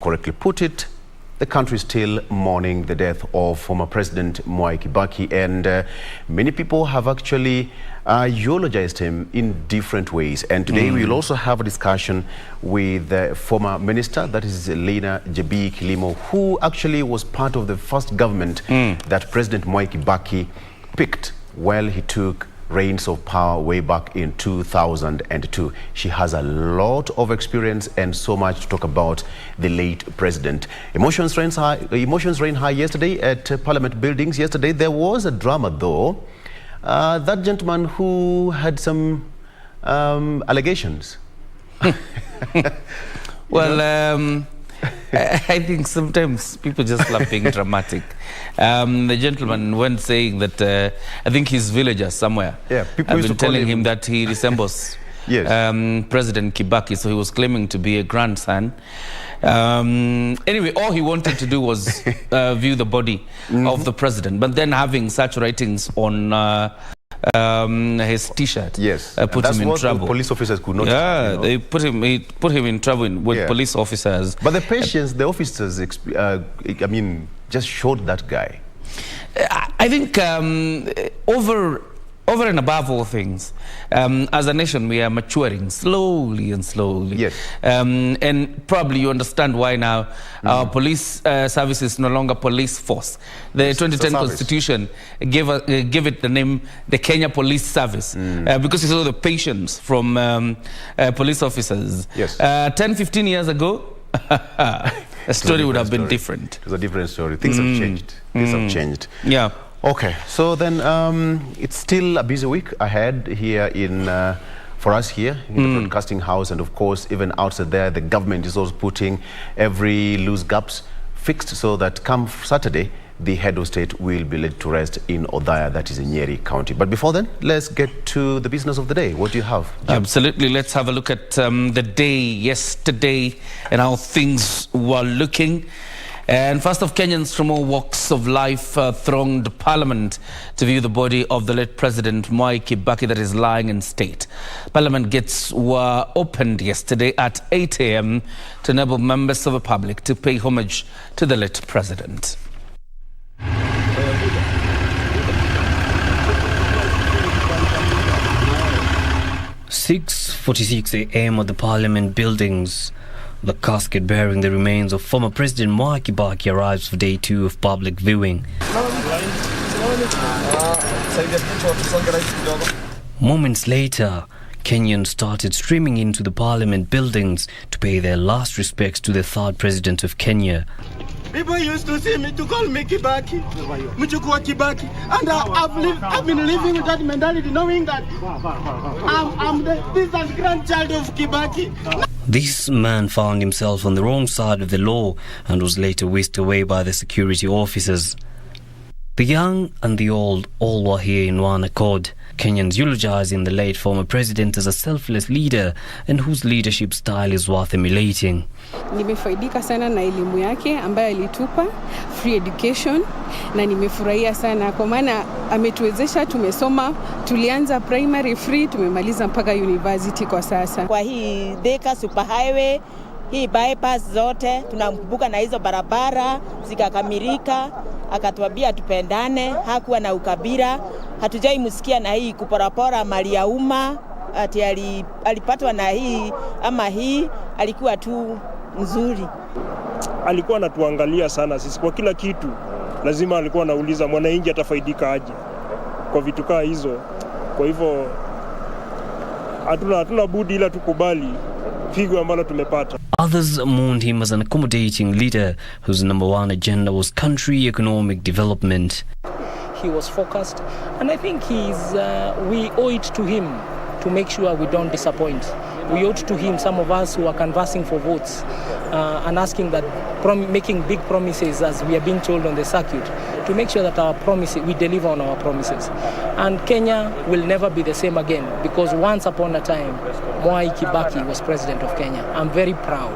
correctly put it, the country is still mourning the death of former President Mwai Kibaki, and many people have actually eulogized him in different ways. And today we will also have a discussion with the former minister, that is Lena Jebi Kilimo, who actually was part of the first government that President Mwai Kibaki picked while he took reins of power way back in 2002. She has a lot of experience and so much to talk about the late president. Emotions ran high yesterday at Parliament buildings. Yesterday there was a drama though. That gentleman who had some allegations. Well, I think sometimes people just love being dramatic. The gentleman went saying that I think his villagers somewhere have been telling him that he resembles President Kibaki, so he was claiming to be a grandson. Anyway, all he wanted to do was view the body of the president, but then having such writings on his T-shirt put him in trouble. Police officers could not. Yeah, they put him in trouble with police officers. But the patience the officers, I mean, just showed that guy. I think over and above all things, as a nation, we are maturing slowly and slowly. Yes. And probably you understand why now our police service is no longer police force. The 2010 Constitution gave it the name the Kenya Police Service because you saw the patience from police officers. Yes. 10, 15 years ago, the story would have been different. It was a different story. Things have changed. Things have changed. Yeah. Okay, so then it's still a busy week ahead here in for us here in the broadcasting house, and of course even outside there the government is also putting every loose gaps fixed so that come Saturday the head of state will be laid to rest in Odaya, that is in Nyeri County. But before then, let's get to the business of the day. What do you have, Jim? Absolutely. Let's have a look at the day yesterday and how things were looking. And first of, Kenyans from all walks of life thronged Parliament to view the body of the late President Mwai Kibaki that is lying in state. Parliament gates were opened yesterday at 8 a.m. to enable members of the public to pay homage to the late president. 6:46 a.m. at the Parliament buildings. The casket bearing the remains of former President Mwai Kibaki arrives for day 2 of public viewing. Moments later, Kenyans started streaming into the Parliament buildings to pay their last respects to the third president of Kenya. People used to see me to call me Kibaki, Muchukua Kibaki, and I've been living with that mentality, knowing that I'm the distant grandchild of Kibaki. This man found himself on the wrong side of the law and was later whisked away by the security officers. The young and the old all were here in one accord, Kenyans eulogizing the late former president as a selfless leader and whose leadership style is worth emulating. Nimefaidika sana na elimu yake ambayo alitupa, free education, na nimefurahia sana kwa maana ametuwezesha, tumesoma, tulianza primary free, tumemaliza mpaka university kwa sasa. Kwa hii Thika superhighway, hii bypass zote tunamkumbuka na hizo barabara zikakamilika, akatuambia tupendane, hakuwa na ukabila, hatujai msikia na hii kuporapora mali ya umma, ati alipatwa na hii ama hii, alikuwa tu mzuri. Alikuwa anatuangalia sana sisi kwa kila kitu, lazima alikuwa anauliza mwananchi atafaidika aje kwa vitu kama hizo. Kwa hivyo hatuna budi ila tukubali pigo ambalo tumepata. Others mourned him as an accommodating leader whose number one agenda was country economic development. He was focused, and I think we owe it to him to make sure we don't disappoint. We owe it to him, some of us who are canvassing for votes and asking that, making big promises as we are being told on the circuit, to make sure that our promises, we deliver on our promises. And Kenya will never be the same again, because once upon a time, Mwai Kibaki was president of Kenya. I'm very proud.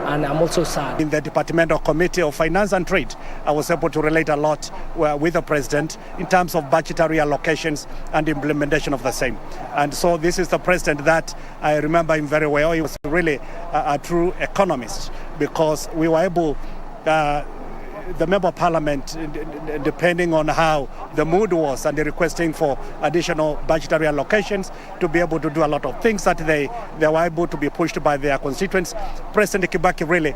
And I'm also sad. In the Departmental Committee of Finance and Trade, I was able to relate a lot with the president in terms of budgetary allocations and implementation of the same. And so this is the president that I remember him very well. He was really a true economist. because we were able, the Member of Parliament, depending on how the mood was and the requesting for additional budgetary allocations to be able to do a lot of things that they were able to be pushed by their constituents. President Kibaki really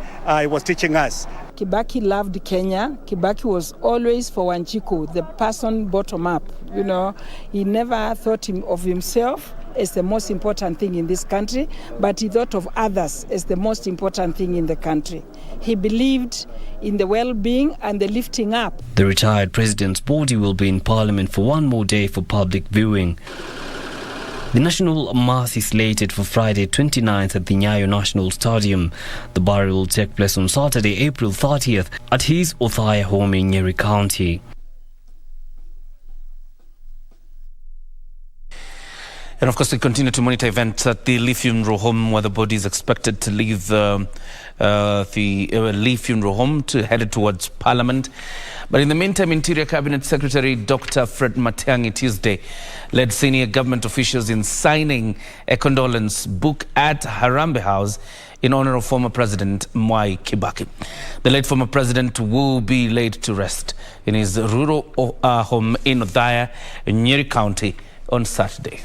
was teaching us. Kibaki loved Kenya. Kibaki was always for Wanjiku, the person bottom up. You know, he never thought of himself as the most important thing in this country, but he thought of others as the most important thing in the country. He believed in the well-being and the lifting up. The retired president's body will be in Parliament for one more day for public viewing. The National Mass is slated for Friday 29th at the Nyayo National Stadium. The burial will take place on Saturday, April 30th at his Othaya home in Nyeri County. And of course, we continue to monitor events at the Lee Funeral Home, where the body is expected to leave the Lee Funeral Home to head towards Parliament. But in the meantime, Interior Cabinet Secretary Dr. Fred Matiang'i Tuesday led senior government officials in signing a condolence book at Harambee House in honor of former President Mwai Kibaki. The late former president will be laid to rest in his rural home in Othaya, Nyeri County, on Saturday.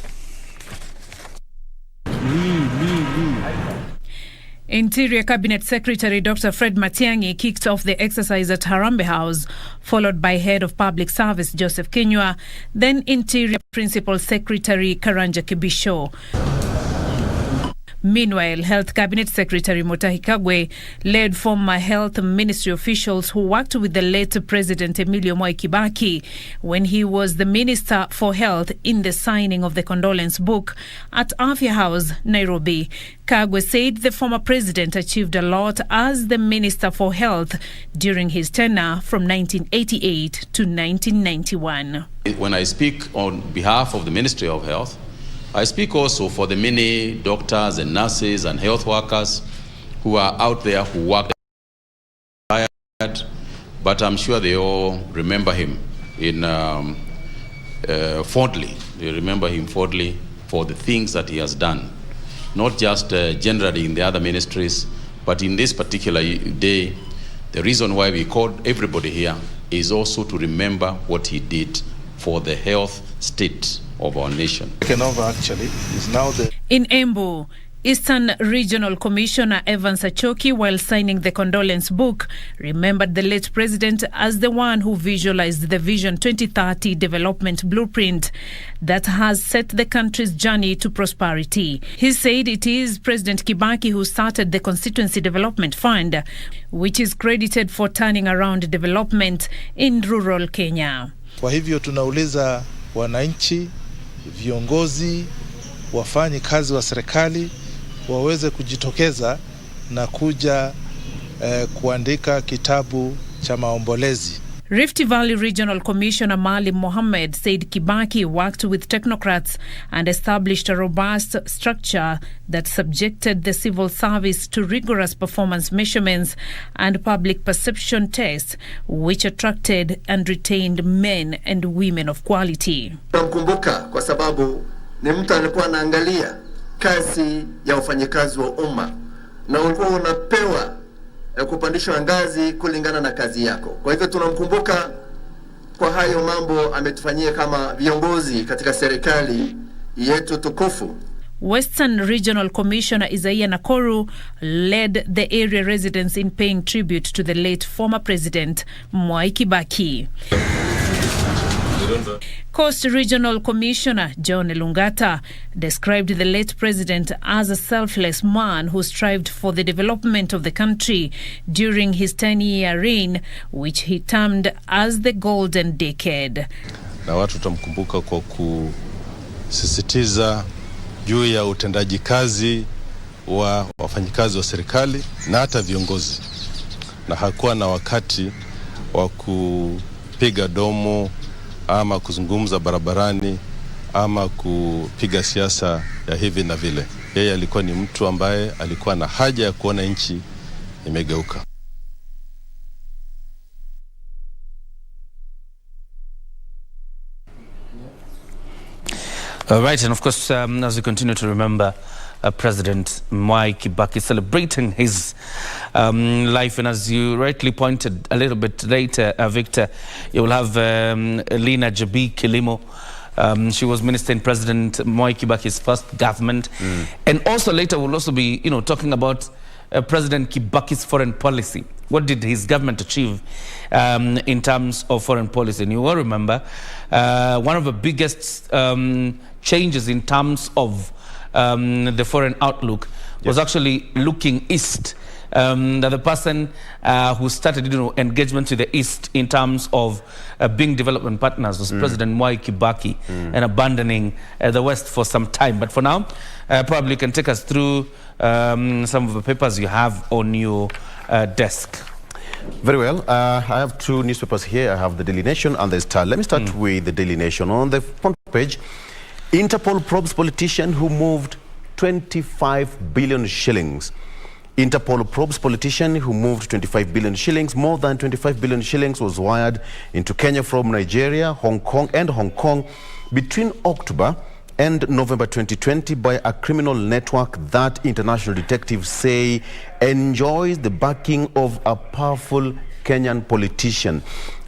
Interior Cabinet Secretary Dr. Fred Matiang'i kicked off the exercise at Harambee House, followed by Head of Public Service Joseph Kinyua, then Interior Principal Secretary Karanja Kibisho. Meanwhile, Health Cabinet Secretary Mutahi Kagwe led former Health Ministry officials who worked with the late President Emilio Mwai Kibaki when he was the Minister for Health in the signing of the condolence book at Afya House, Nairobi. Kagwe said the former president achieved a lot as the Minister for Health during his tenure from 1988 to 1991. When I speak on behalf of the Ministry of Health, I speak also for the many doctors and nurses and health workers who are out there who work hard, but I'm sure they all remember him fondly. They remember him fondly for the things that he has done, not just generally in the other ministries, but in this particular day. The reason why we called everybody here is also to remember what he did for the health state of our nation. In Embu, Eastern Regional Commissioner Evans Achoki, while signing the condolence book, remembered the late president as the one who visualized the Vision 2030 development blueprint that has set the country's journey to prosperity. He said it is President Kibaki who started the Constituency Development Fund, which is credited for turning around development in rural Kenya. Kwa hivyo tunauliza wananchi, viongozi, wafanyi kazi wa serikali waweze kujitokeza na kuja kuandika kitabu cha maombolezi. Rift Valley Regional Commissioner Malim Mohammed said Kibaki worked with technocrats and established a robust structure that subjected the civil service to rigorous performance measurements and public perception tests, which attracted and retained men and women of quality. Tunamkumbuka kwa sababu ni mtu alikuwa anaangalia kazi ya wafanyakazi wa umma na ulikuwa unapewa kupandishwa ngazi kulingana na kazi yako. Kwa hivyo tunamkumbuka kwa hayo mambo ametufanyia kama viongozi katika serikali yetu tukufu. Western Regional Commissioner Isaiah Nakoru led the area residents in paying tribute to the late former president Mwai Kibaki. Coast Regional Commissioner John Elungata described the late president as a selfless man who strived for the development of the country during his 10-year reign, which he termed as the golden decade. Na watu tutamkumbuka kwa kusisitiza juu ya utendaji kazi wa wafanyikazi wa serikali na hata viongozi, na hakuwa na wakati wa kupiga domo ama kuzungumza barabarani ama kupiga siasa ya hivi na vile. Yeye alikuwa ni mtu ambaye alikuwa na haja ya kuona nchi imegeuka. Right, and of course, as we continue to remember President Mwai Kibaki, celebrating his life. And as you rightly pointed a little bit later, Victor, you will have Lina Jabi Kilimo. She was minister in President Mwai Kibaki's first government. And also later we'll also be, talking about President Kibaki's foreign policy. What did his government achieve in terms of foreign policy? And you will remember one of the biggest changes in terms of the foreign outlook was actually looking east. That the person who started engagement to the east in terms of being development partners was President Mwai Kibaki, and abandoning the west for some time. But for now, probably you can take us through some of the papers you have on your desk. Very well. I have two newspapers here. I have the Daily Nation and the Star. Let me start with the Daily Nation. On the front page, Interpol probes politician who moved 25 billion shillings. Interpol probes politician who moved 25 billion shillings. More than 25 billion shillings was wired into Kenya from Nigeria, Hong Kong between October and November 2020 by a criminal network that international detectives say enjoys the backing of a powerful Kenyan politician.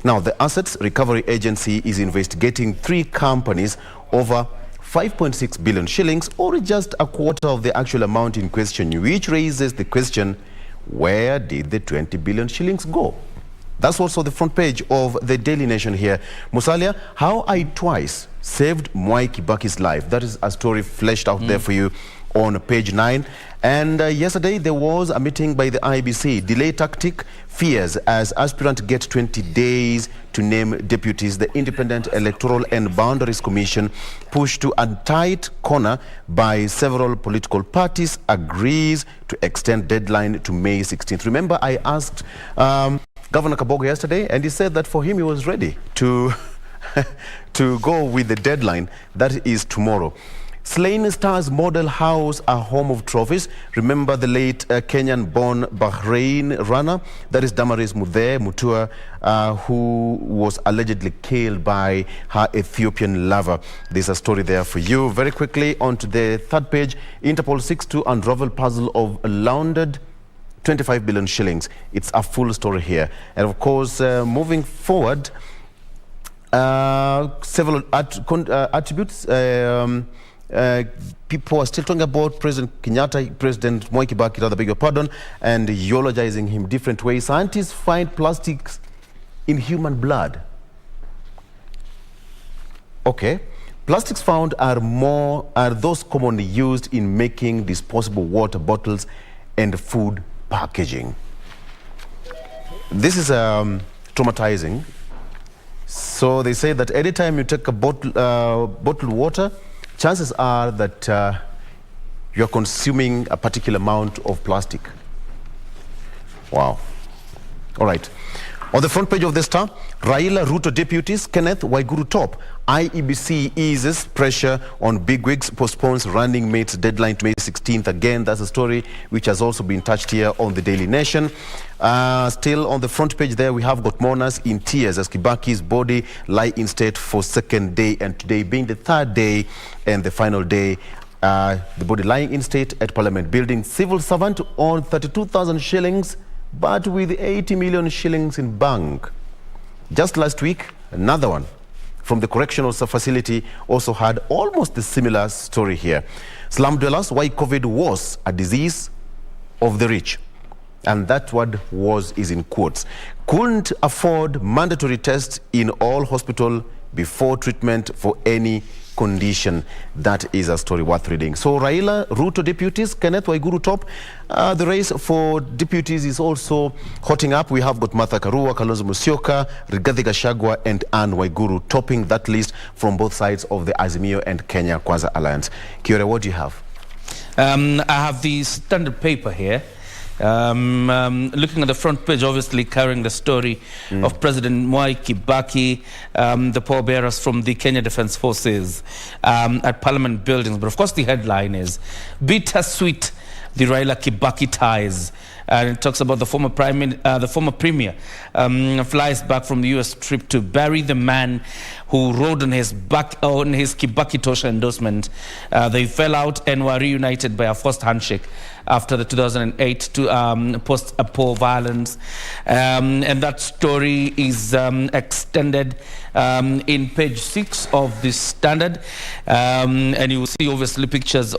Now, the Assets Recovery Agency is investigating 3 companies over 5.6 billion shillings, or just a quarter of the actual amount in question, which raises the question, where did the 20 billion shillings go? That's also the front page of the Daily Nation here. Musalia, how I twice saved Mwai Kibaki's life. That is a story fleshed out there for you on page 9. And yesterday there was a meeting by the IBC. Delay tactic fears as aspirants get 20 days to name deputies. The Independent Electoral and Boundaries Commission, pushed to a tight corner by several political parties, agrees to extend deadline to May 16th. Remember, I asked Governor Kabogo yesterday, and he said that for him he was ready to to go with the deadline. That is tomorrow. Slain Stars Model House, a home of trophies. Remember the late Kenyan-born Bahrain runner, that is Damaris Mutua, who was allegedly killed by her Ethiopian lover. There's a story there for you. Very quickly, on to the third page, Interpol seeks to unravel puzzle of laundered 25 billion shillings. It's a full story here. And of course, moving forward, several attributes. People are still talking about President Kenyatta, President Mwai Kibaki, rather beg your pardon, and eulogizing him different ways. Scientists find plastics in human blood. Okay. Plastics found are those commonly used in making disposable water bottles and food packaging. This is traumatizing. So they say that anytime you take a bottled water, chances are that you're consuming a particular amount of plastic. Wow. All right. On the front page of the Star, Raila Ruto deputies, Kenneth Waiguru top. IEBC eases pressure on bigwigs, postpones running mates deadline to May 16th. Again, that's a story which has also been touched here on the Daily Nation. Still on the front page there, we have got mourners in tears as Kibaki's body lie in state for second day, and today being the third day and the final day, the body lying in state at Parliament Building. Civil servant on 32,000 shillings, but with 80 million shillings in bank. Just last week, another one from the correctional facility also had almost a similar story here. Slum dwellers, why COVID was a disease of the rich. And that word "was" is in quotes. Couldn't afford mandatory tests in all hospital before treatment for any condition. That is a story worth reading. So Raila Ruto deputies, Kenneth Waiguru top. The race for deputies is also hotting up. We have got Martha Karua, Kalonzo Musyoka, Rigathi Gachagua and Anne Waiguru topping that list from both sides of the Azimio and Kenya Kwanza Alliance. Kiore, what do you have? I have the standard paper here. Looking at the front page, obviously carrying the story of President Mwai Kibaki, the pallbearers from the Kenya Defence Forces at Parliament buildings. But of course the headline is bittersweet, the Raila Kibaki ties. and it talks about the former premier flies back from the U.S. trip to bury the man who rode on his Kibaki Tosha endorsement. They fell out and were reunited by a forced handshake after the 2008 post-Apo violence. And that story is extended in page 6 of the Standard. And you will see obviously pictures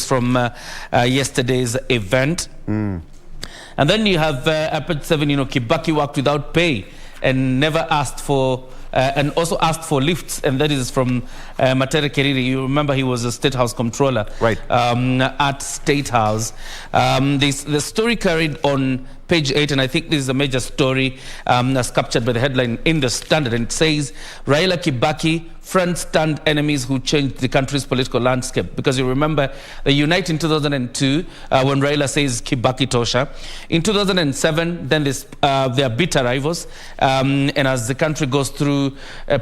from yesterday's event. And then you have at page 7, Kibaki worked without pay and never asked for and also asked for lifts, and that is from Matere Keriri. You remember he was a State House Comptroller, right? At State House. The story carried on page 8, and I think this is a major story as captured by the headline in the Standard, and it says, Raila Kibaki, front-stand enemies who changed the country's political landscape. Because you remember, they unite in 2002 when Raila says Kibaki Tosha. In 2007, then they are bitter rivals, and as the country goes through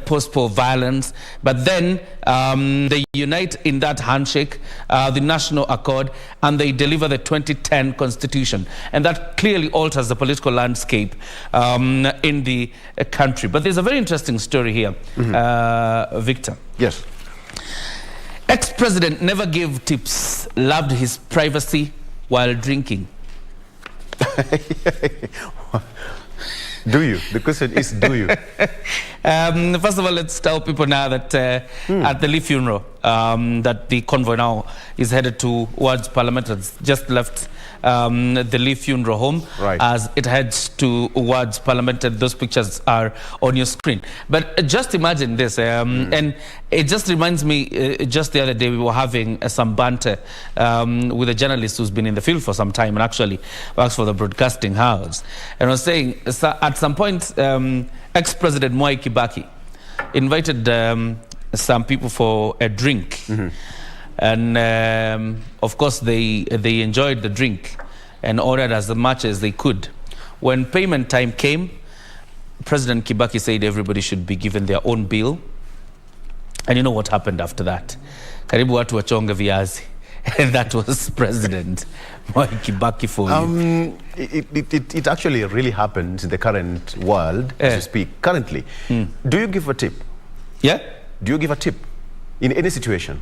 post-poor violence. But then they unite in that handshake, the National Accord, and they deliver the 2010 Constitution. And that clearly alters the political landscape in the country. But there's a very interesting story here, Victor. Yes. Ex-president never gave tips, loved his privacy while drinking. Do you? The question is, do you? First of all, let's tell people now that at the Lee funeral, that the convoy now is headed towards Parliament. It's just left the Lee funeral home as it heads towards Parliament, and those pictures are on your screen. But just imagine this, and it just reminds me, just the other day we were having some banter with a journalist who's been in the field for some time and actually works for the broadcasting house. And I was saying, at some point, ex-president Mwai Kibaki invited some people for a drink. And of course they enjoyed the drink and ordered as much as they could. When payment time came, President Kibaki said everybody should be given their own bill. And you know what happened after that? Karibu watu wachonga viazi. And that was President Mwai Kibaki for you. It actually really happened in the current world, as we speak, currently. Do you give a tip? Yeah? Do you give a tip in any situation?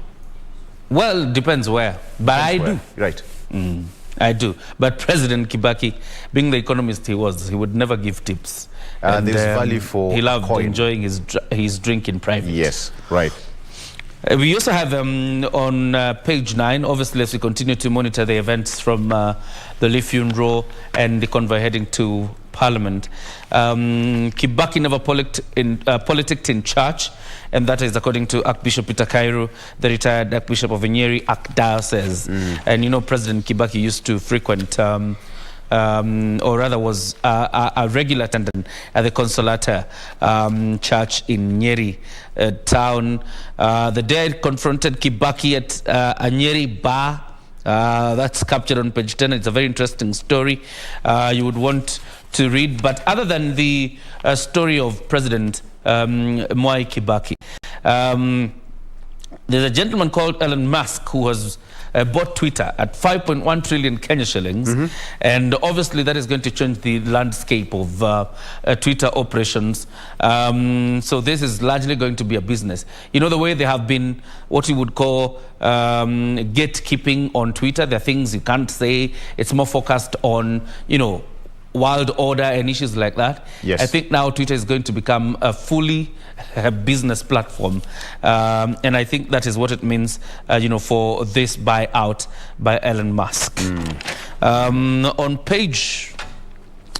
Well, depends where, but I do. Right. I do. But President Kibaki, being the economist he was, he would never give tips. And there's value for he loved coin. Enjoying his drink in private. Yes, right. We also have on page 9, obviously, as we continue to monitor the events from the Lee funeral and the convoy heading to Parliament. Kibaki never politicked in church, and that is according to Archbishop Peter Kairu, the retired Archbishop of Nyeri Archdiocese. And you know, President Kibaki used to frequent, or rather was a regular attendant at the Consolata church in Nyeri town. The dead confronted Kibaki at a Nyeri bar. That's captured on page 10. It's a very interesting story you would want to read. But other than the story of President Mwai Kibaki, there's a gentleman called Elon Musk who has bought Twitter at 5.1 trillion Kenya shillings. And obviously that is going to change the landscape of Twitter operations. So this is largely going to be a business. You know, the way they have been what you would call gatekeeping on Twitter. There are things you can't say. It's more focused on, you know, world order and issues like that. Yes. I think now Twitter is going to become a fully business platform, and I think that is what it means, you know, for this buyout by Elon Musk. On page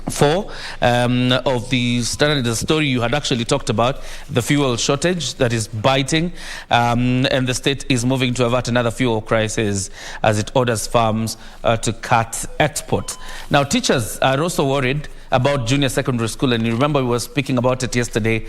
4 of the Standard, the story you had actually talked about, the fuel shortage that is biting, and the state is moving to avert another fuel crisis as it orders farms to cut exports. Now, teachers are also worried about junior secondary school, and you remember we were speaking about it yesterday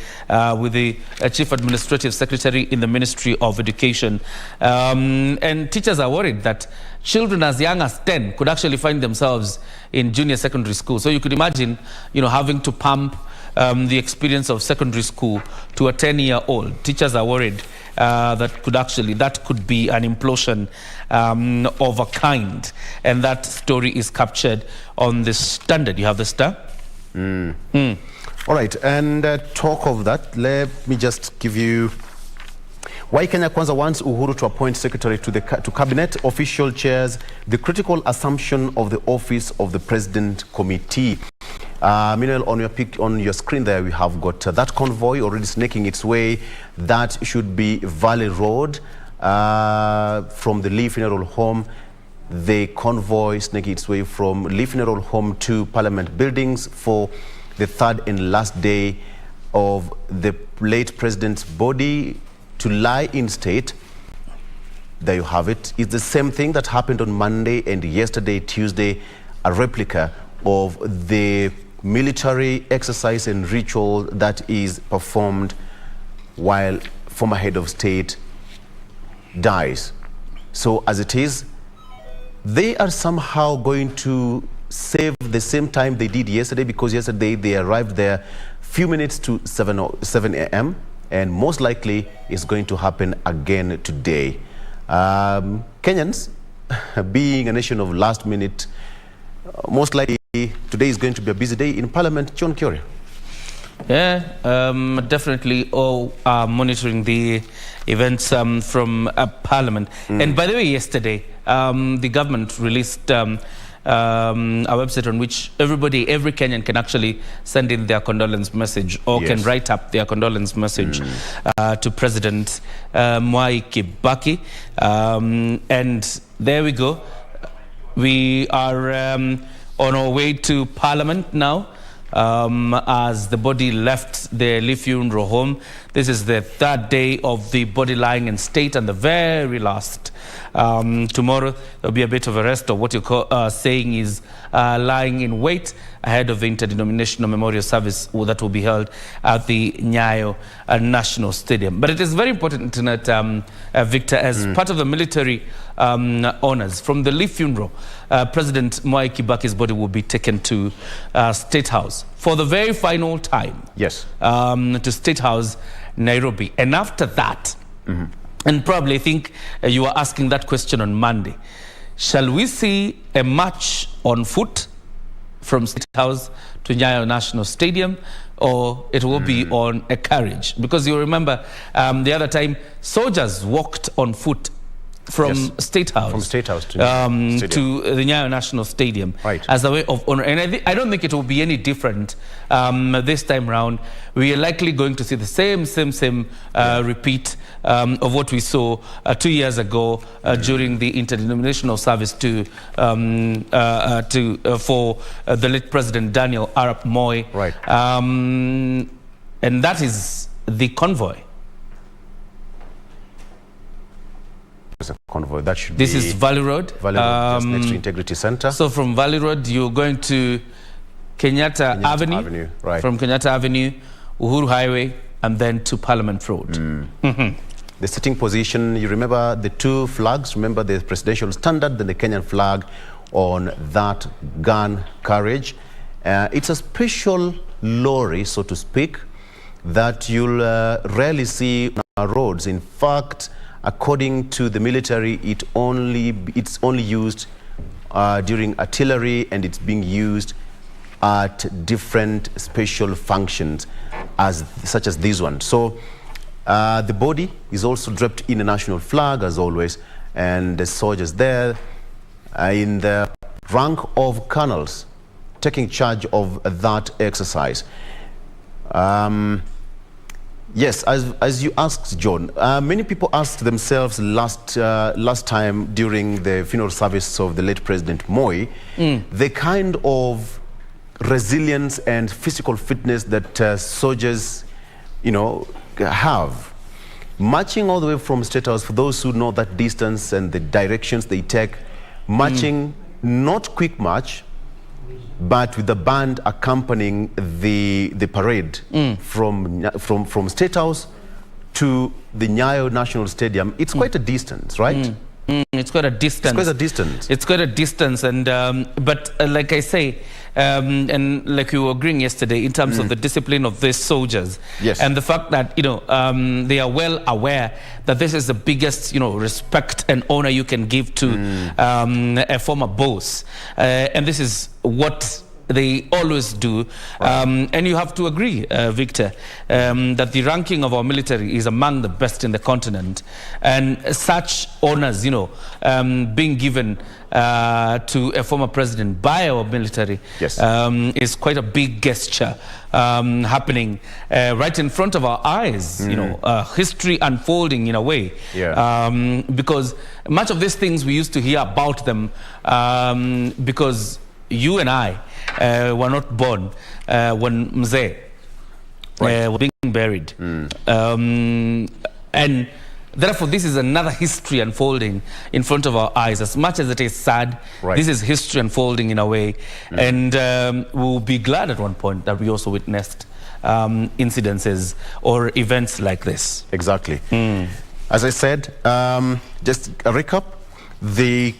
with the Chief Administrative Secretary in the Ministry of Education, and teachers are worried that children as young as 10 could actually find themselves in junior secondary school. So you could imagine, you know, having to pump the experience of secondary school to a 10-year-old. Teachers are worried that could be an implosion of a kind. And that story is captured on the Standard. You have the Star? All right, and talk of that, let me just give you... Why Kenya Kwanza wants Uhuru to appoint secretary to cabinet official chairs the critical assumption of the office of the President Committee. Meanwhile, on your screen there, we have got that convoy already snaking its way. That should be Valley Road from the Lee Funeral Home. The convoy snaking its way from Lee Funeral Home to Parliament Buildings for the third and last day of the late president's body to lie in state. There you have it. It's the same thing that happened on Monday and yesterday, Tuesday, a replica of the military exercise and ritual that is performed while former head of state dies. So as it is, they are somehow going to save the same time they did yesterday, because yesterday they arrived there few minutes to 7 a.m. and most likely it's going to happen again today. Kenyans, being a nation of last minute, most likely today is going to be a busy day in Parliament. John Curie. Yeah, definitely all monitoring the events from Parliament. And by the way, yesterday, the government released a website on which every Kenyan can actually send in their condolence message or can write up their condolence message to President Mwai Kibaki. And there we go. We are on our way to Parliament now. As the body left the Lee Funeral Home. This is the third day of the body lying in state and the very last. Tomorrow there'll be a bit of a rest, or what you call saying is lying in wait ahead of the interdenominational memorial service that will be held at the Nyayo National Stadium. But it is very important to note, Victor, as part of the military honors from the Lee funeral, President Mwai Kibaki's body will be taken to State House for the very final time. Yes. To State House, Nairobi. And after that, and probably I think you were asking that question on Monday, shall we see a march on foot from State House to Nyayo National Stadium, or it will be on a carriage? Because you remember the other time, soldiers walked on foot from State House, to to the Nyayo National Stadium, as a way of honor. And I don't think it will be any different this time round. We are likely going to see the same repeat of what we saw 2 years ago during the interdenominational service for the late President Daniel Arap Moi. And that is the convoy. A convoy that should this is Valley Road, just next to Integrity Center. So from Valley Road you're going to Kenyatta Avenue, from Kenyatta Avenue, Uhuru Highway, and then to Parliament Road. The sitting position, you remember the two flags, remember the presidential standard, then the Kenyan flag on that gun carriage. It's a special lorry, so to speak, that you'll rarely see on our roads. In fact, according to the military, it's only used during artillery, and it's being used at different special functions, such as this one. So the body is also draped in a national flag, as always, and the soldiers there in the rank of colonels taking charge of that exercise. Yes, as you asked, John, many people asked themselves last time during the funeral service of the late President Moi, the kind of resilience and physical fitness that soldiers, have. Marching all the way from State House, for those who know that distance and the directions they take, marching, not quick march, but with the band accompanying the parade from State House to the Nyayo National Stadium. It's quite a distance, right? It's quite a distance. It's quite a distance. It's quite a distance, and but like I say, and like you were agreeing yesterday in terms of the discipline of these soldiers, and the fact that they are well aware that this is the biggest respect and honor you can give to a former boss, and this is what they always do. And you have to agree, Victor, that the ranking of our military is among the best in the continent. And such honors, being given to a former president by our military is quite a big gesture happening right in front of our eyes, history unfolding in a way. Because much of these things we used to hear about them because you and I were not born when Mzee was being buried. And therefore, this is another history unfolding in front of our eyes. As much as it is sad, this is history unfolding in a way. And we'll be glad at one point that we also witnessed incidences or events like this. Exactly. As I said, just a recap, the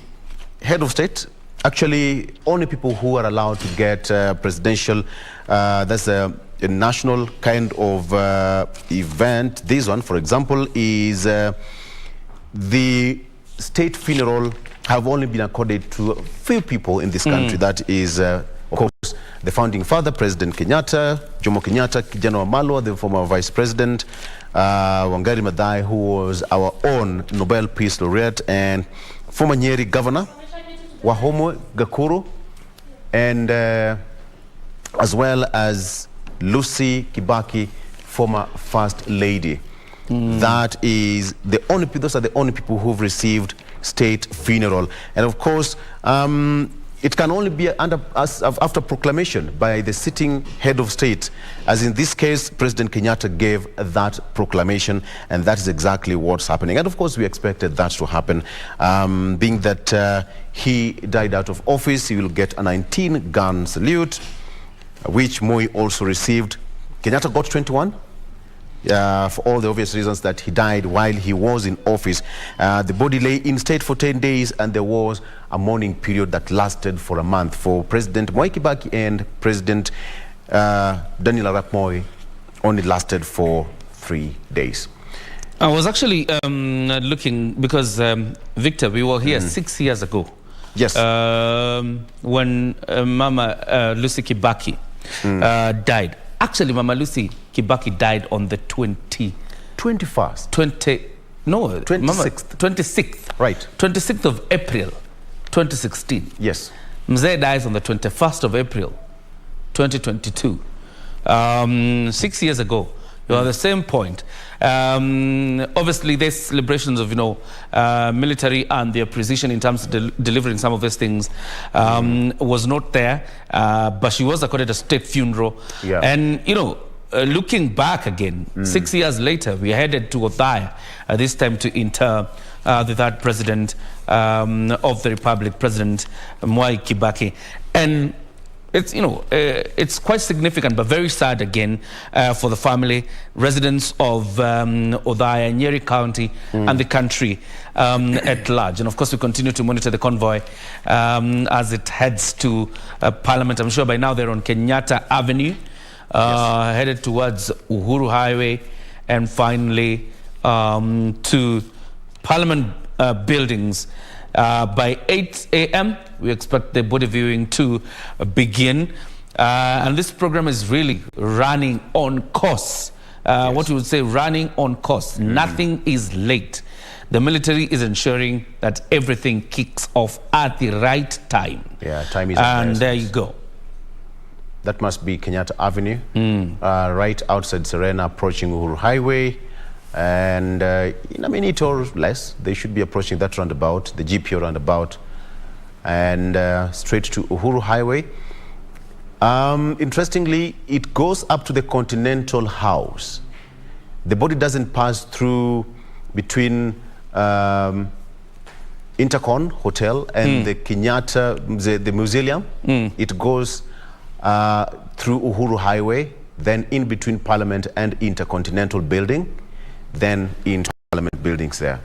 head of state, actually, only people who are allowed to get presidential, that's a national kind of event. This one, for example, is the state funeral have only been accorded to a few people in this country. That is, of course, the founding father, President Kenyatta, Jomo Kenyatta, Kijana Wamalwa, the former vice president, Wangari Maathai, who was our own Nobel Peace Laureate, and former Nyeri governor, Wahome Gakuru, and as well as Lucy Kibaki, former First Lady. That is the only. Those are the only people who've received state funeral, and of course, it can only be after proclamation by the sitting head of state. As in this case, President Kenyatta gave that proclamation, and that is exactly what's happening. And of course, we expected that to happen, being that he died out of office. He will get a 19-gun salute, which Mwai also received. Kenyatta got 21. For all the obvious reasons that he died while he was in office. The body lay in state for 10 days, and there was a mourning period that lasted for a month. For President Mwai Kibaki and President Daniel Arap Moi, only lasted for 3 days. I was actually looking because, Victor, we were here 6 years ago. Yes. When Mama Lucy Kibaki died. Actually, Mama Lucy Kibaki died on the 26th. Right. 26th of April, 2016. Yes. Mzee dies on the 21st of April, 2022. 6 years ago. You are the same point. Obviously, there's celebrations of, military and their precision in terms of delivering some of these things was not there. But she was accorded a state funeral. Yeah. And, looking back again, 6 years later, we are headed to Othaya, this time to inter the third president of the Republic, President Mwai Kibaki. And it's, it's quite significant, but very sad again for the family, residents of Othaya, Nyeri County, and the country at large. And of course, we continue to monitor the convoy as it heads to Parliament. I'm sure by now they're on Kenyatta Avenue, headed towards Uhuru Highway, and finally to Parliament buildings. By 8 a.m., we expect the body viewing to begin. And this program is really running on course. What you would say, running on course. Nothing is late. The military is ensuring that everything kicks off at the right time. Yeah, time is and there you go. That must be Kenyatta Avenue, right outside Serena, approaching Uhuru Highway. And in a minute or less, they should be approaching that roundabout, the GPO roundabout, and straight to Uhuru Highway. Interestingly, it goes up to the Continental House. The body doesn't pass through between Intercon Hotel and the Kenyatta, the Mausoleum. It goes through Uhuru Highway, then in between Parliament and Intercontinental Building, then into Parliament buildings there.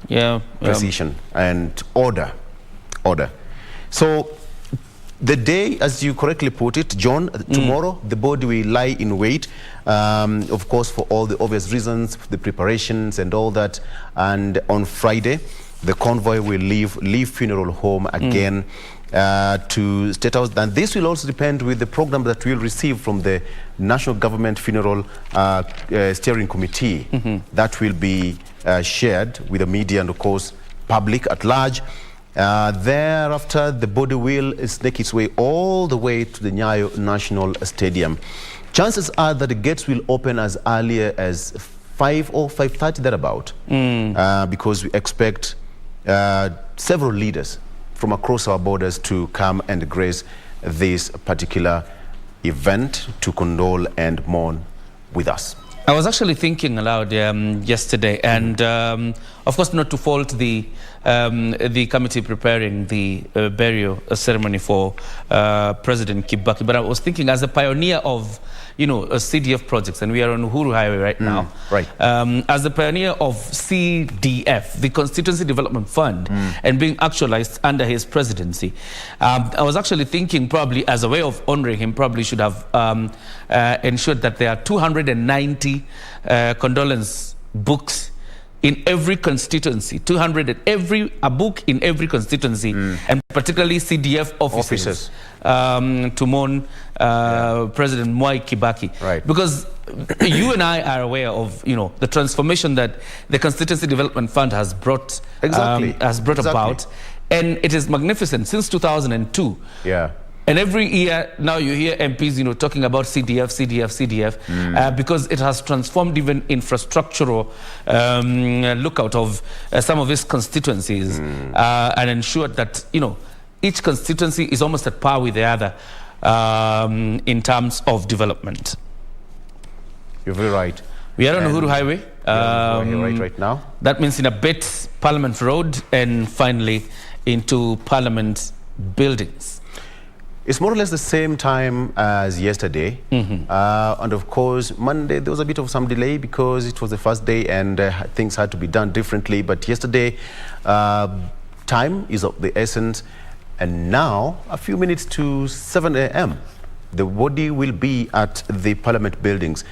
Yeah. Precision and order. So The day, as you correctly put it, John, tomorrow the body will lie in wait, of course, for all the obvious reasons, the preparations and all that. And on Friday, the convoy will leave funeral home again to State House. And this will also depend with the program that we'll receive from the National Government Funeral Steering Committee. That will be shared with the media and, of course, public at large. Thereafter, the body will snake its way all the way to the Nyayo National Stadium. Chances are that the gates will open as early as 5 or 5:30 thereabout, because we expect several leaders from across our borders to come and grace this particular event to condole and mourn with us. I was actually thinking aloud yesterday, and of course not to fault the committee preparing the burial ceremony for President Kibaki, but I was thinking as a pioneer of, CDF projects, and we are on Uhuru Highway right now. Right. As the pioneer of CDF, the Constituency Development Fund, and being actualized under his presidency, I was actually thinking probably as a way of honoring him, probably should have ensured that there are 290 condolence books in every constituency, 200 a book in every constituency, and particularly CDF officers. To mourn President Mwai Kibaki. Right. Because you and I are aware of, the transformation that the Constituency Development Fund has brought about, and it is magnificent since 2002. Yeah. And every year now you hear MPs, talking about CDF, because it has transformed even infrastructural lookout of some of its constituencies, and ensured that, each constituency is almost at par with the other in terms of development. You're very right. We are on Uhuru Highway. Right now. That means in a bit Parliament Road, and finally into Parliament buildings. It's more or less the same time as yesterday. And of course, Monday, there was a bit of some delay because it was the first day and things had to be done differently. But yesterday, time is of the essence. And now, a few minutes to 7 a.m., the body will be at the Parliament buildings.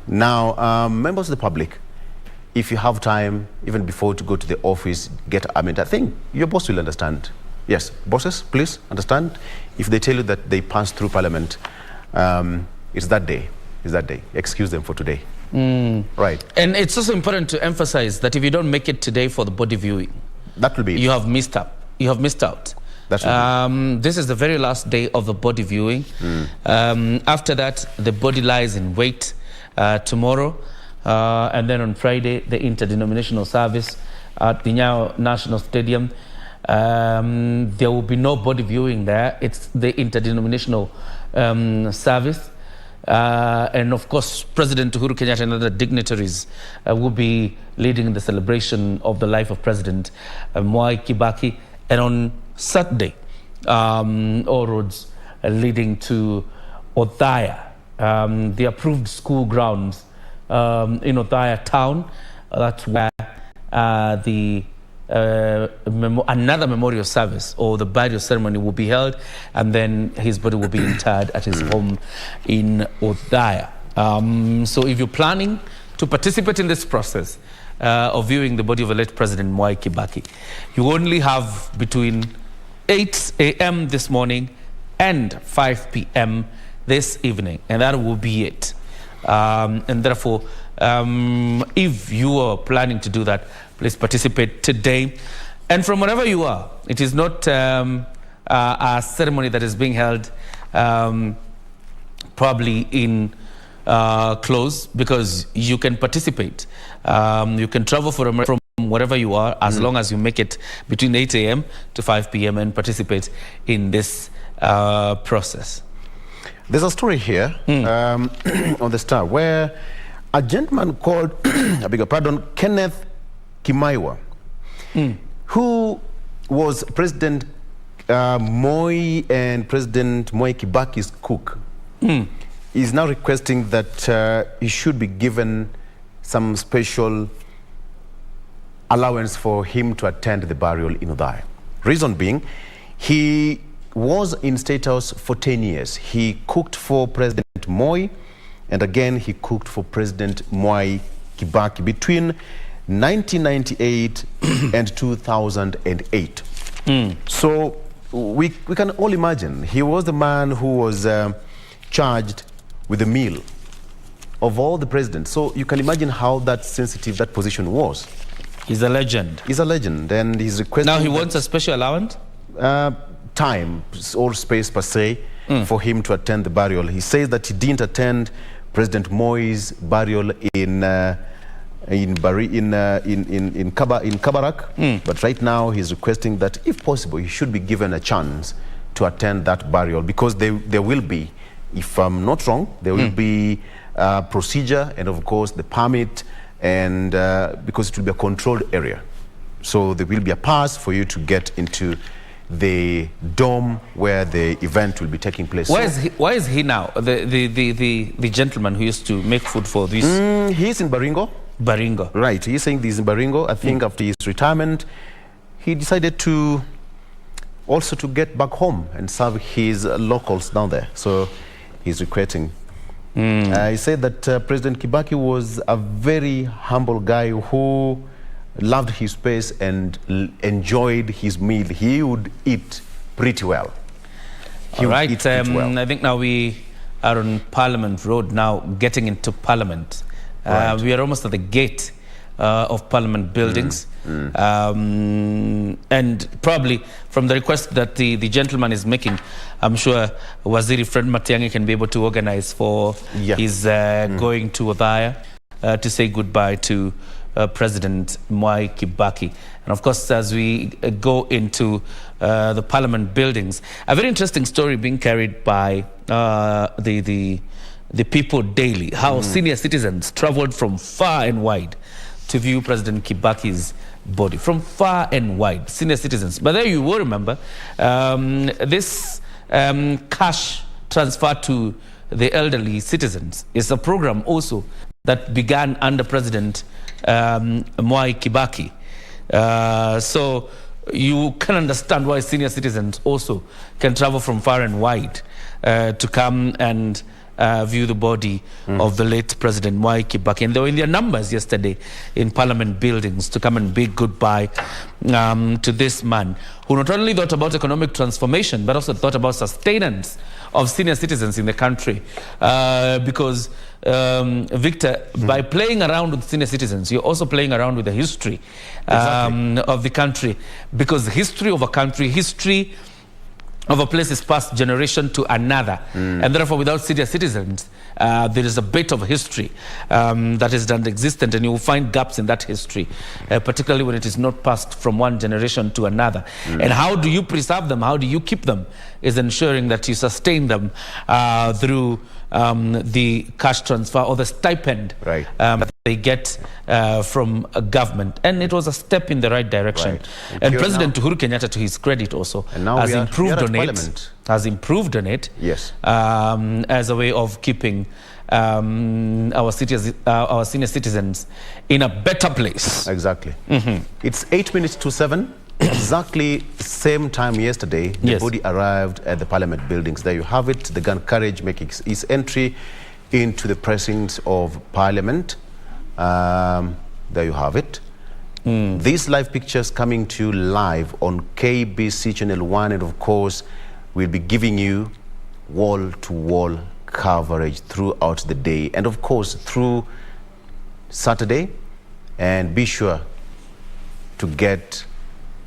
Now, members of the public, if you have time, even before to go to the office, I think your boss will understand. Yes, bosses, please understand. If they tell you that they pass through Parliament, it's that day. Excuse them for today. Right. And it's also important to emphasize that if you don't make it today for the body viewing, that will be it. You have missed out. This is the very last day of the body viewing. After that, the body lies in wait tomorrow. And then on Friday, the interdenominational service at the Nyayo National Stadium. There will be no body viewing there. It's the interdenominational service. And of course, President Uhuru Kenyatta and other dignitaries will be leading the celebration of the life of President Mwai Kibaki. And on Saturday, all roads leading to Othaya, the approved school grounds in Othaya town. That's where another memorial service or the burial ceremony will be held, and then his body will be interred at his home in Othaya. So if you're planning to participate in this process of viewing the body of the late President Mwai Kibaki, you only have between 8 a.m. this morning and 5 p.m. this evening, and that will be it. And therefore, if you are planning to do that, please participate today. And from wherever you are, it is not a ceremony that is being held probably in close, because you can participate. You can travel from wherever you are, as long as you make it between 8 a.m. to 5 p.m. and participate in this process. There's a story here on the Star where a gentleman called, I beg your pardon, Kenneth Kimaiwa, who was President Moi and President Mwai Kibaki's cook, is now requesting that he should be given some special allowance for him to attend the burial in Udai. Reason being, he was in State House for 10 years. He cooked for President Moi, and again he cooked for President Mwai Kibaki between 1998 and 2008. So we can all imagine he was the man who was charged with the meal of all the presidents. So you can imagine how that sensitive that position was. He's a legend. He's a legend, and he's requesting... Now he wants a special allowance? Time or space per se for him to attend the burial. He says that he didn't attend President Moi's burial in Kabarak, but right now he's requesting that if possible he should be given a chance to attend that burial, because there will be, if I'm not wrong, there will be procedure and of course the permit, and because it will be a controlled area, so there will be a pass for you to get into the dome where the event will be taking place. Why is he now the gentleman who used to make food for this? He's in Baringo. Baringo, right? He's saying he's in Baringo. I think after his retirement, he decided to also to get back home and serve his locals down there. So he's requesting. He said that President Kibaki was a very humble guy who loved his space and enjoyed his meal. He would eat pretty well. All right. I think now we are on Parliament Road now, getting into Parliament. Right. We are almost at the gate of Parliament buildings. And probably from the request that the gentleman is making, I'm sure Waziri Fred Matiang'i can be able to organize for his going to Othaya to say goodbye to President Mwai Kibaki. And of course, as we go into the Parliament buildings, a very interesting story being carried by the People Daily, how senior citizens traveled from far and wide to view President Kibaki's body. From far and wide, senior citizens. But there you will remember, this cash transfer to the elderly citizens is a program also that began under President Mwai Kibaki. So you can understand why senior citizens also can travel from far and wide to come and view the body of the late President Mwai Kibaki. And they were in their numbers yesterday in Parliament buildings to come and bid goodbye to this man who not only thought about economic transformation, but also thought about sustenance of senior citizens in the country. Because, Victor, by playing around with senior citizens, you're also playing around with the history of the country. Because the history of a country, history of a place is passed generation to another. And therefore, without senior citizens, there is a bit of history that is non-existent, and you will find gaps in that history, particularly when it is not passed from one generation to another. And how do you preserve them? How do you keep them? Is ensuring that you sustain them through the cash transfer or the stipend that they get from a government. And it was a step in the right direction. Right. And President Uhuru Kenyatta, to his credit also, has improved on it. Has improved on it. Yes. As a way of keeping our senior citizens in a better place. Exactly. It's 8 minutes to 7. Exactly same time yesterday, the body arrived at the Parliament buildings. There you have it, the gun carriage making its entry into the precincts of Parliament. There you have it. These live pictures coming to you live on KBC Channel 1, and of course, we'll be giving you wall-to-wall coverage throughout the day, and of course, through Saturday. And be sure to get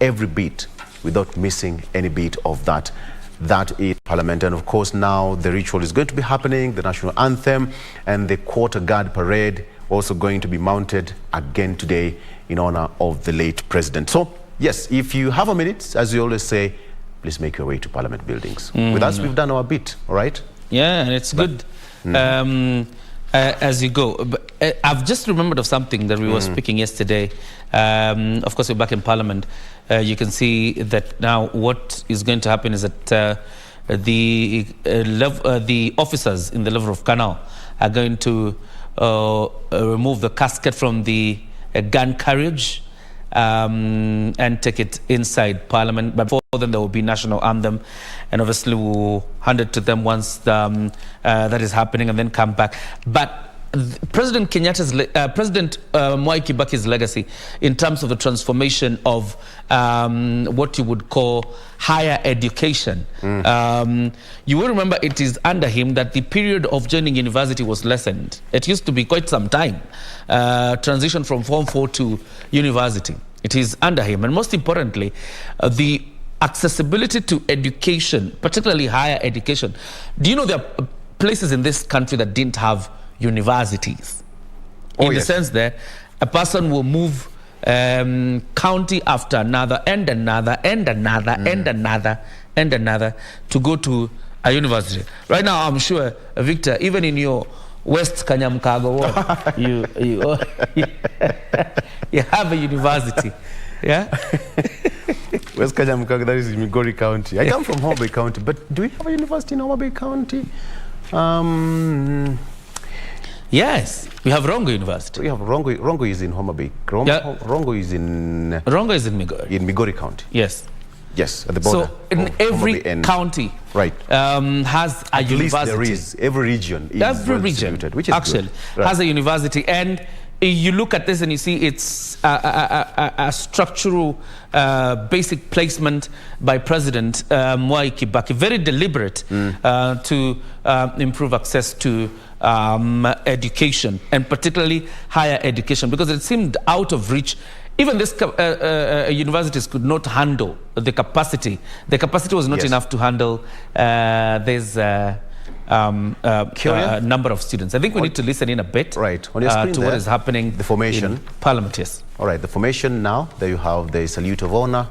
every beat without missing any beat of that. That is Parliament. And of course, now the ritual is going to be happening, the national anthem and the quarter guard parade also going to be mounted again today in honor of the late president. So yes, if you have a minute, as we always say, please make your way to Parliament buildings. With us, we've done our bit, all right? Yeah, and it's good as you go. But I've just remembered of something that we were speaking yesterday. Of course, we're back in Parliament. You can see that now what is going to happen is that the officers in the level of Canal are going to remove the casket from the gun carriage and take it inside Parliament. But before then, there will be national anthem, and obviously we'll hand it to them once that is happening, and then come back. But President Kenyatta's, President Mwai Kibaki's legacy in terms of the transformation of what you would call higher education. You will remember it is under him that the period of joining university was lessened. It used to be quite some time, transition from Form 4 to university. It is under him. And most importantly, the accessibility to education, particularly higher education. Do you know there are places in this country that didn't have universities? In the sense that a person will move county after another and another and another and another and another to go to a university. Right now, I'm sure, Victor, even in your West Kanyamkago ward, you have a university. Yeah? West Kanyamkago, that is in Migori County. I come from Homa Bay County, but do we have a university in Homa Bay County? Yes, we have Rongo University. We have Rongo. Rongo is in Homa Bay. Rongo is in Migori. In Migori County. Yes. Yes, at the border. So in every county, right, has a university. There is every region. Which is actually good. Has a university, and you look at this and you see it's a structural basic placement by President Mwai Kibaki, very deliberate to improve access to education, and particularly higher education, because it seemed out of reach. Even this universities could not handle the capacity. The capacity was not enough to handle this number of students. I think we need to listen in a bit on your screen to what is happening. The formation. In Parliament, yes. All right, the formation now. There you have the salute of honor.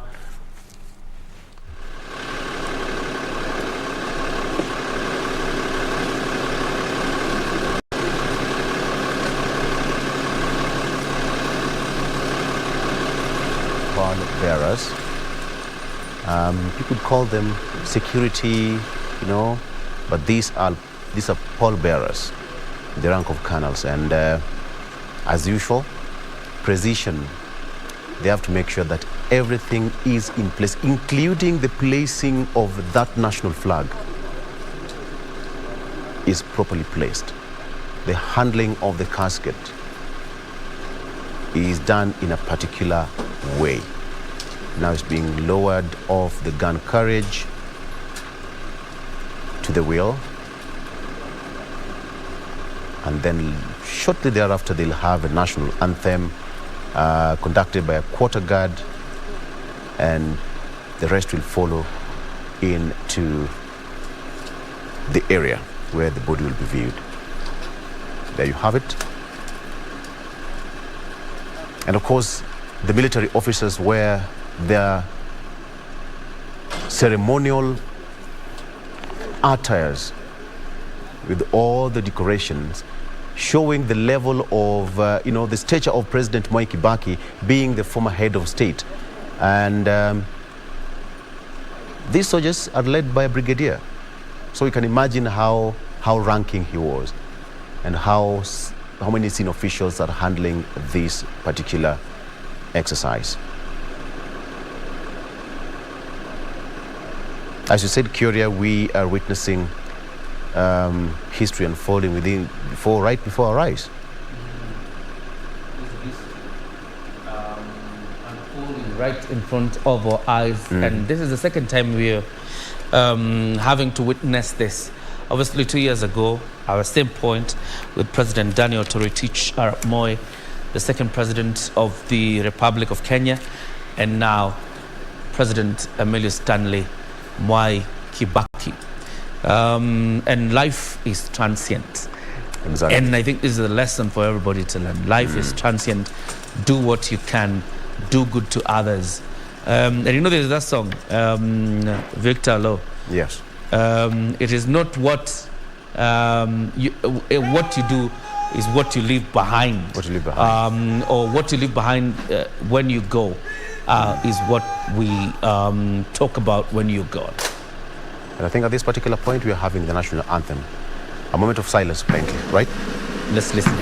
Bearers. You could call them security, but these are pall bearers, the rank of colonels, and as usual, precision. They have to make sure that everything is in place, including the placing of that national flag is properly placed. The handling of the casket is done in a particular way. Now it's being lowered off the gun carriage to the wheel, and then shortly thereafter they'll have a national anthem conducted by a quarter guard, and the rest will follow into the area where the body will be viewed. There you have it. And of course, the military officers wear their ceremonial attires with all the decorations, showing the level of, the stature of President Mwai Kibaki, being the former head of state. And these soldiers are led by a brigadier. So you can imagine how ranking he was, and how many senior officials are handling this particular exercise. As you said, Kyoria, we are witnessing history unfolding right before our eyes. Unfolding right in front of our eyes, and this is the second time we're having to witness this. Obviously, 2 years ago, our same point with President Daniel Toroitich Arap Moi, the second president of the Republic of Kenya, and now President Emilio Stanley Mwai Kibaki. And life is transient. Exactly. And I think this is a lesson for everybody to learn. Life is transient. Do what you can. Do good to others. And there's that song, Victor Lowe. Yes. It is not what you do, is what you leave behind. What you leave behind. Or what you leave behind when you go. Is what we talk about when you go. And I think at this particular point we are having the national anthem. A moment of silence, plainly, right? Let's listen.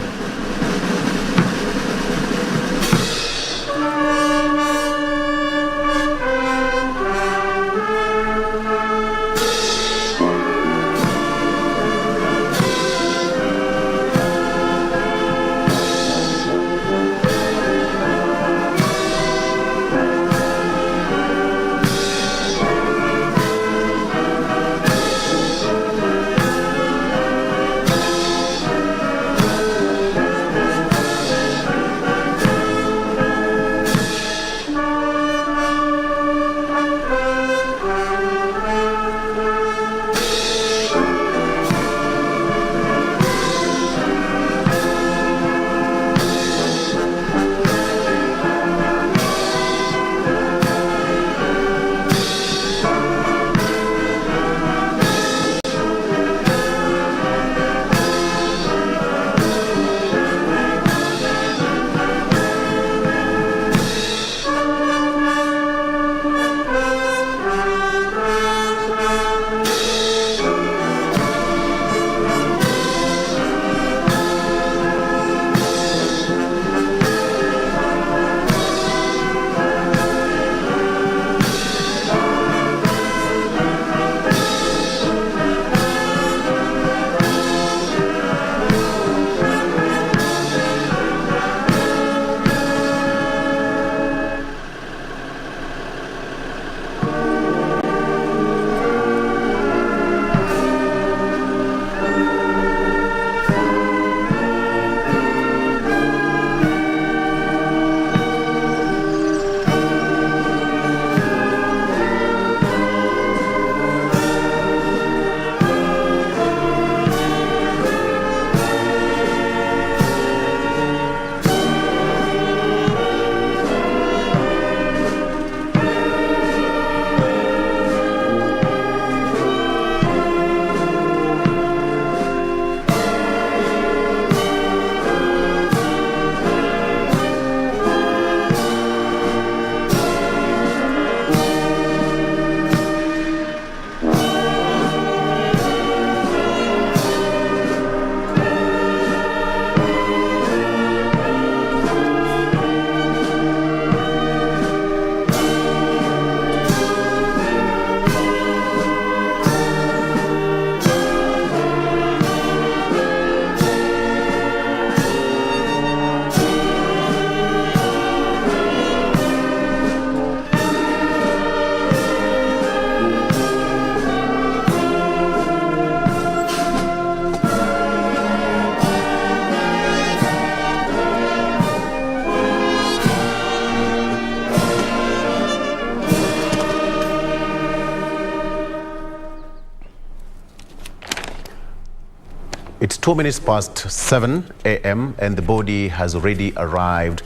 2 minutes past 7 a.m. and the body has already arrived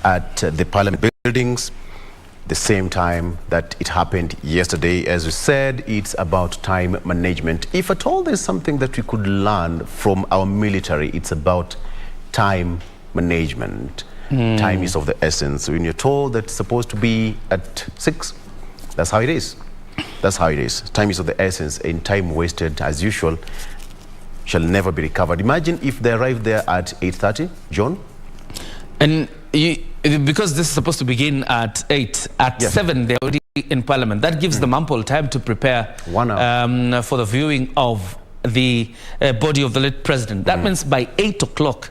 at the Parliament buildings the same time that it happened yesterday. As we said, it's about time management. If at all there's something that we could learn from our military, it's about time management. Time is of the essence. When you're told that it's supposed to be at 6, that's how it is. That's how it is. Time is of the essence, and time wasted, as usual, shall never be recovered. Imagine if they arrived there at 8:30, John? And because this is supposed to begin at 8, at 7 they're already in Parliament. That gives them ample time to prepare 1 hour. For the viewing of the body of the late president. That means by 8 o'clock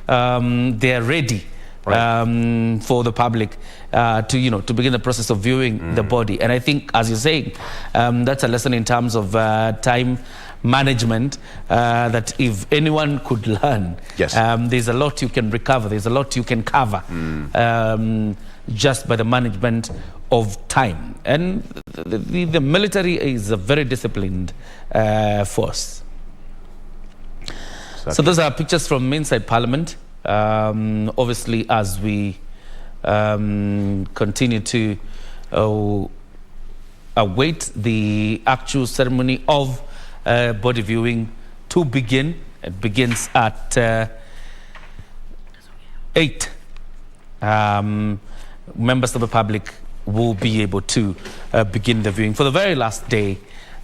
they are ready for the public to begin the process of viewing the body. And I think, as you're saying, that's a lesson in terms of time management that if anyone could learn, there's a lot you can recover, there's a lot you can cover just by the management of time. And the military is a very disciplined force. So those are pictures from inside Parliament. Obviously, as we continue to await the actual ceremony of body viewing to begin. It begins at 8. Members of the public will be able to begin the viewing for the very last day.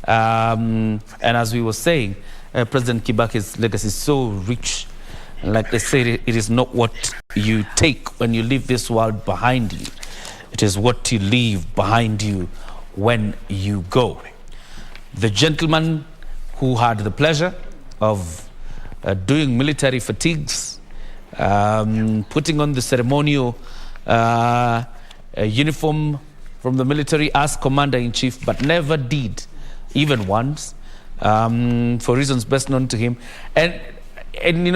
And as we were saying, President Kibaki's legacy is so rich. Like they say, it is not what you take when you leave this world behind you. It is what you leave behind you when you go. The gentleman who had the pleasure of doing military fatigues, putting on the ceremonial uniform from the military as commander-in-chief, but never did, even once, for reasons best known to him. And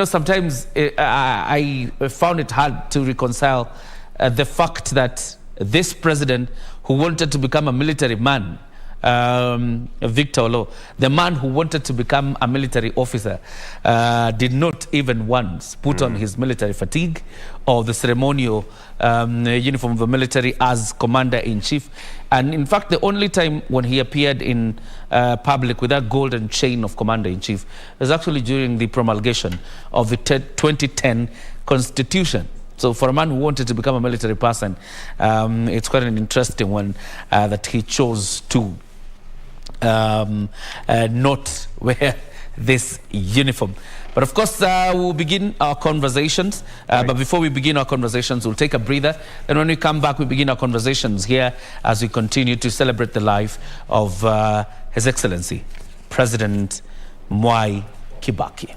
sometimes I found it hard to reconcile the fact that this president who wanted to become a military man, Victor Olo, the man who wanted to become a military officer, did not even once put on his military fatigue or the ceremonial uniform of the military as commander-in-chief. And in fact, the only time when he appeared in public with that golden chain of commander-in-chief was actually during the promulgation of the 2010 Constitution. So for a man who wanted to become a military person, it's quite an interesting one that he chose to not wear this uniform. But of course, we'll begin our conversations. But before we begin our conversations, we'll take a breather. And when we come back, we begin our conversations here as we continue to celebrate the life of His Excellency, President Mwai Kibaki.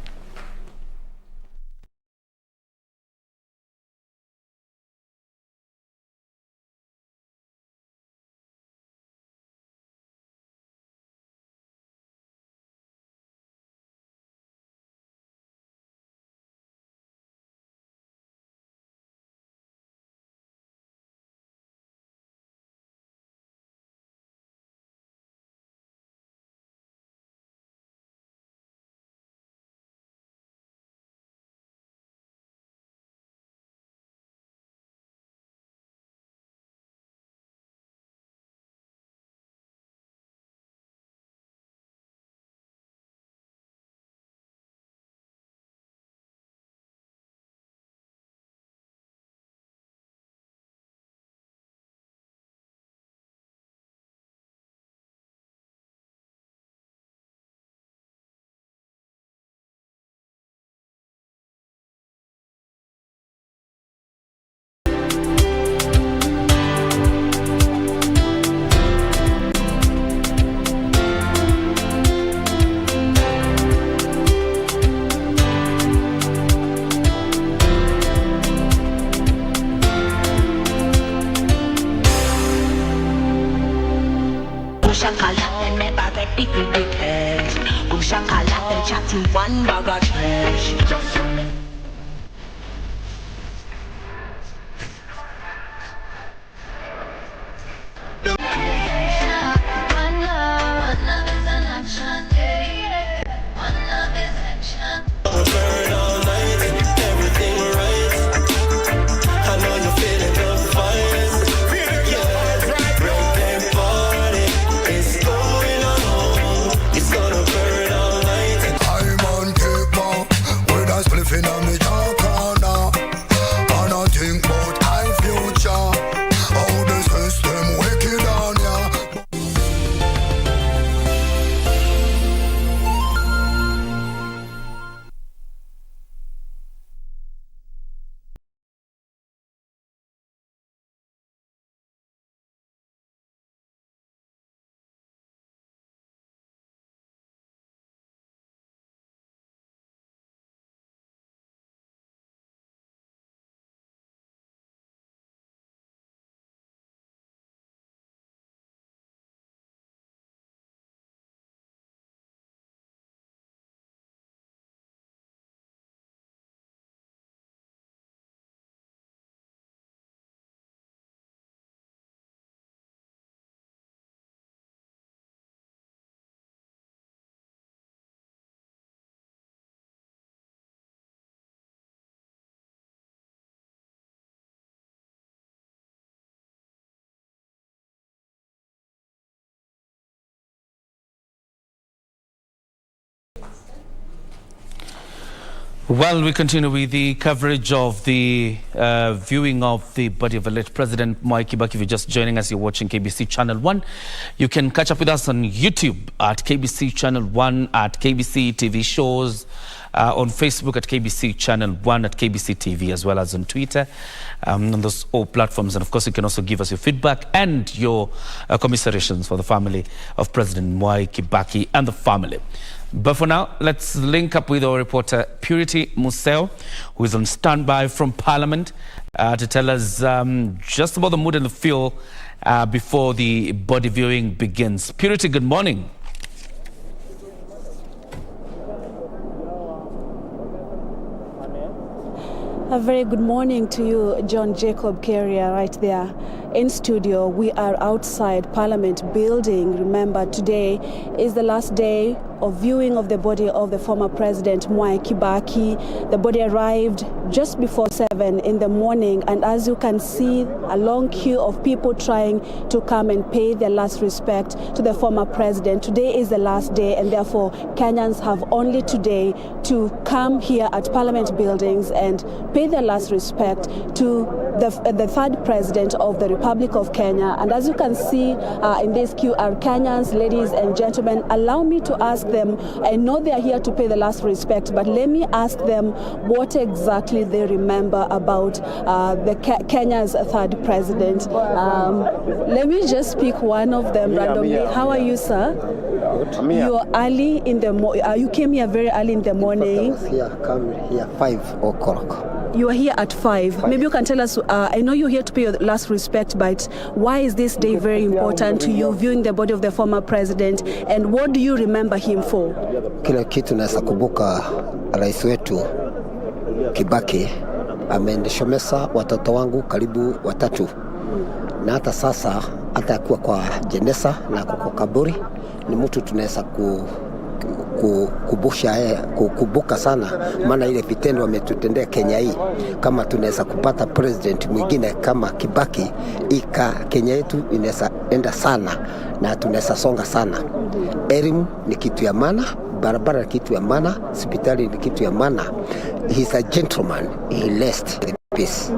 One bag of trash. One love is an action. One love is action. living on the dark corner. And I think about my future. How the system wicked on ya. Well, we continue with the coverage of the viewing of the body of the late President Mwai Kibaki. If you're just joining us, you're watching KBC Channel 1. You can catch up with us on YouTube at KBC Channel 1, at KBC TV shows, on Facebook at KBC Channel 1, at KBC TV, as well as on Twitter, on those all platforms. And of course, you can also give us your feedback and your commiserations for the family of President Mwai Kibaki and the family. But for now, let's link up with our reporter Purity Museo, who is on standby from Parliament to tell us just about the mood and the feel before the body viewing begins. Purity, good morning. A very good morning to you, John Jacob Carrier, right there in studio. We are outside Parliament building. Remember, today is the last day of viewing of the body of the former President Mwai Kibaki. The body arrived just before 7 in the morning, and as you can see, a long queue of people trying to come and pay their last respect to the former president. Today is the last day, and therefore Kenyans have only today to come here at Parliament buildings and pay their last respect to the third president of the Republic of Kenya. And as you can see in this queue are Kenyans, ladies and gentlemen. Allow me to ask them, I know they are here to pay the last respect, but let me ask them what exactly they remember about Kenya's third president. Let me just pick one of them randomly. How are you, sir? You are early in the you came here very early in the morning. Come here 5 o'clock. You are here at 5. Maybe you can tell us, I know you're here to pay your last respect, but why is this day very important to you, viewing the body of the former president, and what do you remember him for? Kila kitu naweza kumbuka rais wetu Kibaki amenishomesa watoto wangu karibu 3, na hata sasa hata kuwa kwa jeneza na kwa kaburi ni mtu tunaweza kukumbuka sana, maana ile vitendo wametutendea Kenya hii. Kama tunaweza kupata president mwingine kama Kibaki, Kenya yetu inaweza enda sana na tunaweza songa sana. Elimu ni kitu ya maana, barabara ni kitu ya maana, hospitali ni kitu ya maana. He's a gentleman, he left peace.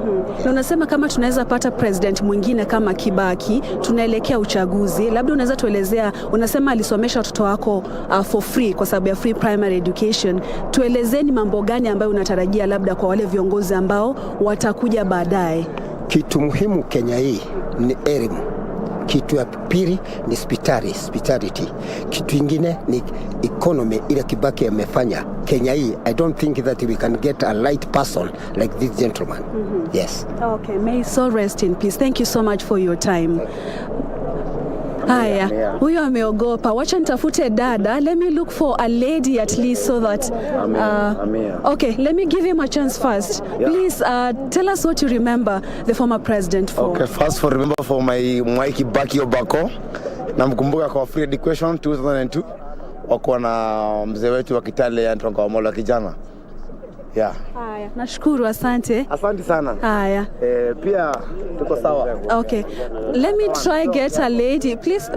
Na unasema kama tunaweza pata president mwingine kama Kibaki, tunaelekea uchaguzi. Labda unaweza tuelezea, unasema alisomesha watoto wako for free kwa sababu ya free primary education. Tuelezeni mambo gani ambayo unatarajia labda kwa wale viongozi ambao watakuja baadaye. Kitu muhimu Kenya hii ni elimu. Kitu ya pili ni hospitality. Kitu ingine ni economy ile Kibaki amefanya Kenya hii. I don't think that we can get a right person like this gentleman. Yes. Okay, may so rest in peace. Thank you so much for your time. Haya, huyo ameogopa. Wacha nitafute dada. Let me look for a lady at least so that okay, let me give him a chance first. Please tell us what you remember the former president for. Okay, first for remember for my Mwai Kibaki Obako. Namkumbuka kwa free education 2002. Wako na mzee wetu wa Kitale Antonga Mola kijana. Yeah. Haya, nashukuru, asante. Asante sana. Haya. Pia tuko sawa. Okay. Let me try get a lady. Please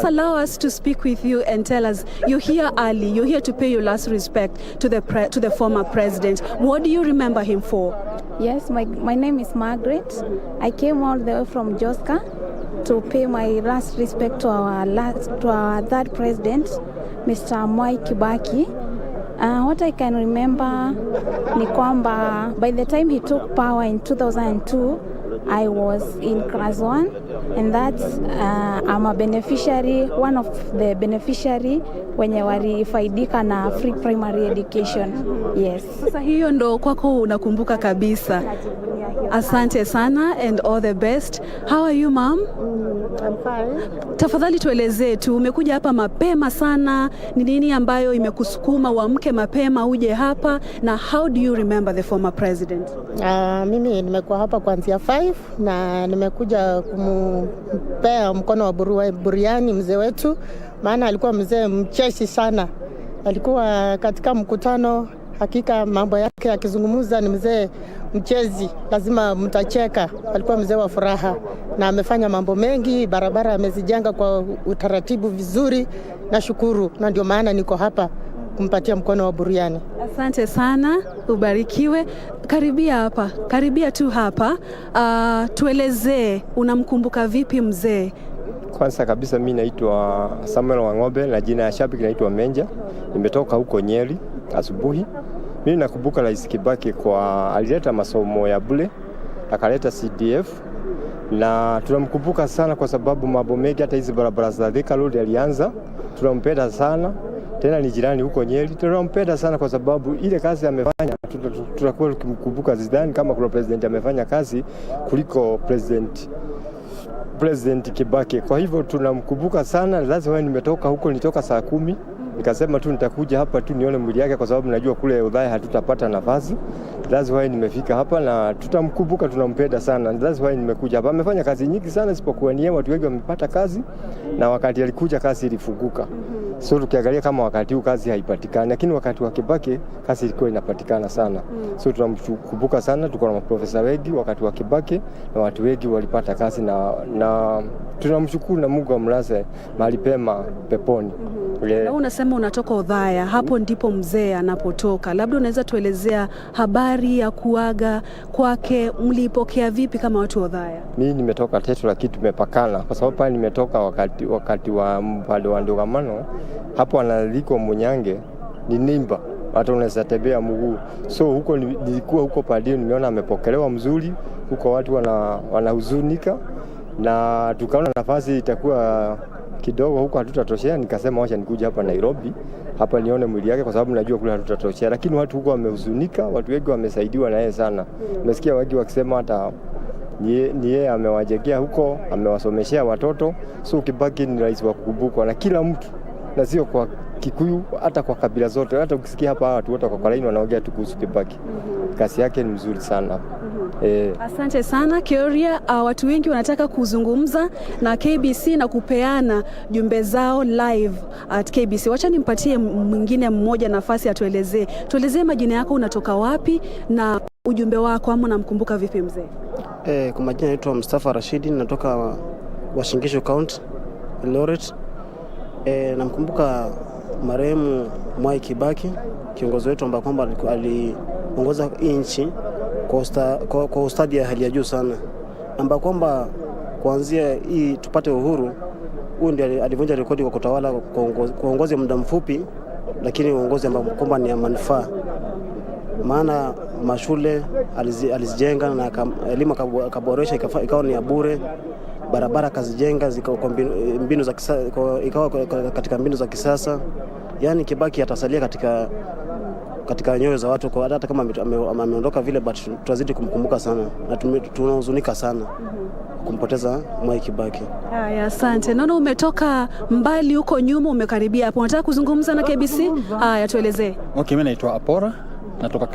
allow us to speak with you and tell us, you're here early. You're here to pay your last respect to the former president. What do you remember him for? Yes, my name is Margaret. I came all the way from Joska to pay my last respect to our third president, Mr. Mwai Kibaki. What I can remember ni kwamba by the time he took power in 2002, I was in class 1, and that's I'm a beneficiary, one of the beneficiary wenye walifaidika na free primary education. Yes. Sasa hiyo ndo kwako unakumbuka kabisa. Asante sana and all the best. How are you, ma'am? I'm fine. Tafadhali tuelezee tu, umekuja hapa mapema sana, ni nini ambayo imekusukuma uamke mapema uje hapa, na how do you remember the former president? Mimi nimekuwa hapa kuanzia 5 na nimekuja kumpea mkono wa buriani mzee wetu, maana alikuwa mzee mcheshi sana. Alikuwa katika mkutano, hakika mambo yake akizungumza ni mzee mchezi, lazima mtacheka. Alikuwa mzee wa furaha na amefanya mambo mengi, barabara amezijenga kwa utaratibu vizuri. Nashukuru, na ndio maana niko hapa kumpatia mkono wa buriani. Asante sana, ubarikiwe. Karibia hapa, karibia tu hapa. Tuelezee, unamkumbuka vipi mzee? Kwanza kabisa mimi naitwa Samuel Wangobe na jina ya shabiki naitwa Menja. Nimetoka huko Nyeri asubuhi. Mimi nakumbuka Rais Kibaki kwa alileta masomo ya bure, akaleta CDF, na tunamkumbuka sana kwa sababu mambo mengi, hata hizi barabara za Thika Road alianza. Tunampenda sana, tena ni jirani huko Nyeri. Tunampenda sana kwa sababu ile kazi amefanya, tutakuwa tukimkumbuka zidani kama kuna president amefanya kazi kuliko President Kibaki. Kwa hivyo tunamkumbuka sana. Lazima nimetoka huko, nitoka saa 10. Nikasema tu nitakuja hapa tu nione mwili yake kwa sababu najua kule Udhaya hatutapata nafasi. Lazima nimefika hapa na tutamkumbuka, tunampenda sana. Lazima nimekuja hapa. Amefanya kazi nyingi sana, isipokuwa ni watu wengi wamepata kazi, na wakati alikuja kazi ilifunguka. So tukiangalia kama wakati huu kazi haipatikani, lakini wakati wa Kibaki kazi ilikuwa inapatikana sana. So tunamkumbuka sana. Tuko na maprofesa wengi wakati wa Kibaki na watu wengi walipata kazi, na tunamshukuru na Mungu amlaze mahali pema peponi. Na unasema unatoka Udhaya, hapo ndipo mzee anapotoka. Labda unaweza tuelezea habari ya kuaga kwake, mlipokea vipi kama watu wa Udhaya? Mimi nimetoka Tetu, lakini tumepakana kwa sababu pale nimetoka wakati wa mpande wa Ndogamano. Hapo analiko Munyange ni Nimba, hata unaweza tembea mguu. So huko nilikuwa huko pale, nimeona amepokelewa mzuri huko, watu wanahuzunika, na tukaona nafasi itakuwa kidogo huko hatutatoshea. Nikasema wacha nikuja hapa Nairobi, hapa nione mwili yake kwa sababu najua kule hatutatoshea. Lakini watu huko wamehuzunika, watu wengi wamesaidiwa na yeye sana. Nimesikia wengi wakisema hata ni yeye amewajengea huko, amewasomeshea watoto. So Kibaki ni rais wa kukumbukwa na kila mtu, na sio kwa Kikuyu, hata kwa kabila zote. Hata ukisikia hapa watu wote kwa Kalaini wanaongea tu kuhusu Kibaki. Kazi yake ni mzuri sana. Asante sana Keoria. Watu wengi wanataka kuzungumza na KBC na kupeana jumbe zao live at KBC. Wacha nimpatie mwingine mmoja nafasi atuelezee. Tuelezee majina yako, unatoka wapi na ujumbe wako, ama unamkumbuka vipi mzee? Kwa majina naitwa Mustafa Rashidi, natoka Washingisho County, Eldoret. Namkumbuka marehemu Mwai Kibaki, kiongozi wetu ambaye kwamba aliongoza nchi kwa ustadi ya hali ya juu sana, ambapo kwamba kuanzia hii tupate uhuru, huyu ndiye alivunja rekodi kwa kutawala kwa uongozi muda mfupi, lakini uongozi ambao kwamba ni ya manufaa. Maana mashule alizijenga na elimu akaboresha ikawa ni ya bure, barabara kazijenga zikawa mbinu za kisasa, ikawa katika mbinu za kisasa. Yani Kibaki atasalia katika nyoyo za watu, kwa hata kama ameondoka vile, but tutazidi kumkumbuka sana na tunahuzunika sana kumpoteza Mwai Kibaki. Haya, asante. Naona umetoka mbali huko nyuma, umekaribia hapo. Unataka kuzungumza na KBC? Haya, tuelezee. Okay, mimi naitwa Apora, natoka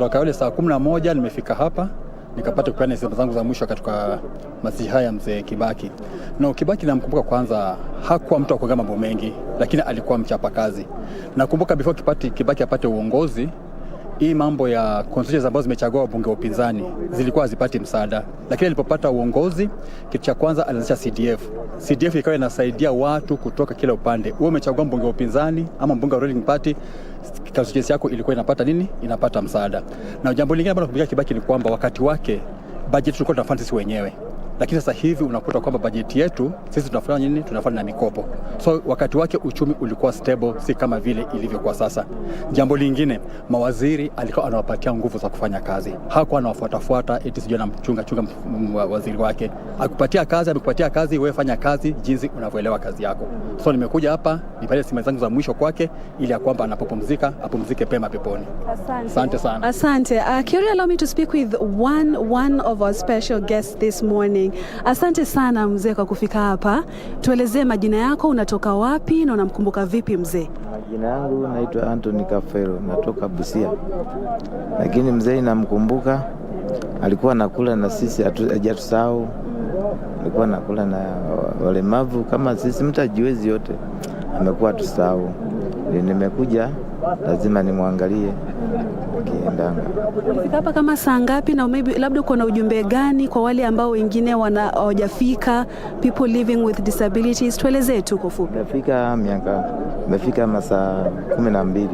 Kayole saa 11 nimefika hapa nikapata kupeana sehemu zangu za mwisho katika mazishi haya mzee Kibaki. Na Kibaki namkumbuka kwanza, hakuwa mtu wa kuongea mambo mengi, lakini alikuwa mchapa kazi. Nakumbuka before Kibaki apate uongozi, hii mambo ya constituencies ambazo zimechagua wabunge wa upinzani zilikuwa hazipati msaada, lakini alipopata uongozi, kitu cha kwanza alianzisha CDF. CDF ikawa inasaidia watu kutoka kila upande. Wewe umechagua mbunge wa upinzani ama mbunge wa ruling party, constituency yako ilikuwa inapata nini? Inapata msaada. Na jambo lingine ambalo nakumbuka Kibaki ni kwamba wakati wake budget tulikuwa tunafanya sisi wenyewe. Lakini sasa hivi unakuta kwamba bajeti yetu sisi tunafanya nini? Tunafanya na mikopo. So wakati wake uchumi ulikuwa stable, si kama vile ilivyokuwa sasa. Jambo lingine, mawaziri alikuwa anawapatia nguvu za kufanya kazi. Hakuwa anawafuatafuata eti sijui anamchunga waziri wake. Akupatia kazi, amekupatia kazi, wewe fanya kazi jinsi unavyoelewa kazi yako. So nimekuja hapa nipale simu zangu za mwisho kwake ili ya kwamba anapopumzika apumzike pema peponi. Asante sana. Asante. Can you allow me to speak with one of our special guests this morning? Asante sana mzee kwa kufika hapa. Tuelezee majina yako, unatoka wapi na unamkumbuka vipi mzee? Majina yangu naitwa Anthony Kafero, natoka Busia. Lakini mzee namkumbuka, alikuwa nakula na sisi hajatusahau. Alikuwa nakula na walemavu kama sisi, mtajiwezi yote. Amekuwa tusahau. Nimekuja lazima nimwangalie kiendanga. Ulifika hapa kama saa ngapi, na maybe labda uko na ujumbe gani kwa wale ambao wengine hawajafika, people living with disabilities? Tuelezee tu kwa fupi. Nimefika masaa 12.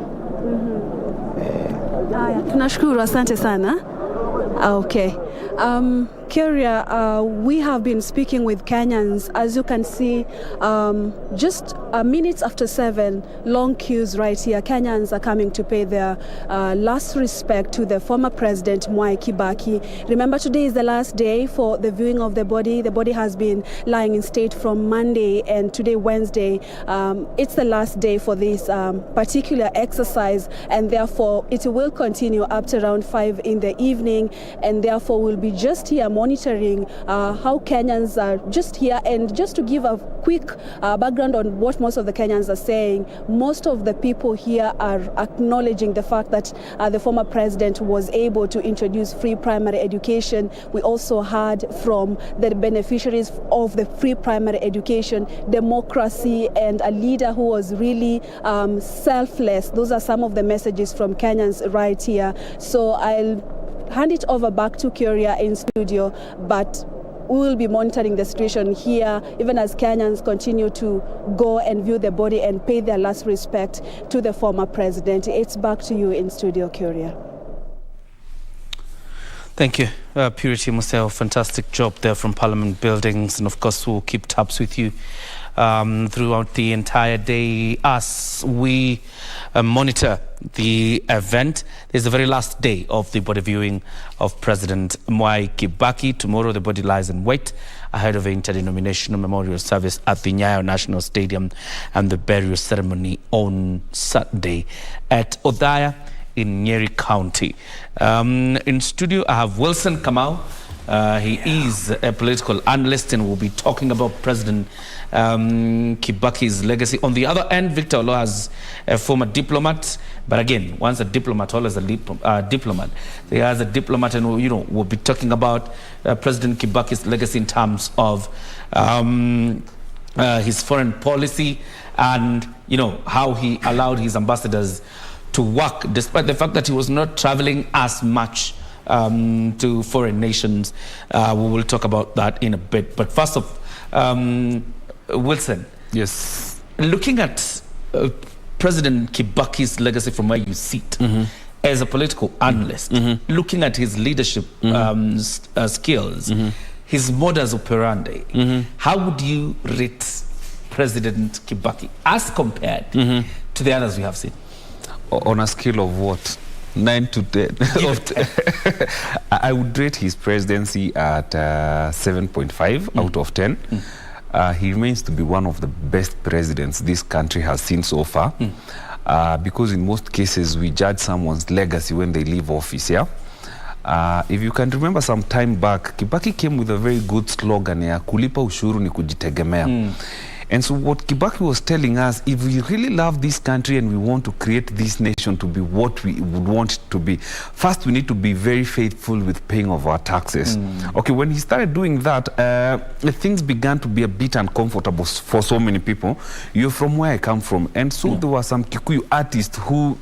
Haya, tunashukuru, asante sana. Okay. Keria, we have been speaking with Kenyans. As you can see, just minutes after 7, long queues right here. Kenyans are coming to pay their last respect to the former president, Mwai Kibaki. Remember, today is the last day for the viewing of the body. The body has been lying in state from Monday, and today, Wednesday, it's the last day for this particular exercise, and therefore it will continue up to around 5 in the evening, and therefore we'll be just here monitoring how Kenyans are just here. And just to give a quick background on what most of the Kenyans are saying, most of the people here are acknowledging the fact that the former president was able to introduce free primary education. We also heard from the beneficiaries of the free primary education, democracy, and a leader who was really selfless. Those are some of the messages from Kenyans right here. So I'll hand it over back to Keria in studio, but we will be monitoring the situation here, even as Kenyans continue to go and view the body and pay their last respect to the former president. It's back to you in studio, Keria. Thank you, Purity Museo. Fantastic job there from Parliament Buildings, and of course we'll keep tabs with you throughout the entire day as we monitor the event. This is the very last day of the body viewing of President Mwai Kibaki. Tomorrow the body lies in wait ahead of the interdenominational memorial service at the Nyayo National Stadium and the burial ceremony on Saturday at Othaya in Nyeri County. In studio I have Wilson Kamau. He is a political analyst and will be talking about President Kibaki's legacy. On the other end, Victor Olo is a former diplomat, but again, once a diplomat, always a diplomat. He has a diplomat, and we'll be talking about President Kibaki's legacy in terms of his foreign policy and how he allowed his ambassadors to work, despite the fact that he was not traveling as much to foreign nations. We will talk about that in a bit. But first off, Wilson. Yes. Looking at President Kibaki's legacy from where you sit, as a political analyst, looking at his leadership skills, his modus operandi, how would you rate President Kibaki as compared to the others we have seen? On a scale of what? 9 to 10. I would rate his presidency at 7.5 out of 10. He remains to be one of the best presidents this country has seen so far, because in most cases we judge someone's legacy when they leave office. If you can remember some time back, Kibaki came with a very good slogan, ya kulipa ushuru ni kujitegemea. And so what Kibaki was telling us, if we really love this country and we want to create this nation to be what we would want it to be, first we need to be very faithful with paying of our taxes. Okay, when he started doing that, things began to be a bit uncomfortable for so many people. You're from where I come from. And so there were some Kikuyu artists who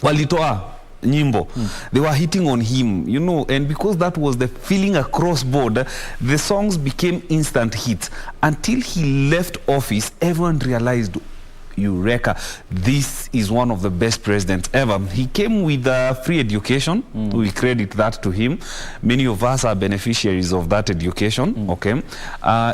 walitoa nyimbo. They were hitting on him, you know, and because that was the feeling across board, the songs became instant hits. Until he left office, everyone realized, Eureka, this is one of the best presidents ever. He came with free education. We credit that to him. Many of us are beneficiaries of that education. Okay,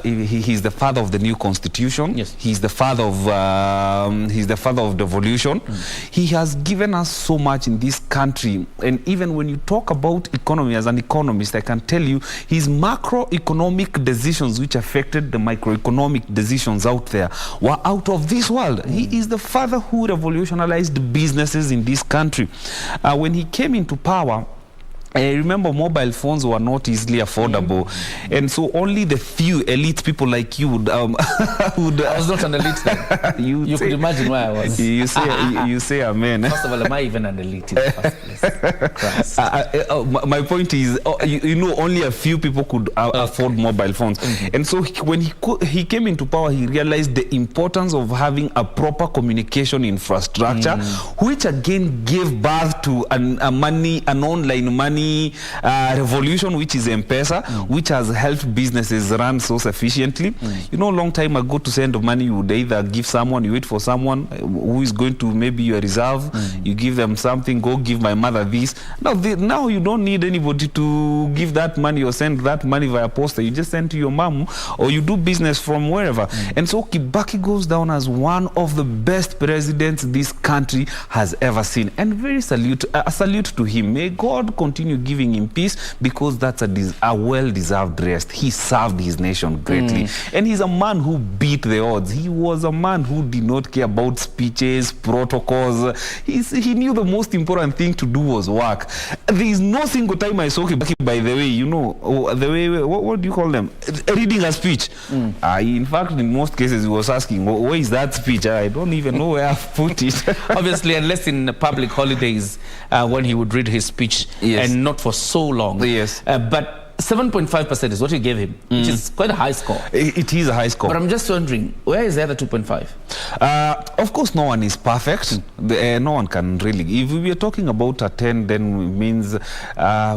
he's the father of the new constitution. Yes. He's the father of devolution. He has given us so much in this country. And even when you talk about economy, as an economist, I can tell you his macroeconomic decisions, which affected the microeconomic decisions out there, were out of this world. He is the father who revolutionized businesses in this country. When he came into power, I remember mobile phones were not easily affordable, and so only the few elite people like you would. I was not an elite then. You could imagine where I was. You say amen. First of all, am I even an elite in the first place? My point is, you know, only a few people could afford mobile phones, and so when he came into power, he realized the importance of having a proper communication infrastructure, which again gave birth to an online money revolution, which is M-Pesa, which has helped businesses run so sufficiently. You know, a long time ago, to send money, you would either give someone, you wait for someone who is going to maybe your reserve, you give them something, go give my mother this. Now you don't need anybody to give that money or send that money via poster. You just send to your mom, or you do business from wherever. And so Kibaki goes down as one of the best presidents this country has ever seen. And a salute to him. May God continue giving him peace, because that's a well-deserved rest. He served his nation greatly, and he's a man who beat the odds. He was a man who did not care about speeches, protocols. He knew the most important thing to do was work. There is no single time I saw him, by the way, you know, the way, what do you call them, reading a speech. In fact, in most cases, he was asking, where is that speech? I don't even know where I've put it. Obviously, unless in public holidays, when he would read his speech, and not for so long. Yes. But 7.5% is what you gave him, which is quite a high score. It is a high score. But I'm just wondering, where is the other 2.5? Of course, no one is perfect. No one can really. If we were talking about a 10, then it means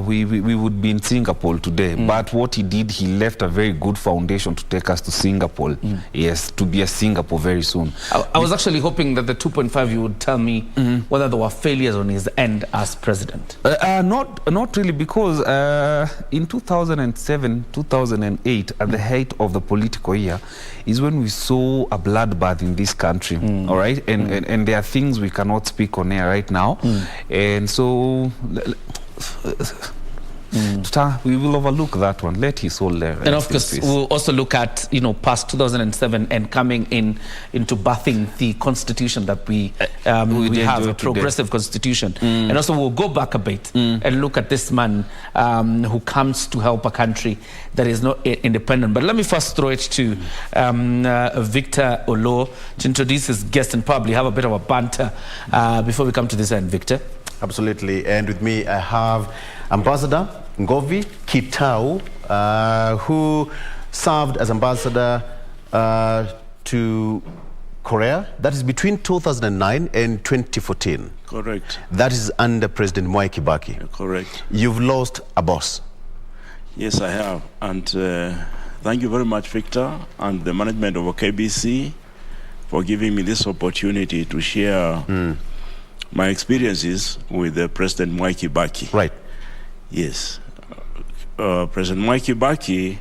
we would be in Singapore today. But what he did, he left a very good foundation to take us to Singapore. Yes, to be a Singapore very soon. I was actually hoping that the 2.5, you would tell me whether there were failures on his end as president. Not really, because in 2007, 2008, at the height of the political year, is when we saw a bloodbath in this country. All right, and there are things we cannot speak on air right now, and so we will overlook that one. Let his soul there. And of course, we'll also look at, you know, past 2007 and coming into birthing the constitution that we have, a progressive constitution. And also we'll go back a bit and look at this man who comes to help a country that is not independent. But let me first throw it to Victor Olo to introduce his guest and probably have a bit of a banter before we come to this end. Victor? Absolutely. And with me, I have Ambassador Ngovi Kitau, who served as ambassador to Korea. That is between 2009 and 2014. Correct. That is under President Mwai Kibaki. Correct. You've lost a boss. Yes, I have. And thank you very much, Victor, and the management of KBC for giving me this opportunity to share my experiences with President Mwai Kibaki. Right. Yes. President Mwai Kibaki,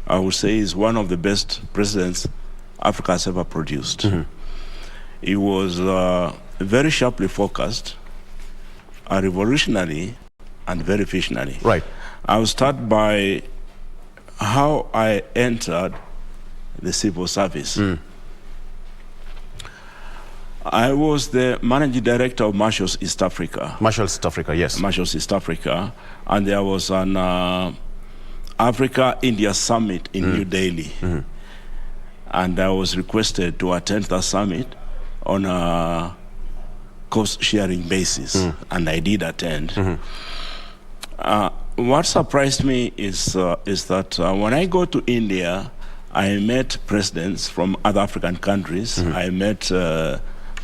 I would say, is one of the best presidents Africa has ever produced. He was very sharply focused, revolutionary, and very visionary. Right. I will start by how I entered the civil service. I was the managing director of Marshall's East Africa. Marshall's East Africa, yes. Marshall's East Africa. And there was an Africa-India summit in New Delhi. And I was requested to attend that summit on a cost-sharing basis. And I did attend. What surprised me is that when I go to India, I met presidents from other African countries. I met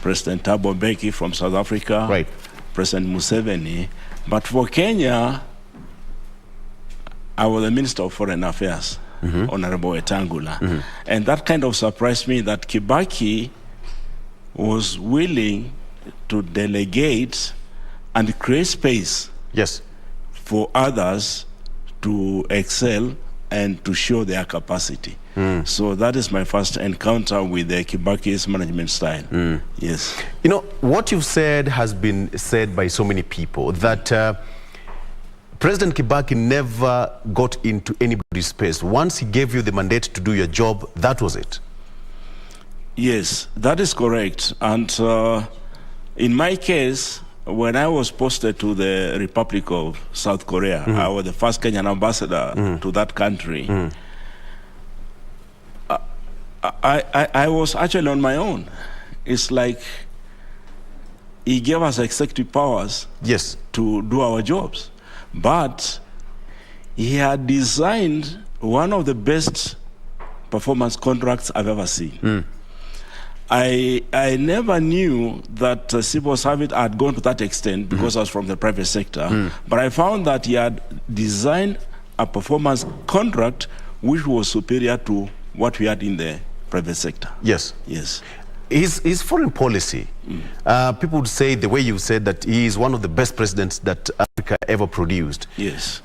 President Thabo Mbeki from South Africa. Right. President Museveni. But for Kenya, I was the Minister of Foreign Affairs, Honorable Wetangula. And that kind of surprised me that Kibaki was willing to delegate and create space for others to excel and to show their capacity. So that is my first encounter with the Kibaki's management style. Yes. You know, what you've said has been said by so many people that President Kibaki never got into anybody's space. Once he gave you the mandate to do your job, that was it. Yes, that is correct. And in my case, when I was posted to the Republic of South Korea, I was the first Kenyan ambassador to that country. I was actually on my own. It's like he gave us executive powers to do our jobs. But he had designed one of the best performance contracts I've ever seen. I never knew that civil service had gone to that extent because I was from the private sector. But I found that he had designed a performance contract which was superior to what we had in the private sector. Yes. Yes. His foreign policy, people would say, the way you said, that he is one of the best presidents that Africa ever produced. Yes.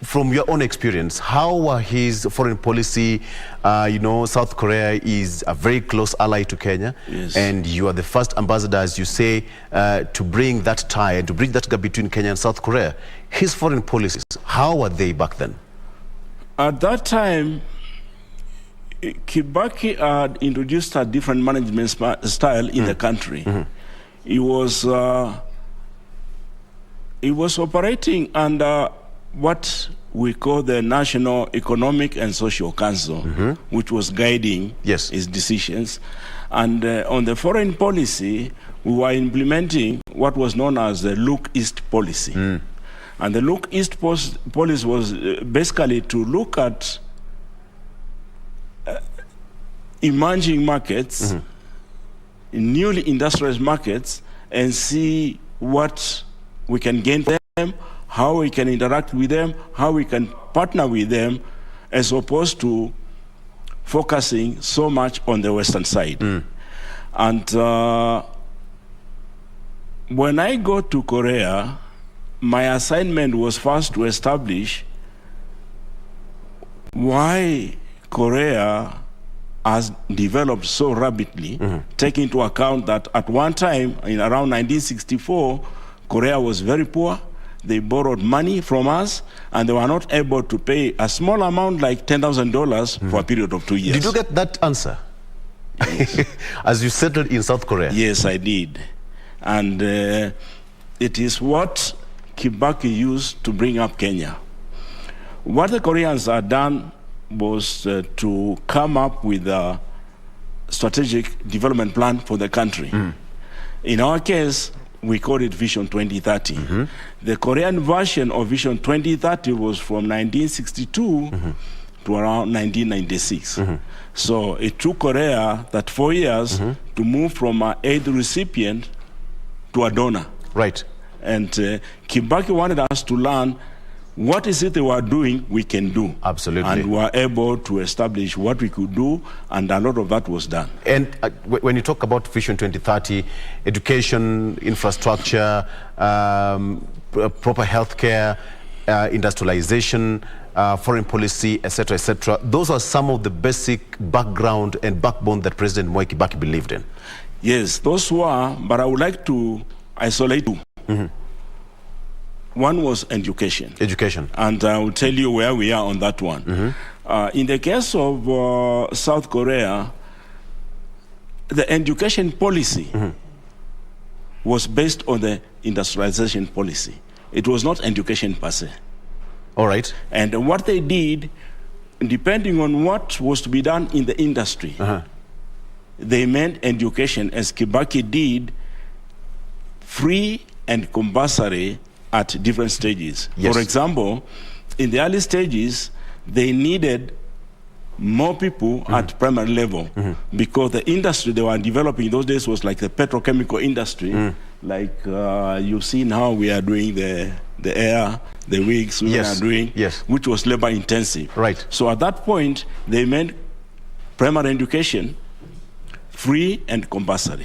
From your own experience, how were his foreign policy? You know, South Korea is a very close ally to Kenya, and you are the first ambassador, as you say, to bring that tie and to bridge that gap between Kenya and South Korea. His foreign policies, how were they back then? At that time, Kibaki had introduced a different management style in the country. He was operating under what we call the National Economic and Social Council, which was guiding his decisions. And on the foreign policy, we were implementing what was known as the Look East policy. And the Look East policy was basically to look at emerging markets, newly industrialized markets, and see what we can gain from them, how we can interact with them, how we can partner with them, as opposed to focusing so much on the Western side. And when I go to Korea, my assignment was first to establish why Korea has developed so rapidly, taking into account that at one time, in around 1964, Korea was very poor. They borrowed money from us, and they were not able to pay a small amount like $10,000 for a period of 2 years. Did you get that answer? As you settled in South Korea? Yes, I did. And it is what Kibaki used to bring up Kenya. What the Koreans had done was to come up with a strategic development plan for the country. In our case, we call it Vision 2030. The Korean version of Vision 2030 was from 1962 to around 1996. So it took Korea that 4 years to move from an aid recipient to a donor. Right. And Kibaki wanted us to learn what is it they were doing we can do. Absolutely. And we were able to establish what we could do, and a lot of that was done. And when you talk about Vision 2030, education, infrastructure, proper healthcare, industrialization, foreign policy, etc., those are some of the basic background and backbone that President Mwai Kibaki believed in. Yes, those were, but I would like to isolate two. One was education. Education. And I will tell you where we are on that one. In the case of South Korea, the education policy was based on the industrialization policy. It was not education per se. All right. And what they did, depending on what was to be done in the industry, they meant education, as Kibaki did, free and compulsory at different stages. For example, in the early stages, they needed more people at primary level because the industry they were developing in those days was like the petrochemical industry, like you've seen how we are doing the air, the wigs we are doing, which was labor intensive. Right. So at that point, they made primary education free and compulsory.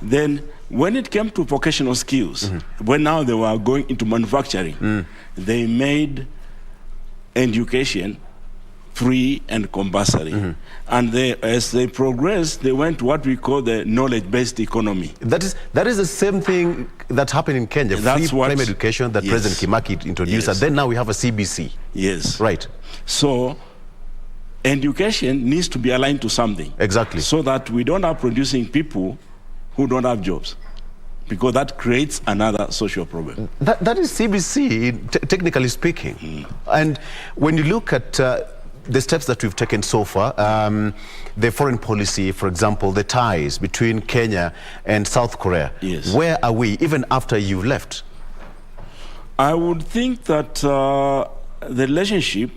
Then when it came to vocational skills, when now they were going into manufacturing, they made education free and compulsory. And as they progressed, they went to what we call the knowledge-based economy. That is the same thing that happened in Kenya. That's free primary education that President Kibaki introduced, and then now we have a CBC. Yes. Right. So education needs to be aligned to something. Exactly. So that we don't have producing people who don't have jobs, because that creates another social problem. That is CBC, technically speaking. And when you look at the steps that we've taken so far, the foreign policy, for example, the ties between Kenya and South Korea, where are we, even after you've left? I would think that the relationship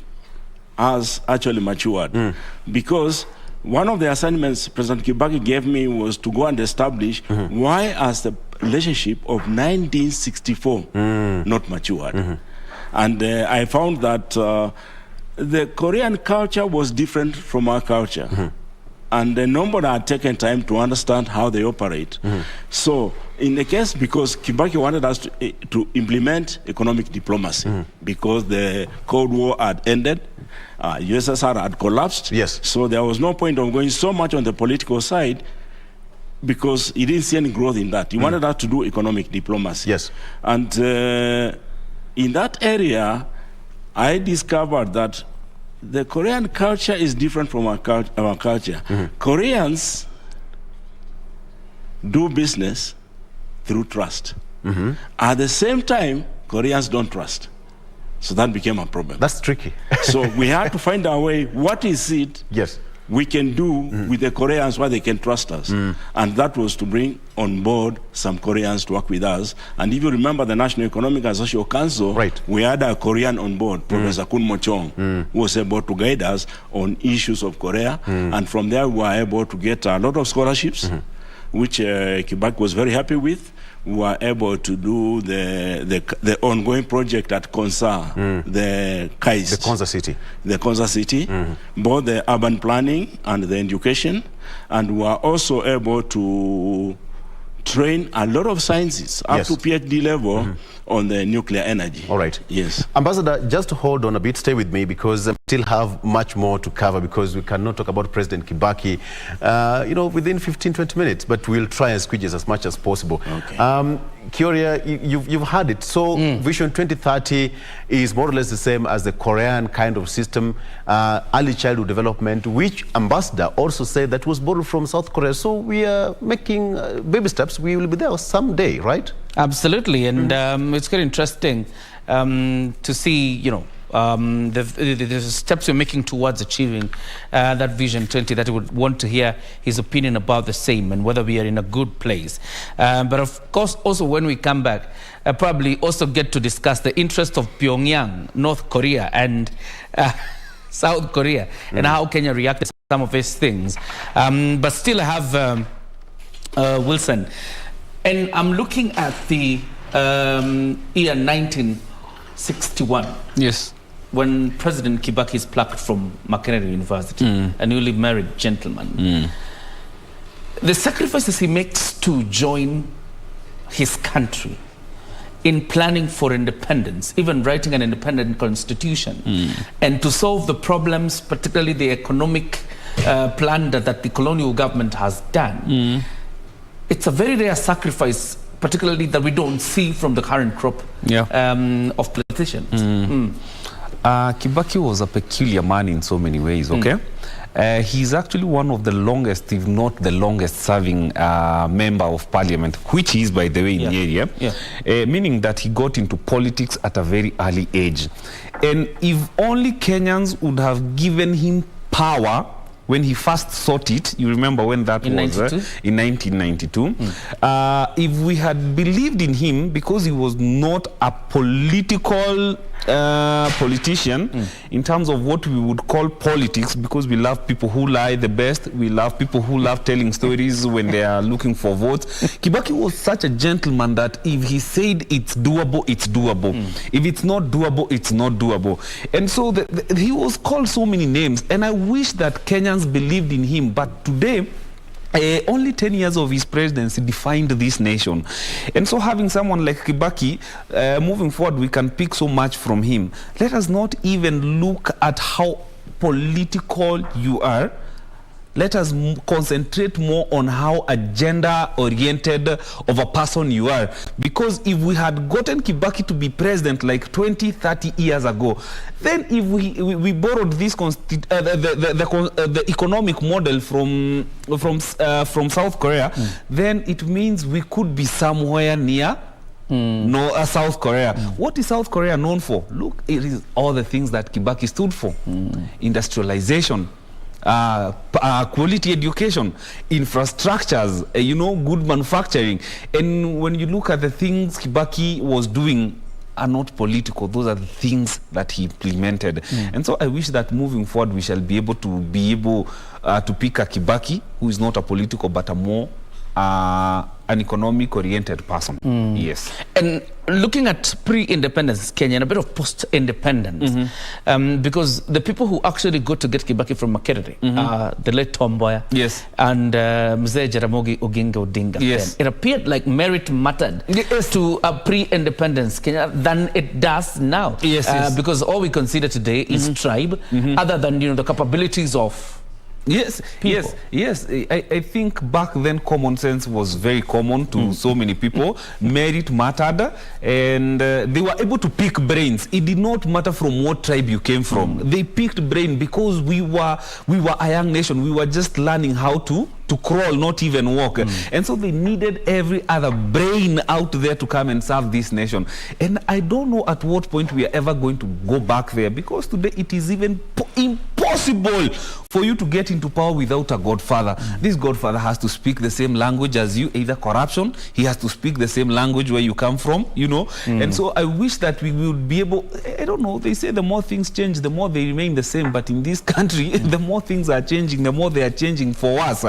has actually matured, because one of the assignments President Kibaki gave me was to go and establish why has the relationship of 1964 not matured. And I found that the Korean culture was different from our culture. And nobody had taken time to understand how they operate. So in the case, because Kibaki wanted us to implement economic diplomacy, because the Cold War had ended, USSR had collapsed. So there was no point of going so much on the political side, because he didn't see any growth in that. He wanted us to do economic diplomacy. And in that area, I discovered that the Korean culture is different from our culture. Koreans do business through trust. At the same time, Koreans don't trust. So that became a problem. That's tricky. So we had to find our way. What is it we can do with the Koreans where they can trust us? And that was to bring on board some Koreans to work with us. And if you remember the National Economic and Social Council, we had a Korean on board, Professor Kun Mo-chong, who was able to guide us on issues of Korea. And from there, we were able to get a lot of scholarships, which Kibaki was very happy with. We were able to do the ongoing project at Konsa, the KAIST. The Konsa City. The Konsa City, both the urban planning and the education. And we were also able to train a lot of scientists up to PhD level on the nuclear energy. All right. Yes. Ambassador, just hold on a bit, stay with me, because I still have much more to cover, because we cannot talk about President Kibaki, within 15-20 minutes, but we'll try and squeeze as much as possible. Okay. Kioria, you've had it. So Vision 2030 is more or less the same as the Korean kind of system, early childhood development, which Ambassador also said that was borrowed from South Korea. So we are making baby steps. We will be there someday, right? Absolutely. And it's very interesting to see, the steps we're making towards achieving that Vision 20, that I would want to hear his opinion about the same and whether we are in a good place. But of course, also when we come back, probably also get to discuss the interest of Pyongyang, North Korea, and South Korea, and how Kenya reacted to some of these things. But still I have Wilson. And I'm looking at the year 1961. Yes. When President Kibaki is plucked from Makerere University, a newly married gentleman. The sacrifices he makes to join his country in planning for independence, even writing an independent constitution, and to solve the problems, particularly the economic plunder that the colonial government has done. It's a very rare sacrifice, particularly that we don't see from the current crop of politicians. Kibaki was a peculiar man in so many ways, okay? He's actually one of the longest, if not the longest serving member of parliament, which he is, by the way, in the area, meaning that he got into politics at a very early age. And if only Kenyans would have given him power when he first sought it, you remember when that was in 1992. If we had believed in him, because he was not a political politician in terms of what we would call politics, because we love people who lie the best. We love people who love telling stories when they are looking for votes. Kibaki was such a gentleman that if he said it's doable, it's doable. If it's not doable, it's not doable. And so he was called so many names, and I wish that Kenyans believed in him. But today, only 10 years of his presidency defined this nation. And so having someone like Kibaki, moving forward, we can pick so much from him. Let us not even look at how political you are. Let us concentrate more on how agenda-oriented of a person you are. Because if we had gotten Kibaki to be president like 20, 30 years ago, then if we borrowed this the economic model from South Korea, then it means we could be somewhere near South Korea. What is South Korea known for? Look, it is all the things that Kibaki stood for. Industrialization, quality education, infrastructures, good manufacturing. And when you look at the things Kibaki was doing are not political, those are the things that he implemented. And so I wish that moving forward we shall be able to pick a Kibaki who is not a political but a more an economic-oriented person. Yes. And looking at pre-independence Kenya and a bit of post-independence, because the people who actually got to get Kibaki from Makerere are the late Tom Mboya, yes, and Mzee Jaramogi Oginga Odinga. Yes. It appeared like merit mattered to a pre-independence Kenya than it does now. Yes, yes. Because all we consider today is tribe, other than the capabilities of people. Yes. I think back then common sense was very common to so many people. Merit mattered, and they were able to pick brains. It did not matter from what tribe you came from. They picked brain because we were a young nation. We were just learning how to crawl, not even walk. And so they needed every other brain out there to come and serve this nation. And I don't know at what point we are ever going to go back there, because today it is even impossible for you to get into power without a godfather. This godfather has to speak the same language as you, either corruption, he has to speak the same language where you come from, And so I wish that we would be able, I don't know, they say the more things change, the more they remain the same. But in this country, the more things are changing, the more they are changing for us.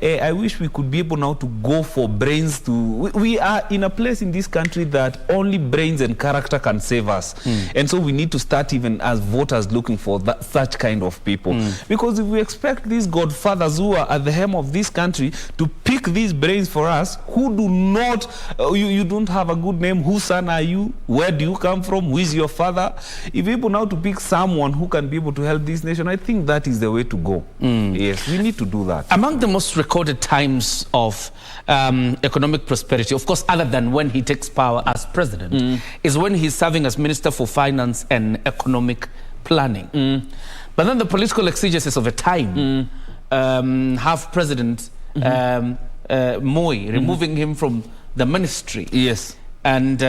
I wish we could be able now to go for brains. We are in a place in this country that only brains and character can save us. And so we need to start even as voters looking for such kind of people. Because if we expect these godfathers who are at the helm of this country to pick these brains for us, who do not, you don't have a good name, whose son are you, where do you come from, who is your father? If we're able now to pick someone who can be able to help this nation, I think that is the way to go. Yes, we need to do that. Among the most recorded times of economic prosperity, of course, other than when he takes power as president, is when he's serving as Minister for Finance and Economic Planning. But then the political exigencies of a time have President Mwai removing him from the ministry. Yes. And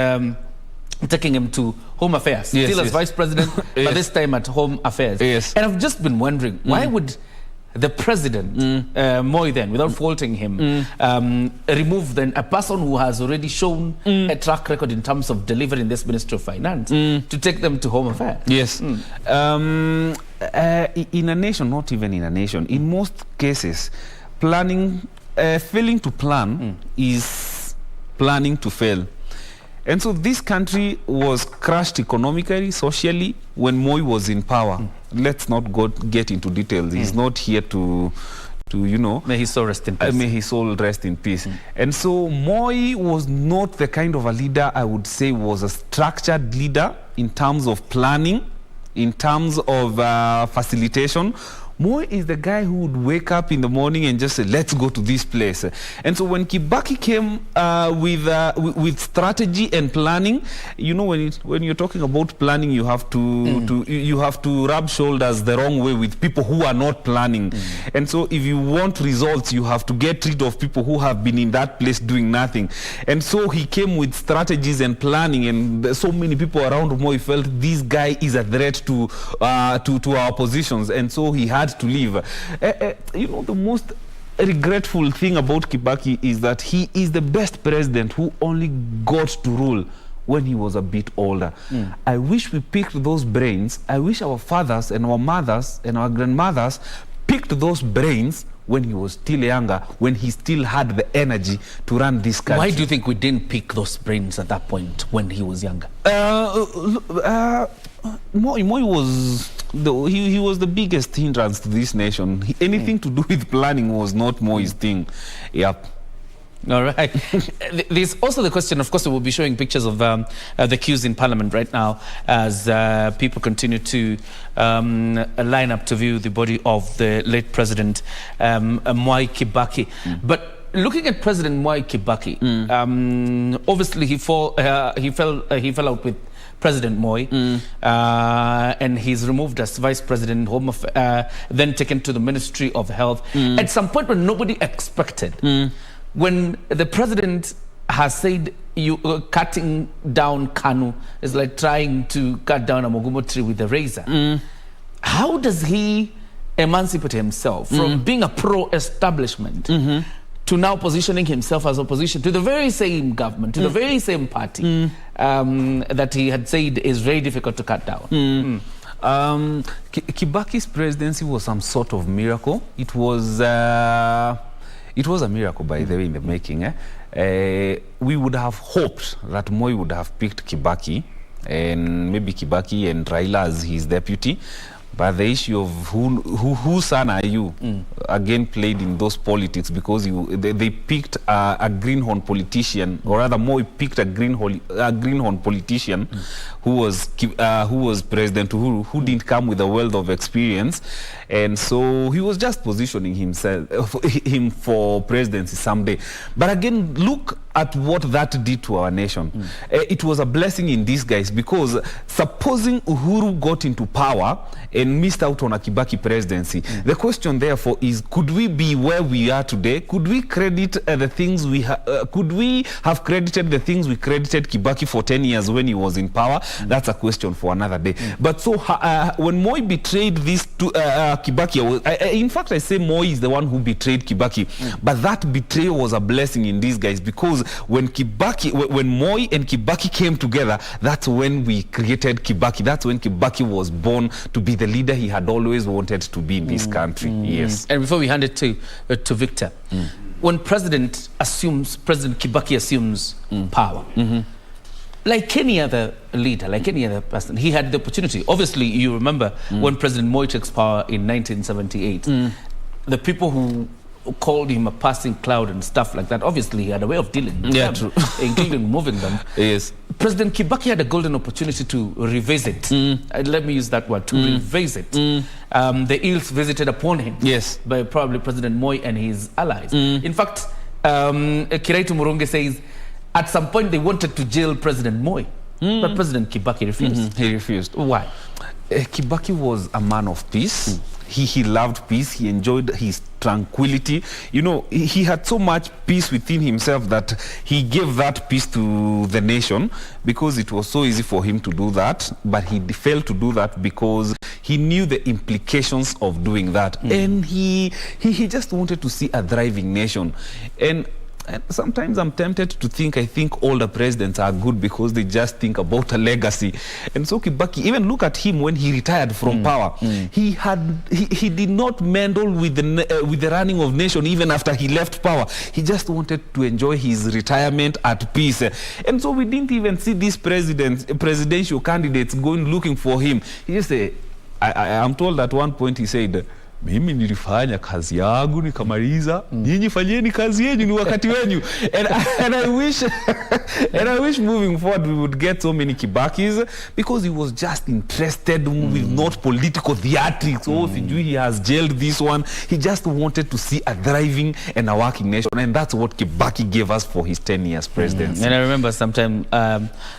taking him to Home Affairs. Still as Vice President, but this time at Home Affairs. Yes. And I've just been wondering, why would the president, Mwai then, without faulting him, remove then a person who has already shown a track record in terms of delivering this Ministry of Finance to take them to Home Affairs? Yes. In a nation, not even in a nation, in most cases, planning, failing to plan is planning to fail. And so this country was crushed economically, socially, when Moi was in power. Let's not get into details. He's not here to May his soul rest in peace. May his soul rest in peace. And so Moi was not the kind of a leader I would say was a structured leader in terms of planning, in terms of facilitation. Moi is the guy who would wake up in the morning and just say, let's go to this place. And so when Kibaki came with strategy and planning, when you're talking about planning, you have to rub shoulders the wrong way with people who are not planning. And so if you want results, you have to get rid of people who have been in that place doing nothing. And so he came with strategies and planning, and so many people around Moi felt this guy is a threat to our positions. And so he had to leave. The most regretful thing about Kibaki is that he is the best president who only got to rule when he was a bit older. I wish we picked those brains. I wish our fathers and our mothers and our grandmothers picked those brains when he was still younger, when he still had the energy to run this country. Why do you think we didn't pick those brains at that point when he was younger? Moi was he was the biggest hindrance to this nation. Anything to do with planning was not Moi's thing. Yep. All right. There's also the question, of course, we'll be showing pictures of the queues in Parliament right now as people continue to line up to view the body of the late President Mwai Kibaki. But looking at President Mwai Kibaki, obviously he fell out with President Moi, and he's removed as Vice President, then taken to the Ministry of Health. At some point when nobody expected, when the president has said cutting down Kanu is like trying to cut down a mogumo tree with a razor, how does he emancipate himself from being a pro-establishment to now positioning himself as opposition to the very same government, to the very same party that he had said is very difficult to cut down? Kibaki's presidency was some sort of miracle. It was a miracle, by the way, in the making. We would have hoped that Moi would have picked Kibaki, and maybe Kibaki and Raila as his deputy. But the issue of whose son are you, again played in those politics, because they picked a greenhorn politician, or rather Moi picked a greenhorn politician who was President Uhuru, who didn't come with a wealth of experience, and so he was just positioning him for presidency someday. But again, look at what that did to our nation. It was a blessing in disguise, because supposing Uhuru got into power and missed out on a Kibaki presidency, the question therefore is, could we be where we are today? Could we credit the things could we have credited the things we credited Kibaki for 10 years when he was in power? That's a question for another day. But so when Moi betrayed this to Kibaki, in fact I say Moi is the one who betrayed Kibaki, but that betrayal was a blessing in disguise, because when Moi and Kibaki came together, that's when we created Kibaki. That's when Kibaki was born to be the leader he had always wanted to be in this country. Yes. And before we hand it to Victor, when President Kibaki assumes power, like any other leader, like any other person, he had the opportunity. Obviously, you remember when President Moi takes power in 1978, the people who called him a passing cloud and stuff like that, obviously he had a way of dealing with them, true. Including moving them. Yes. President Kibaki had a golden opportunity to revisit, let me use that word, to revisit the ills visited upon him by probably President Moi and his allies. In fact, Kiraitu Murungi says, at some point they wanted to jail President Moi, but President Kibaki refused. He refused. Why? Kibaki was a man of peace. He loved peace. He enjoyed his tranquility. You know, he had so much peace within himself that he gave that peace to the nation, because it was so easy for him to do that, but he failed to do that because he knew the implications of doing that. And he just wanted to see a thriving nation. And sometimes I'm tempted to think, I think older presidents are good because they just think about a legacy. And so Kibaki, even look at him when he retired from power. He did not meddle with the running of nation even after he left power. He just wanted to enjoy his retirement at peace. And so we didn't even see these presidential candidates going looking for him. He just said, I'm told at one point he said, mimi nilifanya kazi yangu nikamaliza, nyinyi fanyeni kazi yenu, ni wakati wenu. And I wish moving forward we would get so many Kibakis, because he was just interested with not political theatrics. Oh, he has jailed this one. He just wanted to see a thriving and a working nation, and that's what Kibaki gave us for his 10 years presidency. And I remember sometime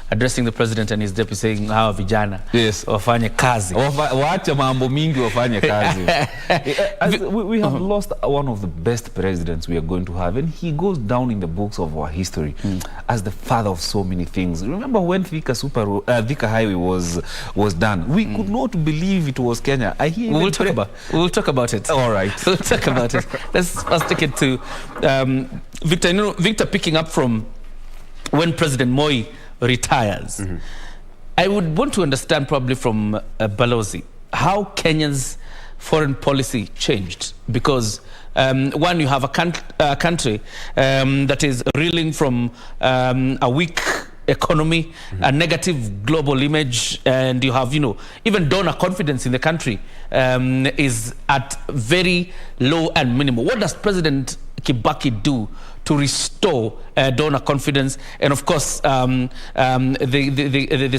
addressing the president and his deputy saying, hawa vijana wafanye kazi, waache mambo mingi wafanye kazi. We have lost one of the best presidents we are going to have, and he goes down in the books of our history as the father of so many things. Remember when Thika Highway was done? We could not believe it was Kenya. We'll talk about it. All right. We'll talk about it. Let's first take it to Victor. You know, Victor, picking up from when President Moi retires. I would want to understand probably from Balozi how Kenya's foreign policy changed, because one, you have a country that is reeling from a weak economy, a negative global image, and you have, even donor confidence in the country is at very low and minimal. What does President Kibaki do to restore donor confidence and, of course, the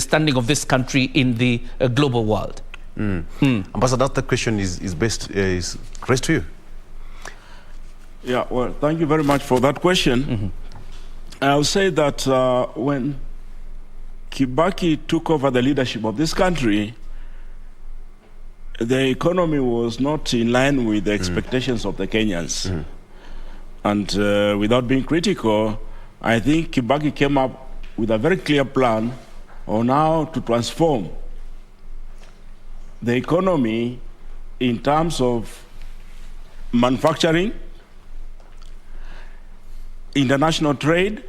standing of this country in the global world? Ambassador, that question is raised to you. Yeah, well, thank you very much for that question. I'll say that when Kibaki took over the leadership of this country, the economy was not in line with the expectations of the Kenyans. And without being critical, I think Kibaki came up with a very clear plan on how to transform the economy in terms of manufacturing, international trade,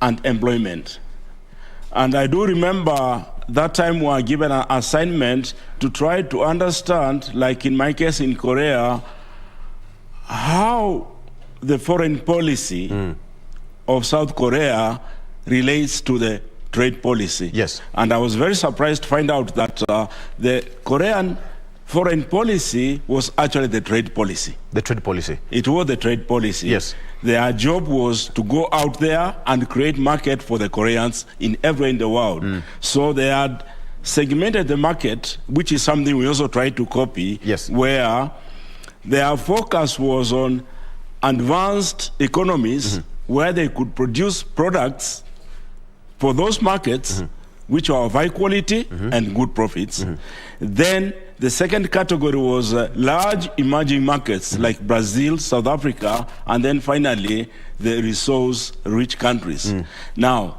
and employment. And I do remember that time we were given an assignment to try to understand, like in my case in Korea, how the foreign policy of South Korea relates to the trade policy. Yes. And I was very surprised to find out that the Korean foreign policy was actually the trade policy. The trade policy. It was the trade policy. Yes. Their job was to go out there and create market for the Koreans in everywhere in the world. So they had segmented the market, which is something we also try to copy, where their focus was on advanced economies where they could produce products for those markets which are of high quality and good profits. Then the second category was large emerging markets like Brazil, South Africa, and then finally the resource-rich countries. Now,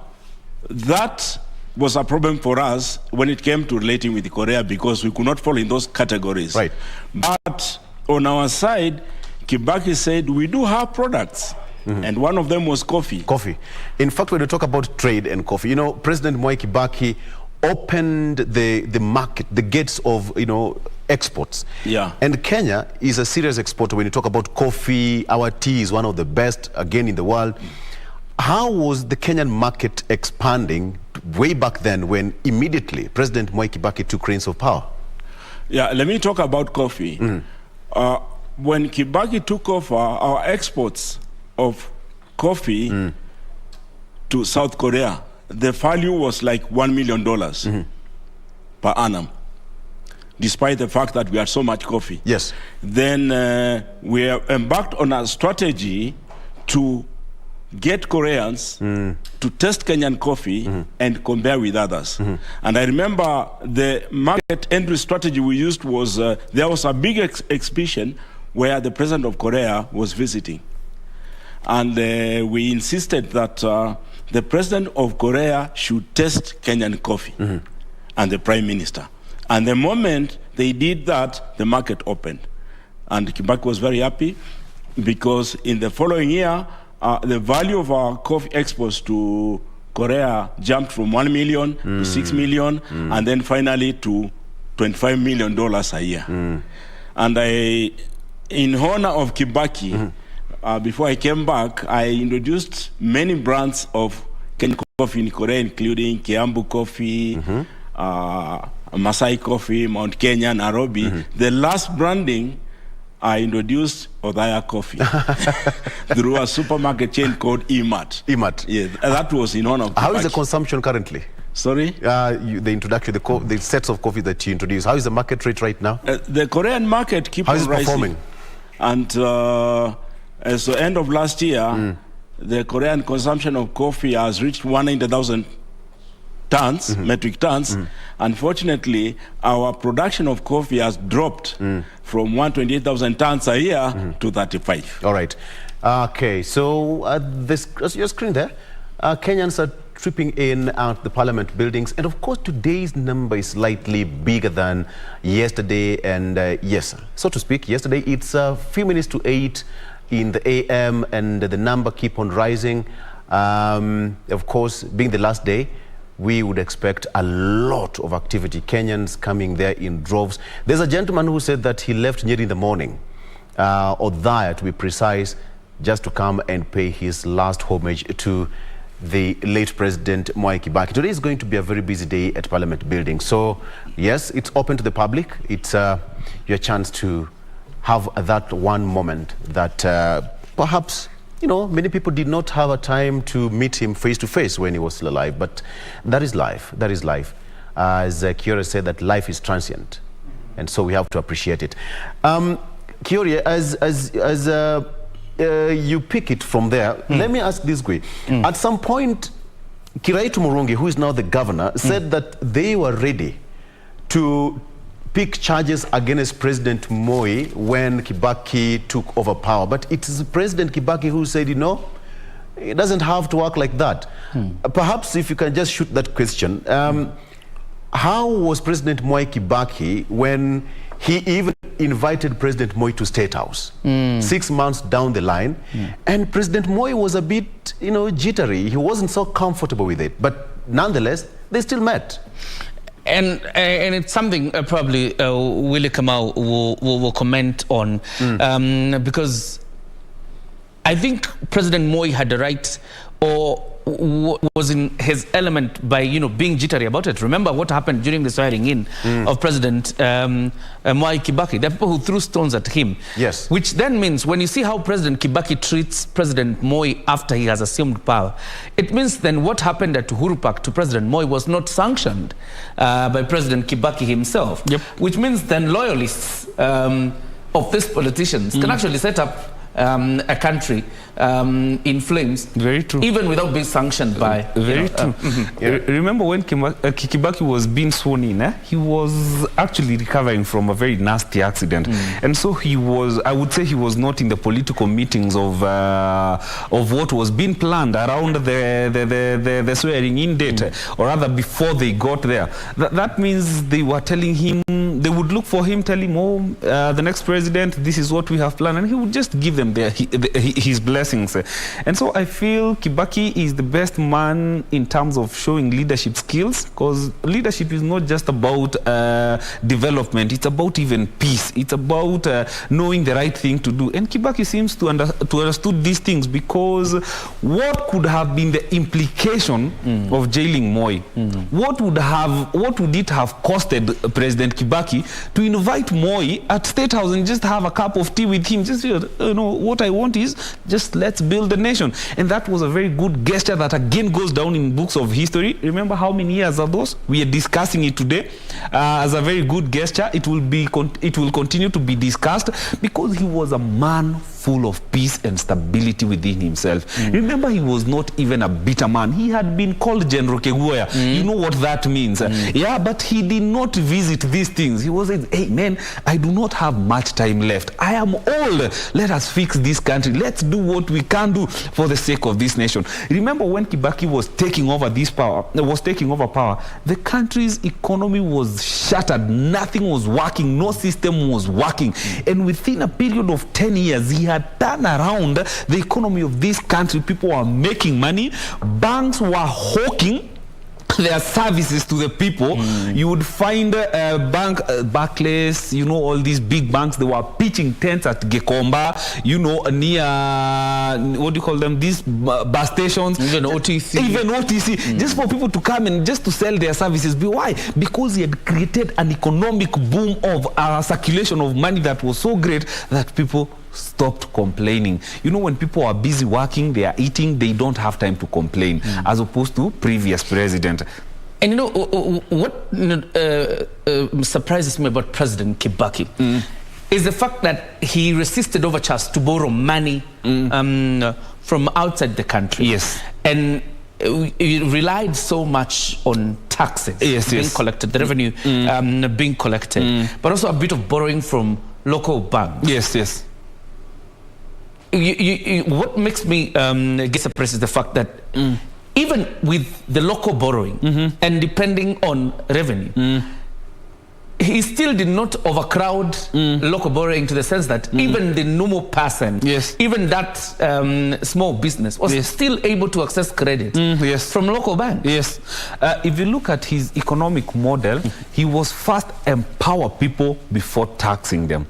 that was a problem for us when it came to relating with Korea, because we could not fall in those categories. Right. But on our side, Kibaki said, we do have products. And one of them was coffee. Coffee. In fact, when you talk about trade and coffee, President Mwai Kibaki opened the market, the gates of, exports. Yeah. And Kenya is a serious exporter when you talk about coffee. Our tea is one of the best, again, in the world. How was the Kenyan market expanding way back then when immediately President Mwai Kibaki took reins of power? Yeah, let me talk about coffee. When Kibaki took over, our exports of coffee to South Korea, the value was like $1 million per annum, despite the fact that we had so much coffee. Yes. Then we embarked on a strategy to get Koreans to test Kenyan coffee and compare with others. And I remember the market entry strategy we used was, there was a big exhibition where the president of Korea was visiting. And we insisted that the president of Korea should test Kenyan coffee and the prime minister. And the moment they did that, the market opened. And Kibaki was very happy because in the following year, the value of our coffee exports to Korea jumped from 1 million to 6 million and then finally to $25 million a year. And in honor of Kibaki, before I came back, I introduced many brands of Kenyan coffee in Korea, including Kiambu Coffee, Masai Coffee, Mount Kenya, Nairobi. The last branding I introduced Odaya Coffee through a supermarket chain called E-Mart. E-Mart. Yeah, that was in honor of Kibaki. How is the consumption currently? Sorry? The introduction, the sets of coffee that you introduced. How is the market rate right now? The Korean market keeps on rising. How is it performing? And as the end of last year, the Korean consumption of coffee has reached 100,000 tons, metric tons. Unfortunately, our production of coffee has dropped from 128,000 tons a year to 35. All right. Okay, so as your screen there, Kenyans are tripping in at the parliament buildings. And of course, today's number is slightly bigger than yesterday. And yes, so to speak, yesterday it's a few minutes to 8 in the AM, and the number keep on rising. Of course, being the last day, we would expect a lot of activity. Kenyans coming there in droves. There's a gentleman who said that he left Nyeri in the morning, or there to be precise, just to come and pay his last homage to the late President Mwai Kibaki. Today is going to be a very busy day at Parliament building. So yes, it's open to the public. It's your chance to have that one moment that perhaps, you know, many people did not have a time to meet him face to face when he was still alive. But that is life. That is life. As Kiora said, that life is transient, and so we have to appreciate it. Kiora, as you pick it from there, let me ask this way. At some point, Kiraitu Mourning, who is now the governor, said that they were ready to pick charges against President Moi when Kibaki took over power. But it is President Kibaki who said, you know, it doesn't have to work like that. Perhaps if you can just shoot that question. How was President Mwai Kibaki when he even invited President Moi to State House 6 months down the line? And President Moi was a bit, you know, jittery. He wasn't so comfortable with it. But nonetheless, they still met. And it's something probably Willie Kamau will comment on, because I think President Moi had the right, or was in his element by, you know, being jittery about it. Remember what happened during the swearing in of President Mwai Kibaki. There are people who threw stones at him. Yes. Which then means when you see how President Kibaki treats President Moi after he has assumed power, it means then what happened at Uhuru Park to President Moi was not sanctioned by President Kibaki himself. Yep. Which means then loyalists of these politicians can actually set up a country in flames. Very true. Even without being sanctioned by... Very true. Remember when Kibaki was being sworn in, he was actually recovering from a very nasty accident. And so he was, I would say he was not in the political meetings of what was being planned around the swearing in date, or rather before they got there. That means they were telling him, they would look for him, tell him, oh, the next president, this is what we have planned, and he would just give them his blessings. And so I feel Kibaki is the best man in terms of showing leadership skills, because leadership is not just about development, it's about even peace, it's about knowing the right thing to do. And Kibaki seems to understood these things, because what could have been the implication of jailing Moi? What would it have costed President Kibaki to invite Moi at State House and just have a cup of tea with him? Just, you know, what I want is just let's build the nation. And that was a very good gesture that again goes down in books of history. Remember how many years are those? We are discussing it today as a very good gesture. It will continue to be discussed, because he was a man full of peace and stability within himself. Remember, he was not even a bitter man. He had been called General Keguoya. You know what that means. Yeah, but he did not visit these things. He was saying, hey man, I do not have much time left. I am old. Let us fix this country. Let's do what we can do for the sake of this nation. Remember when Kibaki was taking over power, the country's economy was shattered. Nothing was working. No system was working. And within a period of 10 years, he had turned around the economy of this country. People were making money. Banks were hawking their services to the people. You would find Barclays, you know, all these big banks, they were pitching tents at Gekomba, you know, near, what do you call them, these bus stations. Even OTC. Just for people to come and just to sell their services. Why? Because he had created an economic boom of circulation of money that was so great that people stopped complaining. You know, when people are busy working, they are eating, they don't have time to complain, as opposed to previous president. And you know, what surprises me about President Kibaki is the fact that he resisted overtures to borrow money from outside the country. Yes. And he relied so much on taxes being collected, the revenue being collected, but also a bit of borrowing from local banks. Yes. What makes me get surprised is the fact that even with the local borrowing and depending on revenue, he still did not overcrowd local borrowing to the sense that even the normal person, even that small business was still able to access credit from local banks. Yes. If you look at his economic model, he was first empower people before taxing them.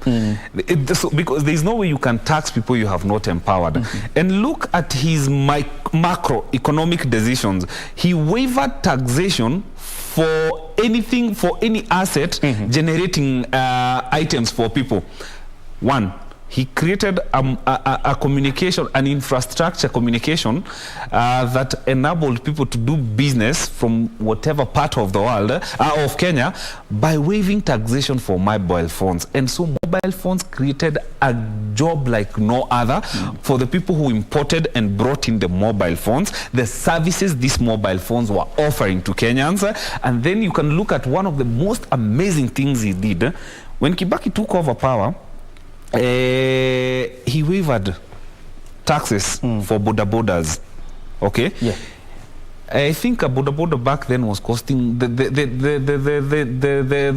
Because there's no way you can tax people you have not empowered. And look at his macroeconomic decisions. He waived taxation for anything, for any asset generating items for people. One, he created a communication, an infrastructure communication that enabled people to do business from whatever part of the world, of Kenya, by waiving taxation for mobile phones. And so mobile phones created a job like no other for the people who imported and brought in the mobile phones, the services these mobile phones were offering to Kenyans. And then you can look at one of the most amazing things he did. When Kibaki took over power, he waived taxes for bodabodas. Okay? Yeah. I think a bodaboda back then was costing the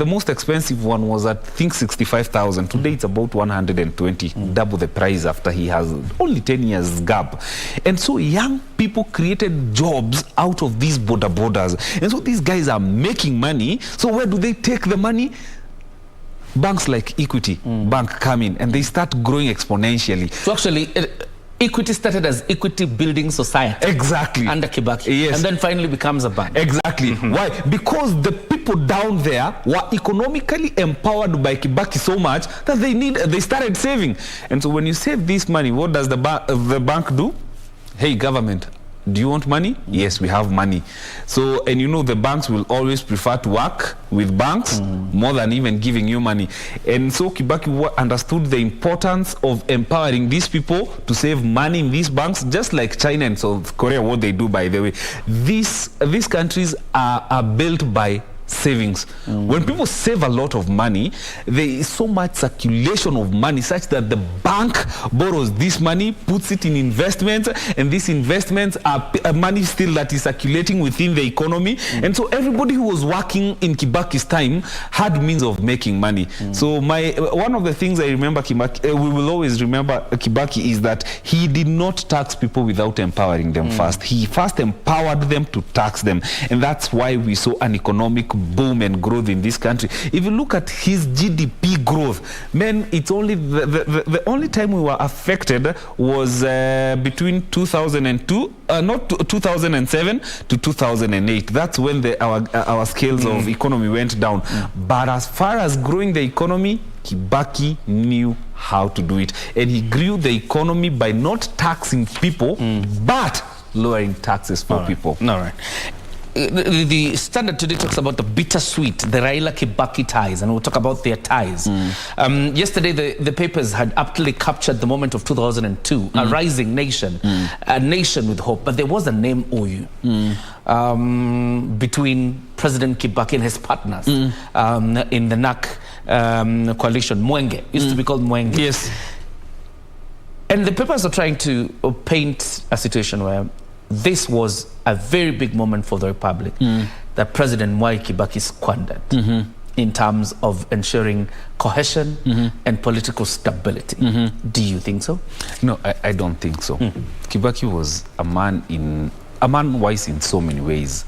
most expensive one was at, I think, 65,000. Today it's about 120, double the price after he has only 10 years gap. And so young people created jobs out of these bodabodas. And so these guys are making money. So where do they take the money? Banks like Equity Bank come in and they start growing exponentially. So actually, Equity started as Equity Building Society. Exactly. Under Kibaki. Yes. And then finally becomes a bank. Exactly. Why? Because the people down there were economically empowered by Kibaki so much that they started saving. And so when you save this money, what does the bank do? Hey, government, do you want money? Yes, we have money. So, and you know, the banks will always prefer to work with banks more than even giving you money. And so Kibaki understood the importance of empowering these people to save money in these banks, just like China and South Korea, what they do, by the way. These countries are built by savings. When people save a lot of money, there is so much circulation of money such that the bank borrows this money, puts it in investments, and these investments are money still that is circulating within the economy. And so everybody who was working in Kibaki's time had means of making money. So one of the things I remember Kibaki, we will always remember Kibaki, is that he did not tax people without empowering them first. He first empowered them to tax them, and that's why we saw an economic boom and growth in this country. If you look at his GDP growth, man, it's only the only time we were affected was between 2007 to 2008. That's when our scales of economy went down. But as far as growing the economy, Kibaki knew how to do it, and he grew the economy by not taxing people but lowering taxes for people. All right. The Standard today talks about the bittersweet, the Raila Kibaki ties, and we'll talk about their ties. Yesterday, the papers had aptly captured the moment of 2002, a rising nation, a nation with hope. But there was a name OU between President Kibaki and his partners in the NAC coalition. Mwenge used to be called Mwenge. Yes. And the papers are trying to paint a situation where this was a very big moment for the Republic that President Mwai Kibaki squandered in terms of ensuring cohesion and political stability. Do you think so? No, I don't think so. Kibaki was a man wise in so many ways.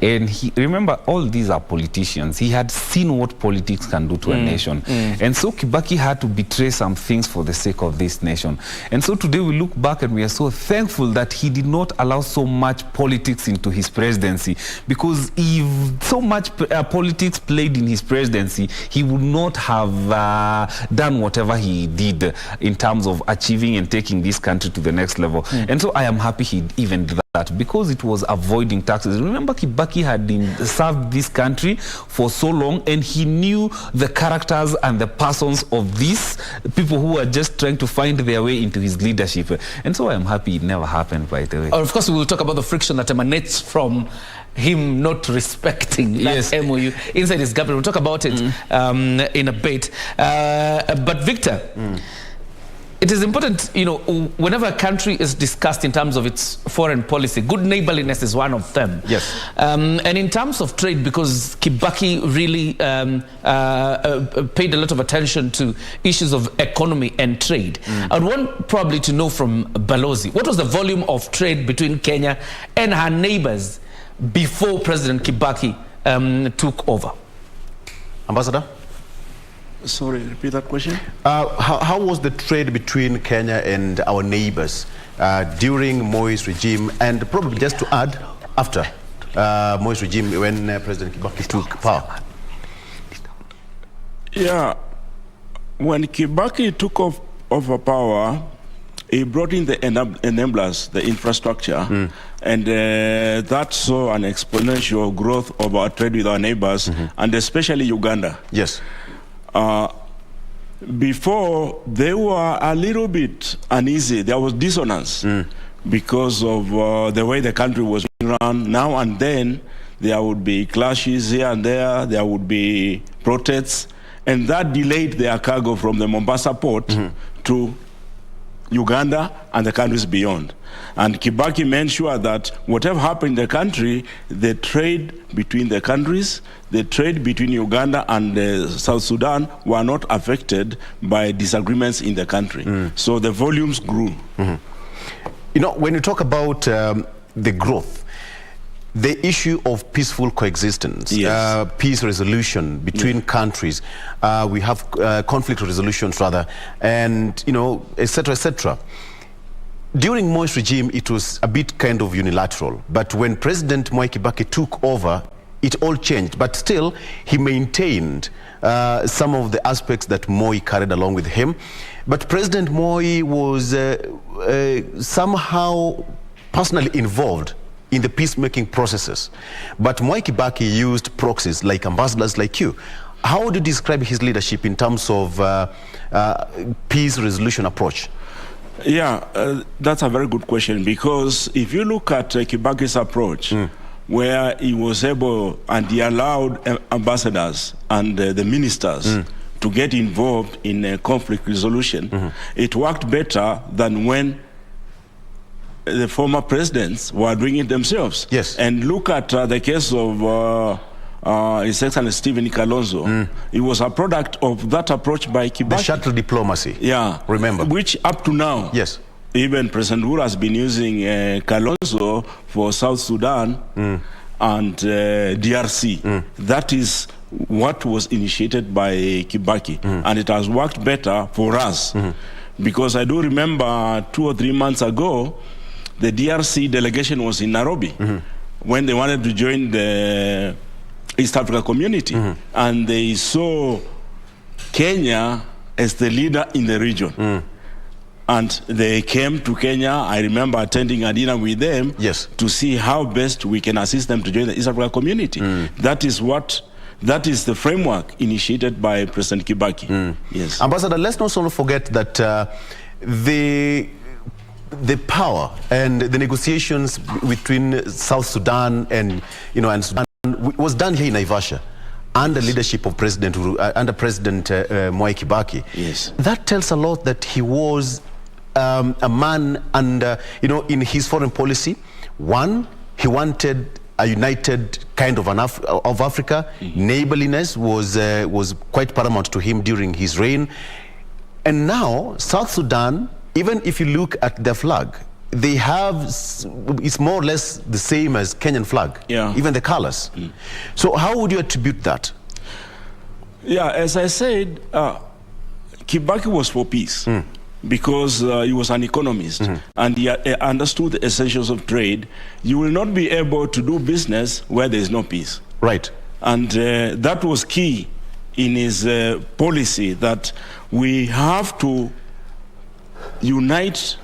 And remember, all these are politicians. He had seen what politics can do to a nation. And so Kibaki had to betray some things for the sake of this nation. And so today we look back and we are so thankful that he did not allow so much politics into his presidency. Because if so much politics played in his presidency, he would not have done whatever he did in terms of achieving and taking this country to the next level. And so I am happy he even did that, because it was avoiding taxes. Remember, Kibaki had served this country for so long, and he knew the characters and the persons of these people who were just trying to find their way into his leadership. And so I am happy it never happened, by the way. Of course, we will talk about the friction that emanates from him not respecting that MOU inside his government. We'll talk about it in a bit. But Victor, it is important, you know, whenever a country is discussed in terms of its foreign policy, good neighborliness is one of them. Yes. And in terms of trade, because Kibaki really paid a lot of attention to issues of economy and trade, I'd want probably to know from Balozi, what was the volume of trade between Kenya and her neighbors before President Kibaki took over? Ambassador? Sorry, repeat that question. How was the trade between Kenya and our neighbors during Moi's regime, and probably just to add, after Moi's regime when President Kibaki took power? Yeah, when Kibaki took over power, he brought in the enablers, the infrastructure, and that saw an exponential growth of our trade with our neighbors, and especially Uganda. Yes. Before, they were a little bit uneasy. There was dissonance because of the way the country was being run. Now and then, there would be clashes here and there would be protests, and that delayed their cargo from the Mombasa port to Uganda and the countries beyond. And Kibaki made sure that whatever happened in the country, the trade between the countries, the trade between Uganda and South Sudan were not affected by disagreements in the country. So the volumes grew. You know, when you talk about the growth, the issue of peaceful coexistence, peace resolution between countries, we have conflict resolutions rather, and, you know, etc., etc. During Moi's regime, it was a bit kind of unilateral, but when President Mwai Kibaki took over, it all changed. But still, he maintained some of the aspects that Moi carried along with him. But President Moi was somehow personally involved in the peacemaking processes. But Mwai Kibaki used proxies like ambassadors like you. How would you describe his leadership in terms of peace resolution approach? Yeah, that's a very good question, because if you look at Kibaki's approach, where he was able and he allowed ambassadors and the ministers to get involved in conflict resolution, it worked better than when the former presidents were doing it themselves. Yes. And look at the case of His Excellency Stephen Kalonzo. It was a product of that approach by Kibaki. The shuttle diplomacy. Yeah. Remember. Which up to now, yes, even President Uhuru has been using Kalonzo for South Sudan and DRC. That is what was initiated by Kibaki. And it has worked better for us. Because I do remember 2 or 3 months ago, the DRC delegation was in Nairobi when they wanted to join the East Africa community. And they saw Kenya as the leader in the region. And they came to Kenya. I remember attending a dinner with them to see how best we can assist them to join the East Africa community. That is the framework initiated by President Kibaki. Yes. Ambassador, let's not also forget that the power and the negotiations between South Sudan and Sudan was done here in Naivasha under leadership of President Mwai Kibaki. Yes. That tells a lot that he was a man, and in his foreign policy, one, he wanted a united kind of Africa. Neighborliness was quite paramount to him during his reign. And now South Sudan, even if you look at their flag, they have, it's more or less the same as Kenyan flag, even the colors. So how would you attribute that? Yeah, as I said, Kibaki was for peace because he was an economist and he understood the essentials of trade. You will not be able to do business where there is no peace. Right. And that was key in his policy, that we have to unite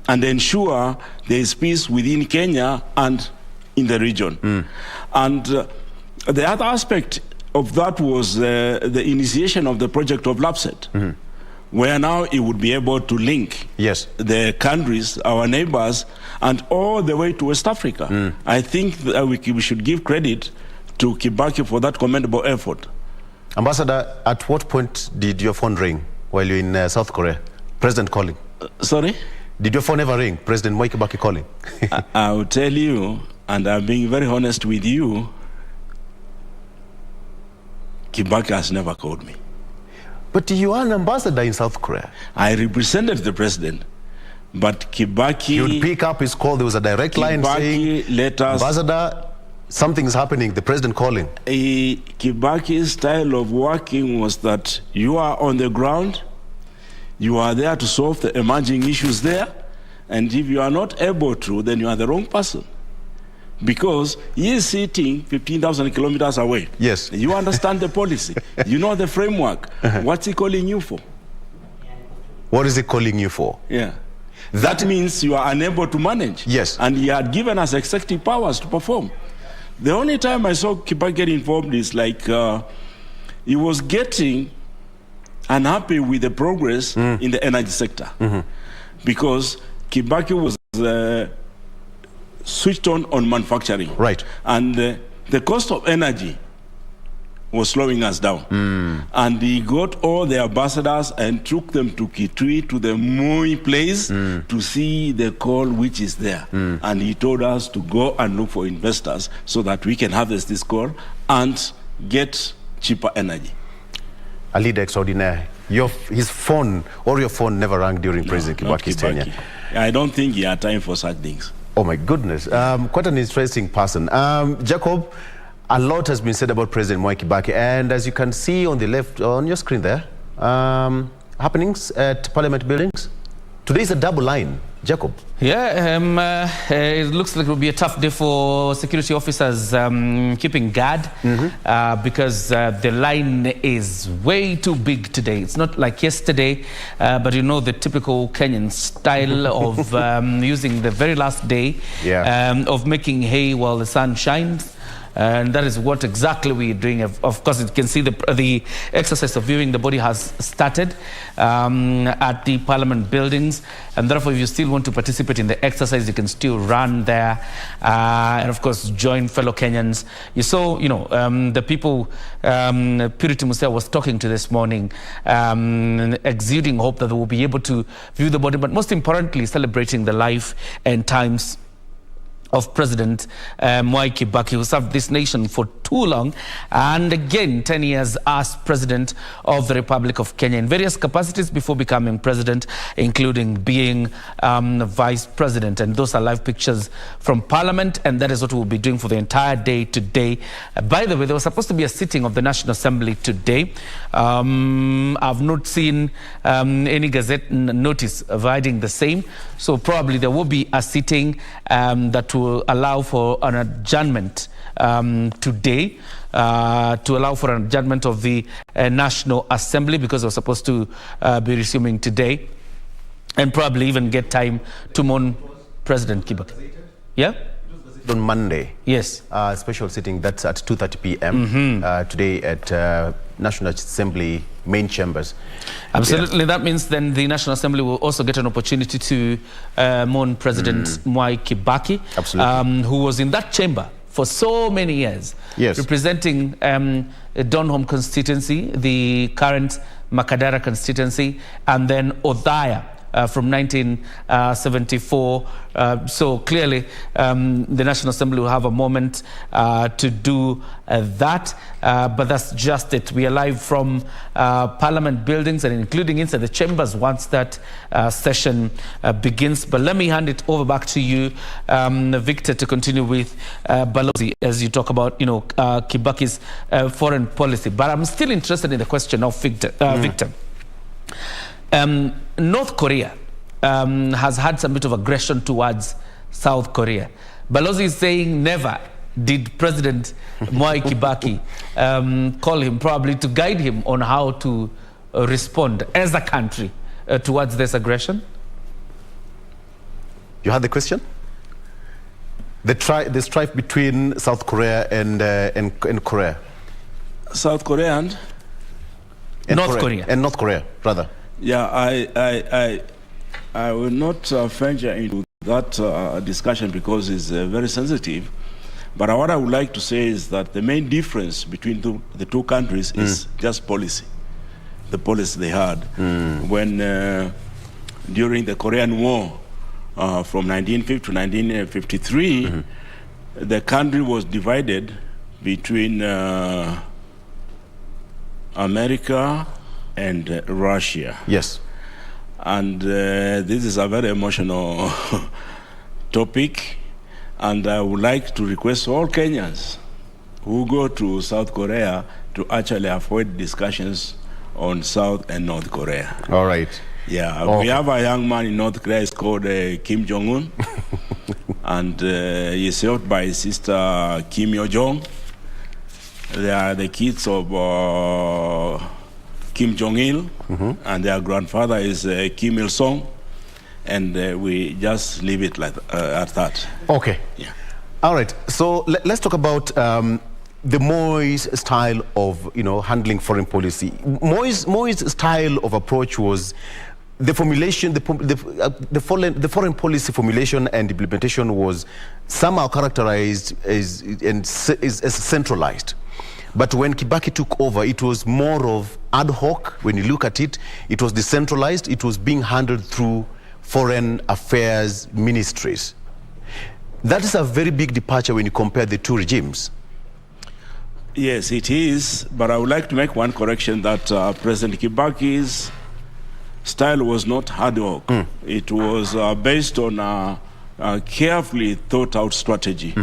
and ensure there is peace within Kenya and in the region. And the other aspect of that was the initiation of the project of LAPSET, where now it would be able to link the countries, our neighbors, and all the way to West Africa. I think that we should give credit to Kibaki for that commendable effort. Ambassador, at what point did your phone ring while you're in South Korea? President calling. Sorry? Did your phone ever ring? President Mwai Kibaki calling? I will tell you, and I'm being very honest with you, Kibaki has never called me. But you are an ambassador in South Korea. I represented the president, but Kibaki... He would pick up his call. There was a direct line saying, Ambassador, something's happening, the president calling. Kibaki's style of working was that you are on the ground, you are there to solve the emerging issues there, and if you are not able to, then you are the wrong person. Because he is sitting 15,000 kilometers away. Yes. You understand the policy. You know the framework. What's he calling you for? What is he calling you for? Yeah. That means you are unable to manage. Yes. And he had given us executive powers to perform. The only time I saw Kibaki get involved is like he was getting unhappy with the progress in the energy sector. Because Kibaki was switched on manufacturing. Right. And the cost of energy was slowing us down. And he got all the ambassadors and took them to Kitui, to the Mwai place, to see the coal which is there. And he told us to go and look for investors so that we can harvest this coal and get cheaper energy. A leader extraordinaire. His phone or your phone never rang during President Kibaki's tenure. I don't think he had time for such things. Oh my goodness, quite an interesting person. Jacob, a lot has been said about President Mwai Kibaki, and as you can see on the left, on your screen there, happenings at Parliament buildings. Today is a double line. Jacob. Yeah, it looks like it will be a tough day for security officers keeping guard because the line is way too big today. It's not like yesterday, but you know the typical Kenyan style of using the very last day of making hay while the sun shines. And that is what exactly we're doing. Of course, you can see the exercise of viewing the body has started at the Parliament buildings. And therefore, if you still want to participate in the exercise, you can still run there. And of course, join fellow Kenyans. You saw, you know, the people Purity Musea was talking to this morning, exuding hope that they will be able to view the body, but most importantly, celebrating the life and times of President Mwai Kibaki, who served this nation for too long, and again 10 years as President of the Republic of Kenya in various capacities before becoming President, including being Vice President. And those are live pictures from Parliament, and that is what we'll be doing for the entire day today. By the way, there was supposed to be a sitting of the National Assembly today. I've not seen any gazette notice avoiding the same, so probably there will be a sitting that will allow for an adjournment today, to allow for an adjournment of the National Assembly, because we're supposed to be resuming today, and probably even get time to mourn President Kibaki. Yeah? On Monday. Yes. Special sitting, that's at 2:30 p.m. Today at National Assembly main chambers. Absolutely. That means then the National Assembly will also get an opportunity to mourn President Mwai Kibaki, who was in that chamber for so many years, representing Donholm constituency, the current Makadara constituency, and then Othaya from 1974. So clearly the National Assembly will have a moment to do that, but that's just it. We are live from Parliament buildings and including inside the chambers once that session begins. But let me hand it over back to you, Victor, to continue with Balozi as you talk about, you know, Kibaki's foreign policy. But I'm still interested in the question of Victor. North Korea has had some bit of aggression towards South Korea. Balozi is saying never did President Mwai Kibaki call him, probably to guide him on how to respond as a country towards this aggression. You had the question? The strife between South Korea and Korea. South Korea and? North Korea. And North Korea, rather. Yeah, I will not venture into that discussion because it's very sensitive. But what I would like to say is that the main difference between the two countries is just policy. The policy they had. When during the Korean War from 1950 to 1953, the country was divided between America and Russia. Yes. And this is a very emotional topic, and I would like to request all Kenyans who go to South Korea to actually avoid discussions on South and North Korea. All right. Yeah, okay. We have a young man in North Korea, he's called Kim Jong-un, and he's served by his sister Kim Yo-jong. They are the kids of Kim Jong-il, and their grandfather is Kim Il-sung, and we just leave it like at that. Okay. Yeah. All right. So let's talk about the Moi's style of handling foreign policy. Moi's style of approach was the formulation, the foreign policy formulation and implementation was somehow characterized as centralized. But when Kibaki took over, it was more of ad hoc. When you look at it, it was decentralized. It was being handled through foreign affairs ministries. That is a very big departure when you compare the two regimes. Yes, it is. But I would like to make one correction that President Kibaki's style was not ad hoc. It was based on a carefully thought out strategy.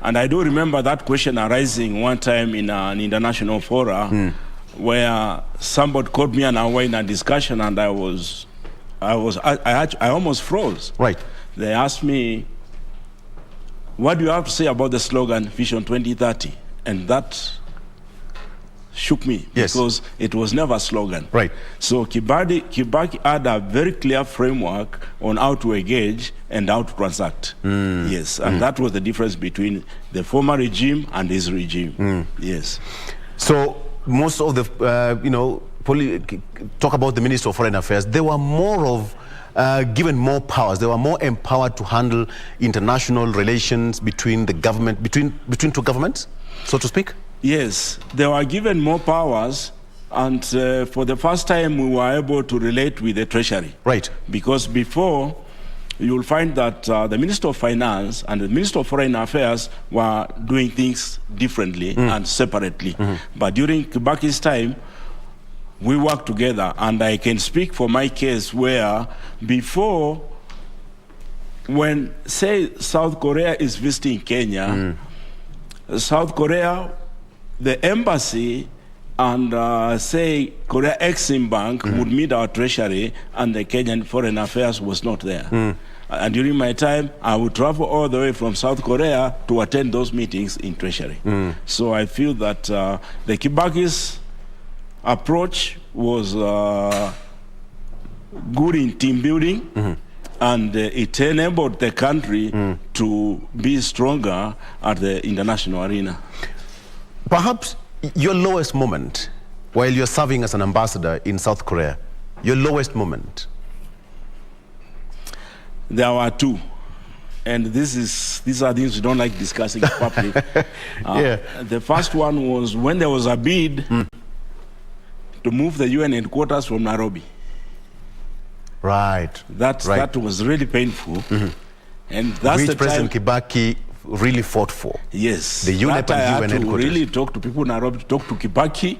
And I do remember that question arising one time in an international forum where somebody called me an hour in a discussion, and I almost froze. Right. They asked me, what do you have to say about the slogan Vision 2030? And that shook me, because it was never a slogan. Right. So Kibaki had a very clear framework on how to engage and how to transact. Yes, and that was the difference between the former regime and this regime. Yes. So most of the, talk about the Minister of Foreign Affairs, they were more of given more powers. They were more empowered to handle international relations between the government, between two governments, so to speak. Yes, they were given more powers, and for the first time we were able to relate with the Treasury. Right. Because before, you'll find that the Minister of Finance and the Minister of Foreign Affairs were doing things differently and separately. But during Kibaki's time, we worked together, and I can speak for my case where before, when, say, South Korea is visiting Kenya, South Korea, the embassy and, say, Korea Exim Bank would meet our treasury, and the Kenyan Foreign Affairs was not there. And during my time, I would travel all the way from South Korea to attend those meetings in treasury. So I feel that the Kibaki's approach was good in team building, and it enabled the country to be stronger at the international arena. Perhaps your lowest moment while you're serving as an ambassador in South Korea, your lowest moment? There were two. And these are things we don't like discussing in public. The first one was when there was a bid to move the UN headquarters from Nairobi. Right. That was really painful. And that's which the President time Kibaki really fought for. Yes. The UNEP I and had UN to headquarters. really talk to people in Nairobi, to talk to Kibaki,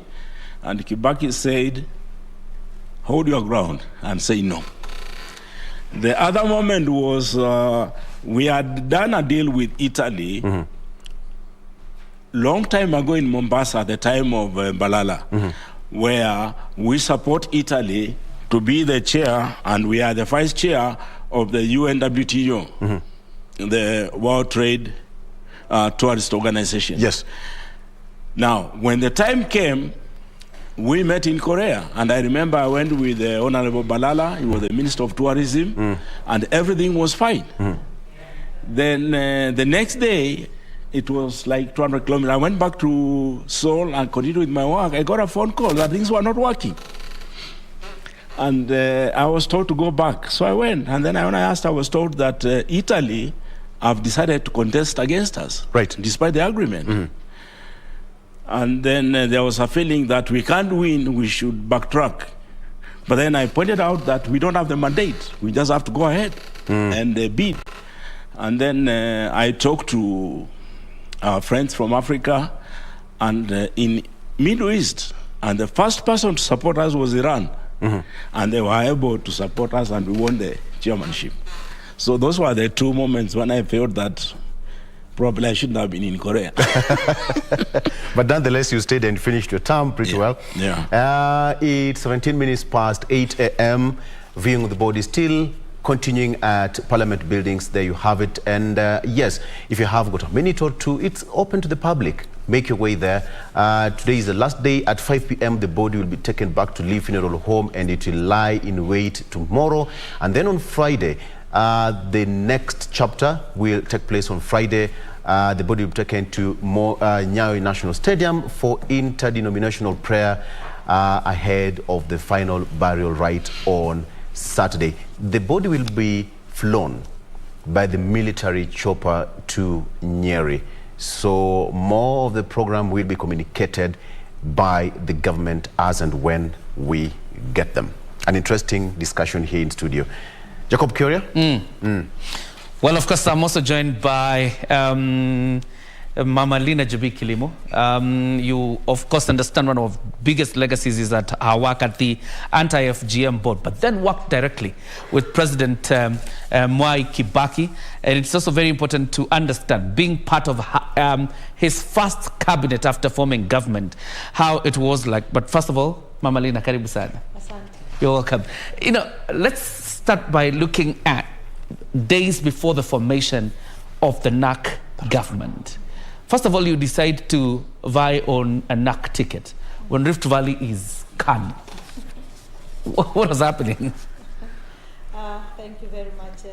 and Kibaki said, hold your ground and say no. The other moment was we had done a deal with Italy long time ago in Mombasa, at the time of Balala, where we support Italy to be the chair, and we are the vice chair of the UNWTO, the World Trade Tourist Organization. Yes. Now, when the time came, we met in Korea, and I remember I went with the Honorable Balala, he was the Minister of Tourism, and everything was fine. Then the next day, it was like 200 kilometers. I went back to Seoul and continued with my work. I got a phone call that things were not working. And I was told to go back. So I went, and then when I asked, I was told that Italy have decided to contest against us, despite the agreement. And then there was a feeling that we can't win, we should backtrack But then I pointed out that we don't have the mandate. We just have to go ahead and bid. And then I talked to our friends from Africa and in Middle East, and the first person to support us was Iran. And they were able to support us, and we won the chairmanship. So those were the two moments when I felt that probably I shouldn't have been in Korea. But nonetheless, you stayed and finished your term pretty well. Yeah. It's 17 minutes past 8 a.m. Viewing of the body still continuing at Parliament buildings. There you have it. And yes, if you have got a minute or two, it's open to the public. Make your way there. Today is the last day. At 5 p.m. the body will be taken back to Lee Funeral Home, and it will lie in wait tomorrow. And then on Friday, the next chapter will take place on Friday. The body will be taken to Nyayo National Stadium for interdenominational prayer ahead of the final burial rite on Saturday. The body will be flown by the military chopper to Nyeri. So more of the program will be communicated by the government as and when we get them. An interesting discussion here in studio. Jacob Curia? Well, of course, I'm also joined by Mama Lina Jabi Kilimo. You, of course, understand one of the biggest legacies is that her work at the anti-FGM board, but then worked directly with President Mwai Kibaki. And it's also very important to understand, being part of his first cabinet after forming government, how it was like. But first of all, Mama Lina, karibu sana. You're welcome. You know, let's start by looking at days before the formation of the NAC government. First of all, you decide to vie on a NAC ticket when Rift Valley is Kano. What was happening? Thank you very much.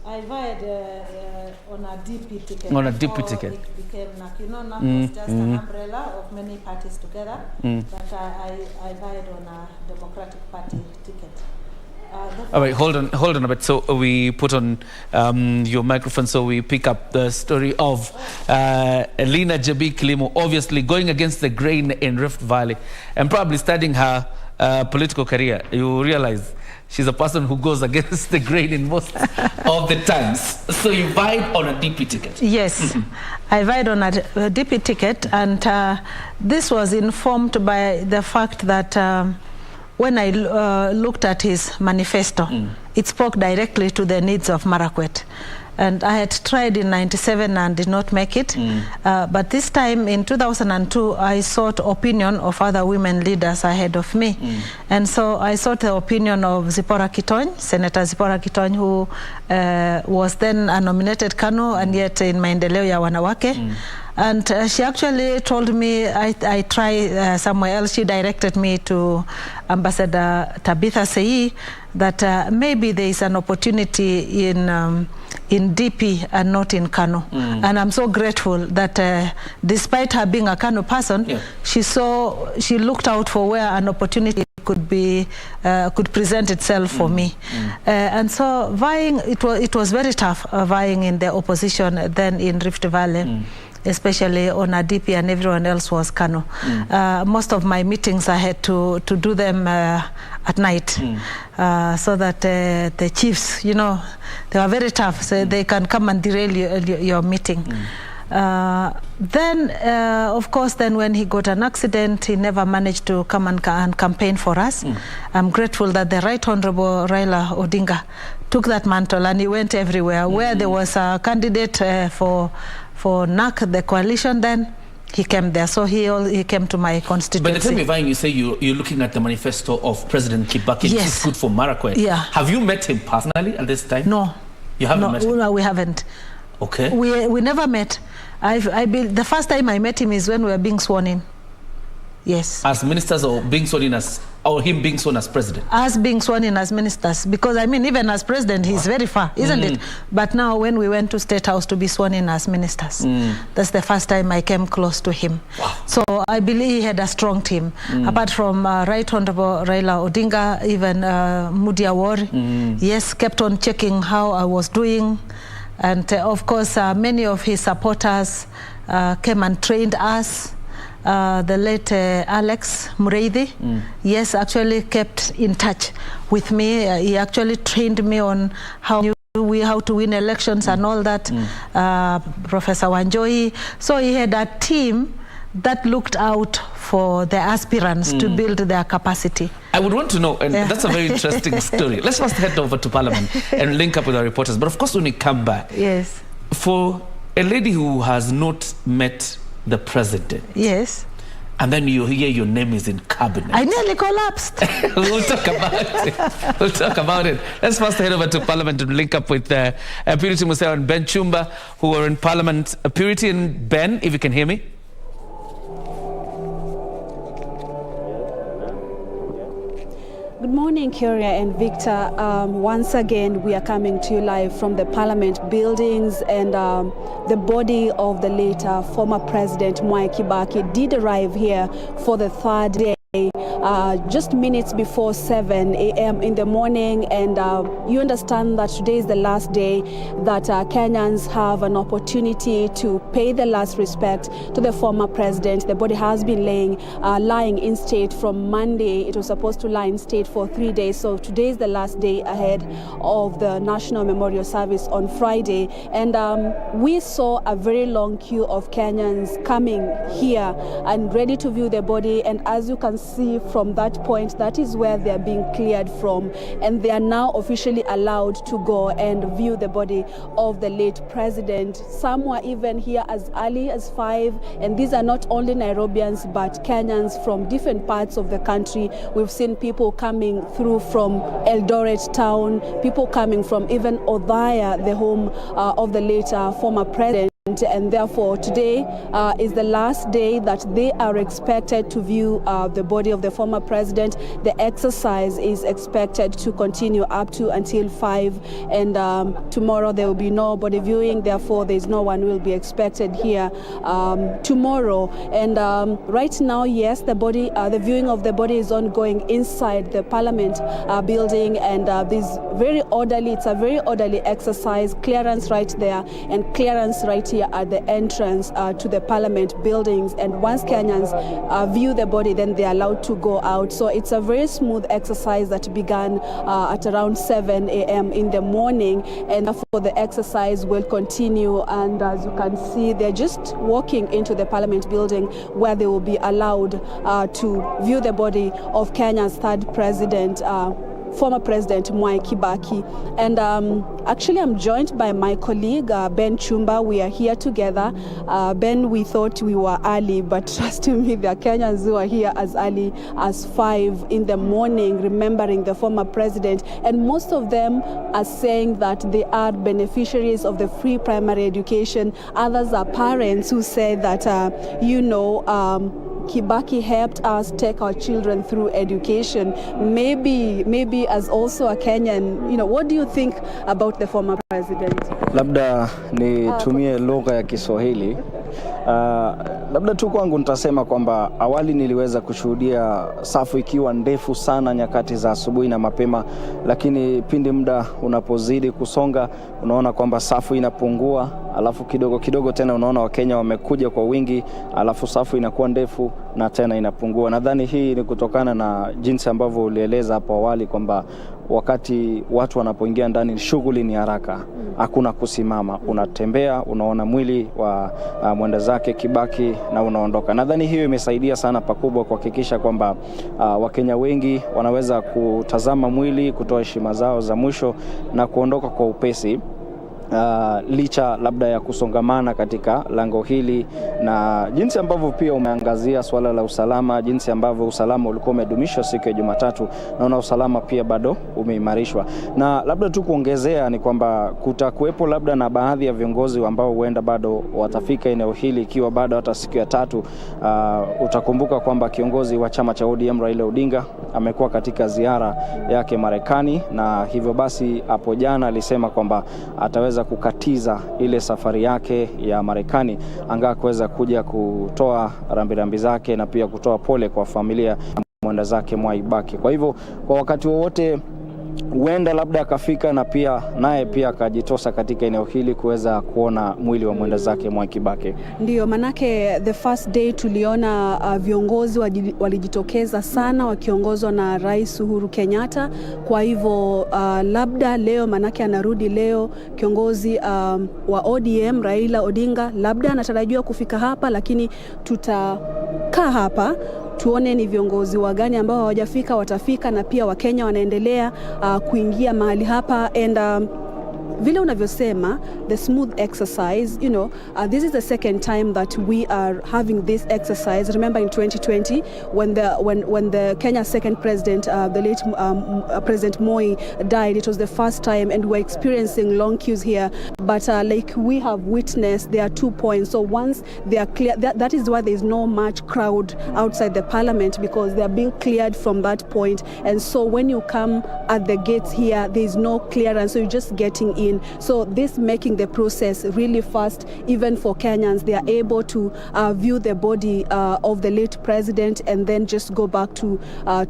I vied on a DP ticket. On a DP ticket. It became NAC. You know, NAC was just an umbrella of many parties together. But I vied on a Democratic Party ticket. All right, hold on a bit. So we put on your microphone so we pick up the story of Lina Jabi Kilimo, obviously going against the grain in Rift Valley and probably starting her political career. You realize she's a person who goes against the grain in most of the times. So you vied on a DP ticket. Yes, I vied on a DP ticket, and this was informed by the fact that when I looked at his manifesto, it spoke directly to the needs of Marakwet. And I had tried in 97 and did not make it. But this time in 2002, I sought opinion of other women leaders ahead of me. And so I sought the opinion of Zipporah Kitony, Senator Zipporah Kitony, who was then a nominated Kano and yet in Maendeleo ya Wanawake. And she actually told me I try somewhere else. She directed me to Ambassador Tabitha Sei that maybe there is an opportunity in DP and not in Kano. And I'm so grateful that despite her being a Kano person, she looked out for where an opportunity could present itself for me. And so vying, it was very tough vying in the opposition then in Rift Valley. Especially on ADP, and everyone else was Kano. Most of my meetings I had to do them at night so that the chiefs, you know, they were very tough, so they can come and derail your meeting. Then, of course, then when he got an accident, he never managed to come and campaign for us. I'm grateful that the Right Honorable Raila Odinga took that mantle and he went everywhere. Where there was a candidate for NAC, the coalition, then he came there. So he came to my constituency. By the time you're vying, you say you're looking at the manifesto of President Kibaki. Yes. Which is good for Marakwet. Yeah. Have you met him personally at this time? No. You haven't met him? No, we haven't. Okay. We never met. The first time I met him is when we were being sworn in. Yes. As ministers or being sworn in as, or him being sworn as president? As being sworn in as ministers. Because, I mean, even as president, he's very far, isn't it? But now when we went to State House to be sworn in as ministers, that's the first time I came close to him. Wow. So I believe he had a strong team. Apart from Right Honorable Raila Odinga, even Mudia War, yes, kept on checking how I was doing. And of course, many of his supporters came and trained us. the late Alex Mureithi, yes, actually kept in touch with me. He actually trained me on how to win elections and all that. Professor Wanjohi. So he had a team that looked out for the aspirants to build their capacity. I would want to know, and that's a very interesting story. Let's first head over to Parliament and link up with our reporters. But of course, when we come back, yes, for a lady who has not met the president, yes, and then you hear your name is in cabinet, I nearly collapsed. We'll talk about it. We'll talk about it. Let's first head over to Parliament and link up with Purity Museo and Ben Chumba, who are in Parliament. Purity and Ben, if you can hear me. Good morning, Kyria and Victor. Once again, we are coming to you live from the Parliament buildings, and the body of the late former President Mwai Kibaki did arrive here for the third day. Just minutes before 7 a.m. in the morning, and you understand that today is the last day that Kenyans have an opportunity to pay the last respect to the former president. The body has been lying in state from Monday. It was supposed to lie in state for 3 days, so today is the last day ahead of the National Memorial Service on Friday, and we saw a very long queue of Kenyans coming here and ready to view the body, and as you can see from that point, that is where they are being cleared from, and they are now officially allowed to go and view the body of the late president. Some were even here as early as 5, and these are not only Nairobians but Kenyans from different parts of the country. We've seen people coming through from Eldoret town, people coming from even Othaya, the home of the late former president. And therefore, today is the last day that they are expected to view the body of the former president. The exercise is expected to continue up to until 5, and tomorrow there will be no body viewing. Therefore, there is no one who will be expected here tomorrow. And right now, yes, the viewing of the body is ongoing inside the Parliament building, and it's a very orderly exercise. Clearance right there and clearance right here at the entrance to the Parliament buildings, and once Kenyans view the body, then they're allowed to go out. So it's a very smooth exercise that began at around 7 a.m. in the morning, and therefore the exercise will continue. And as you can see, they're just walking into the Parliament building where they will be allowed to view the body of Kenya's third president, former President Mwai Kibaki. And actually, I'm joined by my colleague, Ben Chumba. We are here together. Ben, we thought we were early, but trust me, there are Kenyans who are here as early as 5 in the morning, remembering the former president. And most of them are saying that they are beneficiaries of the free primary education. Others are parents who say that, Kibaki helped us take our children through education. Maybe as also a Kenyan, what do you think about the former president? Labda nitumie lugha ya Kiswahili. Labda tu kwangu nitasema kwamba awali niliweza kushuhudia safu ikiwa ndefu sana nyakati za asubuhi na mapema, lakini pindi muda unapozidi kusonga unaona kwamba safu inapungua, alafu kidogo kidogo tena unaona Wakenya wamekuja kwa wingi, alafu safu inakuwa ndefu na tena inapungua. Nadhani hii ni kutokana na jinsi ambavyo ulieleza hapo awali kwamba wakati watu wanapoingia ndani shughuli ni haraka, hakuna kusimama, unatembea, unaona mwili wa mwenda zake Kibaki na unaondoka. Nadhani hiyo imesaidia sana pakubwa kuhakikisha kwamba Wakenya wengi wanaweza kutazama mwili, kutoa heshima zao za mwisho na kuondoka kwa upesi. Licha labda ya kusongamana katika lango hili, na jinsi ambavyo pia umeangazia swala la usalama, jinsi ambavyo usalama ulikuwa umedumishwa siku ya Jumatatu, naona usalama pia bado umeimarishwa. Na labda tu kuongezea ni kwamba kutakuwepo labda na baadhi ya viongozi ambao huenda bado watafika eneo hili ikiwa bado hata siku ya 3. Utakumbuka kwamba kiongozi wa chama cha ODM Raila Odinga amekuwa katika ziara yake Marekani, na hivyo basi hapo jana alisema kwamba ataweza kukatiza ile safari yake ya Marekani anga kuweza kuja kutoa rambirambi zake na pia kutoa pole kwa familia ya mwenda zake Mwai Kibaki. Kwa hivyo kwa wakati wowote huenda labda akafika na pia naye pia akajitosa katika eneo hili kuweza kuona mwili wa mwenda zake Mwai Kibaki. Ndio manake the first day tuliona viongozi walijitokeza sana wakiongozwa na Rais Uhuru Kenyatta. Kwa hivyo labda leo, manake anarudi leo kiongozi wa ODM Raila Odinga, labda anatarajiwa kufika hapa, lakini tutakaa hapa tuone ni viongozi wagani ambao hawajafika watafika, na pia Wakenya wanaendelea kuingia mahali hapa. And vile unavyosema, the smooth exercise, you know, this is the second time that we are having this exercise. Remember in 2020 when the Kenya's second president, the late President Mwai, died, it was the first time, and we're experiencing long queues here. But like we have witnessed, there are 2 points. So once they are clear, that is why there is no much crowd outside the parliament, because they are being cleared from that point. And so when you come at the gates here, there is no clearance, so you're just getting in. So this making the process really fast, even for Kenyans. They are able to view the body of the late president and then just go back to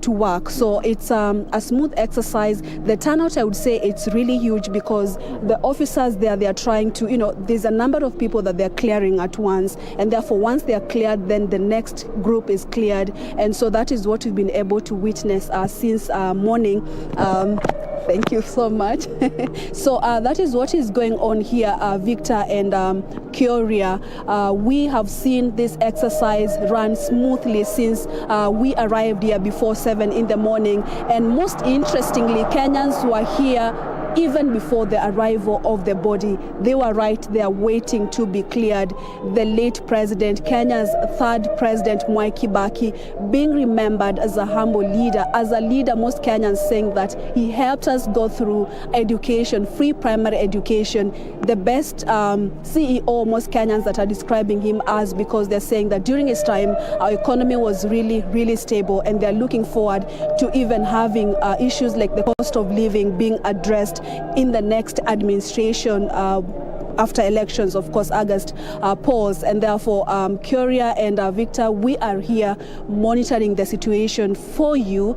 work. So it's a smooth exercise. The turnout, I would say, it's really huge, because the officers there, they are trying to, you know, there's a number of people that they're clearing at once, and therefore once they are cleared, then the next group is cleared. And so that is what we've been able to witness since morning. Thank you so much. So that is what is going on here, Victor and Kioria. We have seen this exercise run smoothly since we arrived here before 7 in the morning. And most interestingly, Kenyans who are here even before the arrival of the body. They were right there waiting to be cleared. The late president, Kenya's third president, Mwai Kibaki, being remembered as a humble leader, as a leader, most Kenyans saying that he helped us go through education, free primary education, the best CEO most Kenyans that are describing him as, because they're saying that during his time, our economy was really, really stable, and they're looking forward to even having issues like the cost of living being addressed in the next administration after elections, of course, August polls. And therefore, Kioria and Victor, we are here monitoring the situation for you.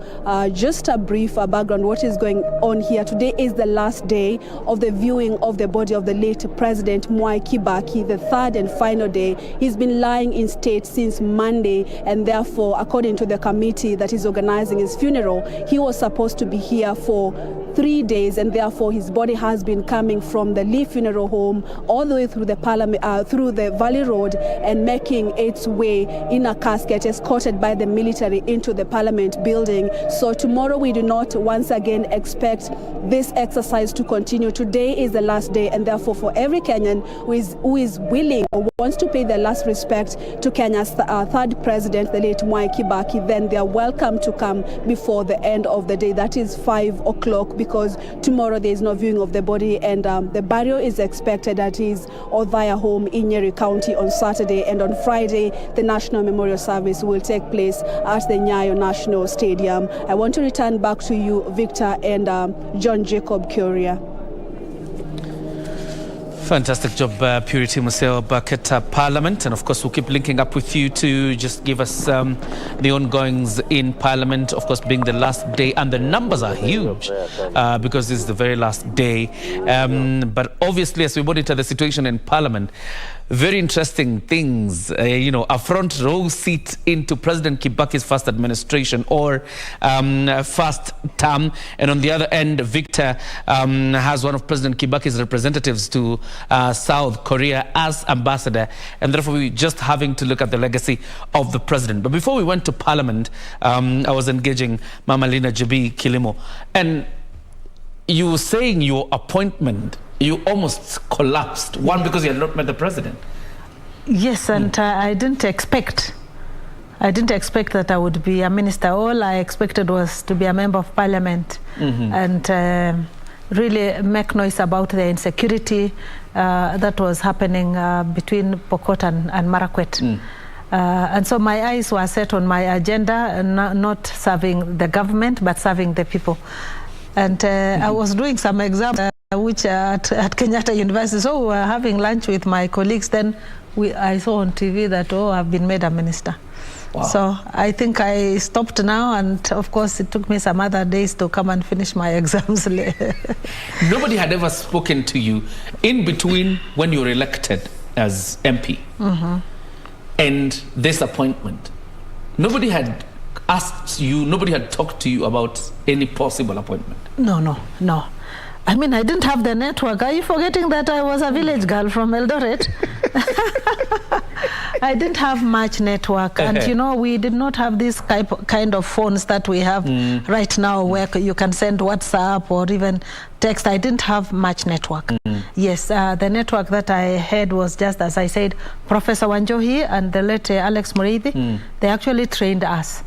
Just a brief background, what is going on here. Today is the last day of the viewing of the body of the late President Mwai Kibaki, the third and final day. He's been lying in state since Monday, and therefore, according to the committee that is organizing his funeral, he was supposed to be here for 3 days, and therefore his body has been coming from the Lee Funeral Home all the way through the Parliament, through the Valley Road, and making its way in a casket, escorted by the military into the Parliament building. So tomorrow we do not once again expect this exercise to continue. Today is the last day, and therefore for every Kenyan who is willing or wants to pay their last respect to Kenya's third president, the late Mwai Kibaki, then they are welcome to come before the end of the day. That is 5 o'clock, because tomorrow there is no viewing of the body, and the burial is expected at his Othaya home in Nyeri County on Saturday, and on Friday the National Memorial Service will take place at the Nyayo National Stadium. I want to return back to you, Victor and John Jacob Kioria. Fantastic job, Purity Museo, back at Parliament. And of course, we'll keep linking up with you to just give us the ongoings in Parliament, of course, being the last day. And the numbers are huge because this is the very last day. But obviously, as we monitor the situation in Parliament, very interesting things, a front row seat into President Kibaki's first administration or first term. And on the other end, Victor has one of President Kibaki's representatives to South Korea as ambassador. And therefore, we're just having to look at the legacy of the president. But before we went to Parliament, I was engaging Mama Lina Jabi Kilimo. And you were saying your appointment, you almost collapsed. One, because you had not met the president. Yes, and I didn't expect that I would be a minister. All I expected was to be a member of parliament and really make noise about the insecurity that was happening between Pokot and Marakwet. And so my eyes were set on my agenda, not serving the government, but serving the people. And I was doing some exams which at Kenyatta University. So we were having lunch with my colleagues. Then I saw on TV that, I've been made a minister. Wow. So I think I stopped now, and of course it took me some other days to come and finish my exams. Nobody had ever spoken to you in between when you were elected as MP and this appointment. Nobody had asked you, nobody had talked to you about any possible appointment? No. I mean, I didn't have the network. Are you forgetting that I was a village girl from Eldoret? I didn't have much network. And, you know, we did not have this kind of phones that we have right now where you can send WhatsApp or even text. I didn't have much network. Yes, the network that I had was just, as I said, Professor Wanjohi and the late Alex Muriithi. They actually trained us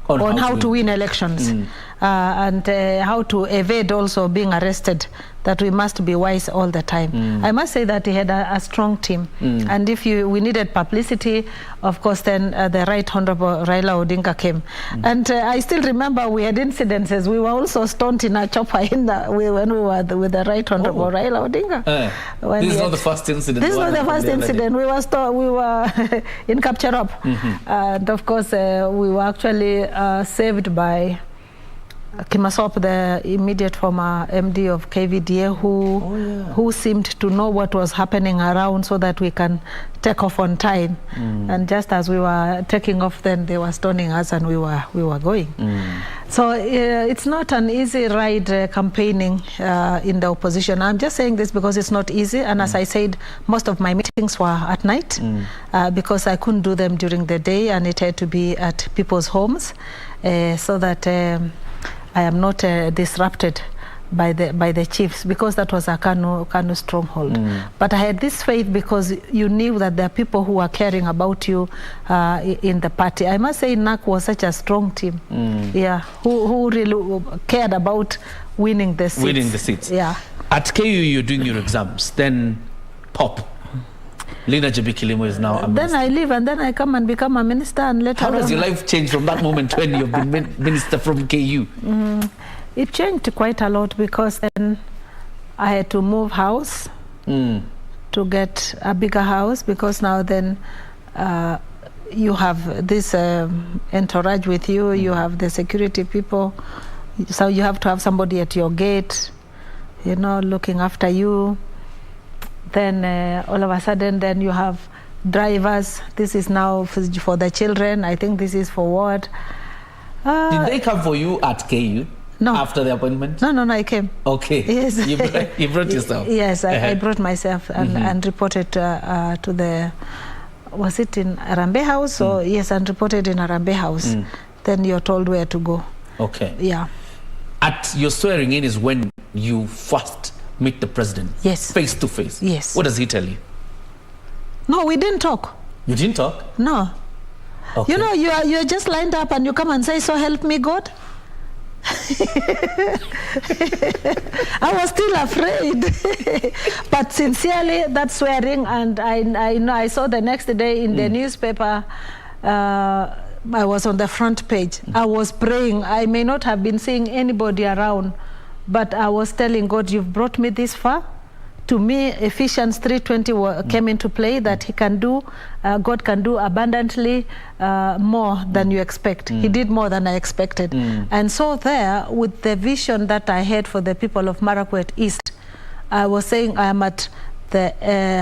on how to win elections and how to evade also being arrested, that we must be wise all the time. I must say that he had a strong team. And if we needed publicity, of course, then the Right Honorable Raila Odinga came. And I still remember we had incidences. We were also stoned in a chopper when we were with the Right Honorable Raila Odinga. This is not the first incident. This was the first incident. We were in Kapcherop. And of course, we were actually saved by Kimasop, the immediate former MD of KVDA, who seemed to know what was happening around so that we can take off on time. And just as we were taking off, then they were stoning us and we were going. So it's not an easy ride campaigning in the opposition. I'm just saying this because it's not easy. And as I said, most of my meetings were at night because I couldn't do them during the day, and it had to be at people's homes so that I am not disrupted by the chiefs, because that was a Kanu stronghold. But I had this faith because you knew that there are people who are caring about you in the party. I must say NAC was such a strong team, who really cared about winning the seats. Winning the seats. Yeah. At KU, you're doing your exams, then pop. Lina Jebikilimo is now a minister. Then I leave and then I come and become a minister, and later How does your life change from that moment when you've been minister from KU? It changed quite a lot because then I had to move house to get a bigger house, because now then you have this entourage with you, you have the security people, so you have to have somebody at your gate, you know, looking after you. Then all of a sudden, then you have drivers. This is now for the children. I think this is for what? Did they come for you at KU? No. After the appointment? No, I came. Okay. Yes. You brought yourself? Yes, I brought myself and reported to the, was it in Arambe House? Or yes, and reported in Arambe House. Then you're told where to go. Okay. Yeah. At your swearing in is when you first meet the president? Yes. Face to face? Yes. What does he tell you? No, we didn't talk. You didn't talk? No. Okay. You know, you're just lined up and you come and say, "So help me God." I was still afraid. But sincerely, that swearing, and I know I saw the next day in the newspaper, I was on the front page. I was praying. I may not have been seeing anybody around, but I was telling God, "You've brought me this far." To me, Ephesians 3:20 came into play, that he can do, God can do abundantly more than you expect. He did more than I expected. And so there, with the vision that I had for the people of Marakwet East, I was saying I am at the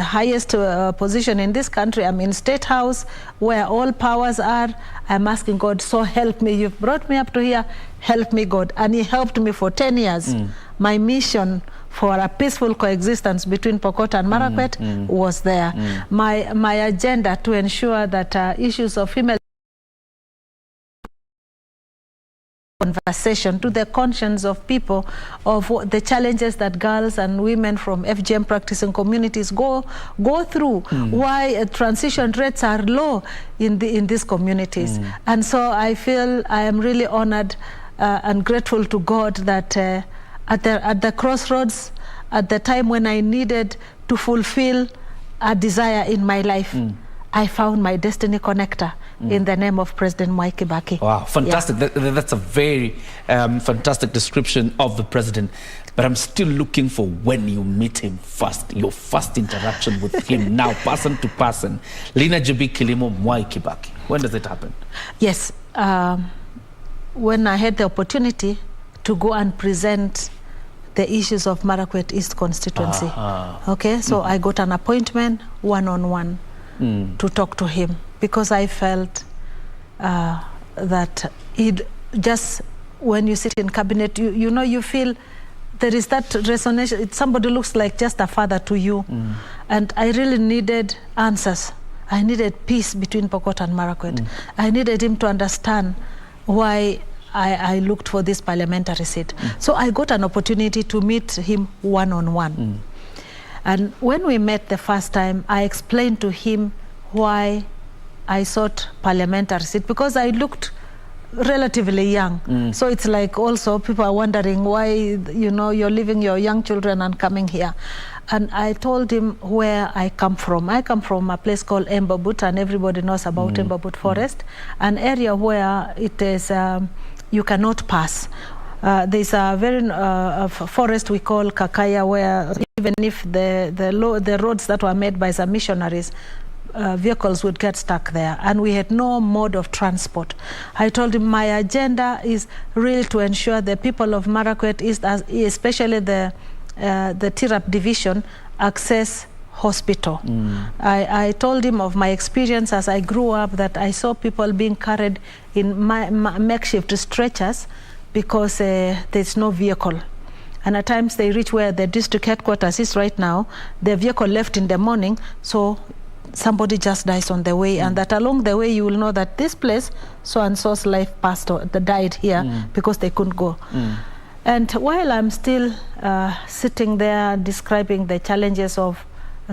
highest position in this country. I'm in State House, where all powers are. I'm asking God, "So help me. You've brought me up to here. Help me, God." And he helped me for 10 years. My mission for a peaceful coexistence between Pokot and Marakwet was there. My agenda to ensure that issues of female conversation to the conscience of people of the challenges that girls and women from FGM practicing communities go through, why transition rates are low in these communities. And so I feel I am really honored and grateful to God that at the crossroads, at the time when I needed to fulfill a desire in my life, I found my destiny connector in the name of President Mwai Kibaki. Wow, fantastic. Yeah. That's a very fantastic description of the president. But I'm still looking for when you meet him first, your first interaction with him now, person to person. Lina Jebikilimo, Mwai Kibaki. When does it happen? Yes. When I had the opportunity to go and present the issues of Marakwet East constituency. Okay, so I got an appointment one-on-one to talk to him, because I felt that it just, when you sit in cabinet, you know, you feel there is that resonance. Somebody looks like just a father to you. And I really needed answers. I needed peace between Pokot and Marakwet. I needed him to understand why I looked for this parliamentary seat. So I got an opportunity to meet him one-on-one. And when we met the first time, I explained to him why I sought parliamentary seat, because I looked relatively young. So it's like also people are wondering why, you know, you're leaving your young children and coming here. And I told him where I come from. I come from a place called Embabut, and everybody knows about Embabut Forest, an area where it is, you cannot pass. There's a very forest we call Kakaya, where even if the roads that were made by some missionaries, vehicles would get stuck there, and we had no mode of transport. I told him my agenda is really to ensure the people of Marakwet East, especially the Tirap division, access hospital. I told him of my experience as I grew up, that I saw people being carried in makeshift stretchers because there's no vehicle. And at times they reach where the district headquarters is right now, the vehicle left in the morning, so somebody just dies on the way, and that along the way you will know that this place, so-and-so's life passed or died here because they couldn't go. And while I'm still sitting there describing the challenges of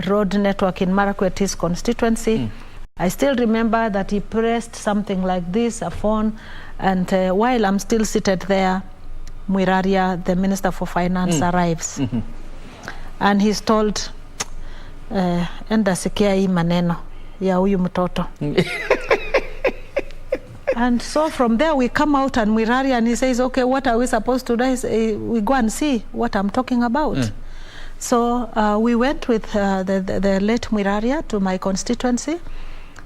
road network in Marakwet East constituency, I still remember that he pressed something like this, a phone, and while I'm still seated there, Mwiraria, the Minister for Finance, arrives. And he's told, enda sikia hii maneno ya huyu mtoto. And so from there we come out, and Mwiraria, and he says, okay, what are we supposed to do? We go and see what I'm talking about. So we went with the late Mwiraria to my constituency.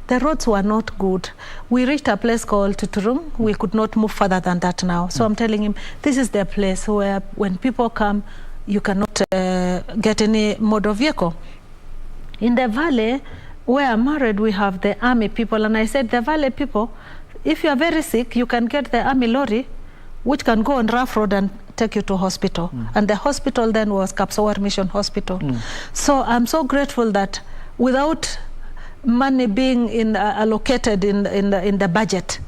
The roads were not good. We reached a place called Tuturung. We could not move further than that now. So I'm telling him, this is the place where when people come, you cannot get any motor vehicle. In the valley where I'm married, we have the army people. And I said, the valley people, if you are very sick, you can get the army lorry, which can go on rough road and take you to hospital. And the hospital then was Kapsawar Mission Hospital. So I'm so grateful that without money being allocated in the budget,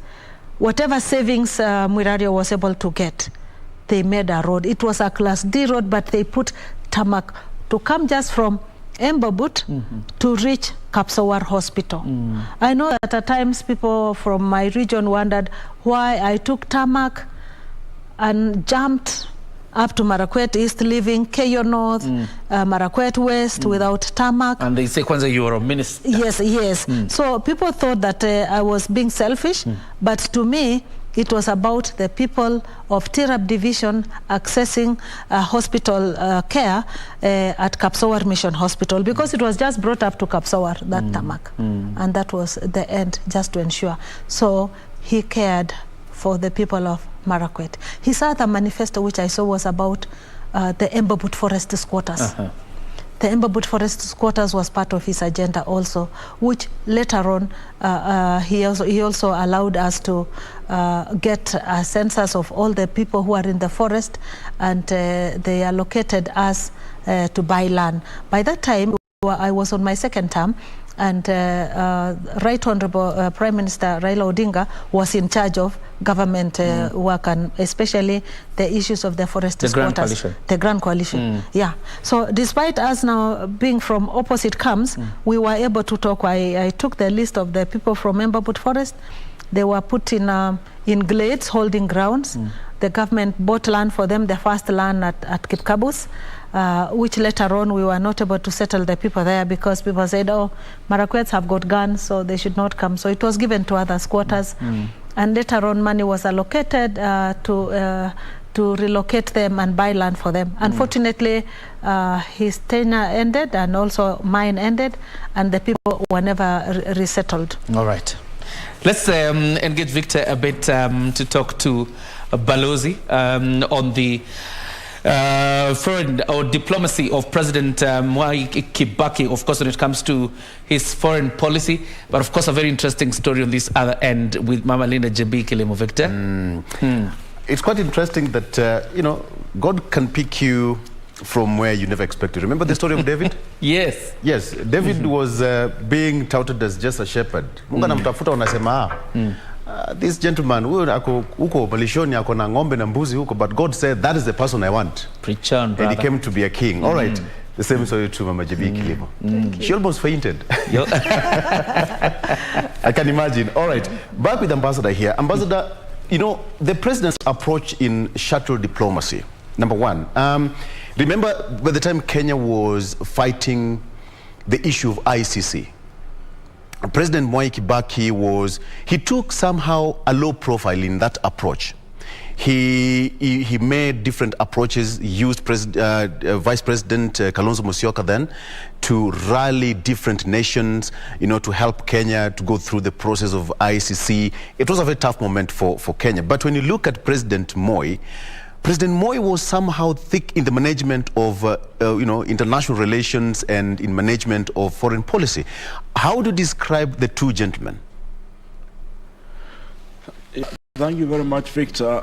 whatever savings Mwiraria was able to get, they made a road. It was a Class D road, but they put tarmac to come just from Embabut to reach Kapsawar Hospital. I know that at times people from my region wondered why I took tarmac and jumped up to Marakwet East, leaving Keyo North, Marakwet West without tarmac. And they say, Kwanza, you are a minister. Yes. So people thought that I was being selfish, but to me, it was about the people of Tirap division accessing hospital care at Kapsawar Mission Hospital, because it was just brought up to Kapsawar, that tarmac. And that was the end, just to ensure. So he cared for the people of Marakwet. His other manifesto, which I saw, was about the Embabut Forest Squatters. The Embabut Forest Squatters was part of his agenda also, which later on he also allowed us to get a census of all the people who are in the forest, and they allocated us to buy land. By that time, I was on my second term, and Right Honorable Prime Minister Raila Odinga was in charge of government work, and especially the issues of the forest squatters. The Grand Coalition. Yeah. So despite us now being from opposite camps, we were able to talk. I took the list of the people from Embabut Forest. They were put in glades, holding grounds. The government bought land for them, the first land at Kipkabus, which later on we were not able to settle the people there because people said, oh, Marakwets have got guns, so they should not come. So it was given to other squatters. And later on money was allocated to relocate them and buy land for them. Unfortunately, his tenure ended, and also mine ended, and the people were never resettled. All right. Let's engage Victor a bit to talk to Balozi on the foreign or diplomacy of President Mwai Kibaki, of course, when it comes to his foreign policy. But of course, a very interesting story on this other end with Mama Linda Jebi Kilimo. Victor? It's quite interesting that, you know, God can pick you from where you never expected. Remember the story of David? Yes. Yes, David was being touted as just a shepherd. Mungu anamtafuta unasema, this gentleman, huko malishoni ako na ng'ombe na mbuzi huko, but God said, that is the person I want. Preach on, brother. And he came to be a king. All right. The same story to Mama Jebi Kilimo. She almost fainted. I can imagine. All right. Back with Ambassador here. Ambassador, you know, the president's approach in shuttle diplomacy, number one. Remember, by the time Kenya was fighting the issue of ICC, President Mwai Kibaki he took somehow a low profile in that approach. He made different approaches. He used Vice President Kalonzo Musyoka then to rally different nations, you know, to help Kenya to go through the process of ICC. It was a very tough moment for Kenya. But when you look at President Mwai was somehow thick in the management of, you know, international relations and in management of foreign policy. How do you describe the two gentlemen? Thank you very much, Victor.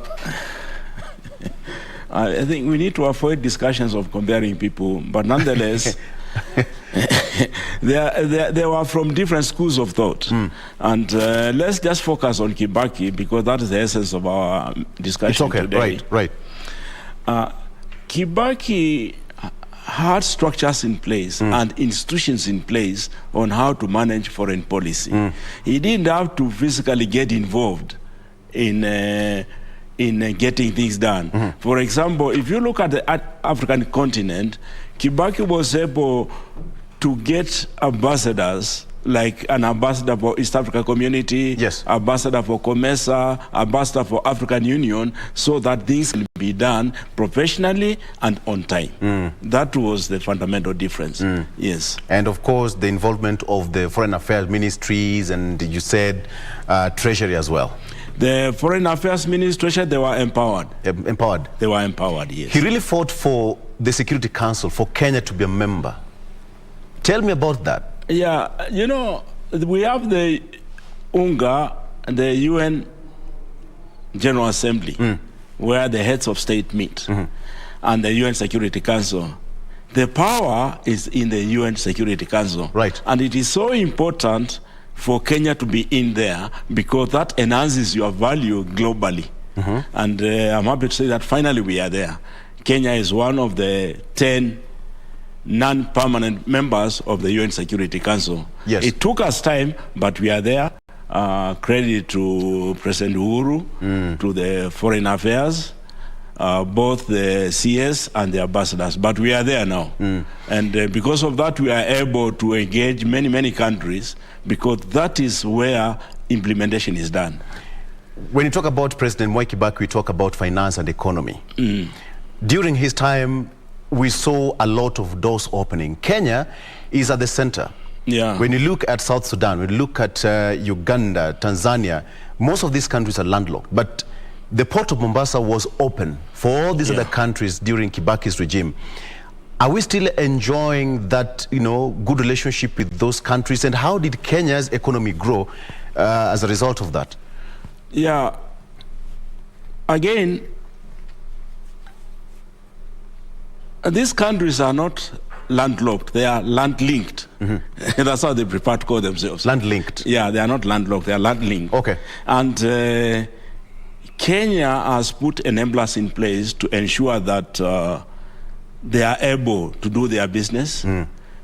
I think we need to avoid discussions of comparing people, but nonetheless, they were from different schools of thought. And let's just focus on Kibaki, because that is the essence of our discussion today. Right. Kibaki had structures in place and institutions in place on how to manage foreign policy. He didn't have to physically get involved in getting things done. For example, if you look at the African continent, Kibaki was able to get ambassadors, like an ambassador for East Africa Community, ambassador for COMESA, ambassador for African Union, so that things will be done professionally and on time. That was the fundamental difference. Yes. And of course, the involvement of the foreign affairs ministries, and you said treasury as well. The foreign affairs ministry, they were empowered. Empowered? They were empowered, yes. He really fought for the Security Council, for Kenya to be a member. Tell me about that. Yeah, you know, we have the UNGA, the UN General Assembly, where the heads of state meet, and the UN Security Council. The power is in the UN Security Council. Right. And it is so important for Kenya to be in there, because that enhances your value globally. And I'm happy to say that finally we are there. Kenya is one of the 10 non-permanent members of the UN Security Council. Yes. It took us time, but we are there. Credit to President Uhuru, to the Foreign Affairs, both the CS and the ambassadors. But we are there now. And because of that, we are able to engage many, many countries, because that is where implementation is done. When you talk about President Mwai Kibaki, we talk about finance and economy. During his time, we saw a lot of doors opening. Kenya is at the center. Yeah. When you look at South Sudan, when you look at Uganda, Tanzania, most of these countries are landlocked. But the port of Mombasa was open for all these other countries during Kibaki's regime. Are we still enjoying that, you know, good relationship with those countries? And how did Kenya's economy grow as a result of that? Yeah. Again, these countries are not landlocked, they are land-linked. That's how they prefer to call themselves. Land-linked? Yeah, they are not landlocked, they are land-linked. Okay. And Kenya has put enablers in place to ensure that they are able to do their business,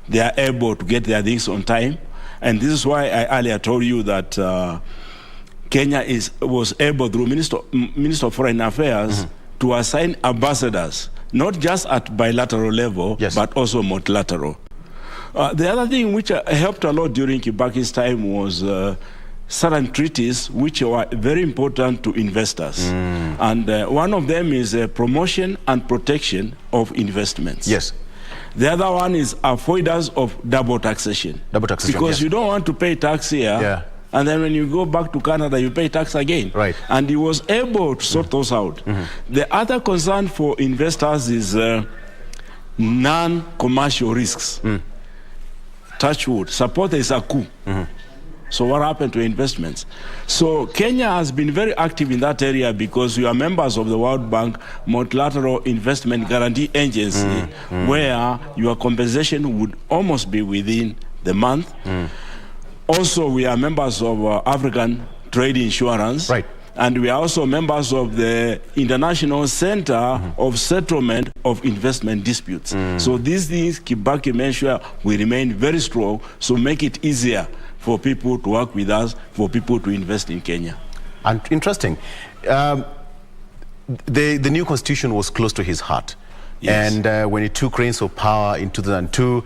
they are able to get their things on time. And this is why I earlier told you that Kenya was able, through Minister of Foreign Affairs, to assign ambassadors, not just at bilateral level, but also multilateral. The other thing which helped a lot during Kibaki's time was certain treaties which were very important to investors. And one of them is promotion and protection of investments. Yes. The other one is avoidance of double taxation. Double taxation, because you don't want to pay tax here And then when you go back to Canada, you pay tax again. Right. And he was able to sort those out. The other concern for investors is non-commercial risks. Touch wood. Support is a coup. So what happened to investments? So Kenya has been very active in that area because we are members of the World Bank Multilateral Investment Guarantee Agency, where your compensation would almost be within the month. Also, we are members of African Trade Insurance. Right. And we are also members of the International Center of Settlement of Investment Disputes. So these things, Kibaki made sure we remain very strong, so make it easier for people to work with us, for people to invest in Kenya. And interesting. The new constitution was close to his heart. Yes. And when he took reins of power in 2002,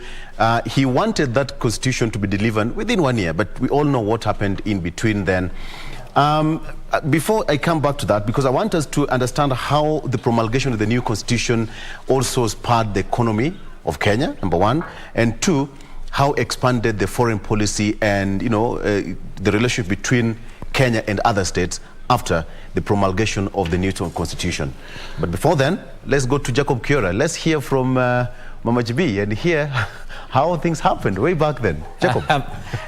he wanted that constitution to be delivered within 1 year, but we all know what happened in between then. Before I come back to that, because I want us to understand how the promulgation of the new constitution also spurred the economy of Kenya, number one, and two, how expanded the foreign policy and, the relationship between Kenya and other states after the promulgation of the new constitution. But before then, let's go to Jacob Kiora. Let's hear from Mama GB and hear how things happened way back then. Jacob.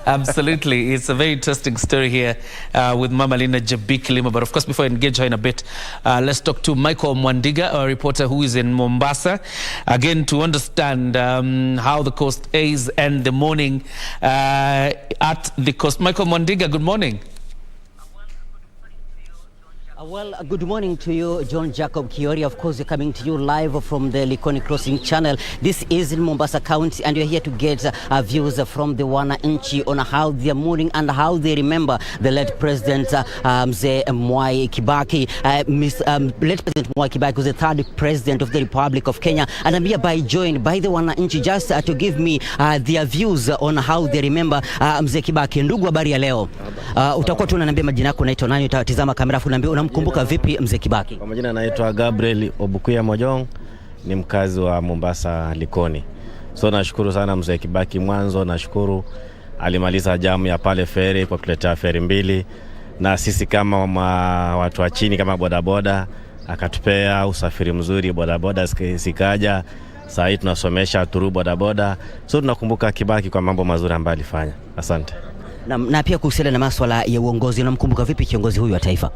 Absolutely. It's a very interesting story here with Mama Lina Jabi Kilima. But of course, before I engage her in a bit, let's talk to Michael Mwandiga, a reporter who is in Mombasa, again to understand how the coast is and the morning at the coast. Michael Mwandiga, good morning. Well, good morning to you, John Jacob Kiori. Of course, we're coming to you live from the Likoni Crossing channel. This is in Mombasa County, and we're here to get views from the wananchi on how they're mourning and how they remember the late President Mzee Mwai Kibaki. Late President Mwai Kibaki was the third president of the Republic of Kenya, and I'm hereby joined by the wananchi just to give me their views on how they remember Mzee Kibaki. Ndugu, habari ya leo? Utakuwa tu unaniambia majina yako, unaitwa nani, utatizama kamera afu niambie unamkumbuka vipi Mzee Kibaki? Kwa majina naitwa Gabriel Obukuya Mojong, ni mkazi wa Mombasa Likoni. So nashukuru sana Mzee Kibaki. Mwanzo nashukuru alimaliza jamu ya pale feri kwa kuleta feri mbili, na sisi kama watu wa chini kama bodaboda akatupea usafiri mzuri, bodaboda sikaja. Sasa hivi tunasomesha turu bodaboda. So tunakumbuka Kibaki kwa mambo mazuri ambayo alifanya. Asante. Na pia kuhusiana na masuala ya uongozi, unamkumbuka vipi kiongozi huyu wa taifa?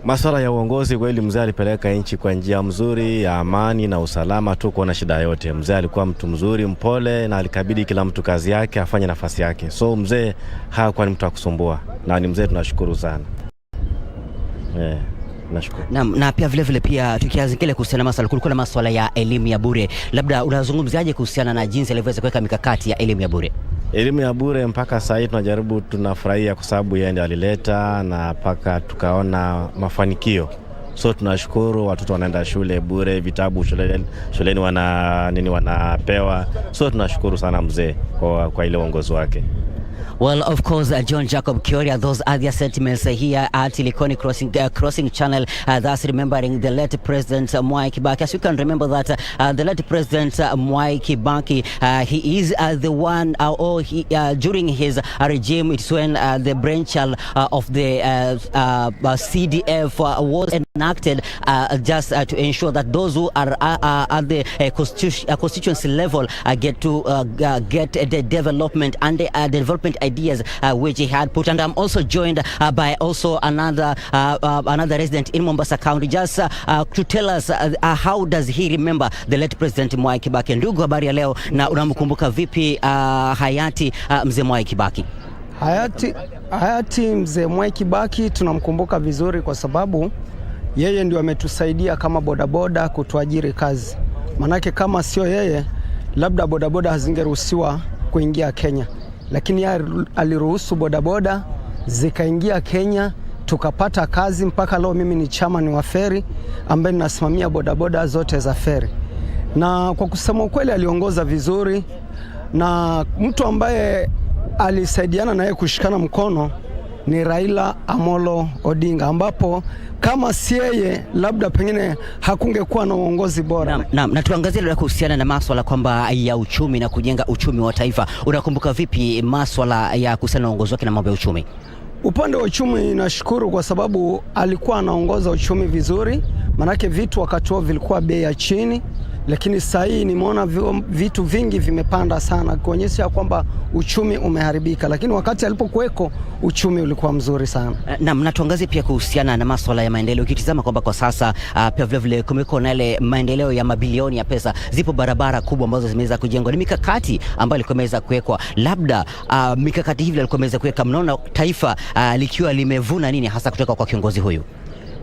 Masuala ya uongozi, kweli mzee alipeleka nchi kwa njia mzuri ya amani na usalama, tu kuona shida yote. Mzee alikuwa mtu mzuri, mpole, na alikabidi kila mtu kazi yake, afanye nafasi yake. So mzee hakuwa ni mtu wa kusumbua, na ni mzee tunashukuru sana. Nashukuru. Na pia vile pia tukianzia kuhusiana na masuala, kulikuwa na masuala ya elimu ya bure. Labda unazungumziaje kuhusiana na jinsi alivyoweza kuweka mikakati ya elimu ya bure? Elimu ya bure mpaka sasa hivi tunajaribu, tunafurahia kwa sababu yeye ndiye alileta na mpaka tukaona mafanikio. So tunashukuru, watoto wanaenda shule bure, vitabu shuleni wanapewa. So tunashukuru sana mzee kwa ile uongozi wake. Well, of course, John Jacob Kiori, those are the sentiments here at Likoni Crossing Channel, thus remembering the late President Mwai Kibaki. As you can remember that the late President Mwai Kibaki, he is the one, during his regime, it's when the branch of the CDF was enacted just to ensure that those who are at the constituency level get to get the development and the development ideas which he had put. And I'm also joined by also another resident in Mombasa County, just to tell us how does he remember the late President Mwai Kibaki. Ndugu, habari ya leo, na unamkumbuka vipi hayati Mzee Mwai Kibaki? Hayati Mzee Mwai Kibaki tunamkumbuka vizuri kwa sababu yeye ndio ametusaidia kama bodaboda kutuajiri kazi. Manake kama sio yeye, labda bodaboda hazingeruhusiwa kuingia Kenya. Lakini yeye aliruhusu bodaboda zikaingia Kenya, tukapata kazi. Mpaka leo mimi ni chairman wa feri ambaye ninasimamia bodaboda zote za feri. Na kwa kusema ukweli aliongoza vizuri, na mtu ambaye alisaidiana naye kushikana mkono ni Raila Amolo Odinga, ambapo kama si yeye labda pengine hakungekuwa na uongozi bora. Na tuangazie leo kuhusiana na masuala kwamba ya uchumi na kujenga uchumi wa taifa. Unakumbuka vipi masuala ya kuhusiana na uongozi wake na mambo ya uchumi? Upande wa uchumi nashukuru kwa sababu alikuwa anaongoza uchumi vizuri, manake vitu wakati huo vilikuwa bei ya chini, lakini sasa hii nimeona vitu vingi vimepanda sana kuonyesha kwamba uchumi umeharibika, lakini wakati alipokuweko uchumi ulikuwa mzuri sana. Na mnatuangazie pia kuhusiana na masuala ya maendeleo, ukitizama kwamba kwa sasa pia vile kumekuwa na ile maendeleo ya mabilioni ya pesa, zipo barabara kubwa ambazo zimeweza kujengwa, ni mikakati ambayo ilikuwa imeweza kuwekwa. Labda mikakati hivi ilikuwa imeweza kuweka, mnaona taifa likiwa limevuna nini hasa kutoka kwa kiongozi huyu?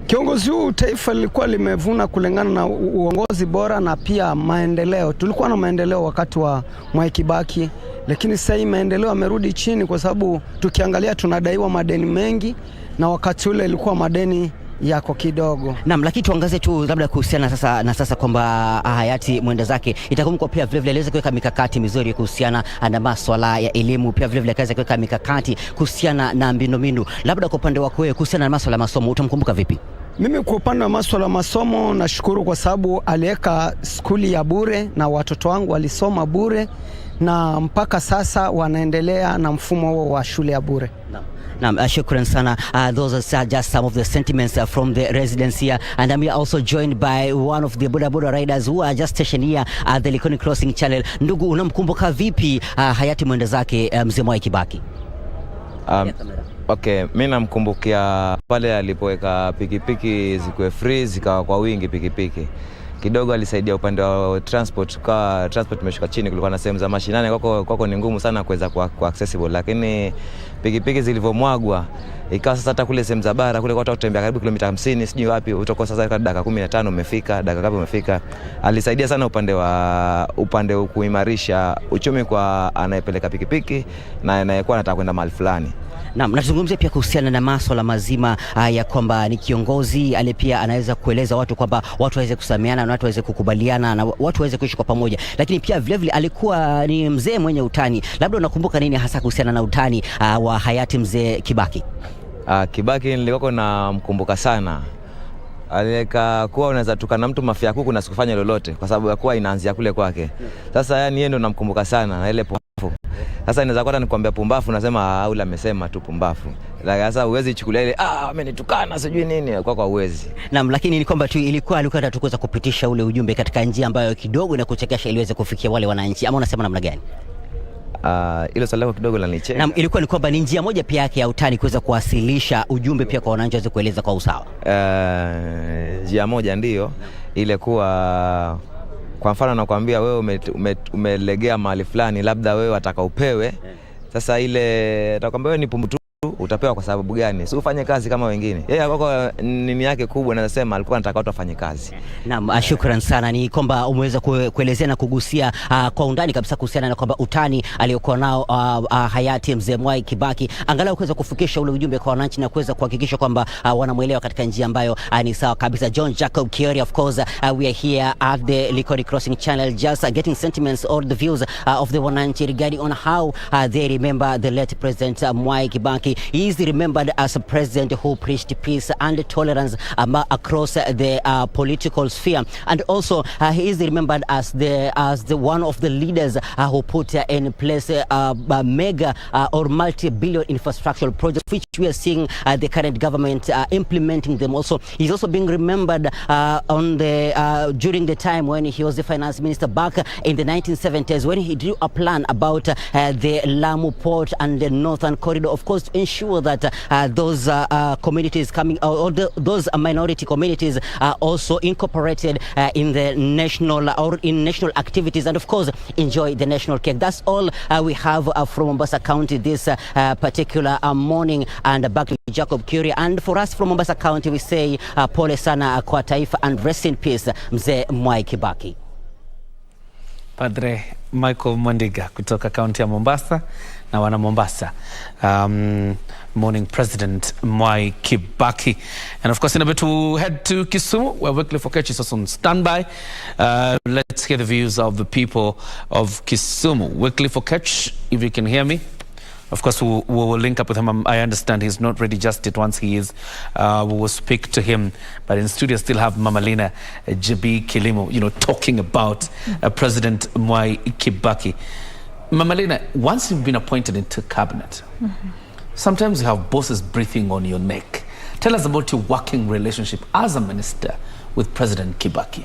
Kiongozi huu taifa lilikuwa limevuna kulingana na uongozi bora na pia maendeleo. Tulikuwa na maendeleo wakati wa Mwai Kibaki, lakini sasa hii maendeleo yamerudi chini kwa sababu tukiangalia tunadaiwa madeni mengi na wakati ule ilikuwa madeni yako kidogo. Naam, lakini tuangazie tu labda kuhusiana sasa kwamba hayati mwenda zake itakumbuka pia vile aliweza kuweka mikakati mizuri kuhusiana na masuala ya elimu, pia vile akaweza kuweka mikakati kuhusiana na mbinu. Labda kwa upande wako wewe kuhusiana na masuala ya masomo utamkumbuka vipi? Mimi kwa upande wa masuala masomo nashukuru kwa sababu aliweka skuli ya bure na watoto wangu walisoma bure na mpaka sasa wanaendelea na mfumo huo wa shule ya bure. Naam, shukran sana. Those are just some of the sentiments from the residents here, and I'm also joined by one of the boda riders who are just stationed here at the Likoni Crossing Channel. Ndugu, unamkumbuka vipi hayati mwenda zake mzee Mwai Kibaki? Okay, mimi namkumbukia pale alipoweka pikipiki zikuwe free, zikawa kwa wingi pikipiki. Kidogo alisaidia upande wa transport, kwa transport imeshuka chini, kulikuwa na sehemu za mashinani kwako ni ngumu sana kuweza kwa accessible, lakini pikipiki zilivomwagwa ikawa sasa hata kule sehemu za bara kule watu kutembea karibu kilomita 50 sijui wapi utakosa sasa dakika 15 umefika, dakika ngapi umefika. Alisaidia sana upande wa kuimarisha uchumi kwa anayepeleka pikipiki na anayekuwa anataka kwenda mahali fulani. Naam, nazungumzia pia kuhusiana na masuala mazima ya kwamba ni kiongozi ale pia anaweza kueleza watu kwamba watu waweze kusameheana na watu waweze kukubaliana na watu waweze kuishi kwa pamoja, lakini pia vile alikuwa ni mzee mwenye utani. Labda unakumbuka nini hasa kuhusiana na utani wa hayati mzee Kibaki? Kibaki nilikuwa namkumbuka sana. Alika kuwa unaweza tukana mtu mafia kuku na sikufanya lolote kwa sababu ya kuwa inaanzia kule kwake. Sasa yani yeye ndo namkumbuka sana na ile pumbafu. Sasa inaweza kuwa nikwambia pumbafu nasema ule amesema tu pumbafu. Lakini sasa uwezi chukulia ile amenitukana sijui nini kwa uwezi. Naam, lakini ni kwamba tu alikuwa anataka kupitisha ule ujumbe katika njia ambayo kidogo inakuchekesha ili iweze kufikia wale wananchi, ama unasema namna gani? Ile swali lako kidogo lanicheka. Naam, ilikuwa ni kwamba ni njia moja pia yake ya utani kuweza kuwasilisha ujumbe pia kwa wananchi waweze kueleza kwa usawa. Njia moja ndio ile kuwa kwa mfano nakwambia wewe umelegea mahali fulani, labda wewe wataka upewe. Sasa ile atakwambia wewe ni pumbutu, utapewa kwa sababu gani? Si ufanye kazi kama wengine. Yeye akoko nini yake kubwa nasema alikuwa anataka watu wafanye kazi. Naam, shukran sana. Ni kwamba umeweza kuelezea na kugusia kwa undani kabisa kuhusiana na kwamba utani aliyokuwa nao hayati mzee Mwai Kibaki angalau kuweza kufikisha ule ujumbe kwa wananchi na kuweza kuhakikisha kwamba wanamuelewa katika njia ambayo ni sawa kabisa. John Jacob Kiori, of course, we are here at the Likoni Crossing Channel just getting sentiments or the views of the wananchi regarding on how they remember the late President Mwai Kibaki. He is remembered as a president who preached peace and tolerance across the political sphere, and also he is remembered as the one of the leaders who put in place mega or multi-billion infrastructural projects, which we are seeing the current government implementing them. Also, he's also being remembered during the time when he was the finance minister back in the 1970s, when he drew a plan about the Lamu port and the northern corridor, of course, to ensure that those communities coming or those minority communities are also incorporated in the national or in national activities, and of course enjoy the national cake. That's all we have from Mombasa County this particular morning. And back to Jacob Kiori, and for us from Mombasa County we say pole sana kwa taifa and rest in peace mzee Mwai Kibaki. Padre Michael Mwandiga kutoka kaunti ya Mombasa na wana Mombasa. Morning President Mwai Kibaki. And of course in a bit we'll head to Kisumu where Wycliffe Okech is on standby. Let's hear the views of the people of Kisumu. Wycliffe Okech, if you can hear me. Of course, we will link up with him. I understand he's not ready just yet. Once he is, we will speak to him. But in studio, still have Mama Lina JB Kilimo, talking about President Mwai Kibaki. Mama Lina, once you've been appointed into cabinet, sometimes you have bosses breathing on your neck. Tell us about your working relationship as a minister with President Kibaki.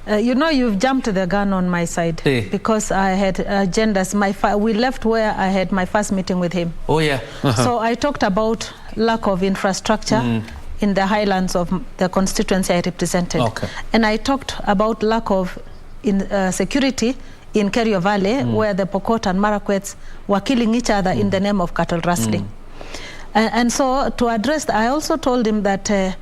You know, you've jumped the gun on my side because I had agendas. We left where I had my first meeting with him. Oh, yeah. So I talked about lack of infrastructure in the highlands of the constituency I represented. Okay. And I talked about lack of security in Kerio Valley, where the Pokot and Marakwets were killing each other in the name of cattle rustling. And so to address that, I also told him that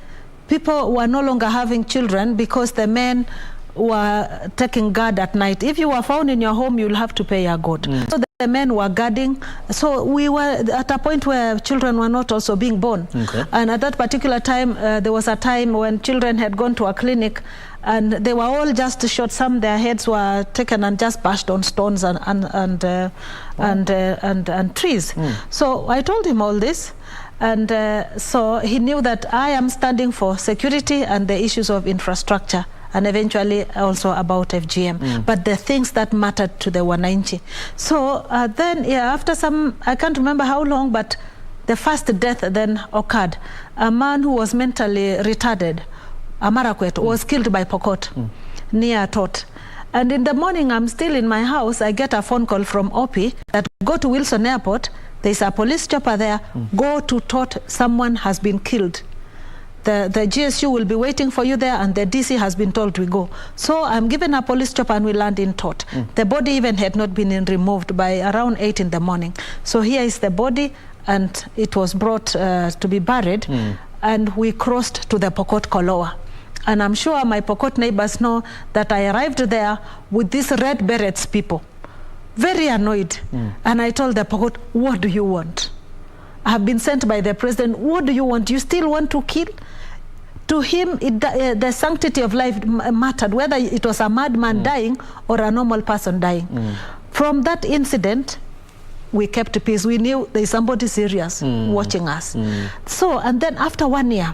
people were no longer having children because the men were taking guard at night. If you were found in your home, you'll have to pay your God. So the men were guarding. So we were at a point where children were not also being born. Okay. And at that particular time, there was a time when children had gone to a clinic and they were all just shot. Some their heads were taken and just bashed on stones and trees. So I told him all this. And so he knew that I am standing for security and the issues of infrastructure, and eventually also about FGM, but the things that mattered to the Wananchi. So then, after some, I can't remember how long, but the first death then occurred. A man who was mentally retarded, a Marakwet, was killed by Pokot near Tot. And in the morning, I'm still in my house, I get a phone call from OP that go to Wilson Airport, there's a police chopper there, go to Tot, someone has been killed. The GSU will be waiting for you there, and the DC has been told to go. So I'm given a police chopper and we land in Tot. The body even had not been removed by around 8 in the morning. So here is the body, and it was brought to be buried, and we crossed to the Pokot Koloa. And I'm sure my Pokot neighbors know that I arrived there with these red berets people, very annoyed. And I told the Pokot, what do you want? I have been sent by the president. What do you want? You still want to kill? To him, the sanctity of life mattered, whether it was a madman dying or a normal person dying. From that incident, we kept peace. We knew there is somebody serious watching us. So, and then after 1 year,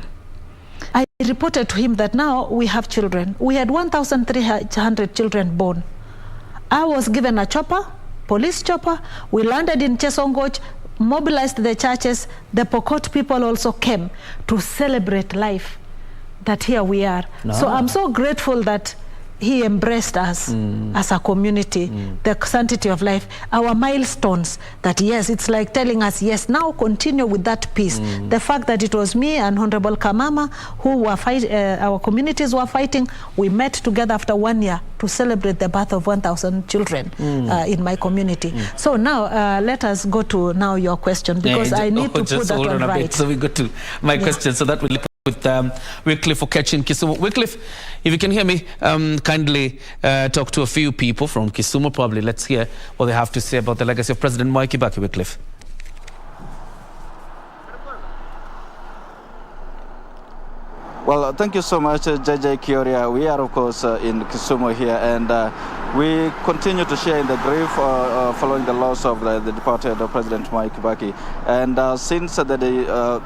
I reported to him that now we have children. We had 1,300 children born. I was given a chopper, police chopper. We landed in Chesongoch, mobilized the churches. The Pokot people also came to celebrate life, that here we are. So I'm so grateful that he embraced us as a community, the sanctity of life, our milestones, that yes, it's like telling us, yes, now continue with that peace. The fact that it was me and Honorable Kamama who were our communities were fighting, we met together after 1 year to celebrate the birth of 1,000 children in my community. So now let us go to now your question, because I need to put that on right. So we go to my question, so that will with Wycliffe Okech in Kisumu. Wycliffe, if you can hear me, kindly talk to a few people from Kisumu. Probably let's hear what they have to say about the legacy of President Mwai Kibaki. Wycliffe. Well, thank you so much, JJ Kioria. We are, of course, in Kisumu here, and we continue to share in the grief following the loss of the departed President Mwai Kibaki. And since the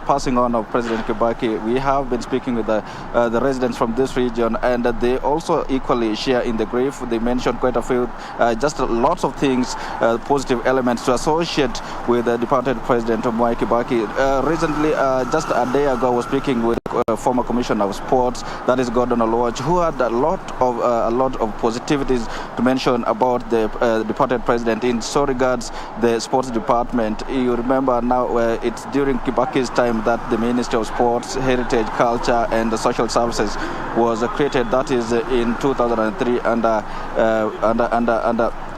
passing on of President Kibaki, we have been speaking with the residents from this region, and they also equally share in the grief. They mentioned quite a few, just lots of things, positive elements to associate with the departed President Mwai Kibaki. Recently, just a day ago, I was speaking with former Commissioner of Sports, that is Gordon Oluoch, who had a lot of positivities to mention about the departed president in so regards the sports department. You remember now it's during Kibaki's time that the Ministry of Sports, Heritage, Culture and Social Services was created. That is in 2003 under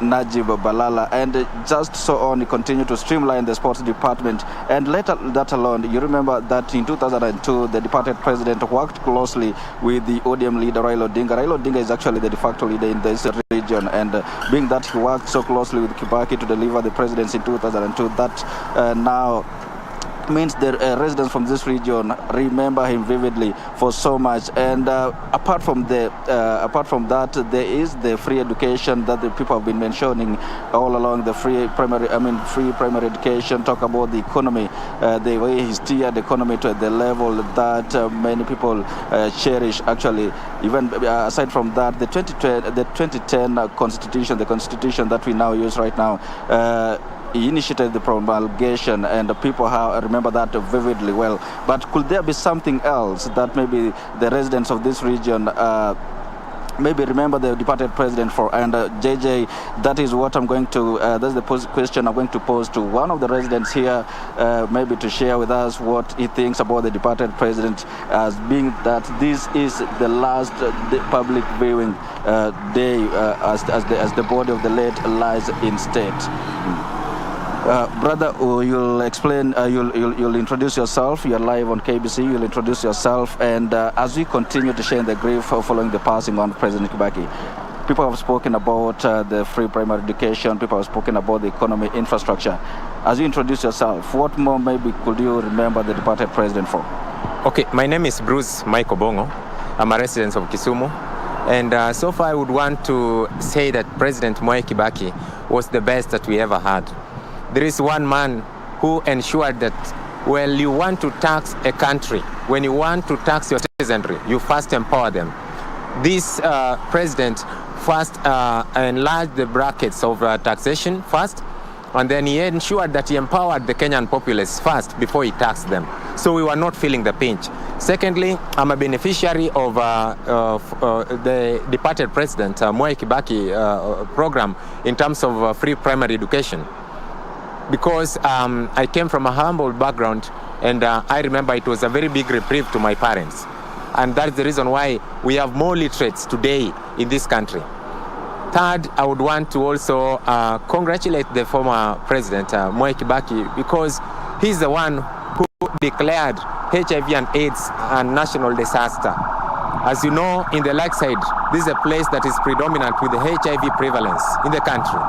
Najib Balala, and just so on, continue to streamline the sports department. And later that alone, you remember that in 2002 the departed president worked closely with the ODM leader Raila Odinga. Raila Odinga is actually the de facto leader in this region, and being that he worked so closely with Kibaki to deliver the presidency in 2002, that now means the residents from this region remember him vividly for so much. And apart from that, there is the free education that the people have been mentioning all along. The free primary education. Talk about the economy, the way he steered the economy to the level that many people cherish. Actually, even aside from that, the 2010 constitution, the constitution that we now use right now. He initiated the promulgation, and the people remember that vividly well. But could there be something else that maybe the residents of this region maybe remember the departed president for? And JJ, that is what I'm going to, that's the question I'm going to pose to one of the residents here, maybe to share with us what he thinks about the departed president, as being that this is the last public viewing day as the body of the late lies in state. Brother, you'll explain, you'll introduce yourself. You're live on KBC. You'll introduce yourself. And as we continue to share the grief following the passing on President Kibaki, people have spoken about the free primary education. People have spoken about the economy, infrastructure. As you introduce yourself, what more maybe could you remember the departed president for? Okay, my name is Bruce Michael Bongo. I'm a resident of Kisumu. And so far I would want to say that President Mwai Kibaki was the best that we ever had. There is one man who ensured that, well, you want to tax a country, when you want to tax your citizenry, you first empower them. This president first enlarged the brackets of taxation first, and then he ensured that he empowered the Kenyan populace first before he taxed them. So we were not feeling the pinch. Secondly, I'm a beneficiary of the departed president, Mwai Kibaki program in terms of free primary education. Because I came from a humble background, and I remember it was a very big reprieve to my parents. And that's the reason why we have more literates today in this country. Third, I would want to also congratulate the former president, Mwai Kibaki, because he's the one who declared HIV and AIDS a national disaster. As you know, in the lakeside, this is a place that is predominant with the HIV prevalence in the country.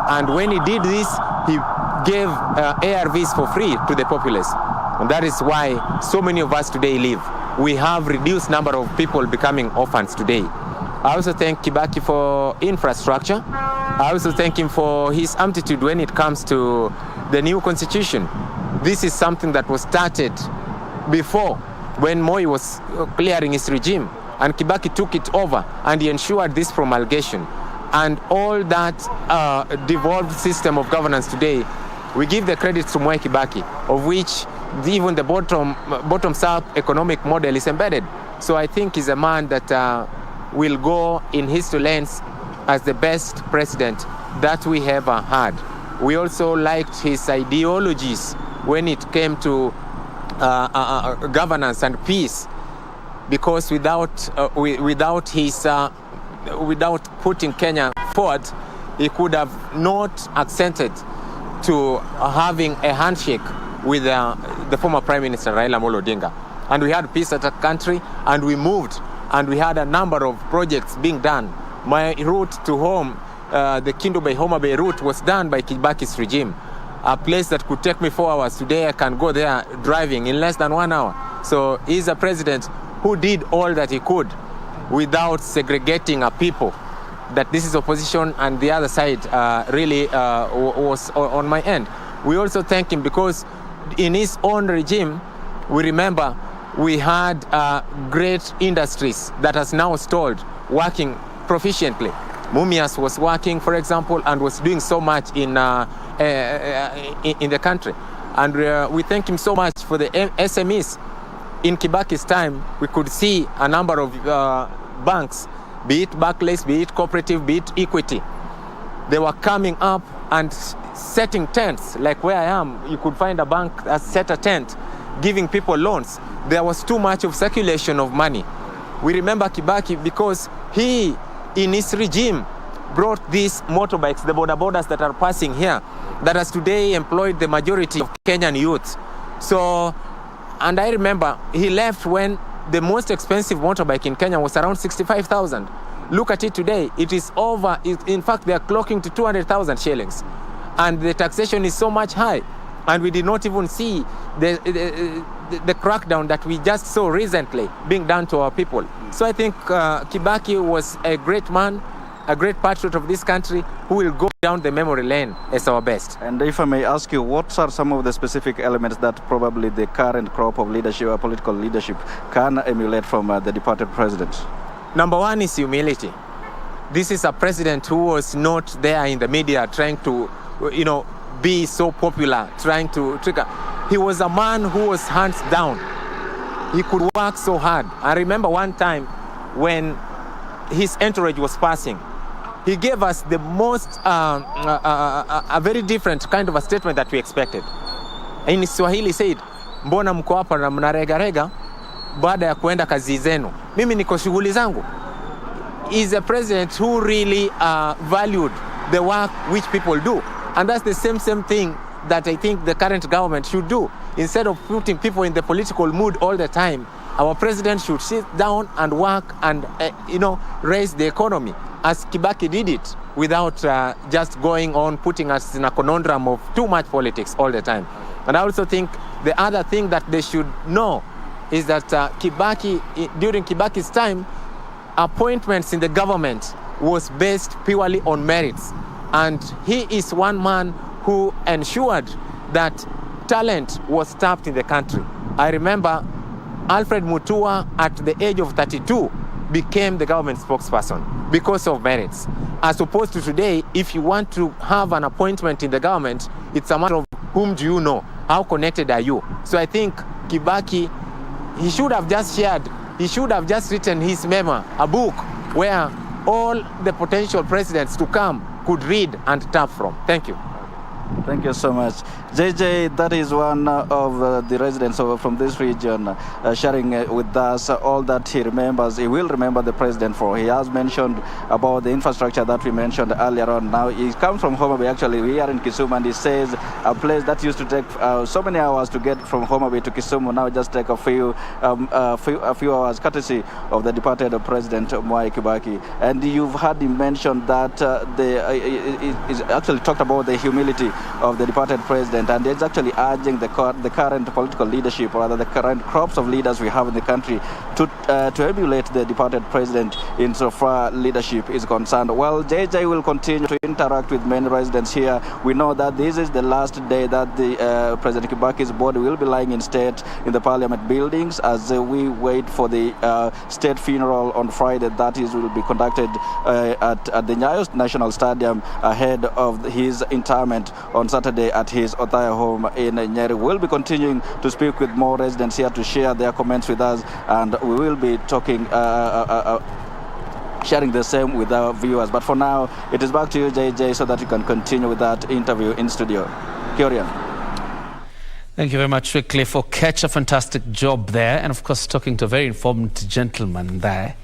And when he did this, he gave ARVs for free to the populace. And that is why so many of us today live. We have reduced number of people becoming orphans today. I also thank Kibaki for infrastructure. I also thank him for his aptitude when it comes to the new constitution. This is something that was started before, when Moi was clearing his regime, and Kibaki took it over and he ensured this promulgation. And all that devolved system of governance today, we give the credit to Mwai Kibaki, of which even the bottom-up economic model is embedded. So I think he's a man that will go in history lens as the best president that we ever had. We also liked his ideologies when it came to governance and peace, because without putting Kenya forward, he could have not accented to having a handshake with the former Prime Minister Raila Amolo Odinga. And we had peace at a country, and we moved, and we had a number of projects being done. My route to home, the Kindu Bay Homa Bay route, was done by Kibaki's regime. A place that could take me 4 hours, today I can go there driving in less than 1 hour. So he's a president who did all that he could without segregating a people. That this is opposition and the other side really was on my end. We also thank him because in his own regime, we remember we had great industries that has now stalled, working proficiently. Mumias was working, for example, and was doing so much in the country. And we thank him so much for the SMEs. In Kibaki's time, we could see a number of banks, be it Barclays, be it Cooperative, be it Equity. They were coming up and setting tents. Like where I am, you could find a bank that set a tent, giving people loans. There was too much of circulation of money. We remember Kibaki because he, in his regime, brought these motorbikes, the border borders that are passing here, that has today employed the majority of Kenyan youth. So, and I remember he left when the most expensive motorbike in Kenya was around 65,000. Look at it today, it is over, in fact, they are clocking to 200,000 shillings. And the taxation is so much high. And we did not even see the crackdown that we just saw recently being done to our people. So I think Kibaki was a great man, a great patriot of this country who will go down the memory lane as our best. And if I may ask you, what are some of the specific elements that probably the current crop of leadership or political leadership can emulate from the departed president? Number one is humility. This is a president who was not there in the media trying to, be so popular, trying to trigger. He was a man who was hands down. He could work so hard. I remember one time when his entourage was passing, he gave us the most, a very different kind of a statement that we expected. In Swahili said, mbona mko hapa na mnarega baada ya kuenda kazi zenu? Mimi niko shughuli zangu. He's a president who really valued the work which people do. And that's the same thing that I think the current government should do. Instead of putting people in the political mood all the time, our president should sit down and work and, raise the economy, as Kibaki did it, without just going on putting us in a conundrum of too much politics all the time. And I also think the other thing that they should know is that during Kibaki's time, appointments in the government was based purely on merits. And he is one man who ensured that talent was tapped in the country. I remember Alfred Mutua, at the age of 32, became the government spokesperson because of merits. As opposed to today, if you want to have an appointment in the government, it's a matter of whom do you know, how connected are you. So I think Kibaki, he should have just written his memoir, a book where all the potential presidents to come could read and tap from. Thank you. Thank you so much. JJ, that is one of the residents from this region sharing with us all that he remembers. He will remember the president for. He has mentioned about the infrastructure that we mentioned earlier on. Now, he comes from Homa Bay. Actually, we are in Kisumu, and he says a place that used to take so many hours to get from Homa Bay to Kisumu now just take a few hours, courtesy of the departed president, Mwai Kibaki. And you've heard him mention that he's actually talked about the humility of the departed president, and it's actually urging the current political leadership, or rather the current crops of leaders we have in the country, to emulate the departed president insofar leadership is concerned. Well, JJ will continue to interact with many residents here. We know that this is the last day that the President Kibaki's body will be lying in state in the parliament buildings as we wait for the state funeral on Friday. That will be conducted at the Nyayo National Stadium ahead of his interment on Saturday at his Othaya home in Nyeri. We'll be continuing to speak with more residents here to share their comments with us, and we will be talking, sharing the same with our viewers. But for now, it is back to you, JJ, so that you can continue with that interview in studio. Kyorian. Thank you very much, Wycliffe, for catch a fantastic job there. And of course, talking to a very informed gentleman there.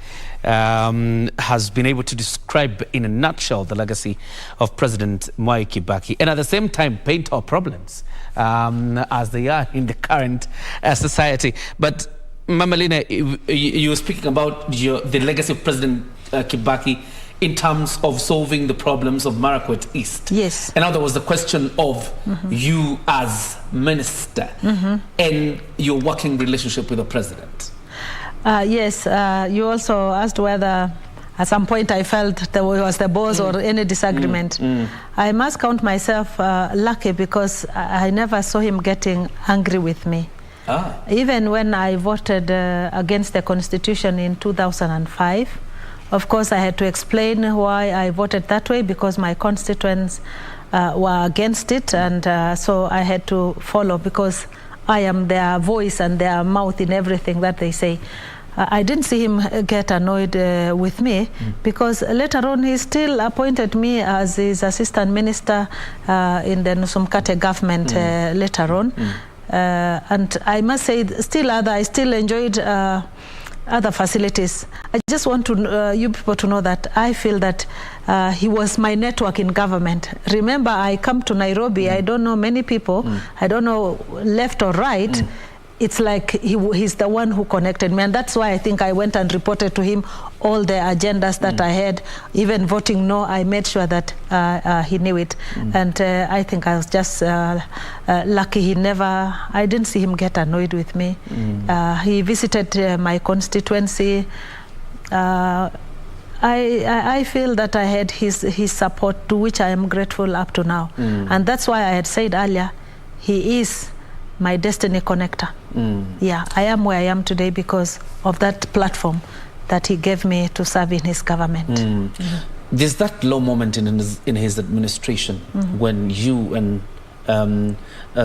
Has been able to describe in a nutshell the legacy of President Mwai Kibaki, and at the same time paint our problems as they are in the current society. But Mama Lina, you were speaking about the legacy of President Kibaki in terms of solving the problems of Marakwet East. Yes. And now there was the question of you as minister and your working relationship with the president. Yes, you also asked whether at some point I felt there was the boss or any disagreement. I must count myself lucky because I never saw him getting angry with me. Even when I voted against the Constitution in 2005, of course I had to explain why I voted that way, because my constituents were against it, and so I had to follow, because I am their voice and their mouth in everything that they say. I didn't see him get annoyed with me, because later on he still appointed me as his assistant minister in the Nusumkate government later on. And I must say, I still enjoyed other facilities. I just want to you people to know that I feel that he was my network in government. Remember, I come to Nairobi, I don't know many people, I don't know left or right. it's like he's the one who connected me, and that's why I think I went and reported to him all the agendas that I had. Even voting no, I made sure that he knew it, and I think I was just lucky. I didn't see him get annoyed with me. He visited my constituency. I feel that I had his support, to which I am grateful up to now, and that's why I had said earlier, he is my destiny connector. Yeah, I am where I am today because of that platform that he gave me to serve in his government. There's that low moment in his administration when you and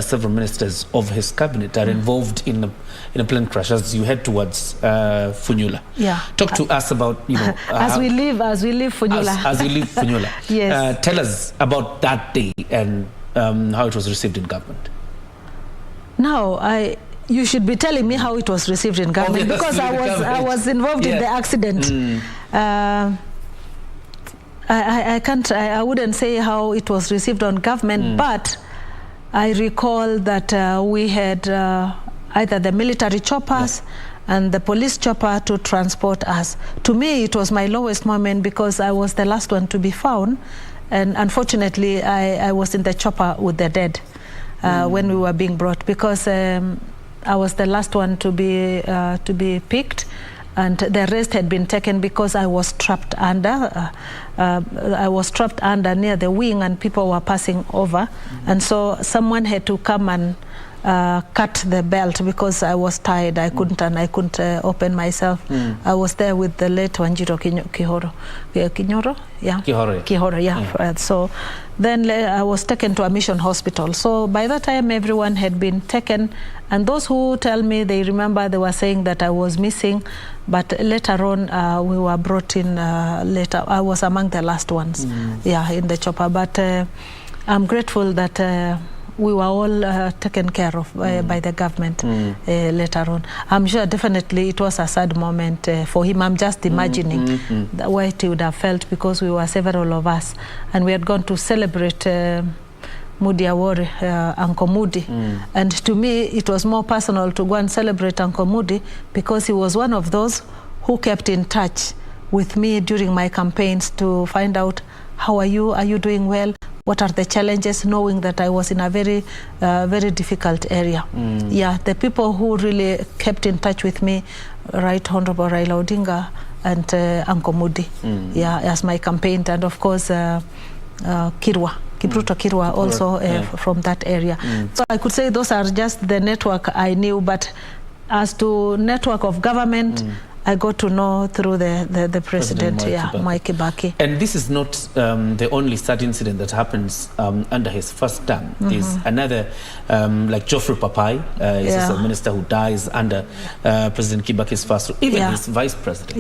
several ministers of his cabinet are involved in a plane crash as you head towards Funyula. Yeah. Talk to us about, you know, as we leave Funyula. As we leave Funyula. Yes. Tell us about that day and how it was received in government. Now, you should be telling me how it was received in government, because I was involved in the accident. I wouldn't say how it was received on government, but I recall that we had either the military choppers and the police chopper to transport us. To me, it was my lowest moment because I was the last one to be found, and unfortunately, I was in the chopper with the dead. When we were being brought, because I was the last one to be picked, and the rest had been taken because I was trapped under. I was trapped under near the wing, and people were passing over, and so someone had to come and cut the belt because I was tired. I couldn't open myself. I was there with the late Wanjiro Kihoro. Kihoro, yeah. So then I was taken to a mission hospital. So by that time, everyone had been taken, and those who tell me they remember, they were saying that I was missing, but later on we were brought in later. I was among the last ones, in the chopper. But I'm grateful that we were all taken care of by the government later on. I'm sure definitely it was a sad moment for him. I'm just imagining what he would have felt, because we were several of us, and we had gone to celebrate Mudi Awori, Uncle Mudi. And to me, it was more personal to go and celebrate Uncle Mudi, because he was one of those who kept in touch with me during my campaigns to find out, how are you doing well? What are the challenges, knowing that I was in a very, very difficult area. Yeah, the people who really kept in touch with me, Right Honorable Raila Odinga and Uncle Mudi, as my campaign, and of course Kipruto Kirwa also from that area. So I could say those are just the network I knew, but as to network of government, I got to know through the president, Mwai Kibaki. And this is not the only sad incident that happens under his first term. There's another, like Geoffrey Papai, is also a minister who dies under President Kibaki's first, even his vice president.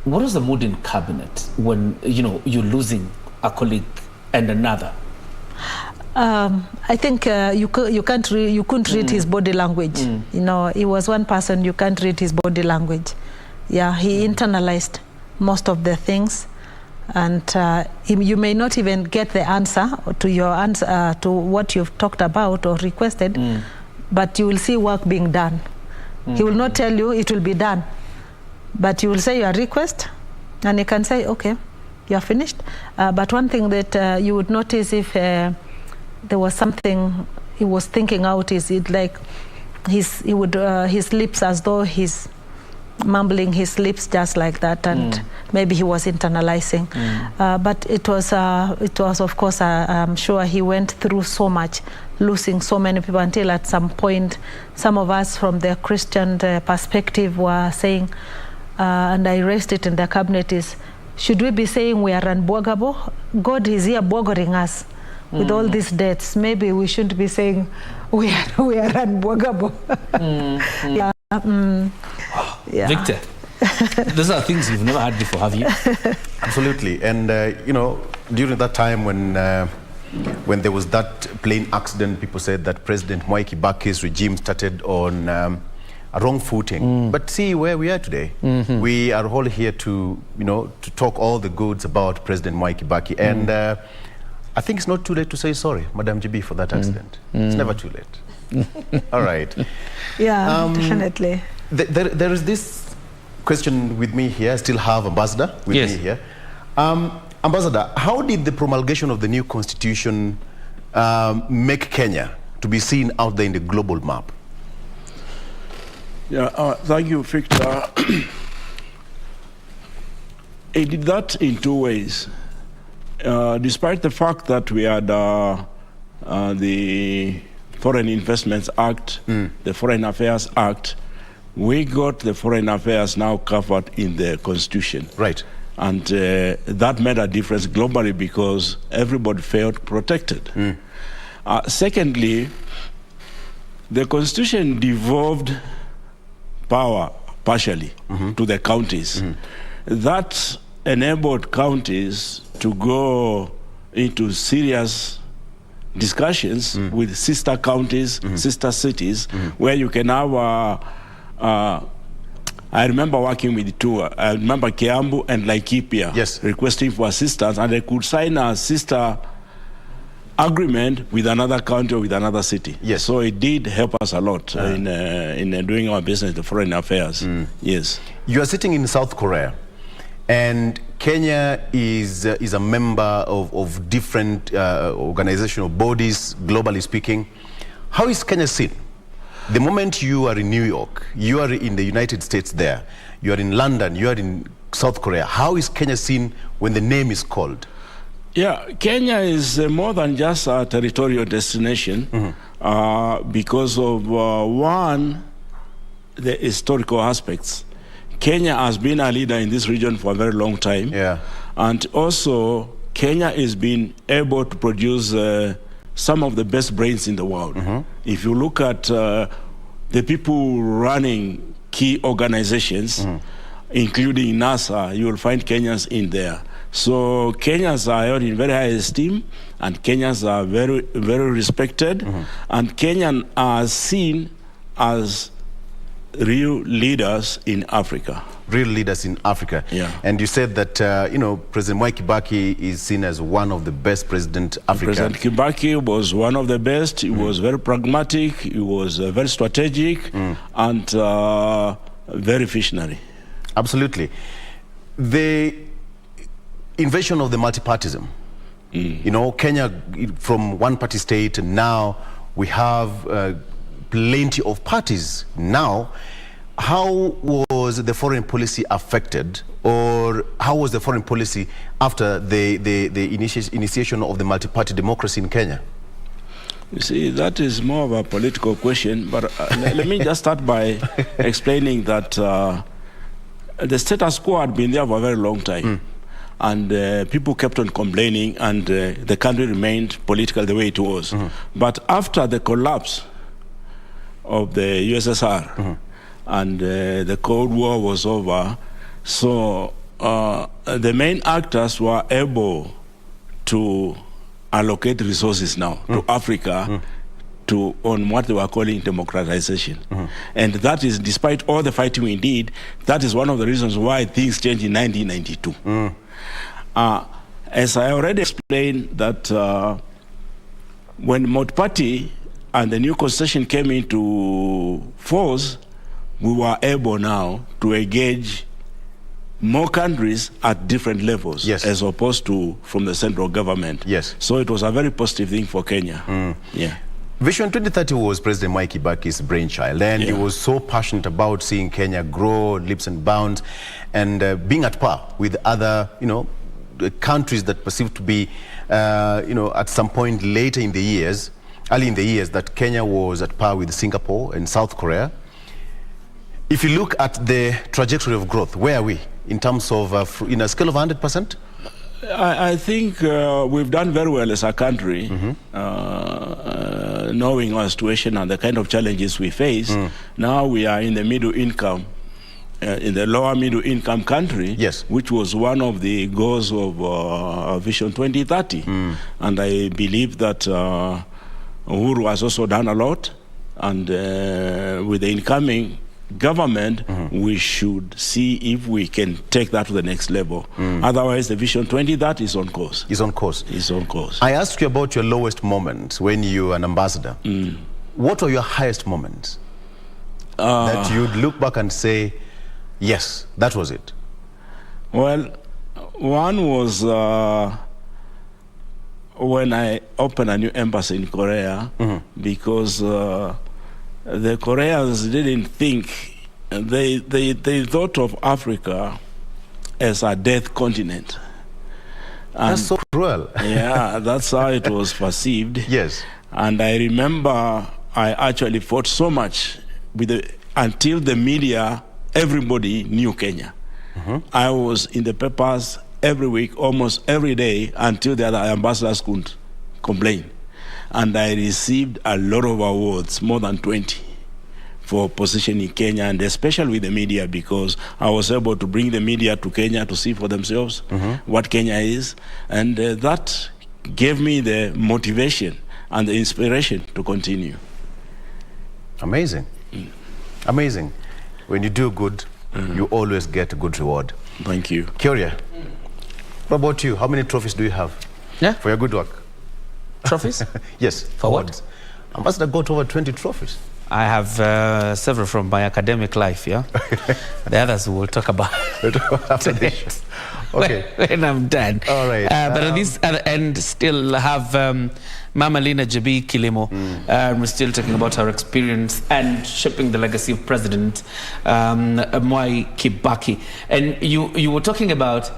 What was the mood in cabinet when, you know, you're losing a colleague and another? I think you couldn't read his body language. You know, he was one person, you can't read his body language. Yeah, he internalized most of the things, and you may not even get the answer to your answer to what you've talked about or requested, but you will see work being done. He will not tell you it will be done, but you will say your request, and he can say, okay, you're finished. But one thing that you would notice, if there was something he was thinking out, is it like his lips, as though he's mumbling his lips just like that, and maybe he was internalizing. But it was of course, I'm sure he went through so much, losing so many people, until at some point some of us from the Christian perspective were saying, and I raised it in the cabinet, is, should we be saying we are unbogable? God is here boggering us with all these deaths. Maybe we shouldn't be saying we are unbogable. Victor, those are things you've never had before, have you? Absolutely. And you know, during that time when there was that plane accident, people said that President Mwai Kibaki's regime started on a wrong footing. But see where we are today. We are all here to, you know, to talk all the goods about President Mwai Kibaki. And I think it's not too late to say sorry, Madam GB, for that accident. It's never too late. All right. Yeah, definitely. There is this question with me here. I still have Ambassador with me here. Ambassador, how did the promulgation of the new constitution make Kenya to be seen out there in the global map? Yeah, thank you, Victor. It did that in two ways. Despite the fact that we had the Foreign Investments Act, the Foreign Affairs Act, we got the foreign affairs now covered in the Constitution. Right. And that made a difference globally because everybody felt protected. Secondly, the Constitution devolved power partially to the counties. That enabled counties to go into serious discussions with sister counties, sister cities, where you can have I remember working with two. I remember Kiambu and Laikipia requesting for assistance, and they could sign a sister agreement with another county or with another city. Yes. So it did help us a lot in doing our business, the foreign affairs. Yes. You are sitting in South Korea, and Kenya is a member of different organizational bodies, globally speaking. How is Kenya seen? The moment you are in New York, you are in the United States there, you are in London, you are in South Korea, how is Kenya seen when the name is called? Yeah, Kenya is more than just a territorial destination because of, one, the historical aspects. Kenya has been a leader in this region for a very long time. Yeah. And also, Kenya has been able to produce some of the best brains in the world. If you look at the people running key organizations, including NASA, you will find Kenyans in there. So Kenyans are held in very high esteem, and Kenyans are very, very respected, and Kenyans are seen as real leaders in Africa. Real leaders in Africa. Yeah. And you said that, you know, President Mwai Kibaki is seen as one of the best president Africa. President Kibaki was one of the best. He was very pragmatic. He was very strategic and very visionary. Absolutely. The invasion of the multipartism. You know, Kenya from one-party state, and now we have plenty of parties now. How was the foreign policy affected, or how was the foreign policy after the initiation of the multi-party democracy in Kenya? You see, that is more of a political question, but let me just start by explaining that the status quo had been there for a very long time. And people kept on complaining, and the country remained political the way it was. But after the collapse of the USSR, and the Cold War was over, so the main actors were able to allocate resources now to Africa on what they were calling democratization. And that is, despite all the fighting we did, that is one of the reasons why things changed in 1992. As I already explained, that when multi-party and the new constitution came into force, we were able now to engage more countries at different levels, as opposed to from the central government. So it was a very positive thing for Kenya. Vision 2030 was President Mwai Kibaki's brainchild, and he was so passionate about seeing Kenya grow leaps and bounds, and being at par with other, you know, countries that perceived to be, you know, at some point later in the years, early in the years, that Kenya was at par with Singapore and South Korea. If you look at the trajectory of growth, where are we in terms of, in a scale of 100%? I think we've done very well as a country, knowing our situation and the kind of challenges we face. Now we are in the middle income, in the lower middle income country, which was one of the goals of Vision 2030. And I believe that Uhuru has also done a lot, and with the incoming government, we should see if we can take that to the next level. Otherwise, the Vision 2030 is on course. Is on course. Is on course. I asked you about your lowest moment when you were an ambassador. what were your highest moments that you'd look back and say, yes, that was it? Well, one was when I opened a new embassy in Korea, because the Koreans didn't think, they thought of Africa as a death continent. And that's so cruel. Yeah, that's how it was perceived. Yes. And I remember I actually fought so much with until the media, everybody knew Kenya. I was in the papers every week, almost every day, until the other ambassadors couldn't complain. And I received a lot of awards, more than 20, for positioning Kenya, and especially with the media, because I was able to bring the media to Kenya to see for themselves what Kenya is. And that gave me the motivation and the inspiration to continue. Amazing. Amazing. When you do good, you always get a good reward. Thank you. Kyoria, what about you? How many trophies do you have for your good work? Trophies? Yes. For what? Ambassador got over 20 trophies. I have several from my academic life, yeah? The others we'll talk about after this. Okay. When I'm done. All right. But at this other end, still have Mama Lina Jabi Kilimo. We're still talking about her experience and shaping the legacy of President Mwai Kibaki. And you were talking about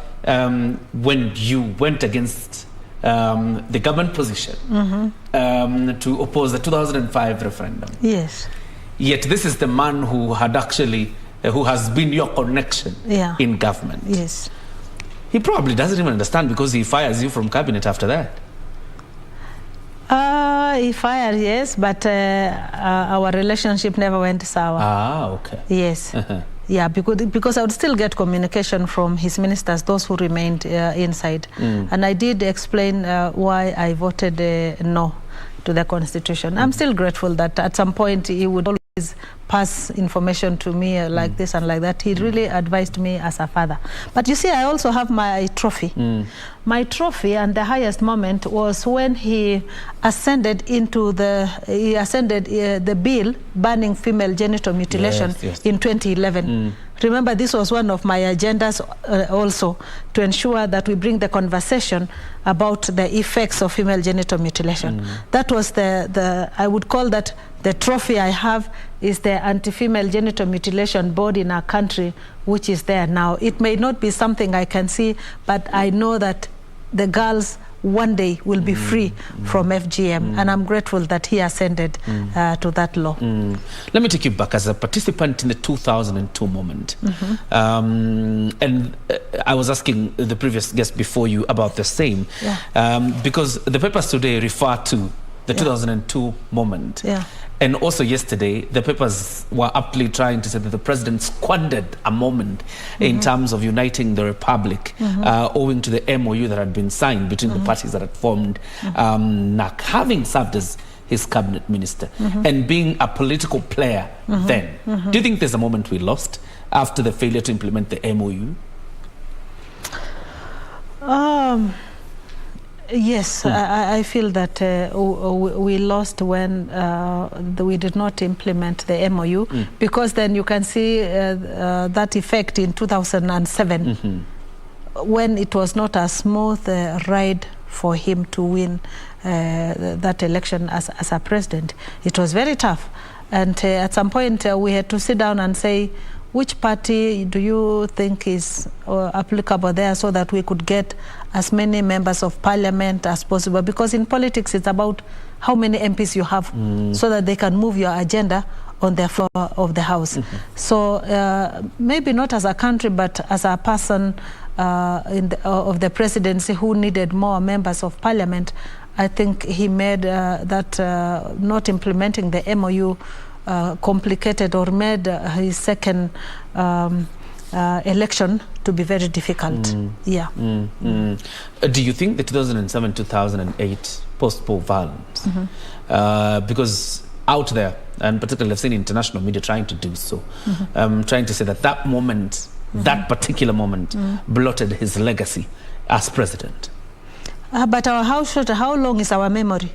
when you went against the government position to oppose the 2005 referendum. Yes. Yet this is the man who had actually, who has been your connection in government. Yes. He probably doesn't even understand because he fires you from cabinet after that. He fired, yes, but our relationship never went sour. Ah, okay. Yes. Yeah, because I would still get communication from his ministers, those who remained inside. And I did explain why I voted no to the Constitution. I'm still grateful that at some point he would always pass information to me like this and like that. He really advised me as a father. But you see, I also have my trophy. My trophy and the highest moment was when he ascended into the bill banning female genital mutilation in 2011. Remember, this was one of my agendas also, to ensure that we bring the conversation about the effects of female genital mutilation. That was I would call that the trophy I have, is the anti-female genital mutilation board in our country, which is there now. It may not be something I can see, but I know that the girls one day will be free from FGM, and I'm grateful that he ascended to that law. Let me take you back as a participant in the 2002 moment. And I was asking the previous guest before you about the same, because the papers today refer to the 2002 moment. And also yesterday, the papers were aptly trying to say that the president squandered a moment in terms of uniting the republic, owing to the MOU that had been signed between the parties that had formed NAC, having served as his cabinet minister and being a political player then. Do you think there's a moment we lost after the failure to implement the MOU? Yes, I feel that we lost when we did not implement the MOU, because then you can see that effect in 2007 when it was not a smooth ride for him to win that election as a president. It was very tough, and at some point we had to sit down and say, which party do you think is applicable there, so that we could get as many members of parliament as possible? Because in politics, it's about how many MPs you have, so that they can move your agenda on the floor of the House. So maybe not as a country, but as a person of the presidency who needed more members of parliament, I think he made that not implementing the MOU complicated, or made his second election to be very difficult. Do you think the 2007-2008 post-poll violence, because out there, and particularly I've seen international media trying to do so, trying to say that that moment, that particular moment, blotted his legacy as president? But how long is our memory?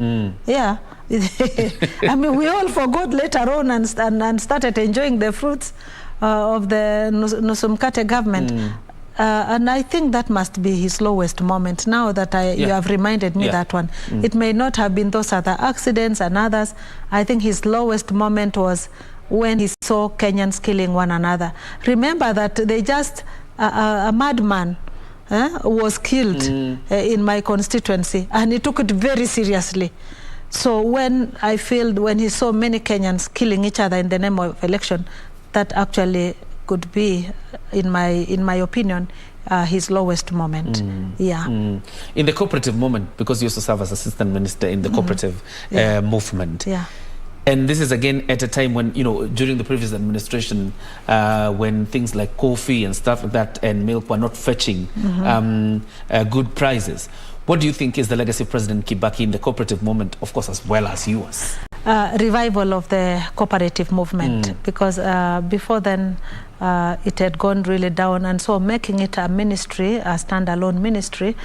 I mean, we all forgot later on and started enjoying the fruits of the Nusumkate government. And I think that must be his lowest moment. Now that you have reminded me that one. It may not have been those other accidents and others. I think his lowest moment was when he saw Kenyans killing one another. Remember that they just, a madman was killed in my constituency, and he took it very seriously. So when he saw many Kenyans killing each other in the name of election, that actually could be, in my opinion, his lowest moment. In the cooperative moment, because you also serve as assistant minister in the cooperative movement. And this is again at a time when, during the previous administration, when things like coffee and stuff like that and milk were not fetching good prices. What do you think is the legacy of President Kibaki in the cooperative movement, of course, as well as yours? Revival of the cooperative movement, because before then it had gone really down, and so making it a ministry, a standalone ministry,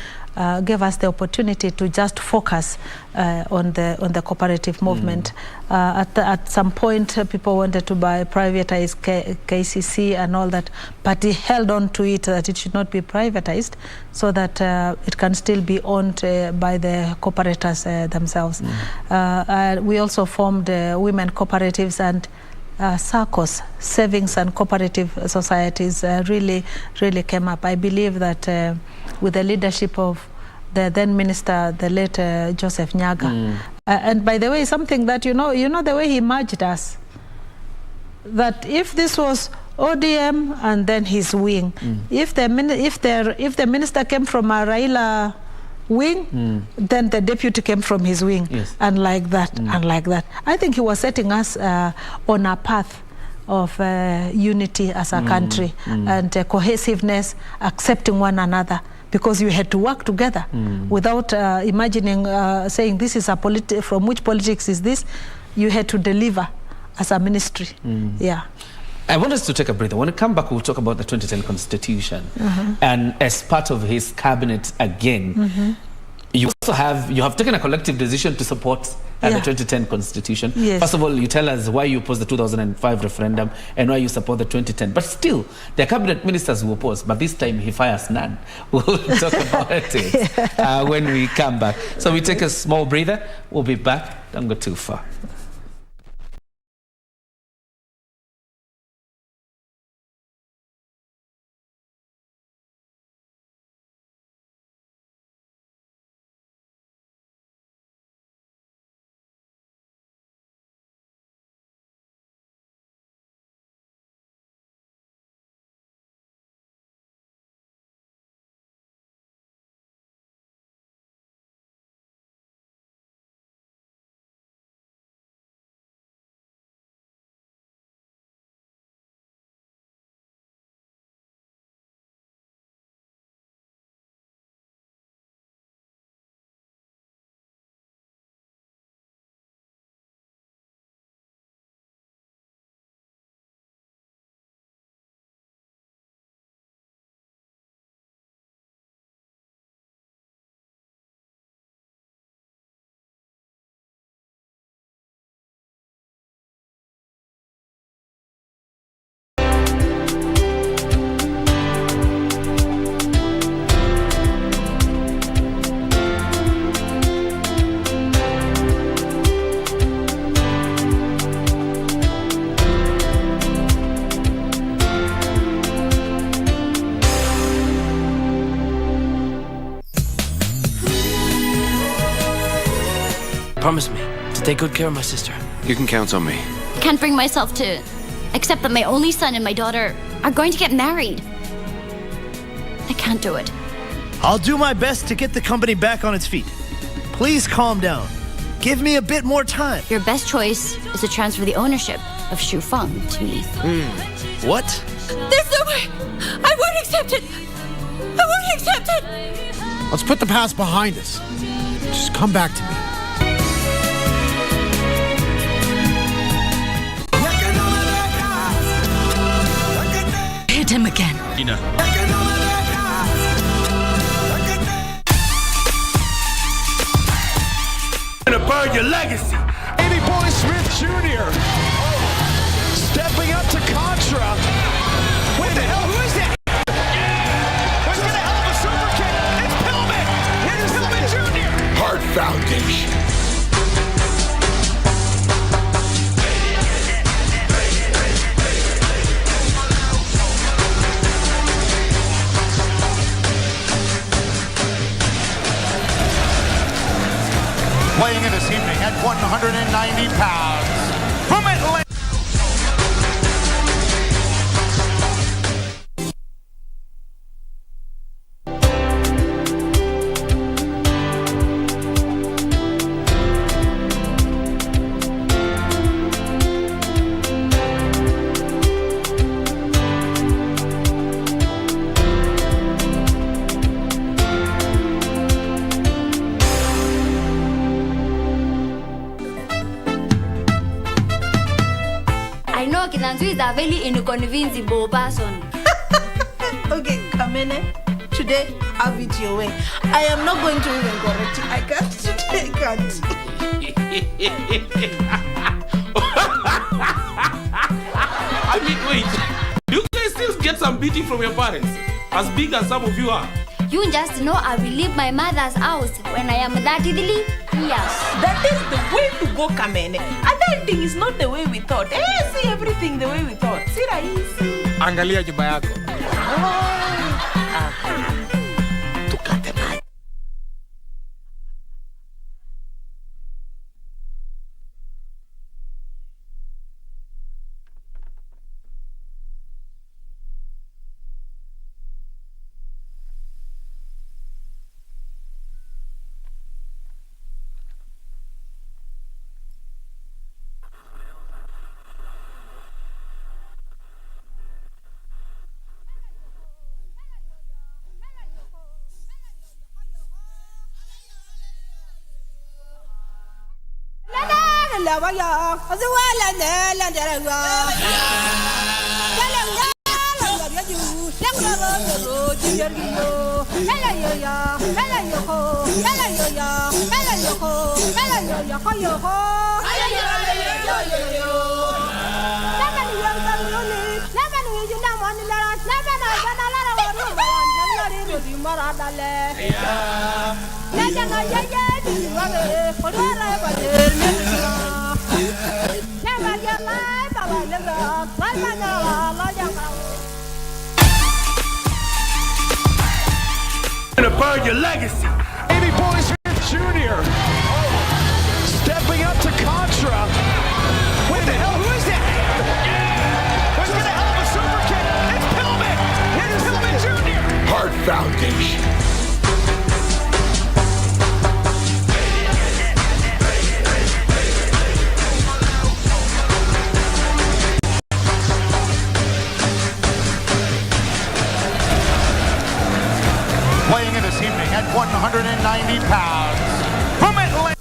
gave us the opportunity to just focus on the cooperative movement. At some point, people wanted to privatize KCC and all that, but he held on to it, that it should not be privatized, so that it can still be owned by the cooperators themselves. We also formed women cooperatives and SACCOs, savings and cooperative societies, really came up. I believe that with the leadership of the then minister, the late Joseph Nyaga. And by the way, something that you know the way he merged us, that if this was ODM and then his wing, if the minister came from a Raila wing, then the deputy came from his wing, and like that, and like that. I think he was setting us on a path of unity as a country, and cohesiveness, accepting one another, because you had to work together without imagining saying this is from which politics is this. You had to deliver as a ministry. I want us to take a breather. When we come back, we'll talk about the 2010 Constitution. And as part of his cabinet again, you have taken a collective decision to support the 2010 Constitution. First of all, you tell us why you opposed the 2005 referendum and why you support the 2010. But still, the cabinet ministers will oppose, but this time he fires none. We'll talk about it when we come back. So we take a small breather. We'll be back. Don't go too far. Promise me to take good care of my sister. You can count on me. I can't bring myself to accept that my only son and my daughter are going to get married. I can't do it. I'll do my best to get the company back on its feet. Please calm down. Give me a bit more time. Your best choice is to transfer the ownership of Shufeng to me. What? There's no way! I won't accept it! I won't accept it! Let's put the past behind us. Just come back to me. Hit him again. Ina. I'm gonna burn your legacy. Jr. Stepping up to Contra. What the hell? Who is that? What's the hell of a super kick? It's Pillman! It's Pillman Jr. Heart Foundation. Weighing in this evening at 190 pounds, from Atlanta. I know Kinanzu is a very inconvincible person. Okay, Kamene, today have it your way. I am not going to even correct you. I can't take it. I mean, wait. You guys still get some beating from your parents, as big as some of you are. You just know I will leave my mother's house when I am 33 years. That is the way to go, Kamene. Other thing is not the way we thought. See everything the way we thought. See rahisi. Angalia nyumba yako. Tukate maji. Gonna burn your legacy. Amy Boy Smith Jr. Stepping up to Contra. What the hell? Who is that? What's the hell of a super kick? It's Pillman! It's Pillman Jr. Heart Foundation. Weighing in this evening at 190 pounds, from Atlanta.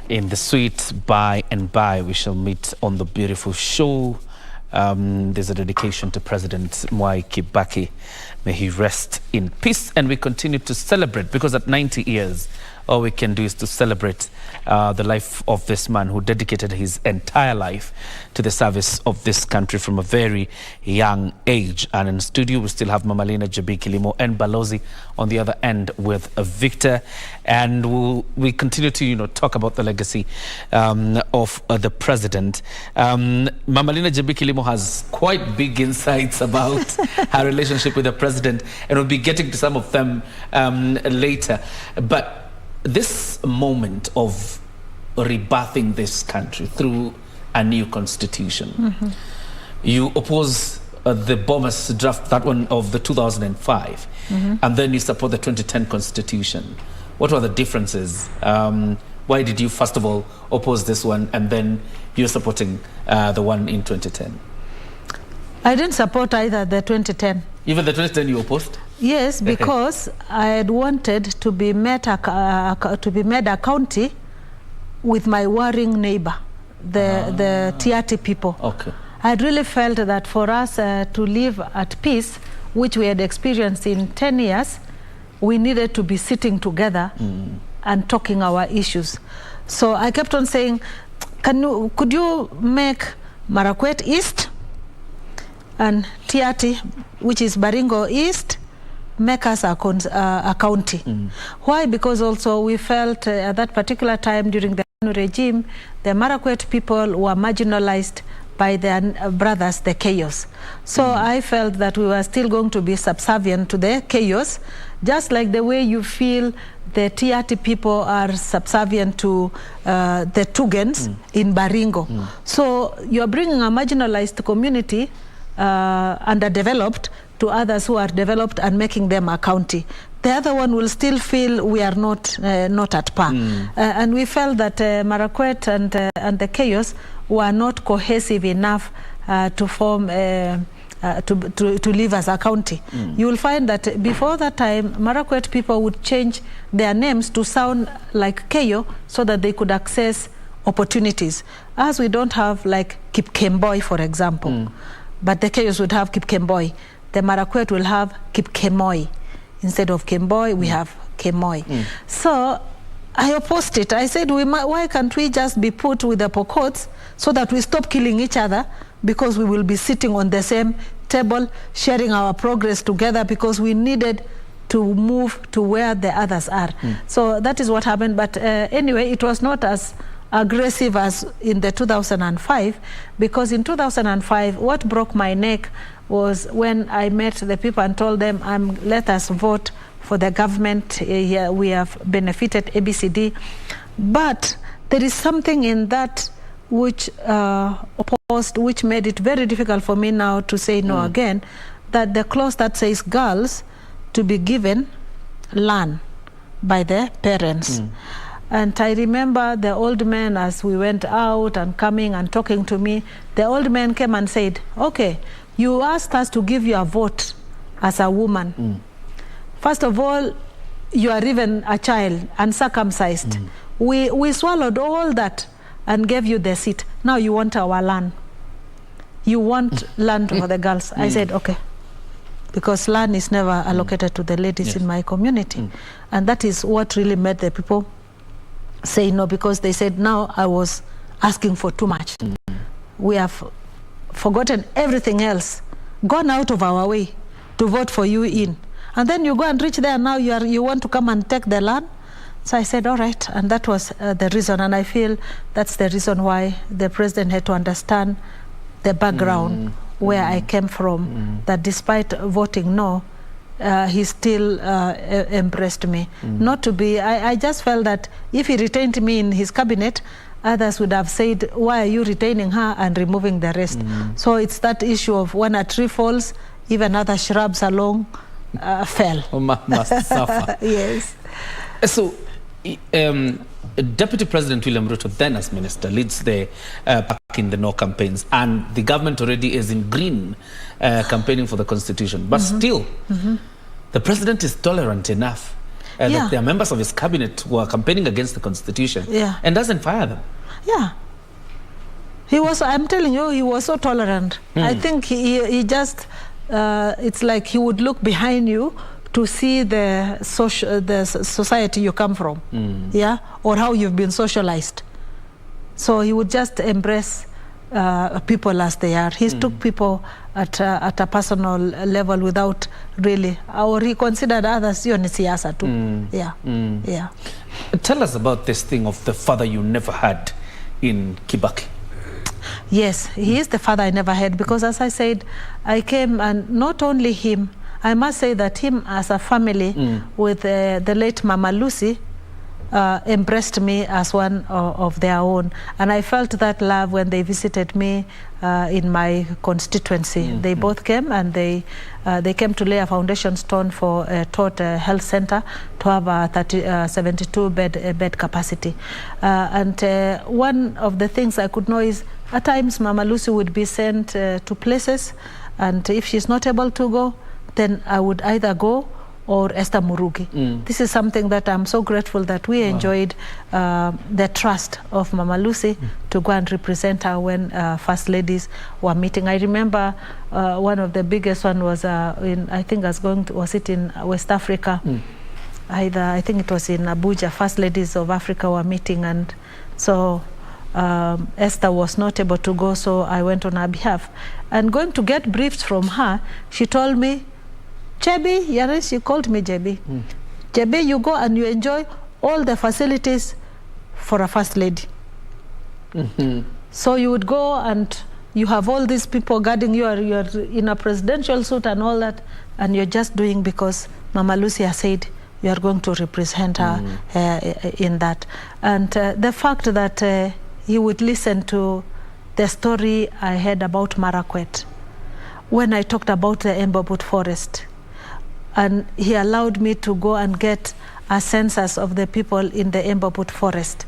In the sweet by and by, we shall meet on the beautiful show there's a dedication to President Mwai Kibaki. May he rest in peace. And we continue to celebrate, because at 90 years, all we can do is to celebrate the life of this man who dedicated his entire life to the service of this country from a very young age. And in studio, we still have Mamalina Jabiki and Balozi on the other end with Victor. And we continue to, talk about the legacy of the president. Mamalina Jabiki has quite big insights about her relationship with the president, and we'll be getting to some of them later. But this moment of rebirthing this country through a new constitution, you oppose the Bomas draft, that one of the 2005, and then you support the 2010 constitution. What were the differences? Why did you first of all oppose this one, and then you're supporting the one in 2010? I didn't support either the 2010. Even the 2010 you opposed? Yes, because I had wanted to be made a county with my warring neighbor, the Tiati people. Okay. I had really felt that for us to live at peace, which we had experienced in 10 years, we needed to be sitting together and talking our issues. So I kept on saying, could you make Marakwet East and Tiati, which is Baringo East, make us a county. Why? Because also we felt at that particular time during the regime, the Marakwet people were marginalized by their brothers, the Kayos. So I felt that we were still going to be subservient to the Kayos, just like the way you feel the Tiati people are subservient to the Tugens in Baringo. So you're bringing a marginalized community underdeveloped to others who are developed and making them a county. The other one will still feel we are not at par. And we felt that Marakwet and the Kayos were not cohesive enough to form to live as a county. You will find that before that time, Marakwet people would change their names to sound like Keyo so that they could access opportunities. As we don't have like Kipkemboi, for example, but the Kayos would have Kipkemboi. The Marakwet will have Kipkemoi. Instead of Kemboi, we have Kemoi. So I opposed it. I said, why can't we just be put with the Pokots so that we stop killing each other, because we will be sitting on the same table, sharing our progress together, because we needed to move to where the others are. So that is what happened. But anyway, it was not as aggressive as in the 2005, because in 2005, what broke my neck was when I met the people and told them, let us vote for the government. We have benefited ABCD. But there is something in that which opposed, which made it very difficult for me now to say no again, that the clause that says girls to be given land by their parents. And I remember the old man, as we went out and coming and talking to me, the old man came and said, okay, you asked us to give you a vote as a woman. First of all, you are even a child, uncircumcised. We swallowed all that and gave you the seat. Now you want our land. You want land for the girls. I said, okay. Because land is never allocated to the ladies in my community. And that is what really made the people say no, because they said, now I was asking for too much. We have forgotten everything else, gone out of our way to vote for you in. And then you go and reach there, now you want to come and take the land? So I said, all right, and that was the reason. And I feel that's the reason why the president had to understand the background where I came from, that despite voting no, he still embraced me. Not to be, I just felt that if he retained me in his cabinet, others would have said, why are you retaining her and removing the rest? So it's that issue of when a tree falls, even other shrubs along fell. Must suffer. Yes. So, Deputy President William Ruto, then as minister, leads the back in the no campaigns, and the government already is in green campaigning for the constitution. But still, the president is tolerant enough that there are members of his cabinet who are campaigning against the constitution and doesn't fire them. Yeah. He was, I'm telling you, he was so tolerant. I think he just, it's like he would look behind you to see the society you come from, yeah, or how you've been socialized. So he would just embrace people as they are. He took people at a personal level without really, or he considered others too. Yeah. Yeah. Tell us about this thing of the father you never had in Kibaki. Yes, he is the father I never had, because as I said, I came, and not only him, I must say that him as a family with the late Mama Lucy embraced me as one of their own, and I felt that love when they visited me in my constituency. They both came, and they came to lay a foundation stone for a Tot Health Center to have a 72 bed capacity. And one of the things I could know is at times Mama Lucy would be sent to places, and if she's not able to go, then I would either go or Esther Murugi. This is something that I'm so grateful that we enjoyed the trust of Mama Lucy to go and represent her when First Ladies were meeting. I remember one of the biggest one was I think was it in West Africa? I think it was in Abuja. First Ladies of Africa were meeting, and so Esther was not able to go, so I went on her behalf. And going to get briefs from her, she told me, Jebi, yes, she called me Jebi. Jebi, you go and you enjoy all the facilities for a first lady. So you would go and you have all these people guarding you, you're in a presidential suit and all that, and you're just doing because Mama Lucia said you are going to represent her in that. And the fact that he would listen to the story I heard about Marakwet when I talked about the Embobut forest, and he allowed me to go and get a census of the people in the Embobut forest.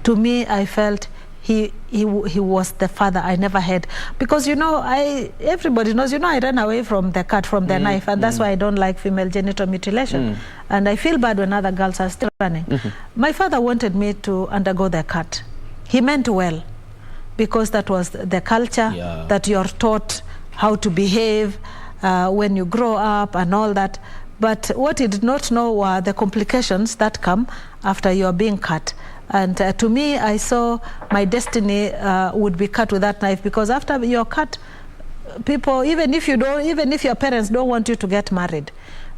To me, I felt he was the father I never had, because everybody knows, I ran away from the cat, from the knife, and that's why I don't like female genital mutilation. And I feel bad when other girls are still running. My father wanted me to undergo the cut. He meant well, because that was the culture that you're taught how to behave when you grow up and all that. But what he did not know were the complications that come after you're being cut. And to me, I saw my destiny would be cut with that knife, because after you're cut, people, even if your parents don't want you to get married,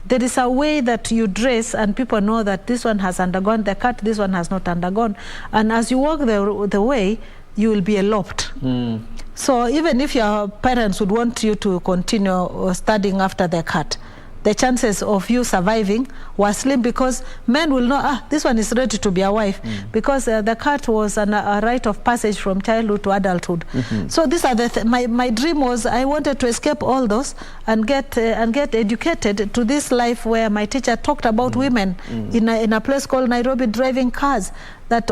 there is a way that you dress, and people know that this one has undergone the cut, this one has not undergone. And as you walk the way, you will be eloped. So even if your parents would want you to continue studying after the cut, the chances of you surviving were slim, because men will know, this one is ready to be a wife, because the cut was a rite of passage from childhood to adulthood. So these are my dream was, I wanted to escape all those and get educated to this life where my teacher talked about women in a place called Nairobi driving cars, that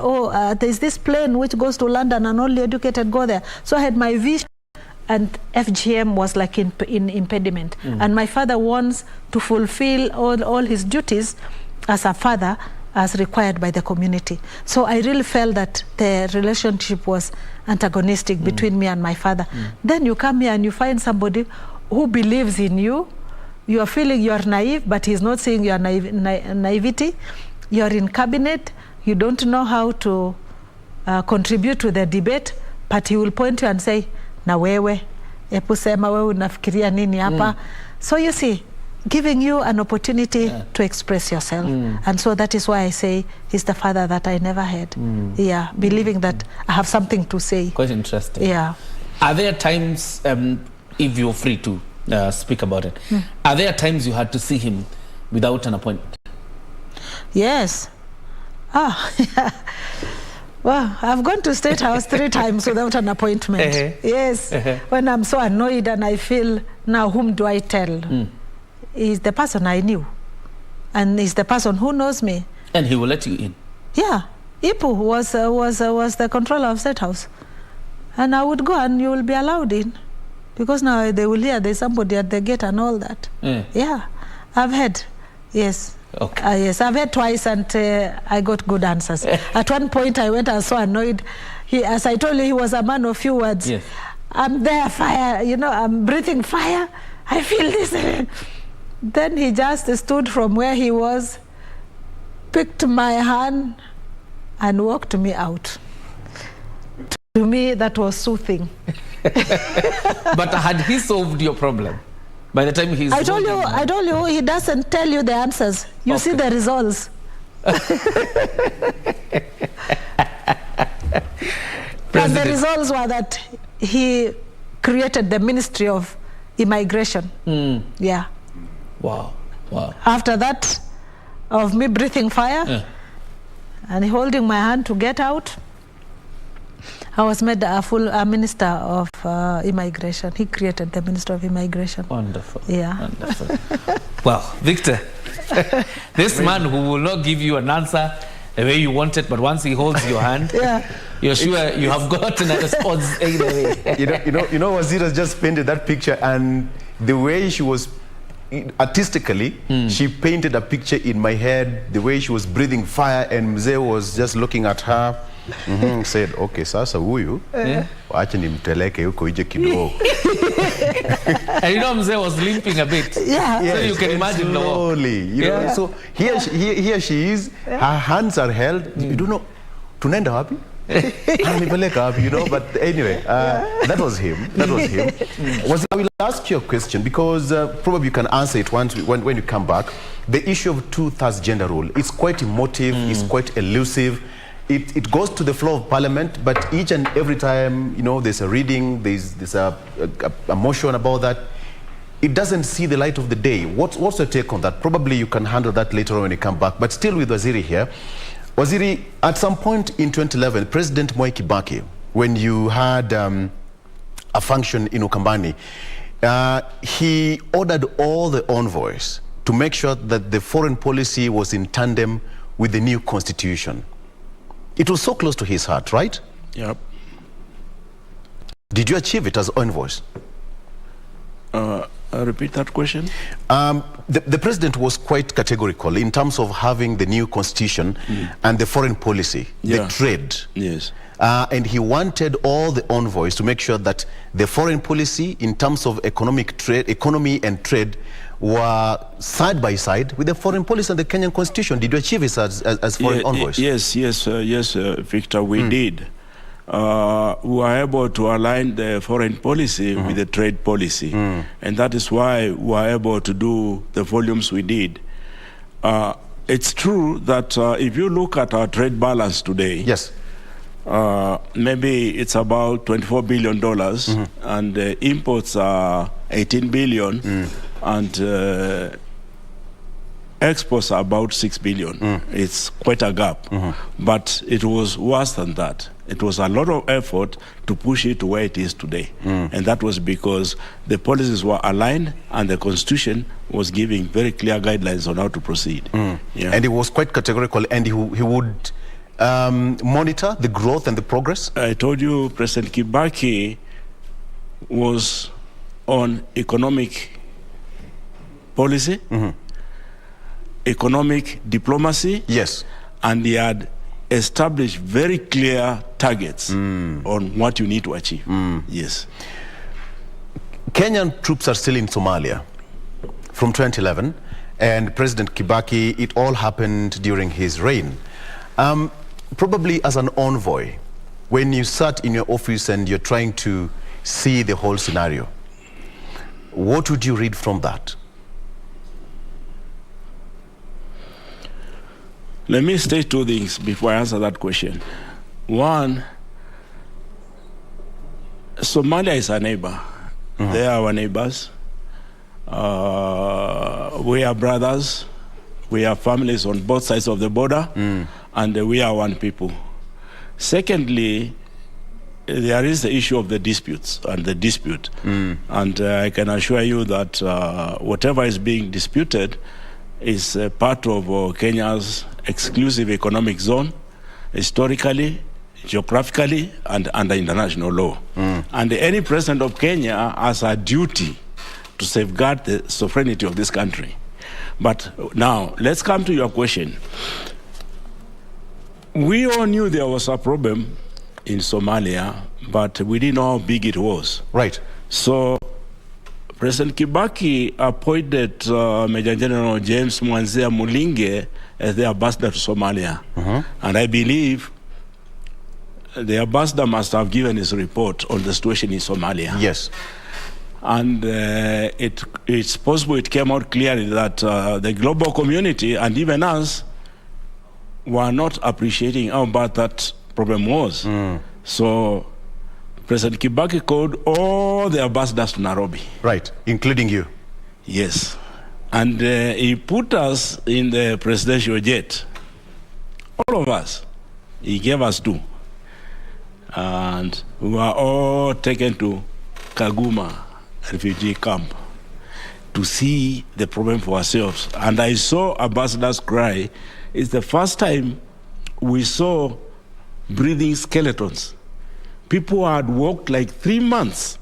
there's this plane which goes to London and only educated go there. So I had my vision, and FGM was like in impediment. And my father wants to fulfill all his duties as a father as required by the community. So I really felt that the relationship was antagonistic between me and my father. Then you come here and you find somebody who believes in you. You are feeling you are naive, but he's not seeing your naivety. You're in cabinet. You don't know how to contribute to the debate, but he will point you and say, na wewe, epu sema wewe unafikiria nini hapa. So you see, giving you an opportunity to express yourself. And so that is why I say he's the father that I never had. Yeah, believing that I have something to say. Quite interesting. Yeah. Are there times, if you're free to speak about it, are there times you had to see him without an appointment? Yes. Well, I've gone to State House 3 times without an appointment. Yes. When I'm so annoyed and I feel, now whom do I tell? He's the person I knew. And he's the person who knows me. And he will let you in? Yeah. Ipu was the controller of State House. And I would go and you will be allowed in. Because now they will hear there's somebody at the gate and all that. Yeah. I've heard. Yes. Okay. Yes, I've had twice and I got good answers. At one point I went, I was so annoyed. As I told you, he was a man of few words. Yes. I'm there, fire, you know, I'm breathing fire. I feel this. Then he just stood from where he was, picked my hand and walked me out. To me, that was soothing. But had he solved your problem? By the time he's... I told you, he doesn't tell you the answers. You see the results. And the results were that he created the Ministry of Immigration. Yeah. Wow. Wow. After that, of me breathing fire and holding my hand to get out, I was made a full Minister of Immigration. He created the Minister of Immigration. Wonderful. Yeah. Wonderful. Well, Victor, this man who will not give you an answer the way you want it, but once he holds your hand, you're sure you have gotten a response either way. you know, Wazira just painted that picture, and the way she was artistically, she painted a picture in my head, the way she was breathing fire, and Mzee was just looking at her. Said, okay, sasa huyu wacha nimteleke huko ije kidogo. And you know, Mzee was limping a bit. Yeah. So you can imagine slowly, you know. So here she is, her hands are held. You don't know, tunaenda wapi? You know, but anyway, that was him. That was him. I will ask you a question because probably you can answer it when you come back. The issue of 2/3 gender rule, it's quite emotive, it's quite elusive. It goes to the floor of Parliament, but each and every time, you know, there's a reading, there's a motion about that. It doesn't see the light of the day. What's your take on that? Probably you can handle that later on when you come back. But still with Waziri here. Waziri, at some point in 2011, President Mwai Kibaki, when you had a function in Ukambani, he ordered all the envoys to make sure that the foreign policy was in tandem with the new constitution. It was so close to his heart, right? Yep. Did you achieve it as envoys? Repeat that question. The president was quite categorical in terms of having the new constitution and the foreign policy, the trade. Yes. And he wanted all the envoys to make sure that the foreign policy in terms of economy and trade were side by side with the foreign policy and the Kenyan constitution. Did you achieve this as foreign envoys? Yes, Victor, we did. We were able to align the foreign policy with the trade policy. And that is why we were able to do the volumes we did. It's true that if you look at our trade balance today, maybe it's about $24 billion, and imports are 18 billion, and exports are about 6 billion. It's quite a gap, but it was worse than that. It was a lot of effort to push it to where it is today. And that was because the policies were aligned and the constitution was giving very clear guidelines on how to proceed. And he was quite categorical, and he would monitor the growth and the progress? I told you President Kibaki was on economic policy, economic diplomacy, and he had established very clear targets on what you need to achieve. Yes. Kenyan troops are still in Somalia from 2011, and President Kibaki, it all happened during his reign. Probably as an envoy, when you sat in your office and you're trying to see the whole scenario, what would you read from that? Let me state two things before I answer that question. One, Somalia is a neighbor. They are our neighbors. We are brothers. We have families on both sides of the border, and we are one people. Secondly, there is the issue of the disputes and the dispute. And I can assure you that whatever is being disputed is part of Kenya's exclusive economic zone, historically, geographically, and under international law. And any president of Kenya has a duty to safeguard the sovereignty of this country. But now, let's come to your question. We all knew there was a problem in Somalia, but we didn't know how big it was. Right. So President Kibaki appointed Major General James Mwanzia Mulinge as the ambassador to Somalia. And I believe the ambassador must have given his report on the situation in Somalia. Yes. And it's possible it came out clearly that the global community and even us were not appreciating how bad that problem was. So President Kibaki called all the ambassadors to Nairobi. Right, including you. Yes. And he put us in the presidential jet. All of us. He gave us 2. And we were all taken to Kaguma refugee camp to see the problem for ourselves. And I saw ambassadors cry. It's the first time we saw breathing skeletons. People had walked like 3 months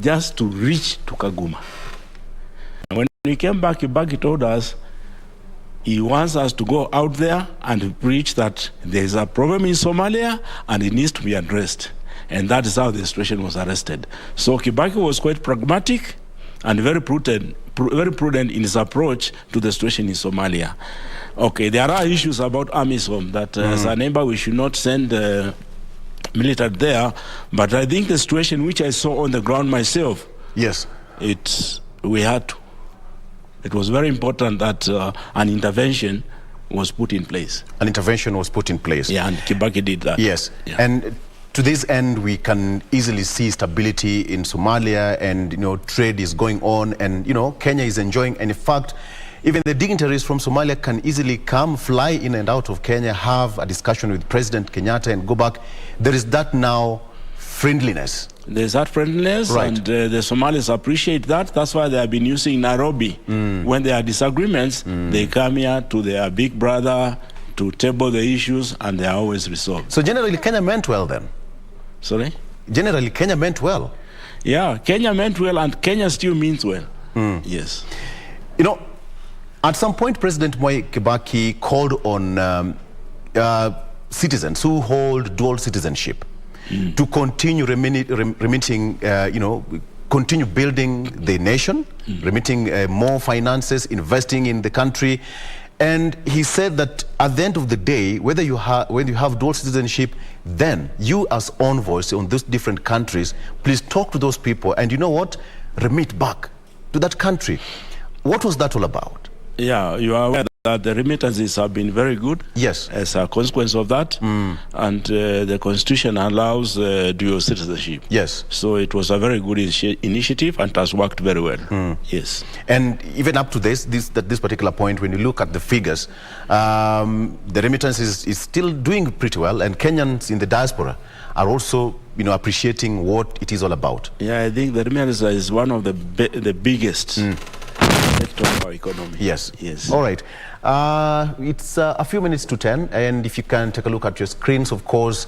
just to reach to Kaguma. And when we came back, Kibaki told us he wants us to go out there and preach that there is a problem in Somalia and it needs to be addressed. And that is how the situation was arrested. So Kibaki was quite pragmatic and very prudent in his approach to the situation in Somalia. Okay, there are issues about AMISOM that as a neighbor we should not send military there, but I think the situation which I saw on the ground myself, yes, we had to. It was very important that an intervention was put in place. An intervention was put in place. Yeah, and Kibaki did that. Yes, yeah. And to this end, we can easily see stability in Somalia, and trade is going on, and Kenya is enjoying. And in fact, even the dignitaries from Somalia can easily come, fly in and out of Kenya, have a discussion with President Kenyatta and go back. There is that now friendliness. There's that friendliness, right. And the Somalis appreciate that. That's why they have been using Nairobi. When there are disagreements, they come here to their big brother to table the issues, and they are always resolved. So generally, Kenya meant well then? Sorry? Generally, Kenya meant well? Yeah, Kenya meant well, and Kenya still means well. Yes. At some point, President Mwai Kibaki called on citizens who hold dual citizenship to continue remitting, continue building the nation, remitting more finances, investing in the country. And he said that at the end of the day, when you have dual citizenship, then you as envoys on those different countries, please talk to those people and remit back to that country. What was that all about? Yeah, you are aware that the remittances have been very good. Yes. As a consequence of that. And the Constitution allows dual citizenship. Yes. So it was a very good initiative and has worked very well. Yes. And even up to this particular point, when you look at the figures, the remittance is still doing pretty well, and Kenyans in the diaspora are also appreciating what it is all about. Yeah, I think the remittance is one of the biggest sector of our economy. Yes. Yes. All right. It's a few minutes to 10, and if you can take a look at your screens, of course,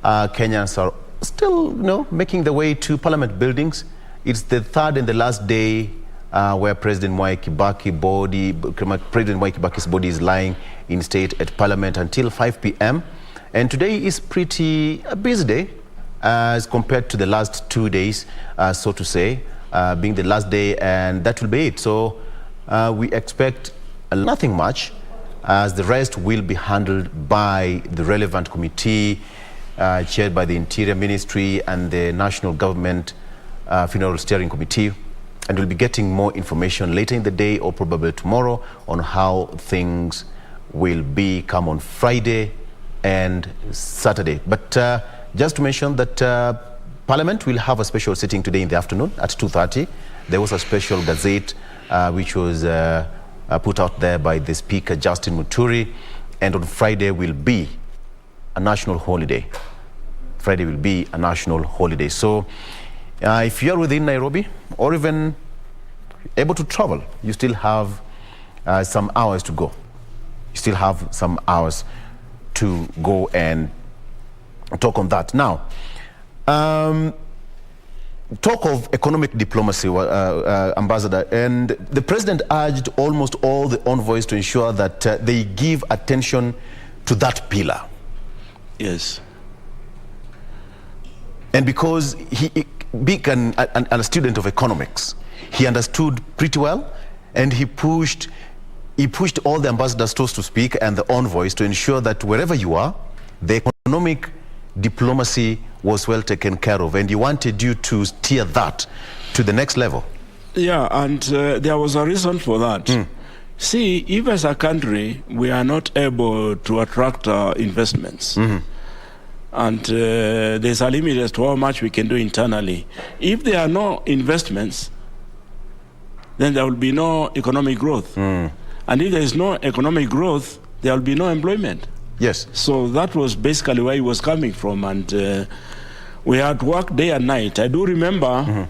Kenyans are still, making their way to Parliament buildings. It's the third and the last day where President Mwai Kibaki's body is lying in state at Parliament until 5 p.m. And today is pretty a busy day as compared to the last 2 days, so to say, being the last day, and that will be it. So we expect nothing much, as the rest will be handled by the relevant committee chaired by the Interior Ministry and the National Government Funeral Steering Committee, and we'll be getting more information later in the day or probably tomorrow on how things will be come on Friday and Saturday. But just to mention that Parliament will have a special sitting today in the afternoon at 2:30. There was a special gazette which was put out there by the Speaker, Justin Muturi, and on Friday will be a national holiday. Friday will be a national holiday. So if you're within Nairobi or even able to travel, you still have some hours to go. You still have some hours to go and talk on that. Now, talk of economic diplomacy, Ambassador, and the president urged almost all the envoys to ensure that they give attention to that pillar. Yes. And because being a student of economics, he understood pretty well, and he pushed all the ambassadors to speak and the envoys to ensure that wherever you are, the economic diplomacy was well taken care of, and he wanted you to steer that to the next level. Yeah, and there was a reason for that. See, if as a country we are not able to attract investments, and there's a limit as to how much we can do internally. If there are no investments, then there will be no economic growth. And if there is no economic growth, there will be no employment. Yes. So that was basically where he was coming from, and we had to work day and night. I do remember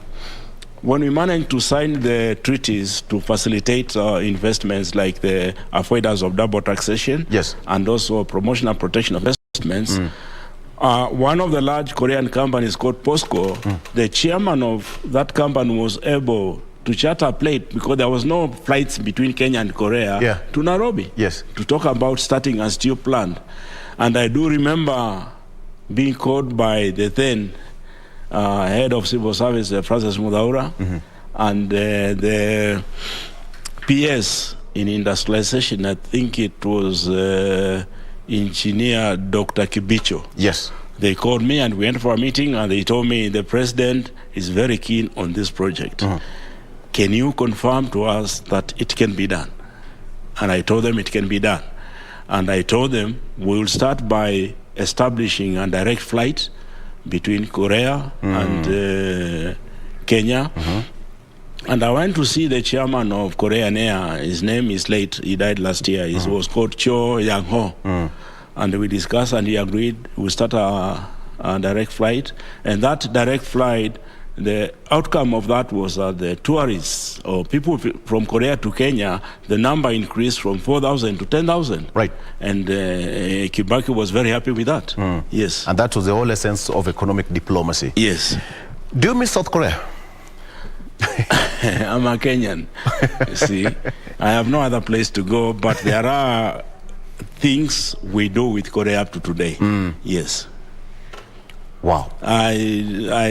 when we managed to sign the treaties to facilitate investments like the avoidance of double taxation, yes, and also promotion and protection of investments. One of the large Korean companies called POSCO, the chairman of that company was able to charter a plane because there was no flights between Kenya and Korea to Nairobi, yes, to talk about starting a steel plant. And I do remember being called by the then head of civil service, Francis Mudaura, and the PS in industrialization, I think it was engineer Dr. Kibicho. Yes. They called me and we went for a meeting, and they told me the president is very keen on this project. Can you confirm to us that it can be done? And I told them it can be done. And I told them we will start by establishing a direct flight between Korea and Kenya. And I went to see the chairman of Korean Air. His name is late. He died last year. He was called Cho Yang-ho. And we discussed, and he agreed we'll start a direct flight. And that direct flight, the outcome of that was that the tourists or people from Korea to Kenya, the number increased from 4,000 to 10,000. Right. And Kibaki was very happy with that. Yes. And that was the whole essence of economic diplomacy. Yes. Do you miss South Korea? I'm a Kenyan. You see, I have no other place to go, but there are things we do with Korea up to today. Yes. Wow. I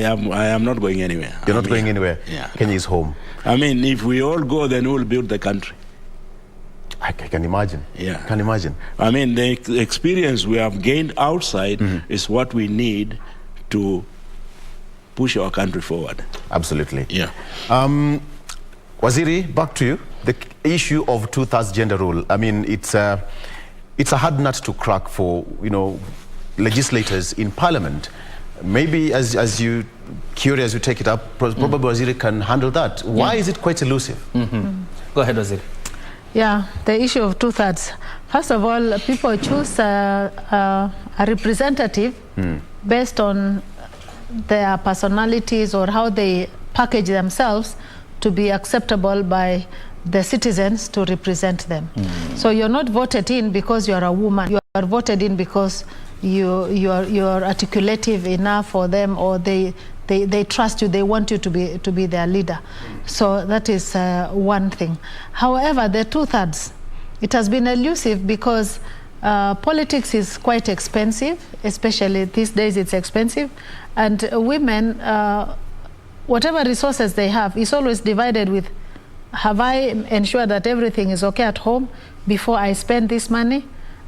am not going anywhere. You're not going anywhere? Yeah. Kenya is home. I mean, if we all go, then we'll build the country. I can imagine. Yeah. I can imagine. I mean, the experience we have gained outside is what we need to push our country forward. Absolutely. Yeah. Waziri, back to you. The issue of 2/3 gender rule. I mean, it's a hard nut to crack for, legislators in Parliament. Maybe as you curious, you take it up. Probably Waziri can handle that. Why is it quite elusive? Go ahead, Waziri. Yeah, the issue of 2/3. First of all, people choose a representative based on their personalities or how they package themselves to be acceptable by the citizens to represent them. So you're not voted in because you're a woman. You are voted in because you are articulative enough for them, or they trust you. They want you to be their leader. So that is one thing. However, the 2/3, it has been elusive because politics is quite expensive, especially these days. It's expensive, and women, whatever resources they have, is always divided with, have I ensured that everything is okay at home before I spend this money?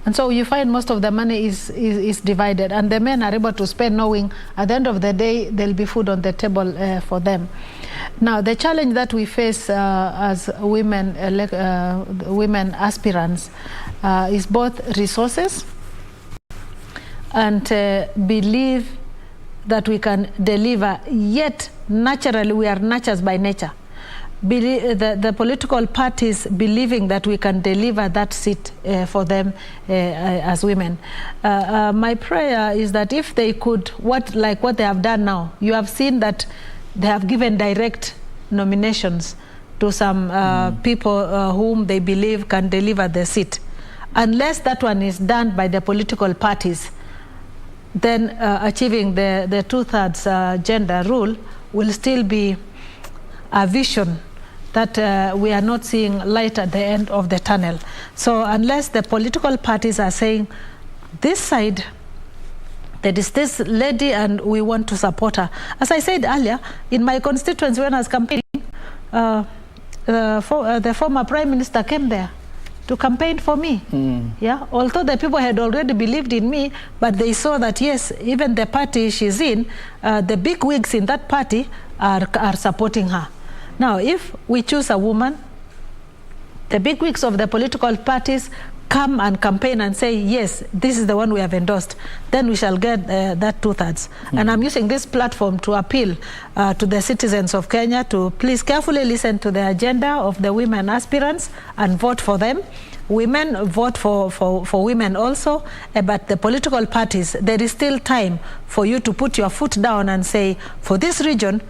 And so you find most of the money is divided, and the men are able to spend knowing at the end of the day there'll be food on the table for them. Now, the challenge that we face as women, women aspirants is both resources and belief that we can deliver, yet naturally we are nurtured by nature. The political parties believing that we can deliver that seat for them as women. My prayer is that if they could, like what they have done now, you have seen that they have given direct nominations to some people whom they believe can deliver the seat. Unless that one is done by the political parties, then achieving the 2/3 gender rule will still be a vision that we are not seeing light at the end of the tunnel. So unless the political parties are saying, this side, there is this lady and we want to support her. As I said earlier, in my constituency when I was campaigning, the former Prime Minister came there to campaign for me. Yeah, although the people had already believed in me, but they saw that yes, even the party she's in, the big wigs in that party are supporting her. Now, if we choose a woman, the big wigs of the political parties come and campaign and say, yes, this is the one we have endorsed, then we shall get that 2/3. And I'm using this platform to appeal to the citizens of Kenya to please carefully listen to the agenda of the women aspirants and vote for them. Women vote for women also, but the political parties, there is still time for you to put your foot down and say, for this region,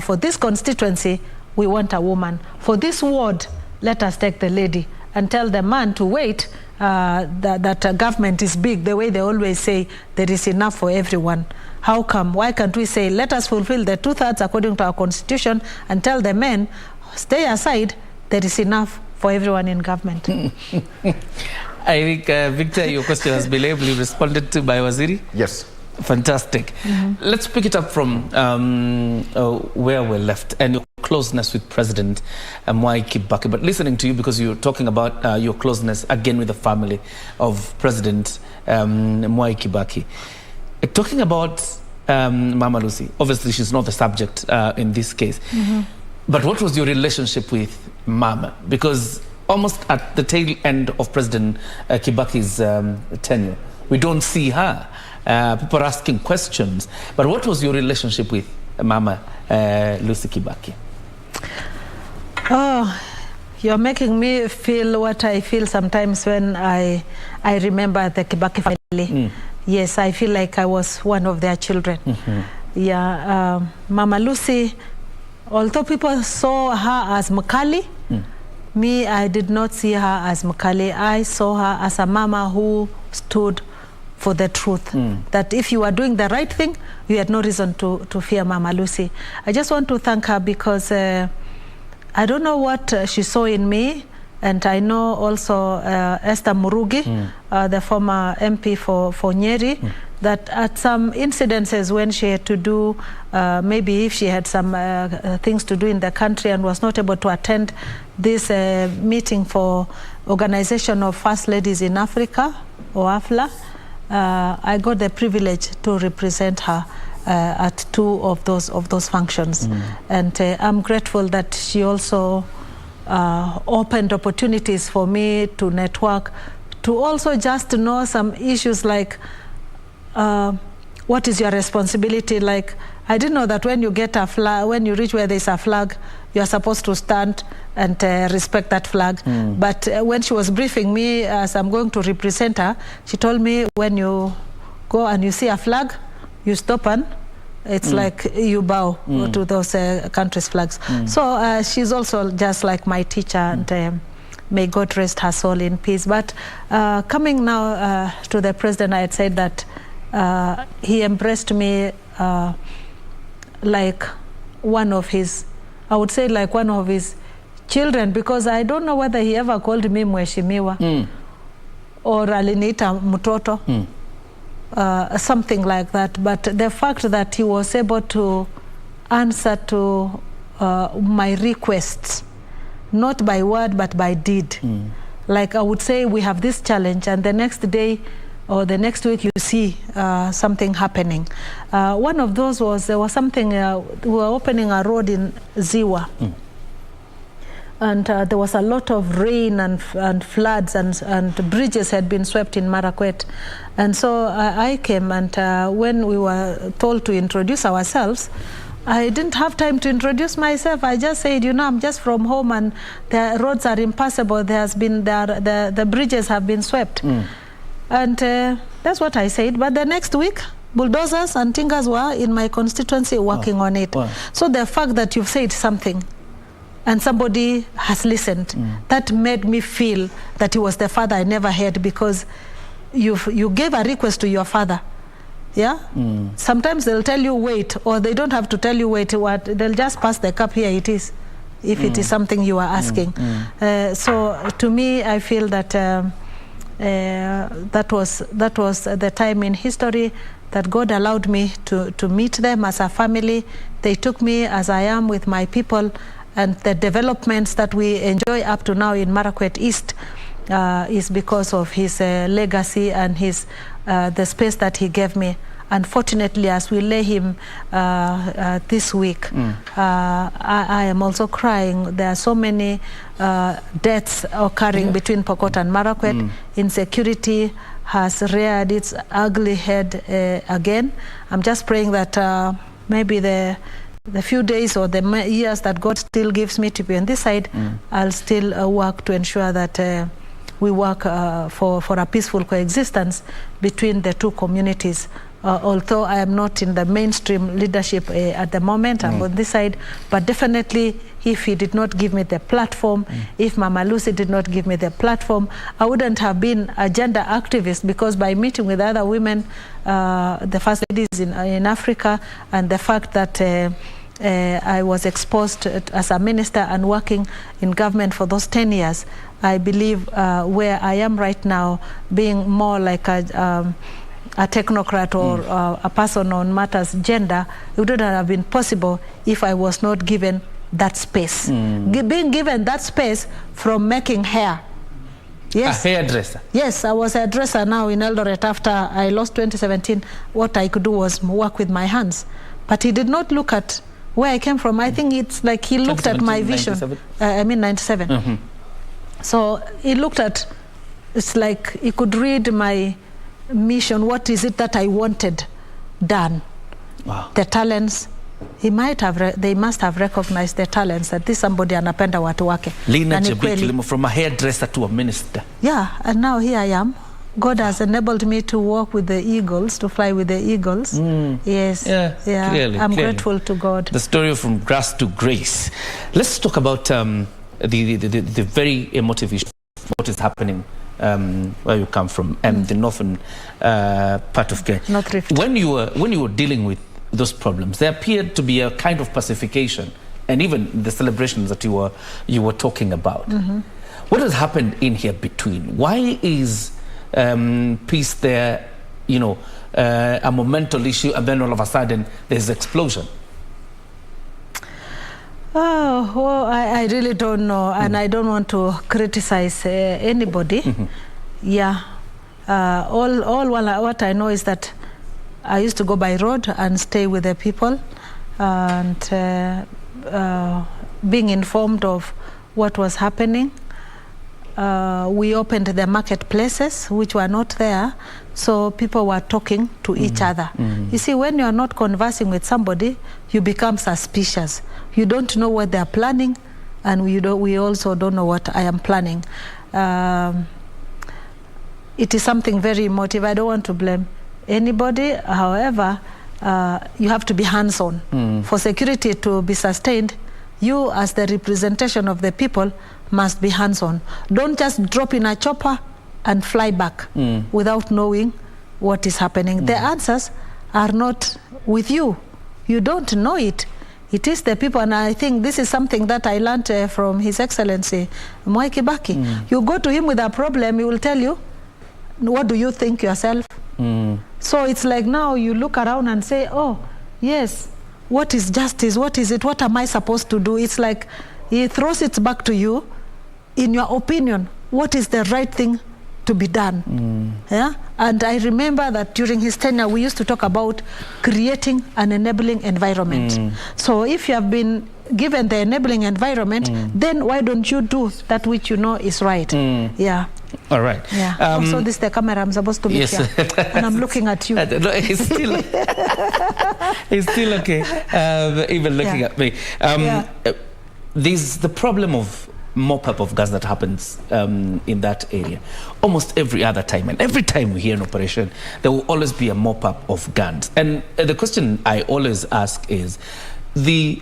for this constituency, we want a woman. For this ward, let us take the lady, and tell the man to wait, that government is big, the way they always say there is enough for everyone. How come? Why can't we say, let us fulfill the 2/3 according to our constitution, and tell the men, stay aside, there is enough for everyone in government. I think, Victor, your question has been ably responded to by Waziri. Yes. Fantastic. Let's pick it up from where we're left and your closeness with President Mwai Kibaki. But listening to you, because you're talking about your closeness again with the family of President Mwai Kibaki. Talking about Mama Lucy, obviously she's not the subject in this case. But what was your relationship with Mama? Because almost at the tail end of President Kibaki's tenure, we don't see her. People are asking questions. But what was your relationship with Mama Lucy Kibaki? Oh, you're making me feel what I feel sometimes when I remember the Kibaki family. Yes, I feel like I was one of their children. Yeah, Mama Lucy, although people saw her as Mkali, me, I did not see her as Mkali. I saw her as a mama who stood for the truth. That if you are doing the right thing, you had no reason to fear Mama Lucy. I just want to thank her because I don't know what she saw in me, and I know also Esther Murugi, the former MP for Nyeri, that at some incidences when she had to do, maybe if she had some things to do in the country and was not able to attend this meeting for Organization of First Ladies in Africa, or AFLA, I got the privilege to represent her at 2 of those functions. And I'm grateful that she also opened opportunities for me to network, to also just to know some issues like what is your responsibility. Like, I didn't know that when you get a flag, when you reach where there's a flag, you are supposed to stand and respect that flag. But when she was briefing me as I'm going to represent her, she told me when you go and you see a flag, you stop and it's like you bow to those countries' flags. So she's also just like my teacher, and may God rest her soul in peace. But coming now to the president, I had said that he embraced me like one of his, I would say like one of his children, because I don't know whether he ever called me Mheshimiwa or aliniita mtoto, something like that. But the fact that he was able to answer to my requests, not by word but by deed. Like I would say, we have this challenge, and the next day or the next week you see something happening. One of those was, there was something, we were opening a road in Ziwa. And there was a lot of rain and floods, and bridges had been swept in Marakwet. And so I came, and when we were told to introduce ourselves, I didn't have time to introduce myself. I just said, you know, I'm just from home and the roads are impassable. The bridges have been swept. And that's what I said. But the next week, bulldozers and tingers were in my constituency working on it. So the fact that you've said something and somebody has listened, that made me feel that he was the father I never had, because you gave a request to your father Yeah. Sometimes they'll tell you wait, or they don't have to tell you wait. What they'll just pass the cup. Here it is, if it is something you are asking. So to me, I feel that that was the time in history that God allowed me to meet them as a family. They took me as I am with my people, and the developments that we enjoy up to now in Marakwet East is because of his legacy and his the space that he gave me. Unfortunately, as we lay him this week, I am also crying. There are so many deaths occurring between Pokot and Marakwet. Insecurity has reared its ugly head again. I'm just praying that maybe the few days or the years that God still gives me to be on this side, I'll still work to ensure that we work for a peaceful coexistence between the two communities. Although I am not in the mainstream leadership at the moment, I'm on this side, but definitely if he did not give me the platform, if Mama Lucy did not give me the platform, I wouldn't have been a gender activist, because by meeting with other women, the first ladies in Africa, and the fact that I was exposed as a minister and working in government for those 10 years, I believe where I am right now, being more like a technocrat or a person on matters gender, it wouldn't have been possible if I was not given that space. Being given that space from making hair. Yes. A hairdresser? Yes, I was a hairdresser now in Eldoret. After I lost 2017, what I could do was work with my hands. But he did not look at where I came from. I think it's like he looked at my vision. 97. So he looked at, it's like he could read my mission. What is it that I wanted done? Wow. The talents. They must have recognized the talents, that this somebody anapenda watu wake. Lina Chebet, from a hairdresser to a minister. Yeah, and now here I am. God has enabled me to walk with the eagles, to fly with the eagles. Yes. Yeah. Clearly, I'm grateful to God. The story from grass to grace. Let's talk about the very emotive issue of what is happening where you come from, and the northern part of Kenya. North Rift. When you were dealing with those problems, there appeared to be a kind of pacification, and even the celebrations that you were talking about. What has happened in here between? Why is peace there, a momentous issue, and then all of a sudden there's explosion? Oh, well, I really don't know, and I don't want to criticize anybody. Yeah, what I know is that I used to go by road and stay with the people, and being informed of what was happening. We opened the marketplaces, which were not there, so people were talking to each other. You see, when you are not conversing with somebody, you become suspicious. You don't know what they are planning, and we also don't know what I am planning. It is something very emotive. I don't want to blame anybody. However, you have to be hands-on. For security to be sustained, you as the representation of the people must be hands-on. Don't just drop in a chopper and fly back without knowing what is happening. The answers are not with you. You don't know it. It is the people, and I think this is something that I learned from His Excellency Mwai Kibaki. You go to him with a problem, he will tell you, what do you think yourself? So it's like now you look around and say, oh, yes, what is justice? What is it? What am I supposed to do? It's like he throws it back to you. In your opinion, what is the right thing to be done? Yeah? And I remember that during his tenure, we used to talk about creating an enabling environment. So if you have been given the enabling environment, then why don't you do that which you know is right? Yeah. All right. Yeah. Also, this is the camera I'm supposed to be here, and I'm looking at you. No, it's still, it's still okay. Even looking at me. There's the problem of mop-up of gas that happens in that area almost every other time, and every time we hear an operation, there will always be a mop-up of guns. And the question I always ask is the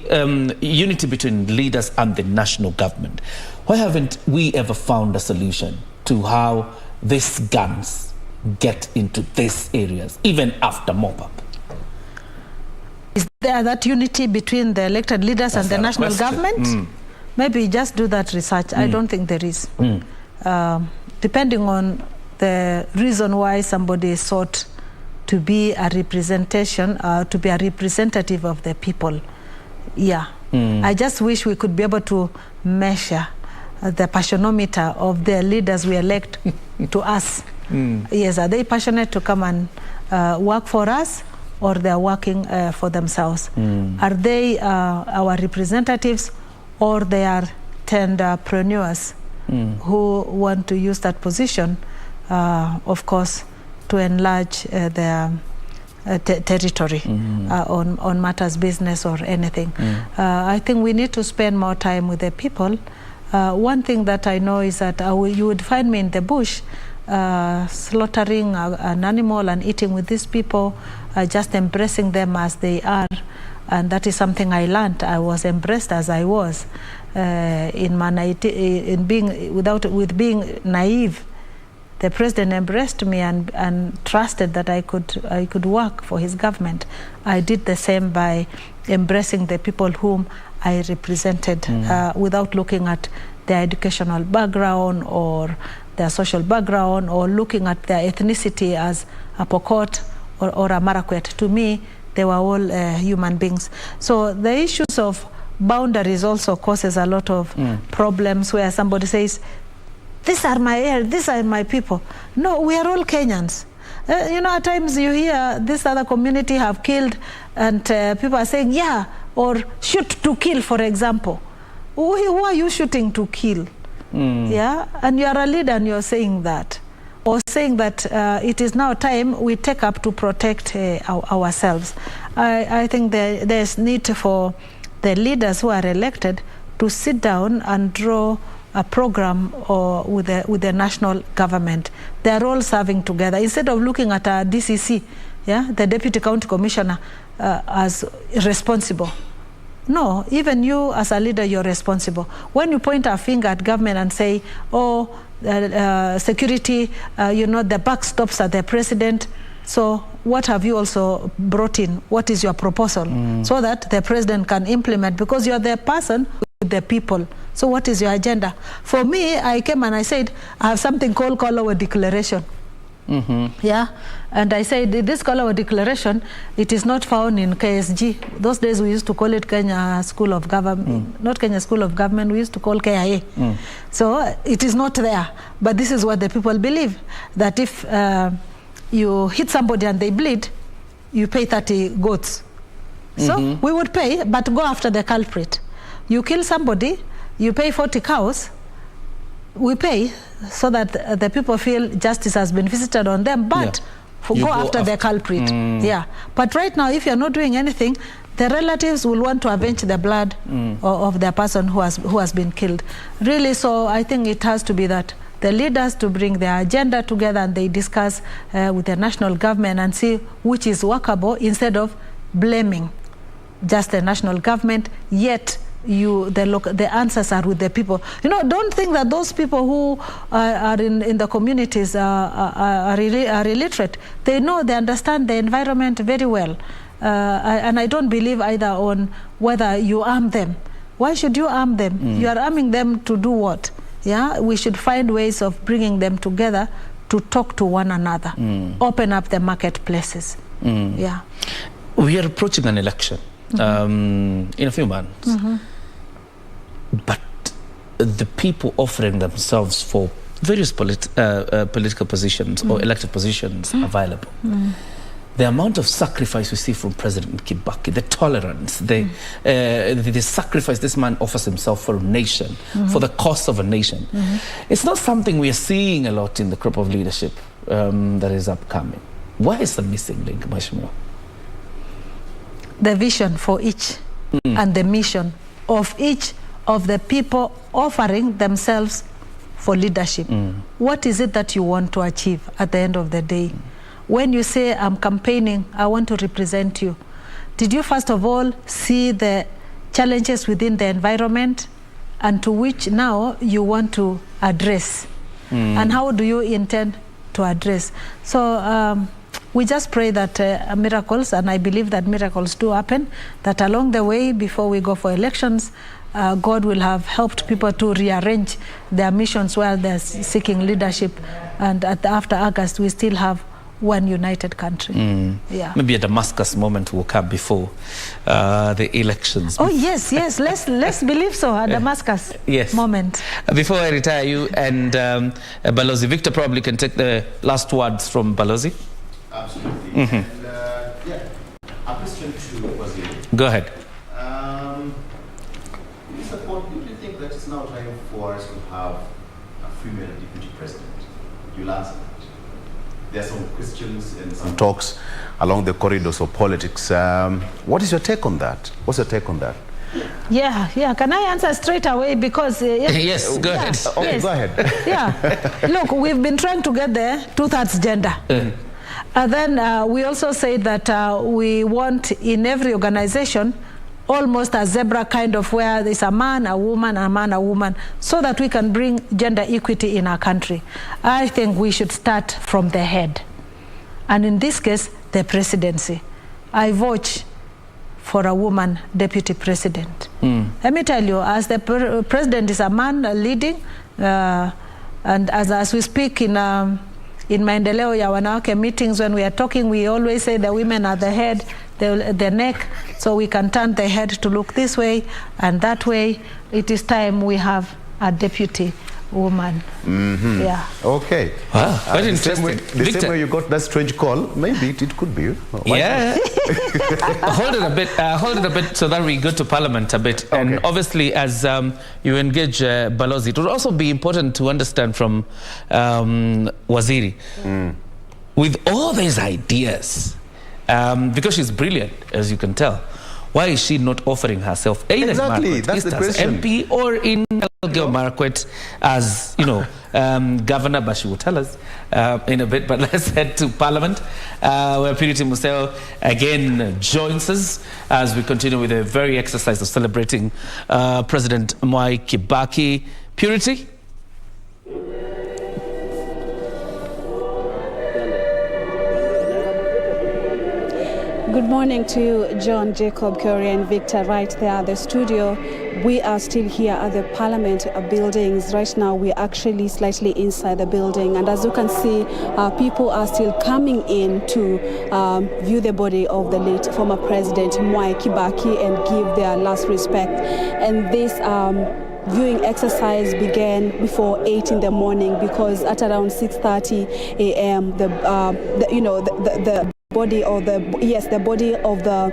unity between leaders and the national government. Why haven't we ever found a solution to how these guns get into these areas, even after mop-up? Is there that unity between the elected leaders and the national government? Maybe just do that research. I don't think there is. Depending on the reason why somebody is sought to be a representation, to be a representative of the people. Yeah. I just wish we could be able to measure the passionometer of the leaders we elect to us. Yes, are they passionate to come and work for us, or they are working for themselves? Are they our representatives, or they are tenderpreneurs who want to use that position, of course, to enlarge their territory on matters business or anything? I think we need to spend more time with the people. One thing that I know is that you would find me in the bush slaughtering an animal and eating with these people, just embracing them as they are. And that is something I learned. I was embraced as I was, in being naive. The president embraced me and trusted that I could work for his government. I did the same by embracing the people whom I represented, without looking at their educational background or their social background, or looking at their ethnicity as a Pokot or a Marakwet. To me, they were all human beings. So the issues of boundaries also causes a lot of problems, where somebody says, these are my people. No, we are all Kenyans. You know, at times you hear this other community have killed, and people are saying, yeah, or shoot to kill, for example. Who are you shooting to kill? Yeah, and you are a leader and you're saying that. Or saying that it is now time we take up to protect ourselves. I think there's need for the leaders who are elected to sit down and draw a program with the national government. They're all serving together. Instead of looking at a DCC, the Deputy County Commissioner, as responsible. No, even you as a leader, you're responsible. When you point a finger at government and say, oh, security, the buck stops at the president, so what have you also brought in? What is your proposal? So that the president can implement, because you're the person with the people. So what is your agenda? For me, I came and I said, I have something called Call Declaration. Yeah, and I said, this Call Declaration, it is not found in KSG. Those days we used to call it Kenya School of Government, not Kenya School of Government, we used to call KIA. So it is not there. But this is what the people believe, that if you hit somebody and they bleed, you pay 30 goats. So we would pay, but go after the culprit. You kill somebody, you pay 40 cows, we pay, so that the people feel justice has been visited on them, but go after the culprit. Yeah, but right now, if you're not doing anything, the relatives will want to avenge the blood of the person who has been killed. Really, so I think it has to be that the leaders to bring their agenda together and they discuss with the national government and see which is workable, instead of blaming just the national government, yet the answers are with the people. You know, don't think that those people who are in the communities are illiterate. They know, they understand the environment very well. And I don't believe either on whether you arm them. Why should you arm them? You are arming them to do what? Yeah, we should find ways of bringing them together to talk to one another, open up the marketplaces. Yeah, we are approaching an election in a few months, but the people offering themselves for various political positions or elected positions available. The amount of sacrifice we see from President Kibaki, the tolerance, the sacrifice this man offers himself for a nation, for the cause of a nation. It's not something we are seeing a lot in the crop of leadership that is upcoming. Why is the missing link, Mheshimiwa? The vision for each and the mission of each of the people offering themselves for leadership. What is it that you want to achieve at the end of the day? When you say, I'm campaigning, I want to represent you, did you first of all see the challenges within the environment and to which now you want to address? And how do you intend to address. So we just pray that miracles, and I believe that miracles do happen, that along the way, before we go for elections, God will have helped people to rearrange their missions while they're seeking leadership. And after August, we still have one united country. Yeah. Maybe a Damascus moment will come before the elections. Oh, yes. Let's believe so, a Damascus moment. Before I retire you and Balozi, Victor probably can take the last words from Balozi. Absolutely. And, a question to Waziri. Go ahead. Do you think that it's now time for us to have a female deputy president? You'll answer that. There are some questions and some talks along the corridors of politics. What is your take on that? What's your take on that? Yeah. Can I answer straight away? Because yes, go ahead. Okay, yes. Go ahead. Yeah. Look, we've been trying to get there, 2/3 gender. And then we also say that we want in every organization almost a zebra kind of where there's a man, a woman, a man, a woman, so that we can bring gender equity in our country. I think we should start from the head. And in this case, the presidency. I vote for a woman deputy president. Let me tell you, as the president is a man leading, and as we speak in Maendeleo ya Wanawake meetings, when we are talking, we always say the women are the head, the neck, so we can turn the head to look this way and that way. It is time we have a deputy woman. Yeah. Okay. Wow, very interesting. The same way you got that strange call, maybe it could be you. Yeah. Hold it a bit so that we go to Parliament a bit. Okay. And obviously, as you engage Balozi, it would also be important to understand from Waziri, with all these ideas, because she's brilliant, as you can tell, why is she not offering herself either exactly, that's the question. MP or in Marakwet as, governor? But she will tell us in a bit. But let's head to Parliament, where Purity Museo again joins us as we continue with a very exercise of celebrating President Mwai Kibaki. Purity? Good morning to you, John, Jacob, Curry, and Victor, right there at the studio. We are still here at the Parliament buildings. Right now, we're actually slightly inside the building. And as you can see, people are still coming in to view the body of the late former President Mwai Kibaki and give their last respect. And this viewing exercise began before 8 in the morning, because at around 6:30 a.m. the body of the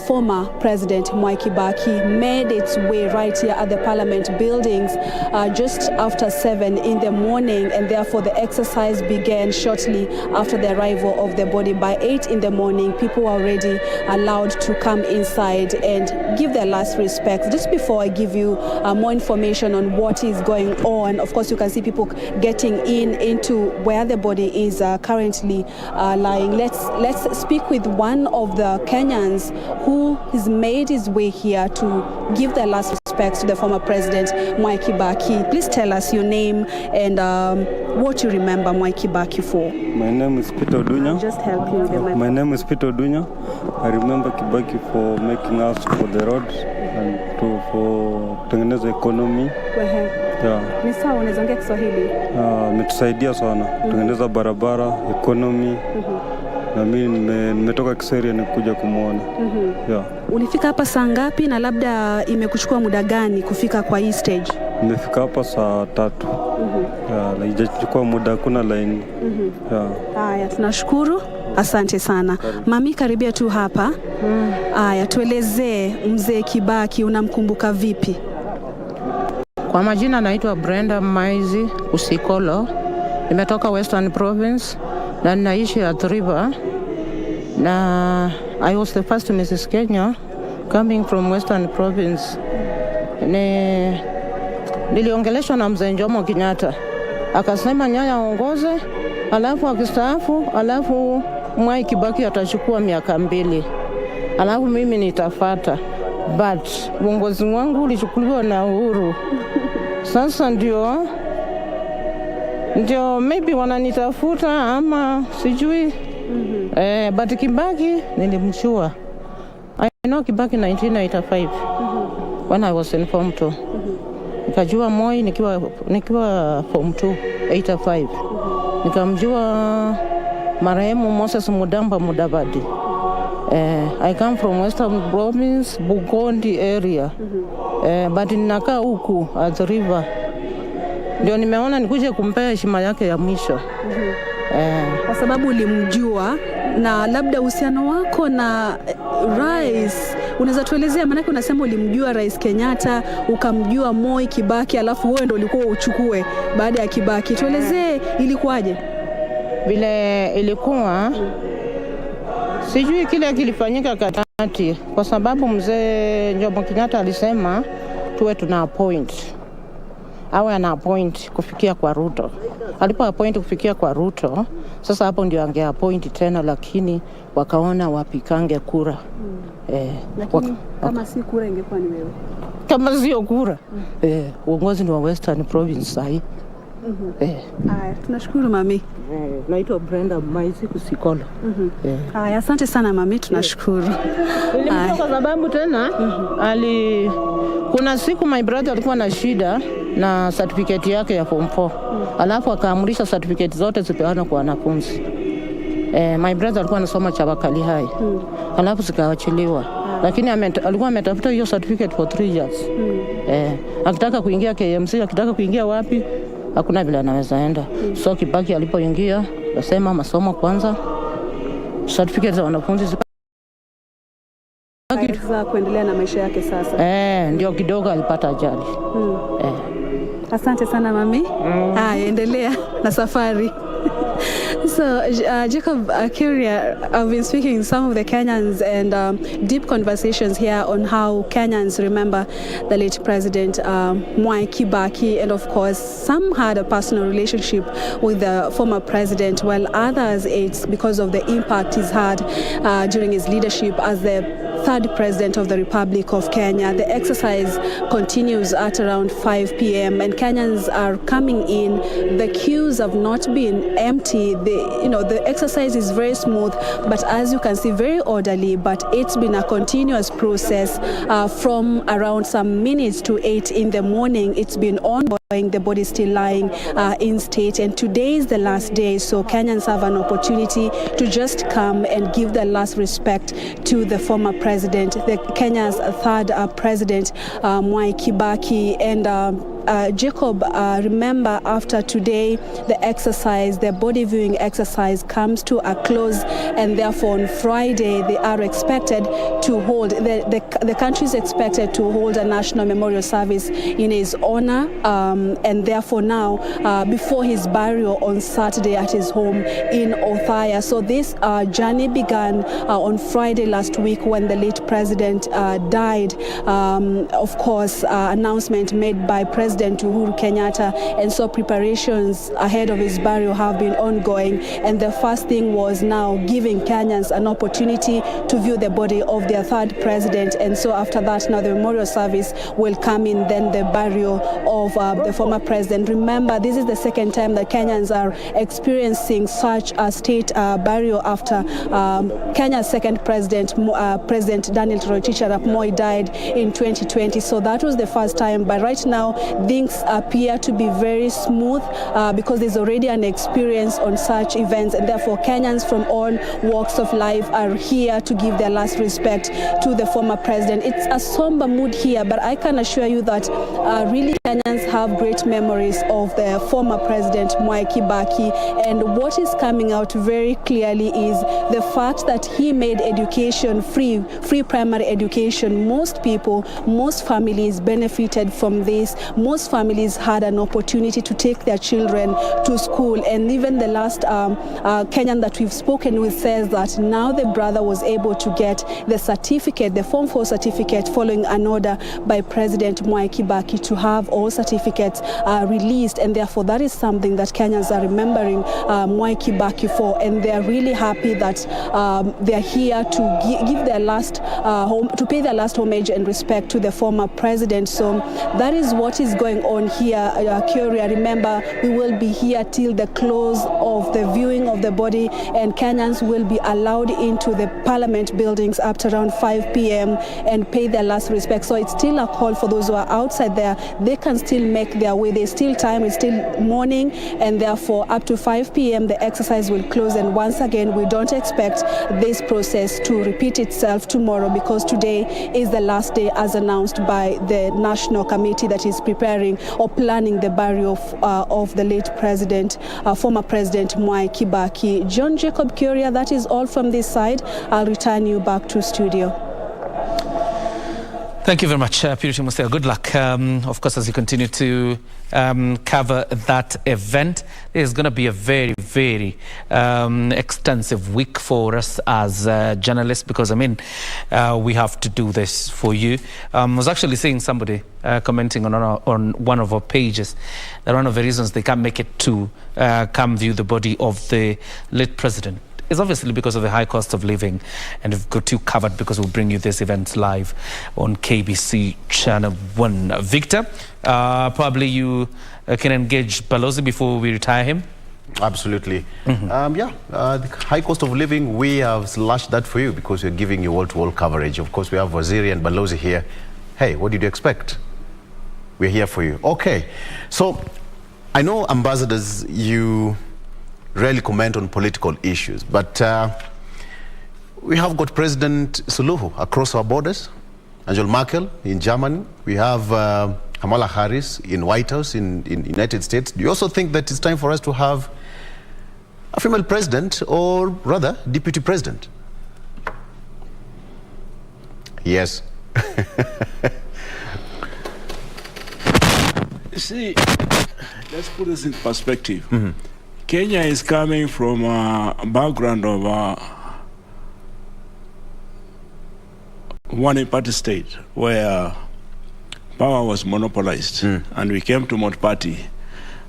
former President Mwai Kibaki made its way right here at the Parliament buildings just after 7 in the morning, and therefore the exercise began shortly after the arrival of the body. By 8 in the morning, people were already allowed to come inside and give their last respects. Just before I give you more information on what is going on, of course you can see people getting into where the body is currently lying. Let's speak with one of the Kenyans who has made his way here to give their last respects to the former President Mwai Kibaki. Please tell us your name and what you remember Mwai Kibaki for. My name is Peter Odunya. Just help you with the My name is Peter Odunya. I remember Kibaki for making us for the roads and for kutengeneza economy. Ni sawa, unaweza ongea Kiswahili? Ametusaidia sana kutengeneza barabara, economy. Na mimi nimetoka Kiseria nikuja kumuona. Ulifika hapa saa ngapi na labda imekuchukua muda gani kufika kwa hii stage? Nimefika hapa saa 3. Haijachukua muda, kuna line. Haya, tunashukuru. Asante sana. Mami, karibia tu hapa. Haya, tuelezee mzee Kibaki, unamkumbuka vipi? Kwa majina naitwa Brenda Maizi Usikolo. Nimetoka Western Province na naishi at River. Na I was the first Mrs. Kenya coming from Western Province. Niliongeleshwa na mzee Jomo Kenyatta. Akasema Nyaya aongoze, alafu akistaafu, alafu Mwai Kibaki atachukua miaka 2. Alafu mimi nitafuata. But uongozi wangu ulichukuliwa na Uhuru. Sasa ndio ndio maybe wananitafuta ama sijui. But Kibaki nilimjua. I know Kibaki 1985 when I was in Form 2. Nikajua Mwai nikiwa Form 2 85. Nikamjua marehemu Moses Mudamba Mudavadi. I come from Western Province, Bukondi area. But ninakaa huku at the river. Ndio nimeona nikuje kumpea heshima yake ya mwisho. Kwa sababu ulimjua na labda uhusiano wako na rais, unaweza tuelezea? Maana unasema ulimjua Rais Kenyatta, ukamjua Moi Kibaki, alafu wewe ndio ulikuwa uchukue baada ya Kibaki. Tuelezee ilikuwaje? Vile ilikuwa sijui kile kilifanyika katikati, kwa sababu mzee Jomo Kenyatta alisema tuwe tuna appoint. Awe ana appoint kufikia kwa Ruto. Alipo appoint kufikia kwa Ruto, sasa hapo ndio ange appoint tena, lakini wakaona wapikange kura. Lakini kama si kura ingekuwa ni wewe. Kama sio kura. Uongozi ni wa Western Province sahi. Haya, tunashukuru mami. Naitwa Brenda Maizi Kusikolo. Haya, asante sana mami, tunashukuru. Nilimjua kwa sababu tena kuna siku my brother alikuwa na shida na certificate yake ya Form 4. Alafu akaamrisha certificate zote zipeane kwa wanafunzi. My brother alikuwa anasoma Chabakali High. Alafu zikaachiliwa. Lakini alikuwa ametafuta hiyo certificate for 3 years. Akitaka kuingia KMC, akitaka kuingia wapi, hakuna vile anaweza enda. So Kibaki alipoingia, akasema masomo kwanza, certificate za wanafunzi za kuendelea na maisha yake sasa. Ndio kidogo alipata ajali. Asante sana mami. Endelea na safari. So, Jacob Kiria, I've been speaking to some of the Kenyans and deep conversations here on how Kenyans remember the late President Mwai Kibaki, and of course some had a personal relationship with the former president, while others it's because of the impact he's had during his leadership as the third president of the Republic of Kenya. The exercise continues at around 5 p.m. and Kenyans are coming in. The queues have not been empty. The exercise is very smooth, but as you can see, very orderly. But it's been a continuous process from around some minutes to 8 in the morning. It's been ongoing. The body is still lying in state, and today is the last day, so Kenyans have an opportunity to just come and give the last respect to the former president, Kenya's third president, Mwai Kibaki. And Jacob, remember, after today, the exercise, the body viewing exercise comes to a close, and therefore on Friday they are expected to hold, the country is expected to hold a national memorial service in his honor, and therefore now before his burial on Saturday at his home in Othaya. So this journey began on Friday last week when the late president died. Of course, announcement made by President Uhuru Kenyatta, and so preparations ahead of his burial have been ongoing, and the first thing was now giving Kenyans an opportunity to view the body of their third president, and so after that now the memorial service will come in, then the burial of the former president. Remember, this is the second time that Kenyans are experiencing such a state burial after Kenya's second president, President Daniel Toroitich arap Moi, died in 2020. So that was the first time, but right now things appear to be very smooth because there's already an experience on such events, and therefore Kenyans from all walks of life are here to give their last respect to the former president. It's a somber mood here, but I can assure you that really Kenyans have great memories of the former president Mwai Kibaki, and what is coming out very clearly is the fact that he made education free primary education. Most people, most families benefited from this. Most families had an opportunity to take their children to school, and even the last Kenyan that we've spoken with says that now the brother was able to get the Form 4 certificate following an order by President Mwai Kibaki to have all certificates released, and therefore that is something that Kenyans are remembering Mwai Kibaki for, and they are really happy that they are here to give their last to pay their last homage and respect to the former president. So that is what is going on here, Curia. Remember, we will be here till the close of the viewing of the body, and Kenyans will be allowed into the parliament buildings up to around 5 p.m. and pay their last respect. So it's still a call for those who are outside there. They can still make their way. There's still time. It's still morning, and therefore up to 5 p.m. the exercise will close. And once again, we don't expect this process to repeat itself tomorrow, because today is the last day as announced by the national committee that is preparing or planning the burial of the late president, former president Mwai Kibaki. John Jacob Curia, that is all from this side. I'll return you back to studio. Thank you very much, Purity Museo. Good luck, of course, as you continue to cover that event. It's going to be a very, very extensive week for us as journalists, because, I mean, we have to do this for you. I was actually seeing somebody commenting on one of our pages that one of the reasons they can't make it to come view the body of the late president is obviously because of the high cost of living, and we've got you covered because we'll bring you this event live on KBC Channel 1. Victor, probably you can engage Balozi before we retire him? Absolutely. The high cost of living, we have slashed that for you because we're giving you wall-to-wall coverage. Of course, we have Waziri and Balozi here. Hey, what did you expect? We're here for you. Okay, so I know, ambassadors, you rarely comment on political issues, but we have got President Suluhu across our borders, Angela Merkel in Germany, we have Kamala Harris in White House in United States. Do you also think that it's time for us to have a female president, or rather deputy president? Yes. See, let's put this in perspective. Kenya is coming from a background of one-party state where power was monopolized, and we came to multi-party.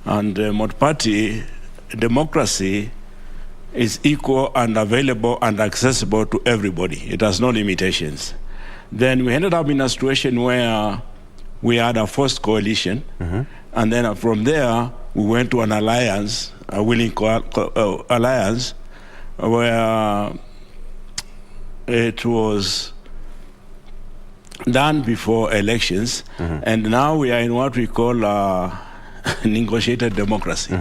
And multi-party democracy is equal and available and accessible to everybody. It has no limitations. Then we ended up in a situation where we had a forced coalition, and then from there we went to an alliance, a willing alliance, where it was done before elections, and now we are in what we call negotiated democracy.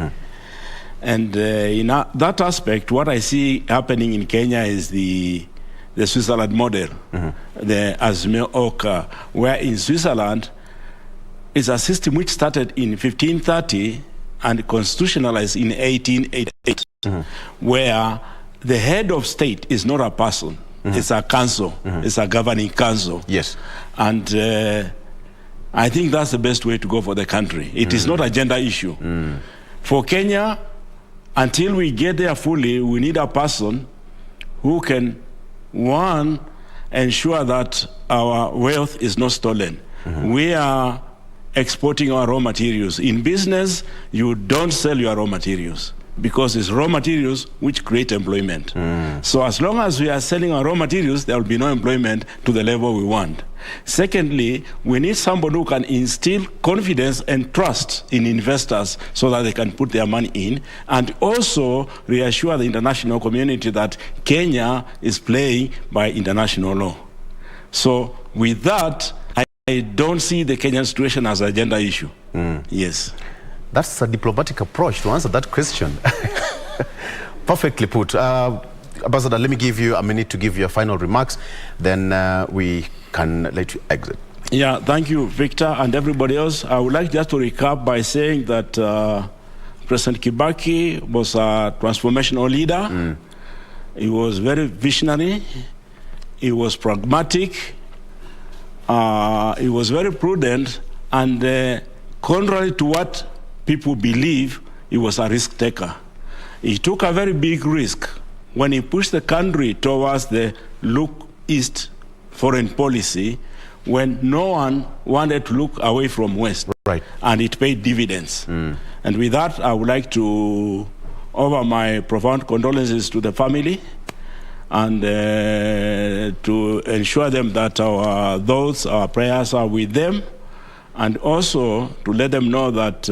And in that aspect, what I see happening in Kenya is the Switzerland model, the Azimio Oka, where in Switzerland is a system which started in 1530 and constitutionalized in 1888, where the head of state is not a person, it's a council, it's a governing council. Yes. And I think that's the best way to go for the country. It is not a gender issue. For Kenya, until we get there fully, we need a person who can, one, ensure that our wealth is not stolen. We are exporting our raw materials. In business, you don't sell your raw materials because it's raw materials which create employment. So as long as we are selling our raw materials, there will be no employment to the level we want. Secondly, we need somebody who can instill confidence and trust in investors so that they can put their money in, and also reassure the international community that Kenya is playing by international law. So with that, I don't see the Kenyan situation as a gender issue. Yes. That's a diplomatic approach to answer that question. Perfectly put. Ambassador, let me give you a minute to give your final remarks, then we can let you exit. Yeah, thank you, Victor, and everybody else. I would like just to recap by saying that President Kibaki was a transformational leader. He was very visionary. He was pragmatic. He was very prudent, and contrary to what people believe, he was a risk taker. He took a very big risk when he pushed the country towards the look east foreign policy, when no one wanted to look away from West. Right. And it paid dividends. And with that, I would like to offer my profound condolences to the family and to ensure them that our prayers are with them, and also to let them know that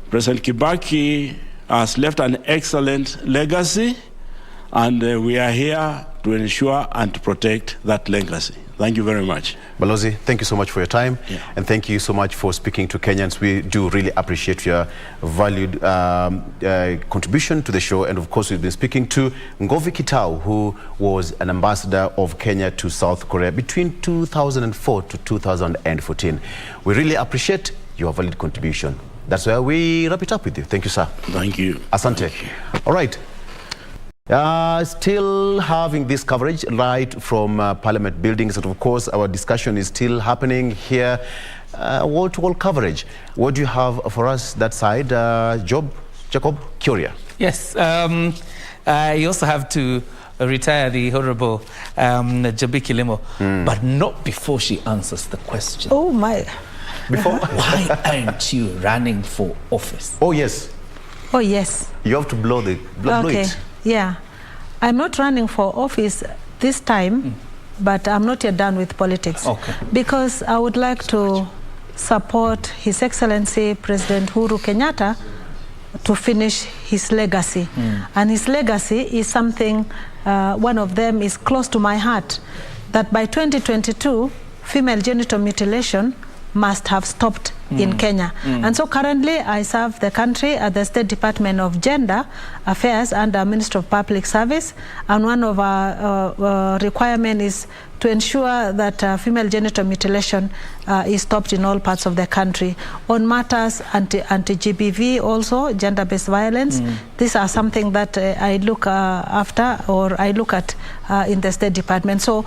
President Kibaki has left an excellent legacy, and we are here to ensure and to protect that legacy. Thank you very much. Balozi, thank you so much for your time. And thank you so much for speaking to Kenyans. We do really appreciate your valued contribution to the show. And of course, we've been speaking to Ngovi Kitau, who was an ambassador of Kenya to South Korea between 2004 to 2014. We really appreciate your valued contribution. That's why we wrap it up with you. Thank you, sir. Thank you. Asante. Thank you. All right. Still having this coverage right from Parliament buildings, and of course our discussion is still happening here, wall-to-wall coverage. What do you have for us that side, Jacob Curia? Yes, I also have to retire the Honorable Jabiki Limo, but not before she answers the question. Oh my. Before? Why aren't you running for office? Oh yes. Oh yes. You have to blow it. Yeah, I'm not running for office this time, but I'm not yet done with politics. Okay. Because I would like to support His Excellency President Uhuru Kenyatta to finish his legacy. And his legacy is something, one of them is close to my heart, that by 2022, female genital mutilation must have stopped in Kenya. And so currently I serve the country at the State Department of Gender Affairs under Ministry of Public Service, and one of our requirements is to ensure that female genital mutilation is stopped in all parts of the country. On matters anti-GBV also, gender-based violence, these are something that I look after, or I look at in the State Department. So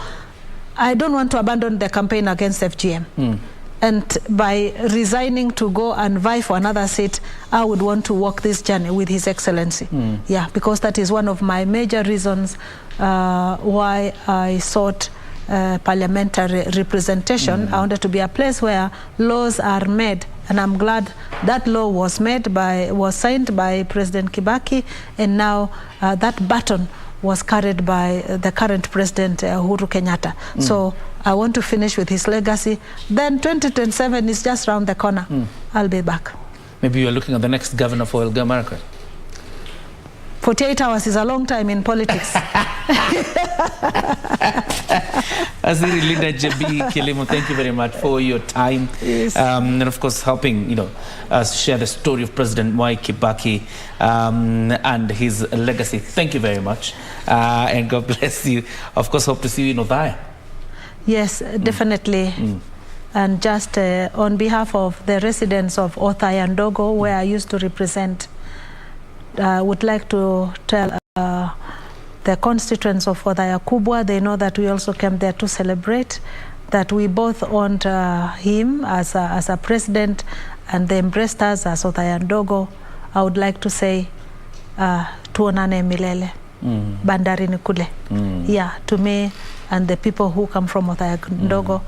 I don't want to abandon the campaign against FGM. And by resigning to go and vie for another seat, I would want to walk this journey with His Excellency. Yeah, because that is one of my major reasons why I sought parliamentary representation. I wanted to be a place where laws are made, and I'm glad that law was signed by President Kibaki, and now that baton was carried by the current President Uhuru Kenyatta. So I want to finish with his legacy. Then 2027 is just around the corner. I'll be back. Maybe you're looking at the next governor for Elgeyo Marakwet. 48 hours is a long time in politics. Aziri Leader JB Kilimo, thank you very much for your time. Yes. And of course helping us share the story of President Mwai Kibaki and his legacy. Thank you very much. And God bless you. Of course, hope to see you in Othaya. Yes, definitely. And just on behalf of the residents of Othaya and Dogo, where I used to represent, I would like to tell the constituents of Othaya Kubwa, they know that we also came there to celebrate, that we both honored him as a president, and they embraced us as Othaya and Dogo. I would like to say, tuonane milele, bandarini kule. Yeah, to me and the people who come from Othaya and Dogo,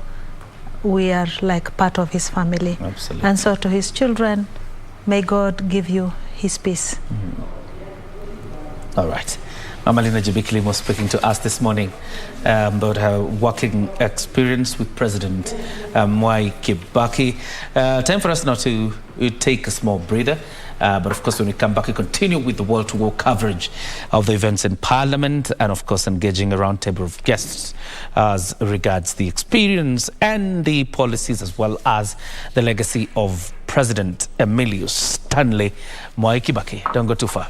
we are like part of his family. Absolutely. And so to his children, may God give you his peace. All right. Mama Lina Jabikli was speaking to us this morning about her working experience with President Mwai Kibaki. Time for us now to take a small breather. But of course, when we come back, we continue with the wall-to-wall coverage of the events in Parliament, and of course, engaging a roundtable of guests as regards the experience and the policies, as well as the legacy of President Emilius Stanley Mwai Kibaki. Don't go too far.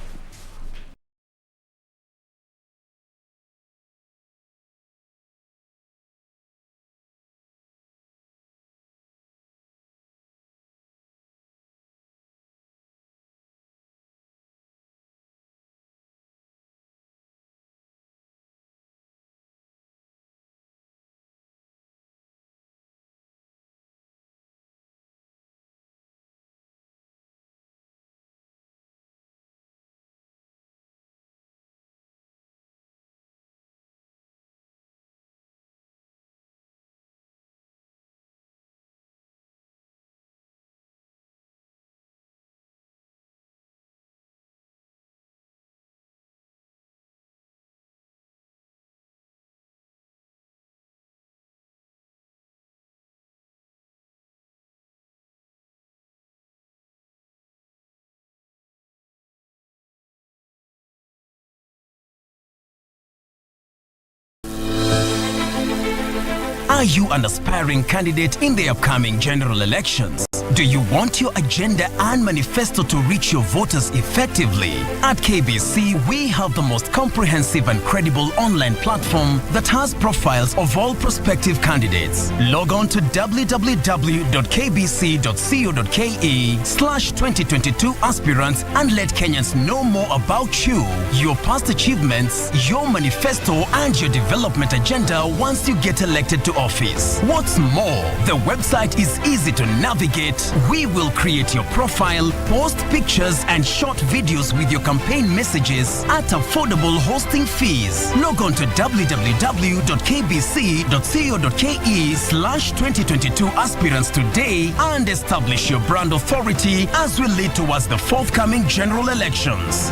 Are you an aspiring candidate in the upcoming general elections? Do you want your agenda and manifesto to reach your voters effectively? At KBC, we have the most comprehensive and credible online platform that has profiles of all prospective candidates. Log on to www.kbc.co.ke/2022 aspirants and let Kenyans know more about you, your past achievements, your manifesto, and your development agenda once you get elected to office. What's more, the website is easy to navigate. We will create your profile, post pictures and short videos with your campaign messages at affordable hosting fees. Log on to www.kbc.co.ke/2022 aspirants today and establish your brand authority as we lead towards the forthcoming general elections.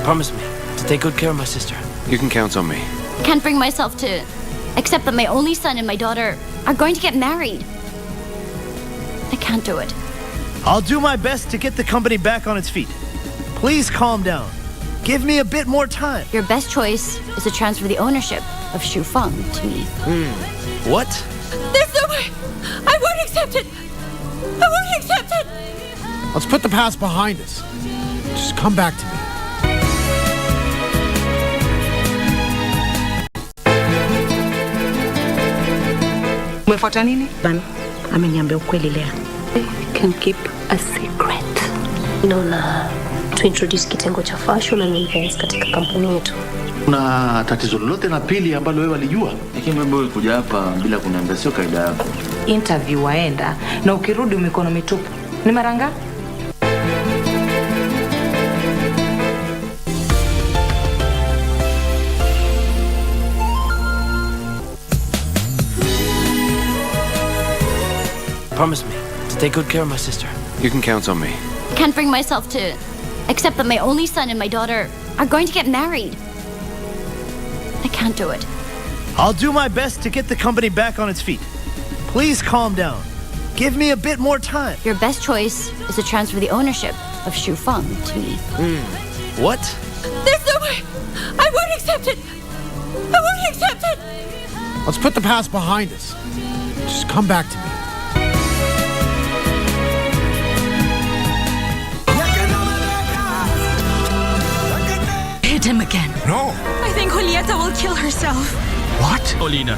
Promise me to take good care of my sister. You can count on me. I can't bring myself to accept that my only son and my daughter are going to get married. I can't do it. I'll do my best to get the company back on its feet. Please calm down. Give me a bit more time. Your best choice is to transfer the ownership of Shufeng to me. What? There's no way. I won't accept it. I won't accept it. Let's put the past behind us. Just come back to me. Umefuata nini? Bana, ameniambia ukweli leo. You can keep a secret. Naona to introduce kitengo cha fashion and events katika kampuni yetu. Kuna tatizo lolote la pili ambalo wewe walijua? Lakini wewe kuja hapa bila kuniambia sio kaida yako. Interview waenda na ukirudi mikono mitupu. Ni mara ngapi? Promise me to take good care of my sister. You can count on me. I can't bring myself to accept that my only son and my daughter are going to get married. I can't do it. I'll do my best to get the company back on its feet. Please calm down. Give me a bit more time. Your best choice is to transfer the ownership of Shufeng to me. What? There's no way. I won't accept it. I won't accept it. Let's put the past behind us. Just come back to me. Hit him again. No. I think Julieta will kill herself. What? Olina.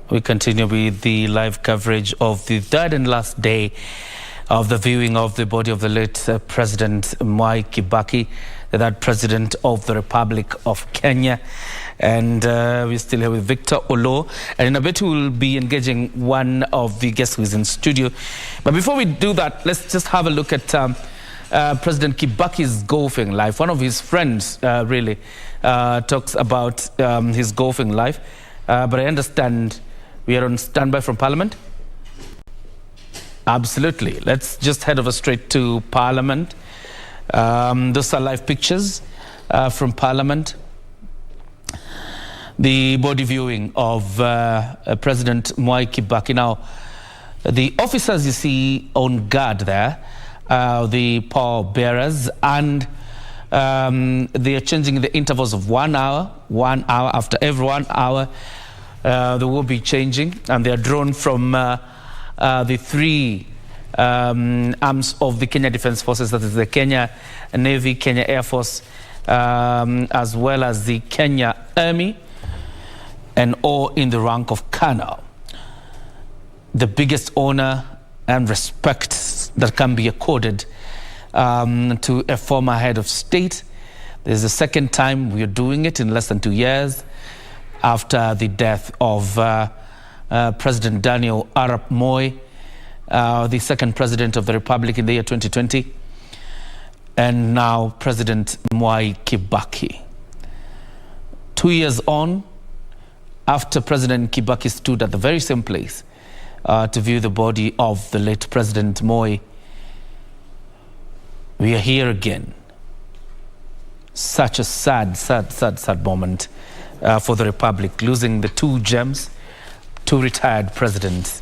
We continue with the live coverage of the third and last day of the viewing of the body of the late President Mwai Kibaki, the third President of the Republic of Kenya. And we're still here with Victor Olo. And in a bit, we will be engaging one of the guests who is in studio. But before we do that, let's just have a look at President Kibaki's golfing life. One of his friends really talks about his golfing life. But I understand we are on standby from Parliament? Absolutely. Let's just head over straight to Parliament. Those are live pictures from Parliament. The body viewing of President Mwai Kibaki. Now, The officers you see on guard there, the pall bearers, and they are changing the intervals of 1 hour. 1 hour after every 1 hour, they will be changing, and they are drawn from the three arms of the Kenya Defence Forces, that is the Kenya Navy, Kenya Air Force, as well as the Kenya Army, and all in the rank of colonel. The biggest honor and respect that can be accorded to a former head of state. This is the second time we are doing it in less than 2 years after the death of President Daniel Arap Moi, the second president of the Republic in the year 2020, and now President Mwai Kibaki. 2 years on, after President Kibaki stood at the very same place to view the body of the late President Moi, we are here again. Such a sad moment for the Republic, losing the two gems, two retired presidents.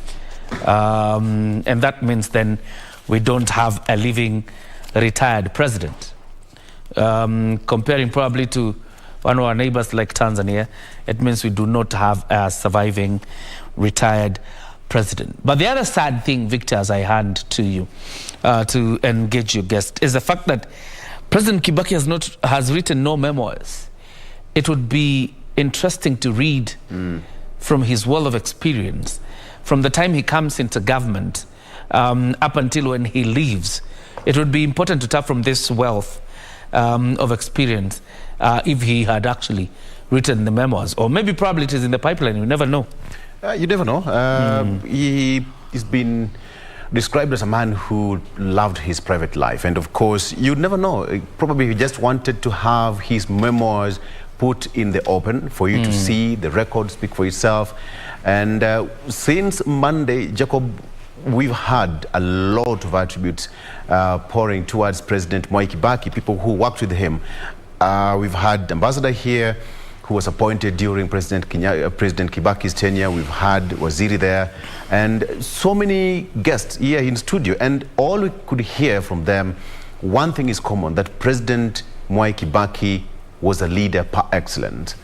And that means then we don't have a living retired president. Comparing probably to one of our neighbors like Tanzania, it means we do not have a surviving retired president. But the other sad thing, Victor, as I hand to you to engage your guest, is the fact that President Kibaki has written no memoirs. It would be interesting to read from his wealth of experience, from the time he comes into government up until when he leaves. It would be important to tap from this wealth of experience if he had actually written the memoirs. Or maybe probably it is in the pipeline, you never know. You never know. He's been described as a man who loved his private life. And of course, you'd never know. Probably he just wanted to have his memoirs put in the open for you to see, the record speak for itself. And since Monday, Jacob, we've had a lot of attributes pouring towards President Mwai Kibaki, people who worked with him. We've had ambassador here who was appointed during President Kibaki's tenure. We've had Waziri there, and so many guests here in studio. And all we could hear from them, one thing is common, that President Mwai Kibaki was a leader par excellence.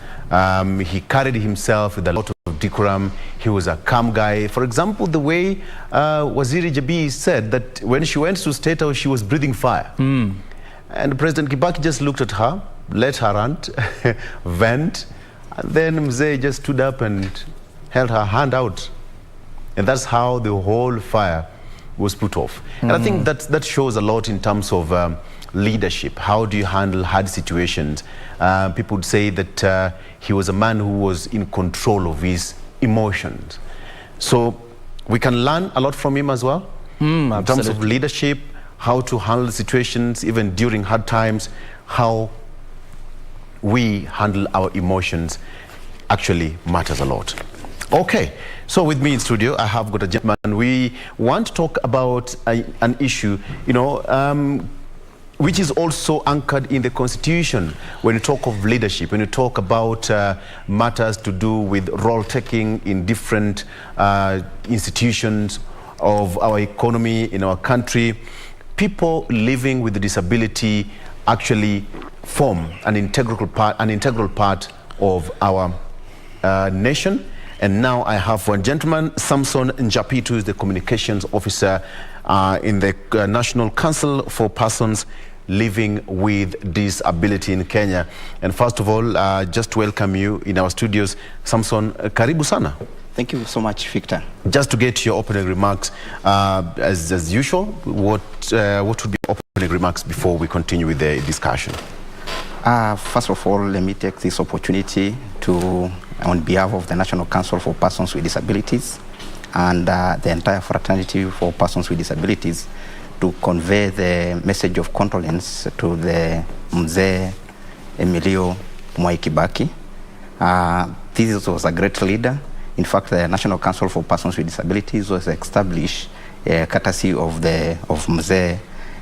He carried himself with a lot of decorum. He was a calm guy. For example, the way Waziri Jabi said that when she went to State House, she was breathing fire. And President Kibaki just looked at her, let her rant, vent, and then Mzee just stood up and held her hand out. And that's how the whole fire was put off. And I think that shows a lot in terms of leadership. How do you handle hard situations? People would say that he was a man who was in control of his emotions. So we can learn a lot from him as well, in terms of leadership, how to handle situations, even during hard times, how we handle our emotions actually matters a lot. Okay, so with me in studio, I have got a gentleman. We want to talk about an issue, which is also anchored in the Constitution. When you talk of leadership, when you talk about matters to do with role-taking in different institutions of our economy, in our country, people living with a disability actually form an integral part of our nation. And now I have one gentleman, Samson Njapitu, who is the communications officer in the National Council for Persons Living with Disability in Kenya. And first of all, just to welcome you in our studios. Samson, karibu sana. Thank you so much, Victor. Just to get your opening remarks, as usual, what would be opening remarks before we continue with the discussion? First of all, let me take this opportunity to, on behalf of the National Council for Persons with Disabilities and the entire fraternity for persons with disabilities, to convey the message of condolence to the Mzee Emilio Mwai Kibaki. This was a great leader. In fact, the National Council for Persons with Disabilities was established courtesy of Mzee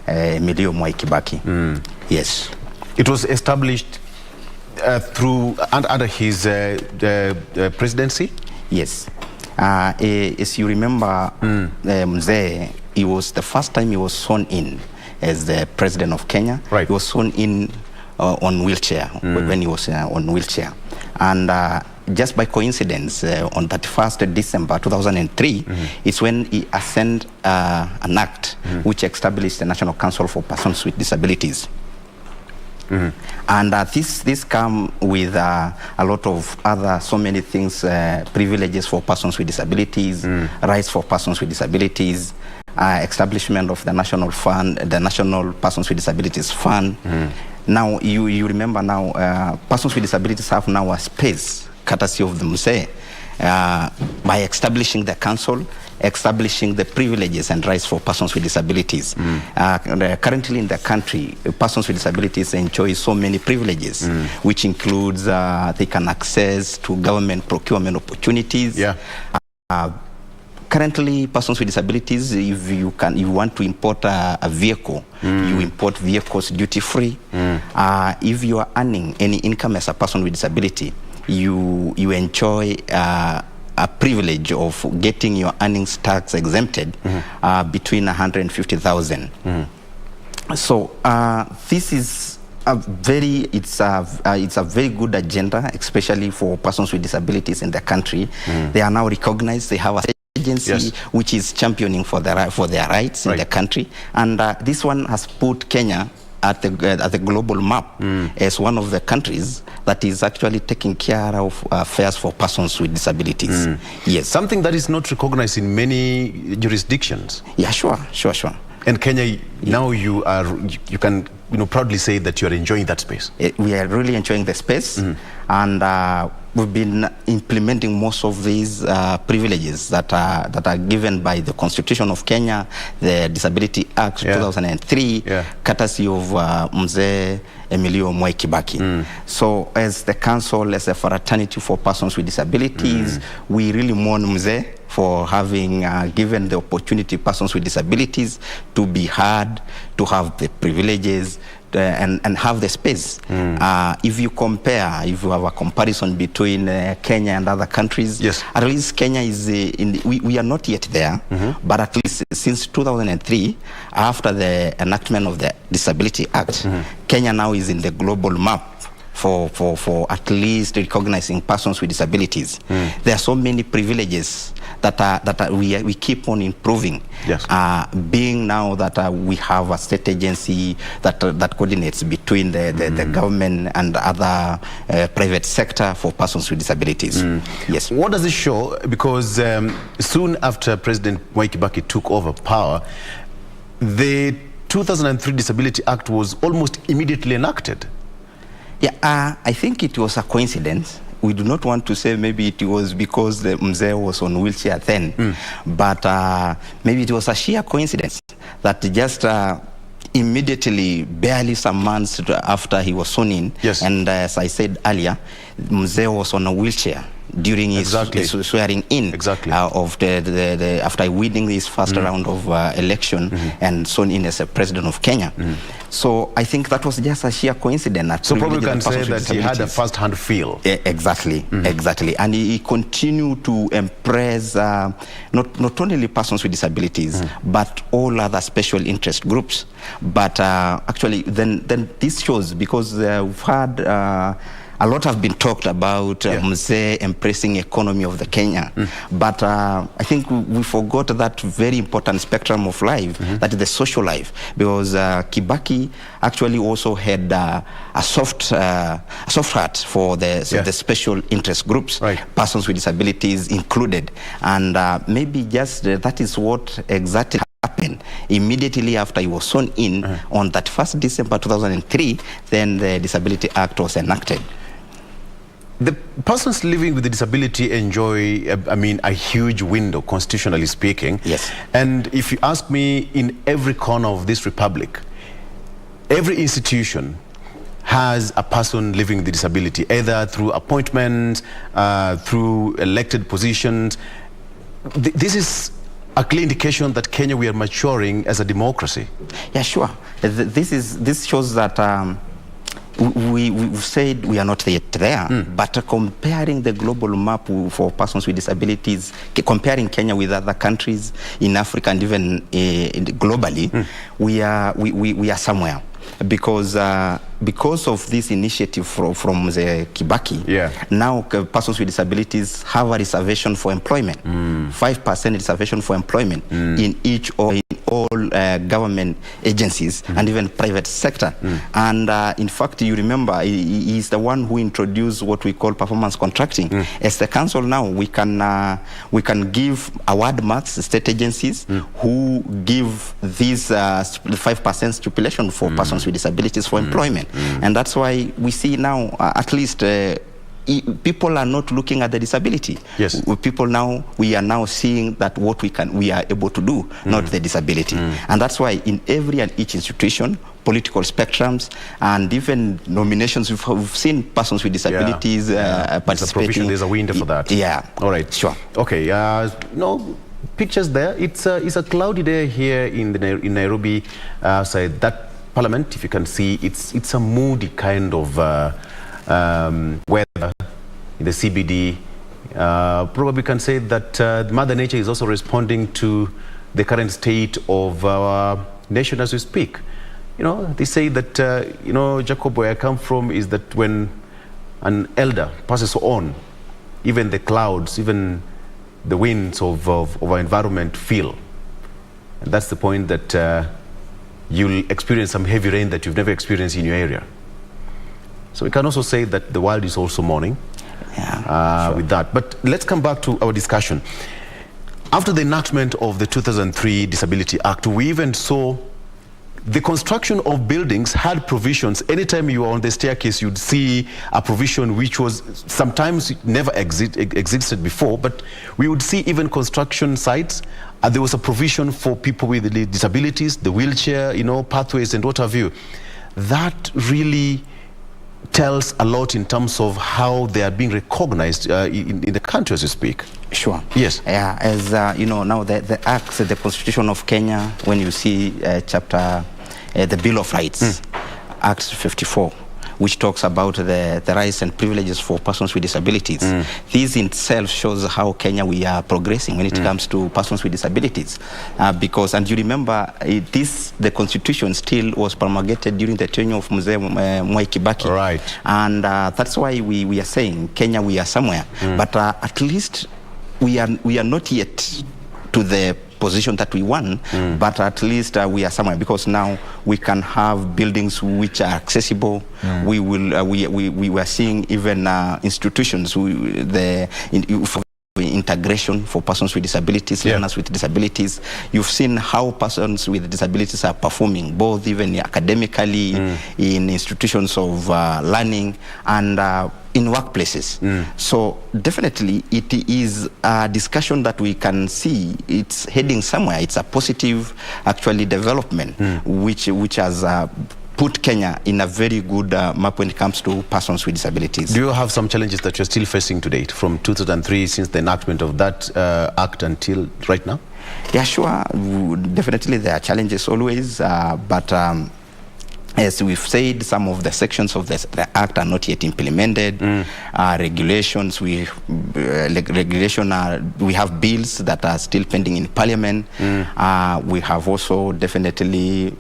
Emilio Mwai Kibaki. Yes. It was established under his presidency? Yes. As you remember, Mzee, it was the first time he was sworn in as the president of Kenya. Right. He was sworn in on wheelchair, when he was on wheelchair. And just by coincidence, on 31st December 2003, it's when he signed an act which established the National Council for Persons with Disabilities. And this come with a lot of other, so many things, privileges for persons with disabilities, rights for persons with disabilities, establishment of the National Fund, the National Persons with Disabilities Fund. Now, you remember now, persons with disabilities have now a space, courtesy of the Mzee, by establishing the council, establishing the privileges and rights for persons with disabilities. Currently in the country, persons with disabilities enjoy so many privileges, which includes they can access to government procurement opportunities. Currently, persons with disabilities, if you want to import a vehicle, you import vehicles duty-free. If you are earning any income as a person with disability, you enjoy a privilege of getting your earnings tax exempted between 150,000. So this is it's a very good agenda, especially for persons with disabilities in the country. They are now recognized. They have a agency which is championing for their rights in the country, and this one has put Kenya at the global map as one of the countries that is actually taking care of affairs for persons with disabilities. Yes, something that is not recognized in many jurisdictions. Yeah, sure. And Kenya, now you can proudly say that you are enjoying that space. We are really enjoying the space, and we've been implementing most of these privileges that are given by the Constitution of Kenya, the Disability Act 2003, courtesy of Mzee Emilio Mwai Kibaki. So as the council, as a fraternity for persons with disabilities, we really mourn Mzee for having given the opportunity persons with disabilities to be heard, to have the privileges, and have the space. If you compare, if you have a comparison between Kenya and other countries, at least Kenya is we are not yet there, but at least since 2003, after the enactment of the Disability Act, Kenya now is in the global map for at least recognizing persons with disabilities. There are so many privileges that we keep on improving. Being now that we have a state agency that coordinates between the government and other private sector for persons with disabilities. Yes. What does it show? Because soon after President Mwai Kibaki took over power, the 2003 Disability Act was almost immediately enacted. Yeah, I think it was a coincidence. We do not want to say maybe it was because the Mzee was on wheelchair then, but maybe it was a sheer coincidence that just immediately, barely some months after he was sworn in, and as I said earlier, Mzee was on a wheelchair during his swearing in of the after winning his first round of election and sworn in as a president of Kenya. So I think that was just a sheer coincidence. So probably can say that he had a first-hand feel. Exactly, and he continued to impress not only persons with disabilities, but all other special interest groups. But actually, then this shows, because we've had a lot have been talked about Mzee embracing economy of the Kenya, but I think we forgot that very important spectrum of life, that is the social life, because Kibaki actually also had a soft heart for the special interest groups, persons with disabilities included, and maybe just that is what exactly happened immediately after he was sworn in on that 1st December 2003. Then the Disability Act was enacted. The persons living with a disability enjoy, a huge window, constitutionally speaking. Yes. And if you ask me, in every corner of this republic, every institution has a person living with a disability, either through appointments, through elected positions. This is a clear indication that Kenya, we are maturing as a democracy. Yeah, sure. This shows that we've said we are not yet there, but comparing the global map for persons with disabilities, comparing Kenya with other countries in Africa and even globally, we are somewhere. Because of this initiative from the Kibaki, now persons with disabilities have a reservation for employment, 5% reservation for employment in each or in all government agencies and even private sector. And in fact, you remember, he is the one who introduced what we call performance contracting. As the council now, we can give award marks to state agencies who give these 5% stipulation for persons with disabilities for employment. And that's why we see now, at least people are not looking at the disability. Yes. People now, we are now seeing that what we are able to do, not the disability. And that's why in every and each institution, political spectrums, and even nominations, we've seen persons with disabilities participating. There's a window for that. Yeah. All right. Sure. Okay. No pictures there. It's a cloudy day here in Nairobi. Outside that Parliament, if you can see, it's a moody kind of weather in the CBD. Probably can say that Mother Nature is also responding to the current state of our nation as we speak. You know, they say that, Jacob, where I come from, is that when an elder passes on, even the clouds, even the winds of our environment feel. And that's the point that you'll experience some heavy rain that you've never experienced in your area. So we can also say that the world is also mourning with that. But let's come back to our discussion. After the enactment of the 2003 Disability Act, we even saw the construction of buildings had provisions. Anytime you were on the staircase, you'd see a provision which was sometimes never existed before, but we would see even construction sites. There was a provision for people with disabilities, the wheelchair, pathways and what have you. That really tells a lot in terms of how they are being recognized in the country as you speak. Sure. Yes. Yeah, as now the Act, the Constitution of Kenya, when you see chapter, the Bill of Rights, Act 54, which talks about the rights and privileges for persons with disabilities. This in itself shows how Kenya we are progressing when it comes to persons with disabilities. And you remember, the Constitution still was promulgated during the tenure of Mwai Kibaki. Right. And that's why we are saying, Kenya, we are somewhere. But at least we are not yet to the position that we want, but at least we are somewhere, because now we can have buildings which are accessible. We were seeing even institutions, integration for persons with disabilities, learners with disabilities. You've seen how persons with disabilities are performing, both even academically, in institutions of learning, and in workplaces. So definitely it is a discussion that we can see it's heading somewhere. It's a positive actually development which has put Kenya in a very good map when it comes to persons with disabilities. Do you have some challenges that you're still facing to date from 2003, since the enactment of that act until right now? Yeah, sure. Definitely there are challenges always, but as we've said, some of the sections of the Act are not yet implemented. Regulations, we have bills that are still pending in Parliament. We have also definitely, we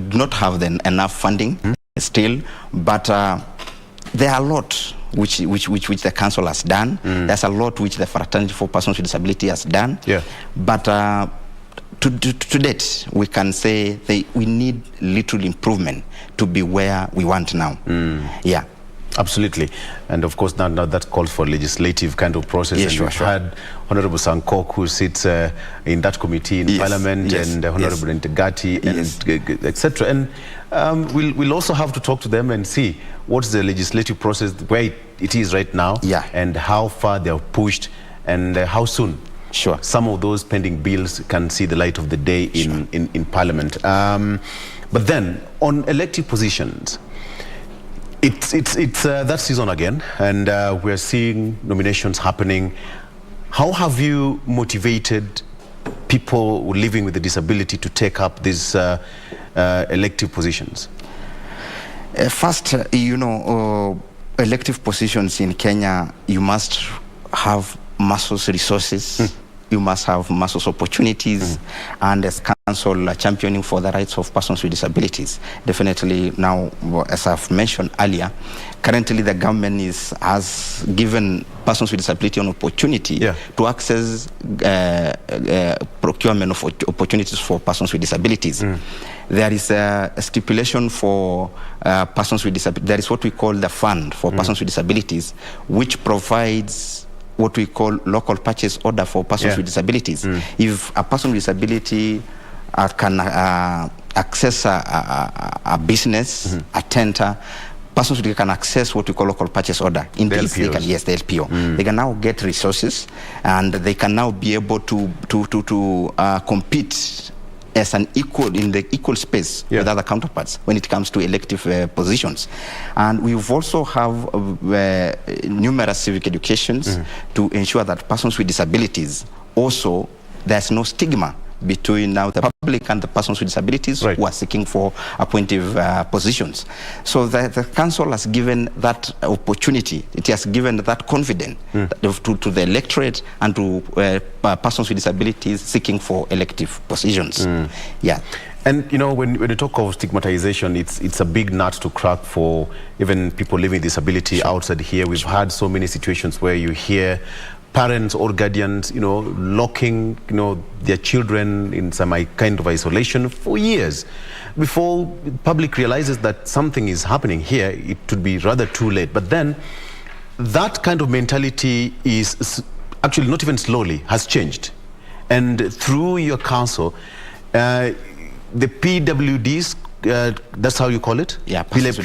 do not have enough funding still, but there are a lot which the council has done. There's a lot which the Fraternity for Persons with Disability has done. But to date, we can say we need little improvement to be where we want now. Yeah. Absolutely. And of course, now that calls for legislative kind of process. Yes, and we've had Honorable Sankok, who sits in that committee in Parliament, and Honorable Ntegati, and etc. And we'll also have to talk to them and see what's the legislative process, where it is right now, and how far they have pushed, and how soon some of those pending bills can see the light of the day in Parliament. But then, on elective positions, it's that season again, and we're seeing nominations happening. How have you motivated people living with a disability to take up these elective positions? First, elective positions in Kenya, you must have massive resources. You must have massive opportunities, and as council championing for the rights of persons with disabilities. Definitely now, as I've mentioned earlier, currently the government has given persons with disability an opportunity to access procurement of opportunities for persons with disabilities. There is a stipulation for persons with disabilities. There is what we call the fund for persons with disabilities, which provides what we call local purchase order for persons with disabilities. If a person with disability can access a business, a tender, persons can access what we call local purchase order. In this, they can, yes, the LPO. They can now get resources, and they can now be able to compete as an equal in the equal space with other counterparts when it comes to elective positions. And we also have numerous civic educations to ensure that persons with disabilities also, there's no stigma between now the public and the persons with disabilities who are seeking for appointive positions. So the council has given that opportunity, it has given that confidence to the electorate and to persons with disabilities seeking for elective positions. Yeah. And when you talk of stigmatization, it's a big nut to crack for even people living with disability outside here. We've had so many situations where you hear parents or guardians, locking, their children in some kind of isolation for years. Before the public realizes that something is happening here, it would be rather too late. But then that kind of mentality is actually not even slowly, has changed. And through your council, the PWDs, that's how you call it? Yeah, persons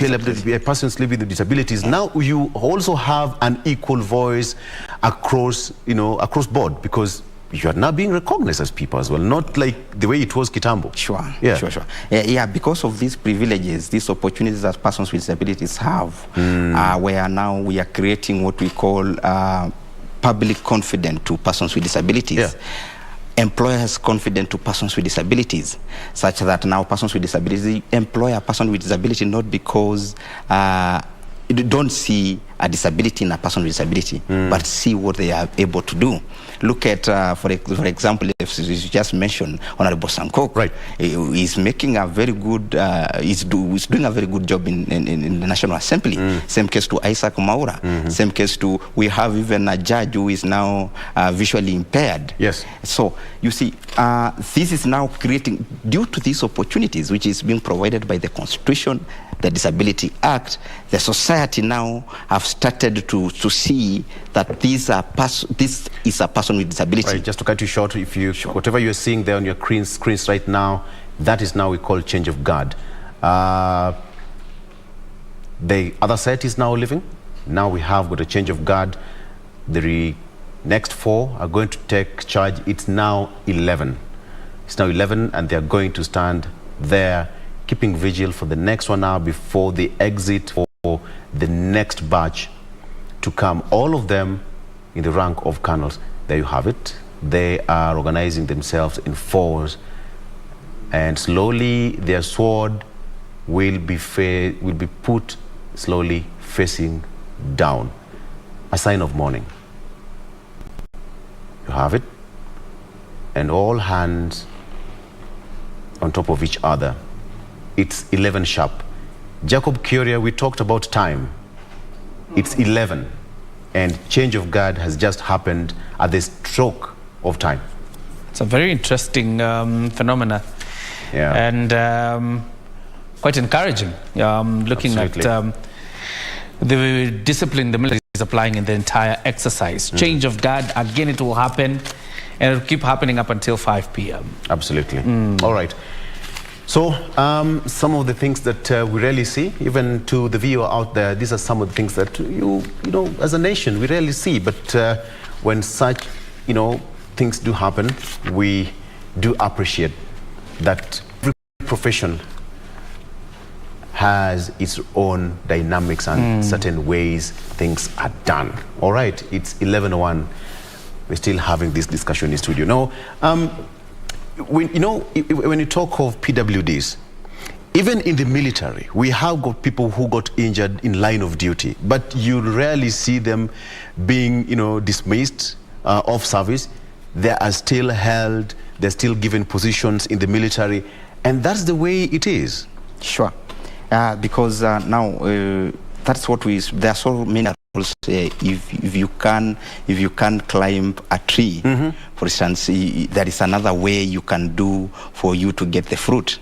living with disabilities. Now you also have an equal voice across, across board, because you are now being recognized as people as well, not like the way it was Kitambo. Sure, sure. Yeah, because of these privileges, these opportunities that persons with disabilities have, where now we are creating what we call public confidence to persons with disabilities. Employers confident to persons with disabilities, such that now persons with disabilities employ a person with disability not because you don't see a disability in a person with disability, but see what they are able to do. Look at, for example, if you just mentioned Honorable Sankok. Right. He's making a very good, he's doing a very good job in the National Assembly. Same case to Isaac Maura. Same case to, we have even a judge who is now visually impaired. Yes. So, you see, this is now creating, due to these opportunities, which is being provided by the Constitution, the Disability Act, the society now have started to see that this is a person with disability. Right, just to cut you short, if you whatever you're seeing there on your screens right now, that is now we call change of guard. The other set is now living. Now we have got a change of guard. The next 4 are going to take charge. It's now 11. It's now 11, and they are going to stand there keeping vigil for the next 1 hour before the exit for the next batch to come. All of them in the rank of colonels. There you have it. They are organizing themselves in 4s, and slowly their sword will be put slowly facing down. A sign of mourning. You have it. And all hands on top of each other. It's 11 sharp. Jacob Curia, we talked about time. It's 11. And change of guard has just happened at the stroke of time. It's a very interesting phenomena. Yeah. And quite encouraging. Looking Absolutely. at the discipline the military is applying in the entire exercise. Change of guard, again, it will happen. And it will keep happening up until 5 p.m. Absolutely. All right. So some of the things that we rarely see, even to the viewer out there, these are some of the things that you know, as a nation, we rarely see. But when such, things do happen, we do appreciate that every profession has its own dynamics and certain ways things are done. All right, it's 11:01. We're still having this discussion in the studio. Now, when you talk of PWDs, Even in the military, we have got people who got injured in line of duty, but you rarely see them being, dismissed off service. They are still held, they're still given positions in the military, and that's the way it is. Sure, because now that's what there are so many rules. If you can climb a tree, for instance, there is another way you can do for you to get the fruit.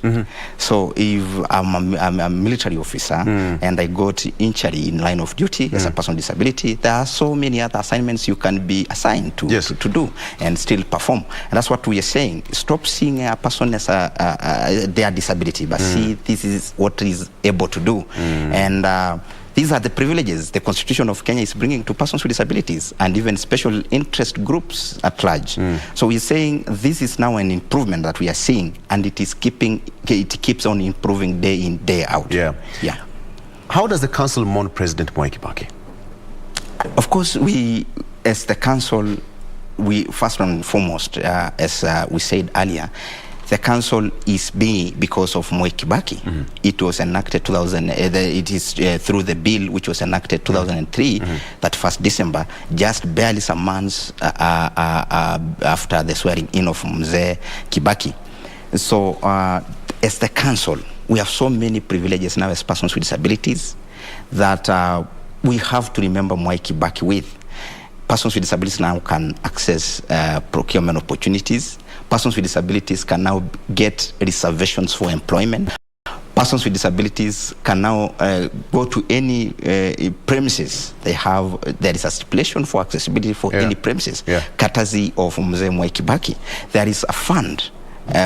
So if I'm a military officer and I got injury in line of duty as a person with disability, there are so many other assignments you can be assigned to do and still perform. And that's what we are saying. Stop seeing a person as their disability, but see this is what is able to do. And these are the privileges the Constitution of Kenya is bringing to persons with disabilities and even special interest groups at large. So we're saying this is now an improvement that we are seeing, and it keeps on improving day in, day out. Yeah. How does the council mourn President Mwai Kibaki? Of course, we, as the council, we first and foremost, as we said earlier, the council is being because of Mwai Kibaki. It was enacted it is through the bill which was enacted 2003, that 1st December, just barely some months after the swearing in of Mzee Kibaki. So as the council, we have so many privileges now as persons with disabilities that we have to remember Mwai Kibaki with. Persons with disabilities now can access procurement opportunities. Persons with disabilities can now get reservations for employment. Persons with disabilities can now go to any premises they have. There is a stipulation for accessibility for any premises, courtesy of Mzee Mwai Kibaki. There is a fund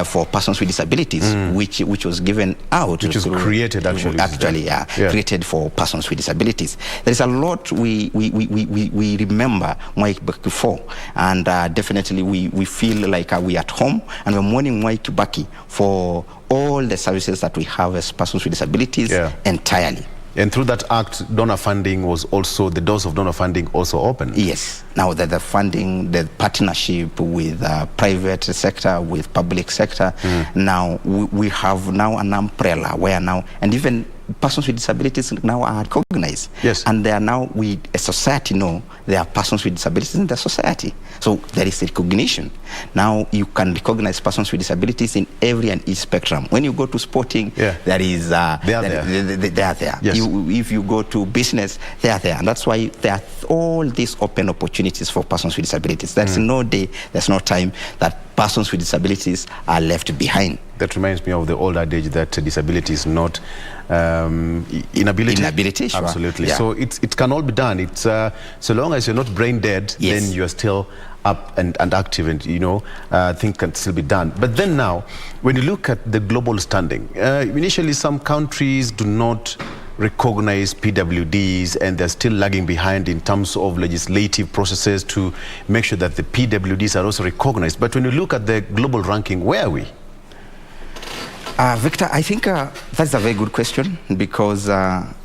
for persons with disabilities, which was given out. Which was created, created for persons with disabilities. There is a lot we remember Mwai Kibaki for, and definitely we feel like we are at home, and we're mourning Mwai Kibaki for all the services that we have as persons with disabilities entirely. And through that act, donor funding was also, the doors of donor funding also open. Yes. Now that the funding, the partnership with private sector, with public sector, now we have now an umbrella where now, and even persons with disabilities now are recognized. Yes. And they are now, we as society know there are persons with disabilities in the society. So there is recognition. Now you can recognize persons with disabilities in every and each spectrum. When you go to sporting, there is they are there. Yes. If you go to business, they are there. And that's why there are all these open opportunities for persons with disabilities. There's no day, there's no time that persons with disabilities are left behind. That reminds me of the old adage that disability is not inability. Inability, sure. Absolutely. So it can all be done. It's so long as you're not brain dead, then you're still up and active, and things can still be done. But then now, when you look at the global standing, initially some countries do not recognize PWDs, and they're still lagging behind in terms of legislative processes to make sure that the PWDs are also recognized. But when you look at the global ranking, where are we? Victor, I think that's a very good question, because on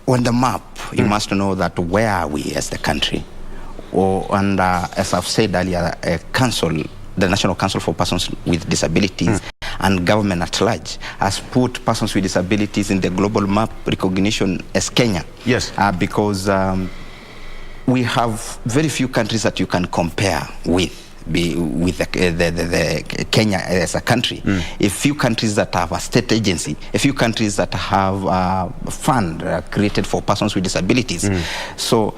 the map, you must know that where are we as the country? And as I've said earlier, the National Council for Persons with Disabilities and government at large has put persons with disabilities in the global map recognition as Kenya. Yes. Because we have very few countries that you can compare with the Kenya as a country. A few countries that have a state agency, a few countries that have a fund created for persons with disabilities. So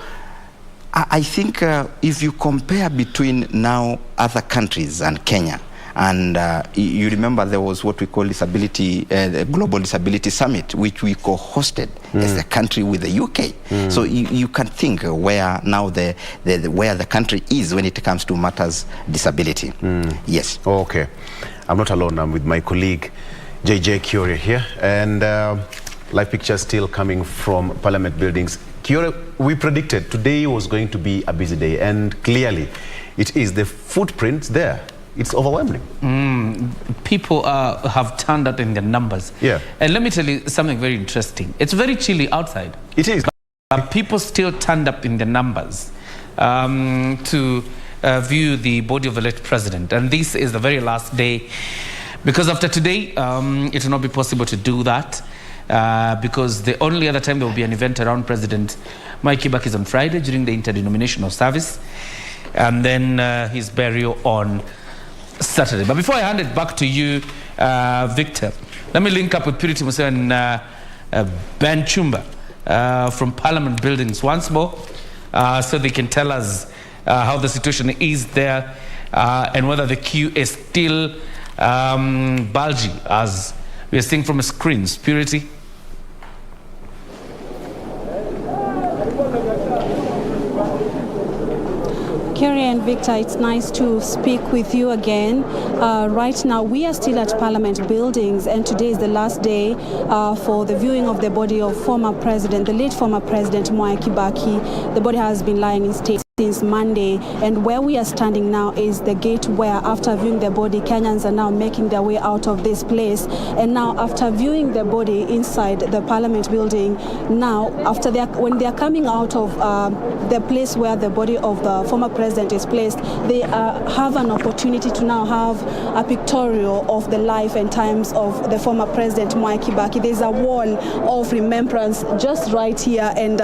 I think if you compare between now other countries and Kenya, and you remember there was what we call the Global Disability Summit, which we co-hosted as a country with the UK. So you can think where now where the country is when it comes to matters disability. Yes. Okay. I'm not alone. I'm with my colleague JJ Kiore here, and live pictures still coming from Parliament buildings. Kiore, we predicted today was going to be a busy day, and clearly it is. The footprints there, it's overwhelming. People have turned out in their numbers. Yeah. And let me tell you something very interesting. It's very chilly outside. It is. But people still turned up in their numbers to view the body of the late president. And this is the very last day Because after today, it will not be possible to do that. Because the only other time there will be an event around President Mwai Kibaki is on Friday during the interdenominational service, and then his burial on Saturday. But before I hand it back to you, Victor, let me link up with Purity Musa and Ben Chumba from Parliament Buildings once more, so they can tell us how the situation is there and whether the queue is still bulgy, as we are seeing from a screen. Purity. Kerry and Victor, it's nice to speak with you again. Right now, we are still at Parliament Buildings, and today is the last day for the viewing of the body of the late former President Mwai Kibaki. The body has been lying in state since Monday, and where we are standing now is the gate where, after viewing the body, Kenyans are now making their way out of this place. And now, after viewing the body inside the Parliament Building, now when they are coming out of the place where the body of the former president is placed, they have an opportunity to now have a pictorial of the life and times of the former president Mwai Kibaki. There's a wall of remembrance just right here, and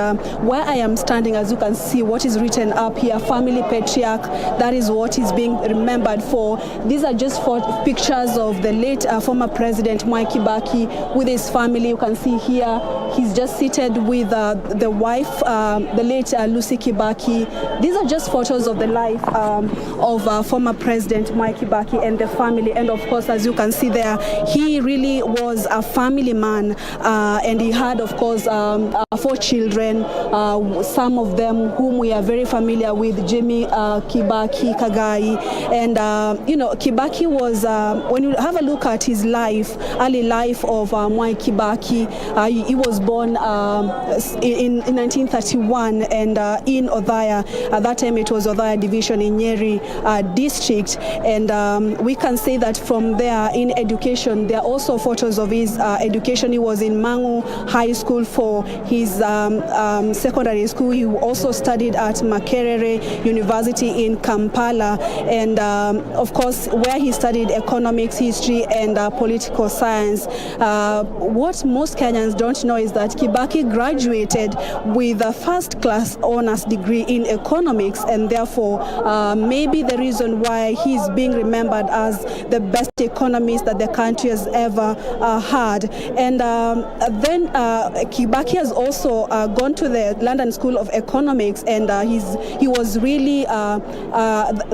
where I am standing, as you can see, what is written up here, family patriarch, that is what is being remembered for. These are just for pictures of the late former president Mwai Kibaki with his family. You can see here he's just seated with the wife, the late Lucy Kibaki. These are just photos of the life of former president Mwai Kibaki and the family. And of course, as you can see there, he really was a family man, and he had, of course, 4 children, some of them whom we are very familiar with, Jimmy, Kibaki, Kagai. And, Kibaki was, when you have a look at his life, early life of Mwai Kibaki, he was born in 1931 and in Othaya. At that time, it was Othaya Division in Nyeri district. And we can say that from there, in education, there are also photos of his education. He was in Mangu High School for his secondary school. He also studied at Makerere University in Kampala, and of course, where he studied economics, history, and political science. What most Kenyans don't know is that Kibaki graduated with a first-class honors degree in economics, and therefore maybe the reason why he's being remembered as the best economist that the country has ever had. And then Kibaki has also gone to the London School of Economics, and he was really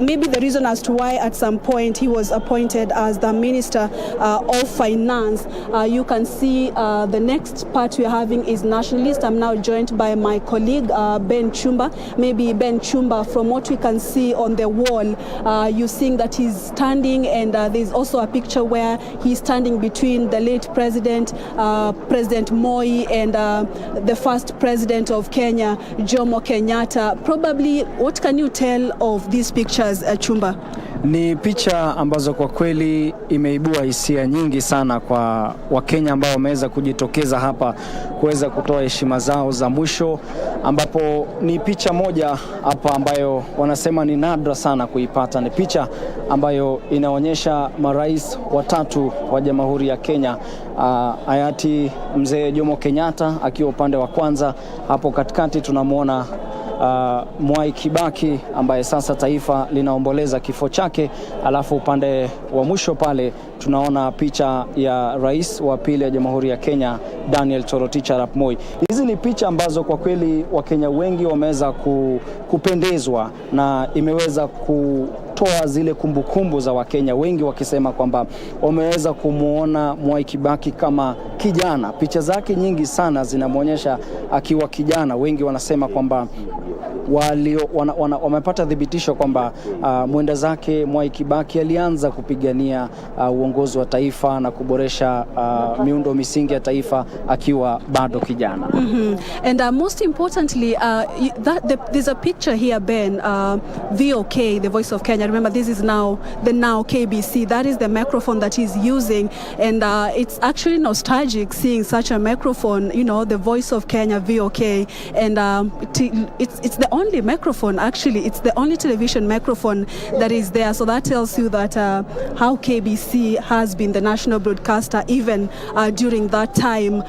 maybe the reason as to why at some point he was appointed as the Minister of Finance. You can see the next part we're having is nationalist. I'm now joined by my colleague Ben Chumba. Maybe Ben Chumba, from what we can see on the wall, you're seeing that he's standing, and there's also a picture where he's standing between the late President Moi and the first President of Kenya, Jomo Kenyatta. Probably, what can you tell of these pictures, Chumba? Ni picha ambazo kwa kweli imeibua hisia nyingi sana kwa Wakenya ambao wameweza kujitokeza hapa kuweza kutoa heshima zao za mwisho, ambapo ni picha moja hapa ambayo wanasema ni nadra sana kuipata. Ni picha ambayo inaonyesha marais watatu wa Jamhuri ya Kenya, hayati mzee Jomo Kenyatta akiwa upande wa kwanza. Hapo katikati tunamuona Mwai Kibaki ambaye sasa taifa linaomboleza kifo chake, alafu upande wa mwisho pale tunaona picha ya rais wa pili ya Jamhuri ya Kenya, Daniel Toroitich arap Moi. Hizi ni picha ambazo kwa kweli Wakenya wengi wameweza kupendezwa na imeweza kutoa zile kumbukumbu za Wakenya wengi, wakisema kwamba wameweza kumuona Mwai Kibaki kama kijana. Picha zake nyingi sana zinamuonyesha akiwa kijana. Wengi wanasema kwamba wamepata thibitisho kwamba mwenda zake Mwai Kibaki alianza kupigania uongozi wa taifa na kuboresha miundo misingi ya taifa akiwa bado kijana. And most importantly, there's a picture here, Ben, VOK, the Voice of Kenya. Remember, this is now KBC. That is the microphone that he's using, and it's actually nostalgic seeing such a microphone, the Voice of Kenya, VOK, and it's the only microphone, actually. It's the only television microphone that is there. So that tells you that how KBC has been the national broadcaster even during that time.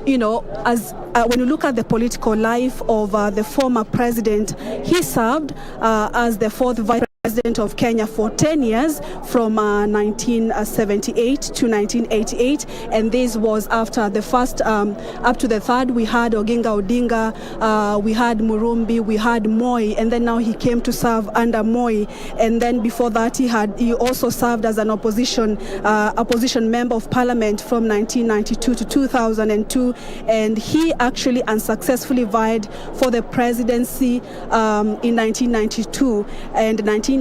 You know, as when you look at the political life of the former president, he served as the fourth vice president of Kenya for 10 years from 1978 to 1988, and this was after the first up to the third. We had Oginga Odinga, we had Murumbi, we had Mwai, and then now he came to serve under Mwai. And then before that he also served as an opposition member of parliament from 1992 to 2002, and he actually unsuccessfully vied for the presidency in 1992 and 1997,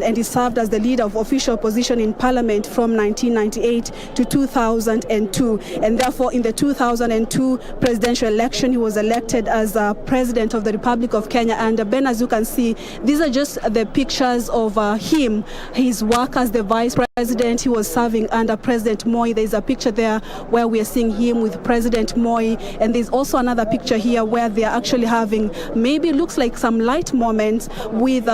and he served as the leader of official opposition in parliament from 1998 to 2002. And therefore, in the 2002 presidential election, he was elected as president of the Republic of Kenya. And Ben, as you can see, these are just the pictures of him, his work as the vice president. He was serving under President Mwai. There's a picture there where we are seeing him with President Mwai, and there's also another picture here where they are actually having, maybe looks like some light moments with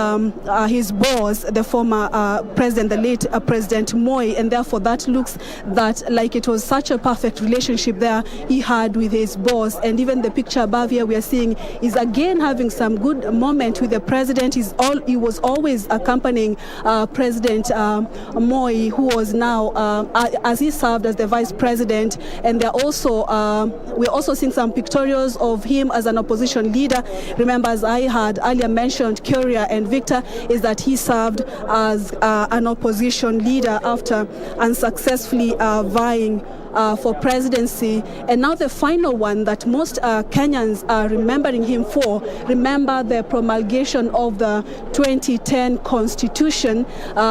his boss, the former president, the late President Mwai, and therefore that looks that like it was such a perfect relationship there he had with his boss. And even the picture above here we are seeing is again having some good moment with the president. He was always accompanying President Mwai, who was now as he served as the vice president. And they're also we're also seeing some pictorials of him as an opposition leader. Remember, as I had earlier mentioned, Kuria and Victor, is that he served as an opposition leader after unsuccessfully vying for presidency. And now the final one that most Kenyans are remembering him for, remember the promulgation of the 2010 Constitution.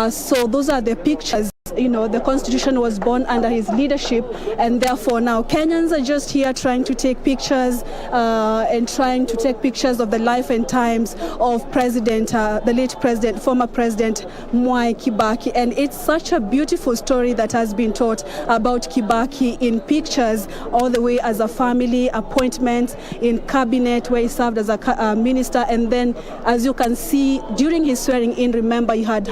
So those are the pictures. You know, the Constitution was born under his leadership, and therefore now Kenyans are just here trying to take pictures and trying to take pictures of the life and times of President, the late President, former President Mwai Kibaki. And it's such a beautiful story that has been told about Kibaki in pictures, all the way as a family, appointments in cabinet where he served as a minister. And then, as you can see, during his swearing in, remember, he had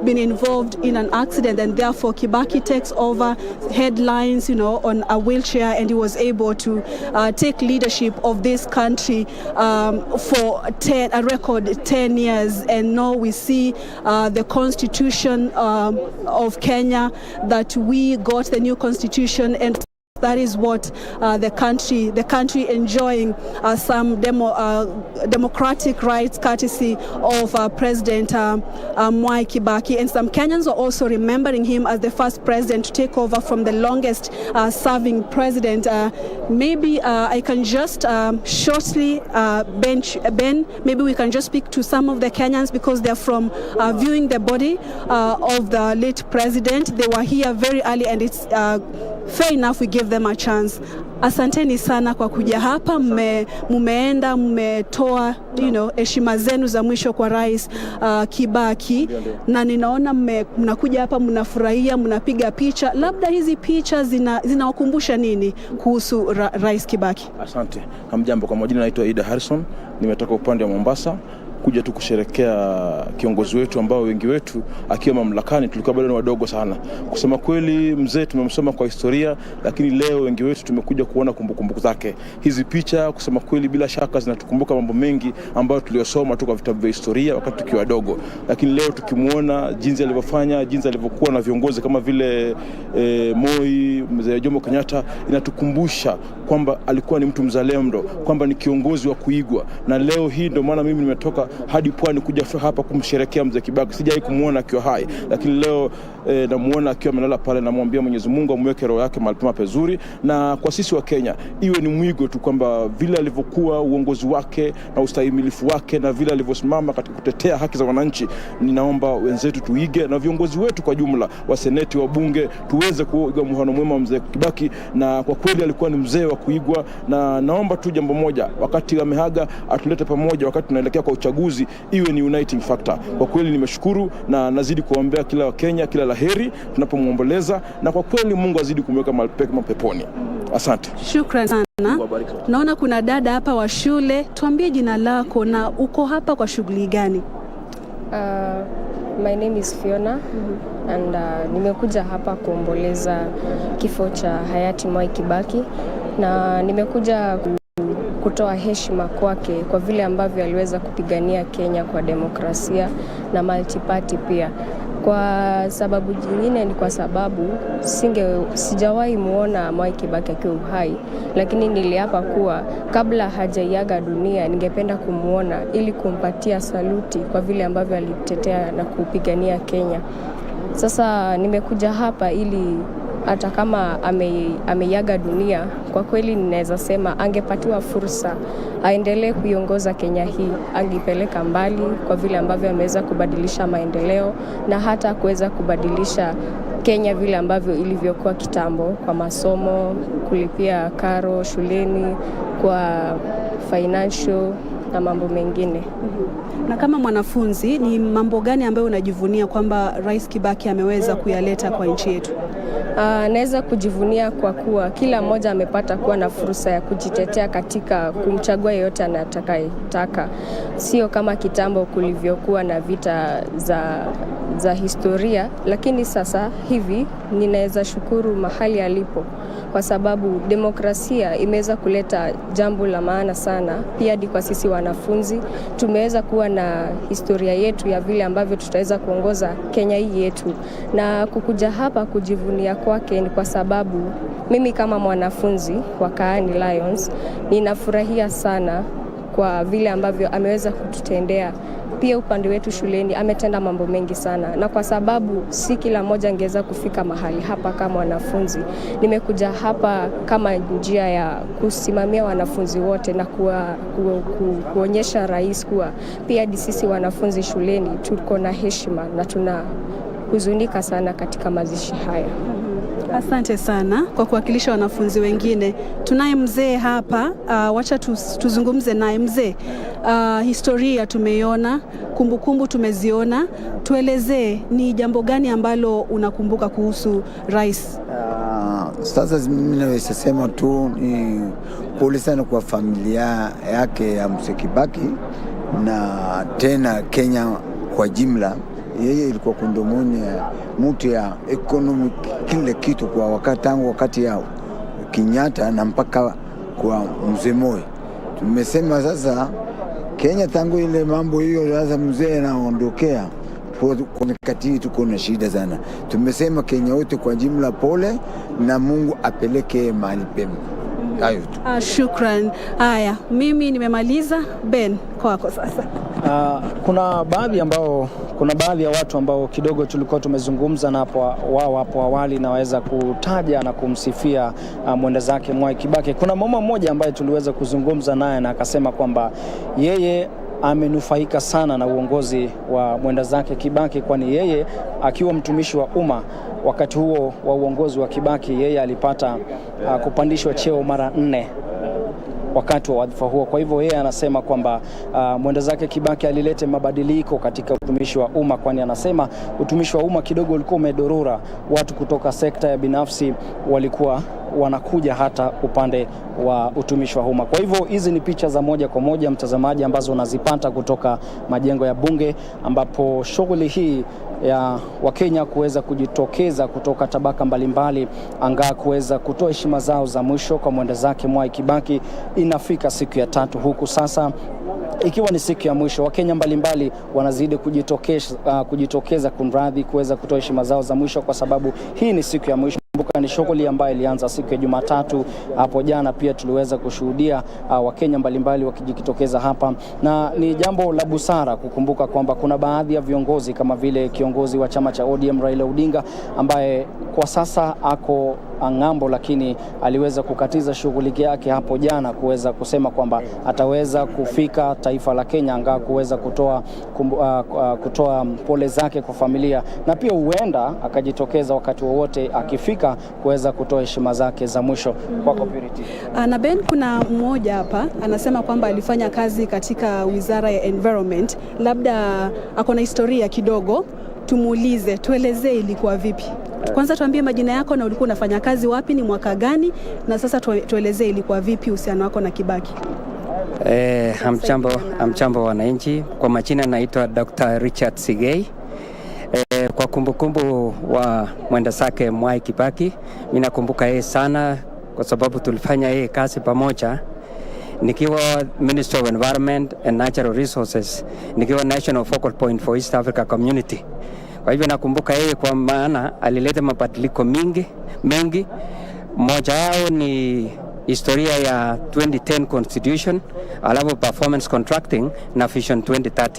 been involved in an accident, and therefore Kibaki takes over headlines, you know, on a wheelchair, and he was able to take leadership of this country for a record 10 years. And now we see the Constitution of Kenya, that we got the new Constitution, and that is what the country enjoying some democratic rights courtesy of President Mwai Kibaki. And some Kenyans are also remembering him as the first president to take over from the longest serving president. Maybe I can just shortly, Ben, maybe we can just speak to some of the Kenyans, because they're from viewing the body of the late president. They were here very early, and it's fair enough we give them a chance. Asanteni sana kwa kuja hapa, mumeenda mmetoa heshima zenu za mwisho kwa Rais Kibaki, na ninaona mnakuja hapa mnafurahia, mnapiga picha. Labda hizi picha zinawakumbusha nini kuhusu Rais Kibaki? Asante. Hamjambo, kwa majina naitwa Ida Harrison, nimetoka upande wa Mombasa kuja tu kusherekea kiongozi wetu ambao wengi wetu akiwa mamlakani tulikuwa bado ni wadogo sana. Kusema kweli, mzee tumemsoma kwa historia, lakini leo wengi wetu tumekuja kuona kumbukumbu zake. Hizi picha kusema kweli bila shaka zinatukumbuka mambo mengi ambayo tuliyosoma tu kwa vitabu vya historia wakati tukiwa wadogo. Lakini leo tukimuona jinsi alivyofanya, jinsi alivyokuwa na viongozi kama vile Moi, mzee Jomo Kenyatta, inatukumbusha kwamba alikuwa ni mtu mzalendo, kwamba ni kiongozi wa kuigwa. Na leo hii ndio maana mimi nimetoka hadi pwani kuja hapa kumsherehekea mzee Kibaki. Sijai kumuona akiwa hai, lakini leo namuona akiwa amelala pale. Namwambia Mwenyezi Mungu amweke roho yake mahali pema pazuri. Na kwa sisi wa Kenya iwe ni mwigo tu kwamba vile alivyokuwa uongozi wake na ustahimilifu wake na vile alivyosimama katika kutetea haki za wananchi, ninaomba wenzetu tuige, na viongozi wetu kwa jumla, wa seneti, wa bunge, tuweze kuiga mfano mwema wa mzee Kibaki. Na kwa kweli alikuwa ni mzee wa kuigwa, na naomba tu jambo moja, wakati amehaga atulete pamoja wakati tunaelekea kwa uchaguzi. uchaguzi iwe ni uniting factor. Kwa kweli nimeshukuru na nazidi kuombea kila Wakenya kila laheri tunapomwomboleza, na kwa kweli Mungu azidi kumweka mapeponi. Asante. Shukrani sana. Naona kuna dada hapa wa shule. Tuambie jina lako na uko hapa kwa shughuli gani? My name is Fiona and nimekuja hapa kuomboleza kifo cha hayati Mwai Kibaki, na nimekuja kutoa heshima kwake kwa vile ambavyo aliweza kupigania Kenya kwa demokrasia na multiparty pia. Kwa sababu nyingine ni kwa sababu sijawahi muona Mwai Kibaki akiwa uhai, lakini niliapa kuwa kabla hajaiaga dunia ningependa kumuona ili kumpatia saluti kwa vile ambavyo alitetea na kupigania Kenya. Sasa nimekuja hapa ili hata kama ameiaga dunia, kwa kweli ninaweza sema angepatiwa fursa aendelee kuiongoza Kenya hii, angepeleka mbali kwa vile ambavyo ameweza kubadilisha maendeleo na hata kuweza kubadilisha Kenya vile ambavyo ilivyokuwa kitambo, kwa masomo, kulipia karo shuleni, kwa financial na mambo mengine. Na kama mwanafunzi, ni mambo gani ambayo unajivunia kwamba Rais Kibaki ameweza kuyaleta kwa nchi yetu? Naweza kujivunia kwa kuwa kila mmoja amepata kuwa na fursa ya kujitetea katika kumchagua yeyote anataka. Sio kama kitambo kulivyokuwa na vita za historia, lakini sasa hivi ninaweza shukuru mahali alipo kwa sababu demokrasia imeweza kuleta jambo la maana sana. Pia hadi kwa sisi wanafunzi tumeweza kuwa na historia yetu ya vile ambavyo tutaweza kuongoza Kenya hii yetu, na kukuja hapa kujivunia kwake ni kwa sababu mimi kama mwanafunzi wa Kaani Lions ninafurahia sana kwa vile ambavyo ameweza kututendea. Pia upande wetu shuleni ametenda mambo mengi sana, na kwa sababu si kila mmoja angeweza kufika mahali hapa kama wanafunzi, nimekuja hapa kama njia ya kusimamia wanafunzi wote na kuonyesha rais kuwa pia sisi wanafunzi shuleni tuko na heshima na tunahuzunika sana katika mazishi haya. Asante sana kwa kuwakilisha wanafunzi wengine. Tunaye mzee hapa, wacha tuzungumze naye. Mzee, historia tumeiona, kumbukumbu tumeziona. Tuelezee ni jambo gani ambalo unakumbuka kuhusu rais? Sasa mimi naweza sema tu ni pole sana kwa familia yake ya Mzee Kibaki na tena Kenya kwa jumla. Yeye ilikuwa kondomoni mtu ya economic kile kitu kwa wakati ya Kenyatta na mpaka kwa Mzee Moi. Tumesema sasa Kenya tangu ile mambo hiyo sasa mzee anaondokea kwa mikati tuko na shida sana. Tumesema Kenya wote kwa jumla pole na Mungu apeleke mahali pema. Hayo tu. Shukran. Haya, mimi nimemaliza. Ben, kwako sasa. Kuna baadhi ya watu ambao kidogo tulikuwa tumezungumza na hapo awali na waweza kutaja na kumsifia mwenda zake Mwai Kibaki. Kuna mama mmoja ambaye tuliweza kuzungumza naye na akasema kwamba yeye amenufaika sana na uongozi wa mwenda zake Kibaki, kwani yeye akiwa mtumishi wa umma wakati huo wa uongozi wa Kibaki yeye alipata kupandishwa cheo mara 4 wakati wa wadhifa huo. Kwa hivyo yeye anasema kwamba mwenda zake Kibaki alilete mabadiliko katika utumishi wa umma, kwani anasema utumishi wa umma kidogo ulikuwa umedorora. Watu kutoka sekta ya binafsi walikuwa wanakuja hata upande wa utumishi wa umma. Kwa hivyo hizi ni picha za moja kwa moja, mtazamaji, ambazo unazipata kutoka majengo ya bunge, ambapo shughuli hii ya Wakenya kuweza kujitokeza kutoka tabaka mbalimbali anga kuweza kutoa heshima zao za mwisho kwa mwenda zake Mwai Kibaki inafika siku ya 3, huku sasa ikiwa ni siku ya mwisho. Wakenya mbalimbali wanazidi kujitokeza kunradhi kuweza kutoa heshima zao za mwisho, kwa sababu hii ni siku ya mwisho. Kumbuka ni shughuli ambayo ilianza siku ya Jumatatu hapo jana. Pia tuliweza kushuhudia Wakenya mbalimbali wakijitokeza hapa, na ni jambo la busara kukumbuka kwamba kuna baadhi ya viongozi kama vile kiongozi wa chama cha ODM Raila Odinga ambaye kwa sasa ako ng'ambo, lakini aliweza kukatiza shughuli yake hapo jana kuweza kusema kwamba ataweza kufika taifa la Kenya anga kuweza kutoa pole zake kwa familia, na pia huenda akajitokeza wakati wowote akifika kuweza kutoa heshima zake za mwisho kwa Cooperative. Na Ben, kuna mmoja hapa anasema kwamba alifanya kazi katika Wizara ya Environment, labda ako na historia kidogo, tumuulize, tuelezee ilikuwa vipi. Kwanza tuambie majina yako na ulikuwa unafanya kazi wapi, ni mwaka gani, na sasa tuelezee ilikuwa vipi uhusiano wako na Kibaki. Hamchambo wananchi, kwa majina naitwa Dr. Richard Sigei. Kwa kumbukumbu wa mwenda zake Mwai Kibaki, mimi nakumbuka yeye sana kwa sababu tulifanya yeye kazi pamoja. Nikiwa Minister of Environment and Natural Resources, nikiwa National Focal Point for East Africa Community. Kwa hivyo nakumbuka yeye kwa maana alileta mabadiliko mengi. Moja yao ni historia ya 2010 Constitution, alafu performance contracting na Vision 2030.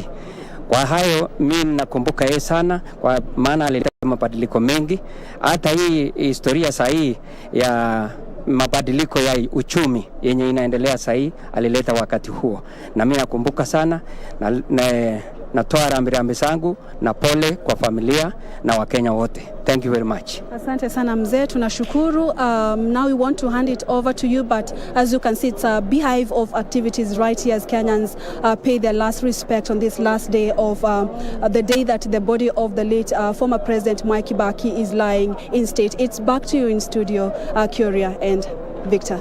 Kwa hayo mimi nakumbuka yeye sana kwa maana alileta mabadiliko mengi. Hata hii historia sahihi ya mabadiliko ya uchumi yenye inaendelea sahihi alileta wakati huo, na mimi nakumbuka sana na natoa rambirambi zangu na pole kwa familia na Wakenya wote. Thank you very much. Asante sana mzee, tunashukuru. Now we want to hand it over to you, but as you can see, it's a beehive of activities right here as Kenyans pay their last respect on this last day of the day that the body of the late former President Mwai Kibaki is lying in state. It's back to you in studio, Curia and Victor.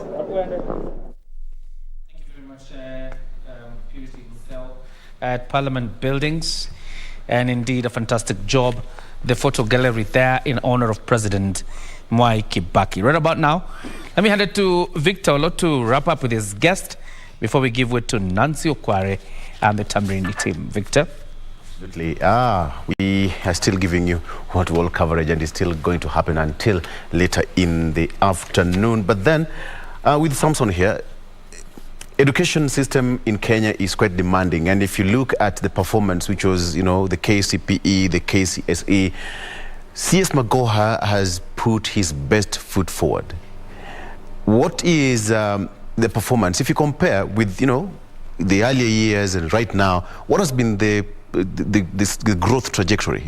At Parliament buildings, and indeed a fantastic job, the photo gallery there in honor of President Mwai Kibaki. Right about now, let me hand it to Victor Olo to wrap up with his guest before we give way to Nancy Okware and the Tamrini team. Victor? Absolutely. We are still giving you what all coverage, and it's still going to happen until later in the afternoon. But then, with Samson here, education system in Kenya is quite demanding, and if you look at the performance, which was, the KCPE, the KCSE, CS Magoha has put his best foot forward. What is the performance, if you compare with, the earlier years and right now, what has been the growth trajectory